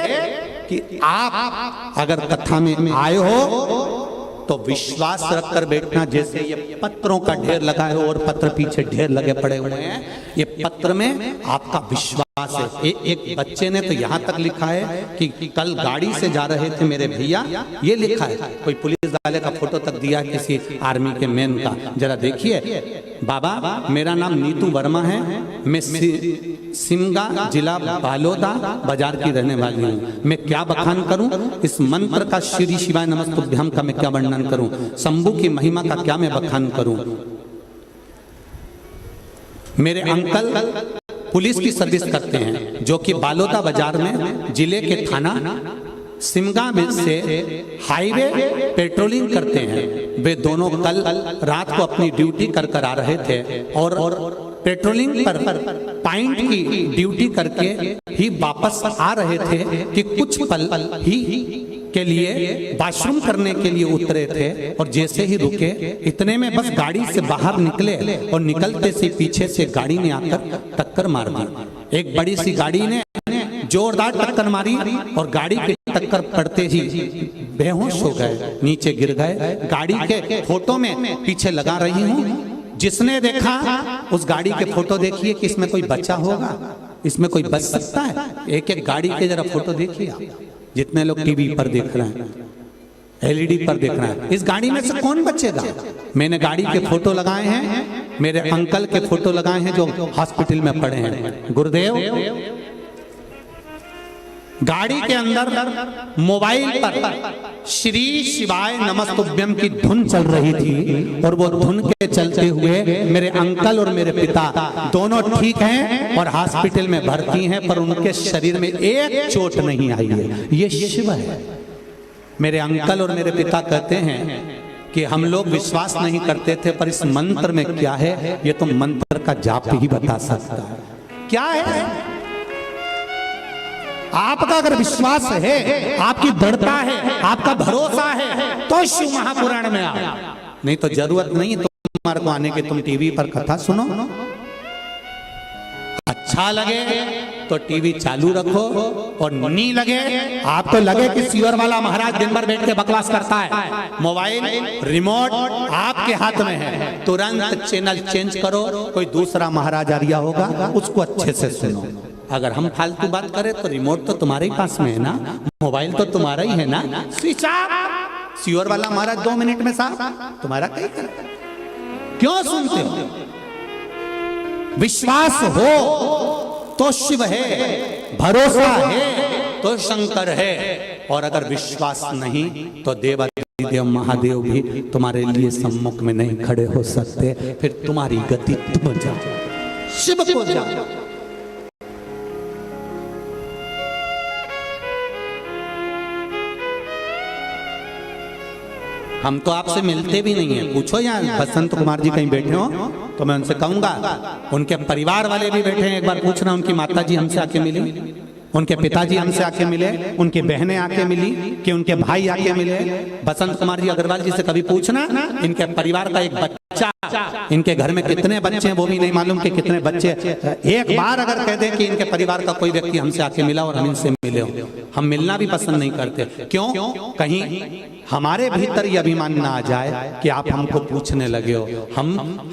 कि आप अगर कथा में आए हो तो विश्वास रखकर बैठना। जैसे ये पत्रों का ढेर लगा है और पत्र पीछे ढेर लगे पड़े हुए हैं, ये पत्र में आपका विश्वास है। एक बच्चे ने तो यहाँ तक लिखा है कि कल गाड़ी से जा रहे थे मेरे भैया, ये लिखा है। कोई पुलिस वाले का फोटो तक दिया किसी आर्मी के मैन का। जरा देखिए, बाबा मेरा नाम नीतू वर्मा है, मैं सिमगा जिला बालोदा बाजार की रहने वाली हूँ। मैं क्या बखान करूँ इस मंत्र का, श्री शिवाय नमस्तुभ्यम का मैं क्या वर्णन करूँ, शंभू की महिमा का क्या मैं बखान करूँ। मेरे अंकल पुलिस की सर्विस करते हैं, जो कि बालोदा बाजार में जिले के थाना सिमगा से हाईवे पेट्रोलिंग करते हैं। वे दोनों कल रात को अपनी ड्यूटी कर आ रहे थे और पेट्रोलिंग पर पॉइंट की ड्यूटी करके ही वापस आ रहे थे कि कुछ पल ही के लिए वॉशरूम करने के लिए उतरे थे और जैसे ही रुके इतने में बस गाड़ी से बाहर निकले और निकलते से पीछे से गाड़ी ने आकर टक्कर मार दी। एक बड़ी सी गाड़ी ने जोरदार टक्कर मारी और गाड़ी की टक्कर पड़ते ही बेहोश हो गए, नीचे गिर गए। गाड़ी के फोटो में पीछे लगा रही हूँ, जिसने देखा उस गाड़ी के फोटो देखिए कि इसमें कोई बच्चा होगा, इसमें कोई बच सकता है। एक एक गाड़ी के जरा फोटो देखिए, जितने लोग टीवी पर देख रहे हैं, एलईडी पर देख रहे हैं, इस गाड़ी में से कौन बचेगा। मैंने गाड़ी के फोटो लगाए हैं, मेरे अंकल के फोटो लगाए हैं जो हॉस्पिटल में पड़े हैं। गुरुदेव, गाड़ी के अंदर मोबाइल पर श्री शिवाय नमस्तुभ्यम की धुन चल रही थी और वो धुन के चलते हुए मेरे अंकल और मेरे पिता दोनों ठीक हैं और हॉस्पिटल में भर्ती हैं, पर उनके शरीर में एक चोट नहीं आई है। ये शिव है। मेरे अंकल और मेरे पिता कहते हैं कि हम लोग विश्वास नहीं करते थे, पर इस मंत्र में क्या है ये तो मंत्र का जाप ही बता सकता है। क्या है? आपका अगर विश्वास है, आपकी दृढ़ता है, आपका भरोसा है, तो शिव महापुराण में आओ। नहीं तो जरूरत नहीं तुम्हारे को आने की, तुम टीवी पर कथा सुनो, अच्छा लगे तो टीवी चालू रखो और नहीं लगे, आपको लगे कि सियोर वाला महाराज दिन भर बैठ के बकवास करता है, मोबाइल रिमोट आपके हाथ में है, तुरंत चैनल चेंज करो, कोई दूसरा महाराज आ रिया होगा, उसको अच्छे से सुनो। अगर हम फालतू बात करें तो रिमोट तो तुम्हारे ही पास में है ना, मोबाइल तो तुम्हारा ही है ना, स्विच ऑफ। सियोर वाला महाराज 2 मिनट में साफ, तुम्हारा कहीं कर, क्यों सुनते हो? विश्वास हो तो शिव है, भरोसा है तो शंकर है, और अगर विश्वास नहीं तो देवाधिदेव महादेव भी तुम्हारे लिए सम्मुख में नहीं खड़े हो सकते। फिर तुम्हारी गति तुम जाओ, शिव को जाओ। हम तो आपसे मिलते भी नहीं हैं, पूछो यहाँ बसंत कुमार जी कहीं बैठे हो तो मैं उनसे कहूंगा, उनके परिवार वाले भी बैठे हैं, एक बार पूछना उनकी माता जी हमसे आके मिली, उनके पिताजी हमसे आके मिले, उनकी बहनें आके मिली कि उनके भाई आके मिले। बसंत कुमार जी अग्रवाल जी से कभी पूछना, इनके परिवार का एक बच्चा, इनके घर में कितने बच्चे हैं वो भी नहीं मालूम कि कितने बच्चे। एक बार अगर कह दें कि इनके परिवार का कोई व्यक्ति हमसे आके मिला और हम इनसे मिले हो, हम मिलना भी पसंद नहीं करते। क्यों? कहीं हमारे भीतर ये अभिमान ना आ जाए कि आप हमको पूछने लगे हो,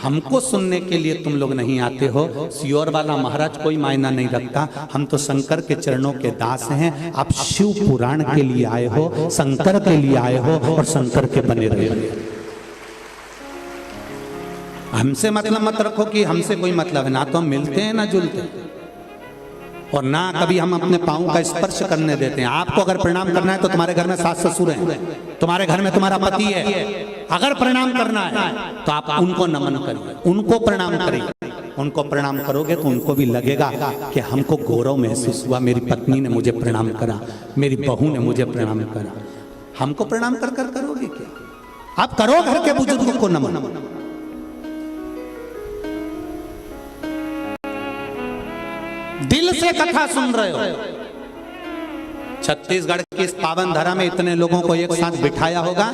हमको सुनने के लिए तुम लोग नहीं आते हो। सियोर वाला महाराज कोई मायना नहीं रखता, हम तो शंकर के चरणों के दास हैं। आप शिव पुराण के लिए आए हो, शंकर के लिए आए हो और शंकर के बने रहे हो। हमसे मतलब मत रखो कि हमसे कोई मतलब है, ना तो हम मिलते हैं ना जुलते हैं, और ना कभी हम अपने पाँव का स्पर्श करने देते हैं। आपको अगर प्रणाम करना है तो तुम्हारे घर में सास ससुर हैं, तुम्हारे घर में तुम्हारा पति है, अगर प्रणाम करना है तो आप उनको नमन करिए, उनको प्रणाम करिए। उनको प्रणाम करोगे तो उनको भी लगेगा कि हमको गौरव महसूस हुआ, मेरी पत्नी ने मुझे प्रणाम करा, मेरी बहू ने मुझे प्रणाम करा। हमको प्रणाम कर कर करोगे क्या? आप करो घर के बुजुर्गों को नमन। दिल से कथा सुन रहे हो। छत्तीसगढ़ की इस पावन धरा में इतने लोगों को एक साथ बिठाया होगा।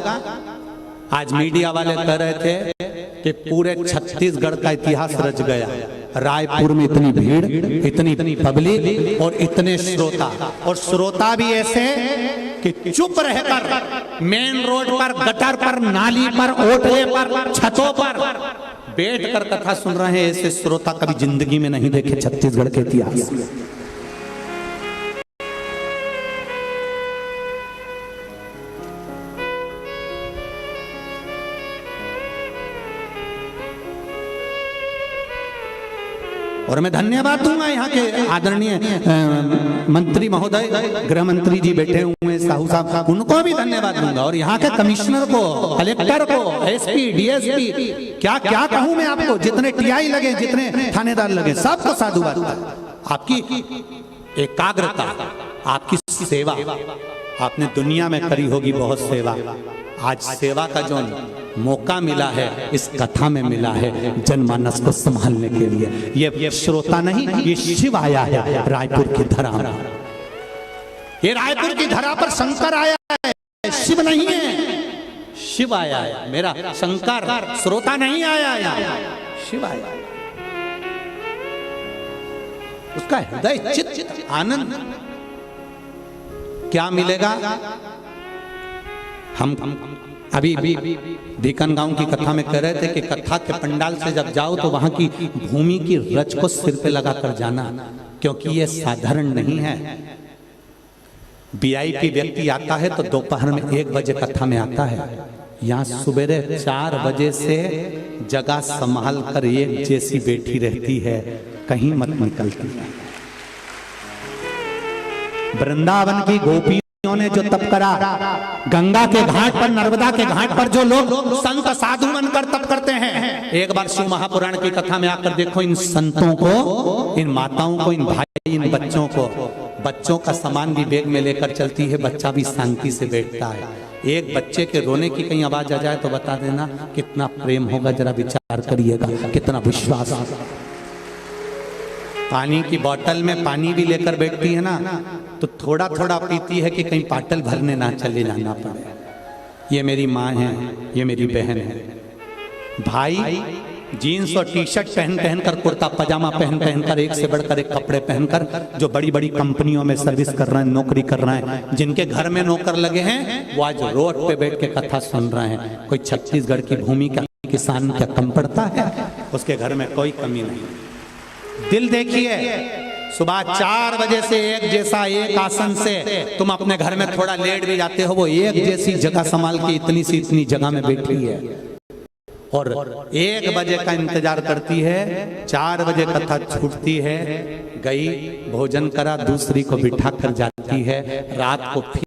आज मीडिया वाले कह रहे थे कि पूरे छत्तीसगढ़ का इतिहास रच गया। रायपुर में इतनी भीड़, इतनी पब्लिक और इतने श्रोता, और श्रोता भी ऐसे कि चुप रहकर मेन रोड पर, गटर पर, नाली पर, ओटले पर, छतों पर बैठ कर कथा सुन रहे हैं, ऐसे श्रोता कभी जिंदगी में नहीं देखे छत्तीसगढ़ के इतिहास में। और मैं धन्यवाद दूंगा यहाँ के आदरणीय मंत्री महोदय, गृह मंत्री जी बैठे हुए हैं, साहू साहब, उनको भी धन्यवाद दूंगा। और यहाँ के कमिश्नर को, कलेक्टर को, एसपी, डीएसपी, क्या क्या कहूँ मैं आपको, जितने टीआई लगे, जितने थानेदार लगे, सबको साधुवाद। आपकी एकाग्रता, आपकी सेवा, आपने दुनिया में करी होगी बहुत सेवा। आज सेवा का जो मौका मिला है इस कथा में मिला है जनमानस को संभालने के लिए। ये श्रोता नहीं, ये शिव आया है रायपुर की धरा पर। ये रायपुर की धरा पर शंकर आया है, शिव नहीं है, शिव आया है। मेरा शंकर श्रोता नहीं आया है, शिव आया। उसका हृदय चित्त आनंद क्या मिलेगा? हम अभी धीकन गांव की कथा में कह रहे थे कि कथा के पंडाल से जब जाओ तो वहां की भूमि की रज को सिर पे लगाकर जाना, क्योंकि ये साधारण नहीं है। वीआईपी व्यक्ति आता है तो दोपहर में 1 बजे कथा में आता है, यहाँ सुबेरे 4 बजे से जगह संभाल कर एक जैसी बैठी रहती है, कहीं मत निकलती है। वृंदावन की गोपी ने जो तप करा, गंगा के घाट पर, नर्मदा के घाट पर जो लोग संत साधु बनकर तप करते हैं, एक बार शिव महापुराण की कथा में आकर देखो इन संतों को, इन माताओं को, इन भाई, इन बच्चों को। बच्चों का सामान भी बैग में लेकर चलती है, बच्चा भी शांति से बैठता है। एक बच्चे के रोने की कहीं आवाज आ जाए तो बता देना कितना प्रेम होगा, जरा विचार करिएगा, कितना विश्वास। पानी की बोतल में पानी भी लेकर बैठती है ना, तो थोड़ा थोड़ा पीती है कि कहीं पाटल भरने ना चले जाना पड़े। ये मेरी माँ है, ये मेरी बहन है। भाई जीन्स और टी शर्ट पहन कर, कुर्ता पजामा पहन कर, एक से बढ़कर एक कपड़े पहनकर, जो बड़ी बड़ी कंपनियों में सर्विस कर रहे हैं, नौकरी कर रहे हैं, जिनके घर में नौकर लगे हैं, वो आज रोड पे बैठ के कथा सुन रहे हैं। कोई छत्तीसगढ़ की भूमि का किसान क्या कम पड़ता है? उसके घर में कोई कमी नहीं। दिल देखिए, सुबह 4 बजे से एक जैसा, एक आसन से तुम अपने घर में थोड़ा लेट भी जाते हो, वो एक जैसी जगह संभाल के इतनी सी इतनी जगह में बैठी है, और 1 बजे का इंतजार करती है। 4 बजे कथा छूटती है, गई, भोजन करा, दूसरी को बिठा कर जाती है, रात को फिर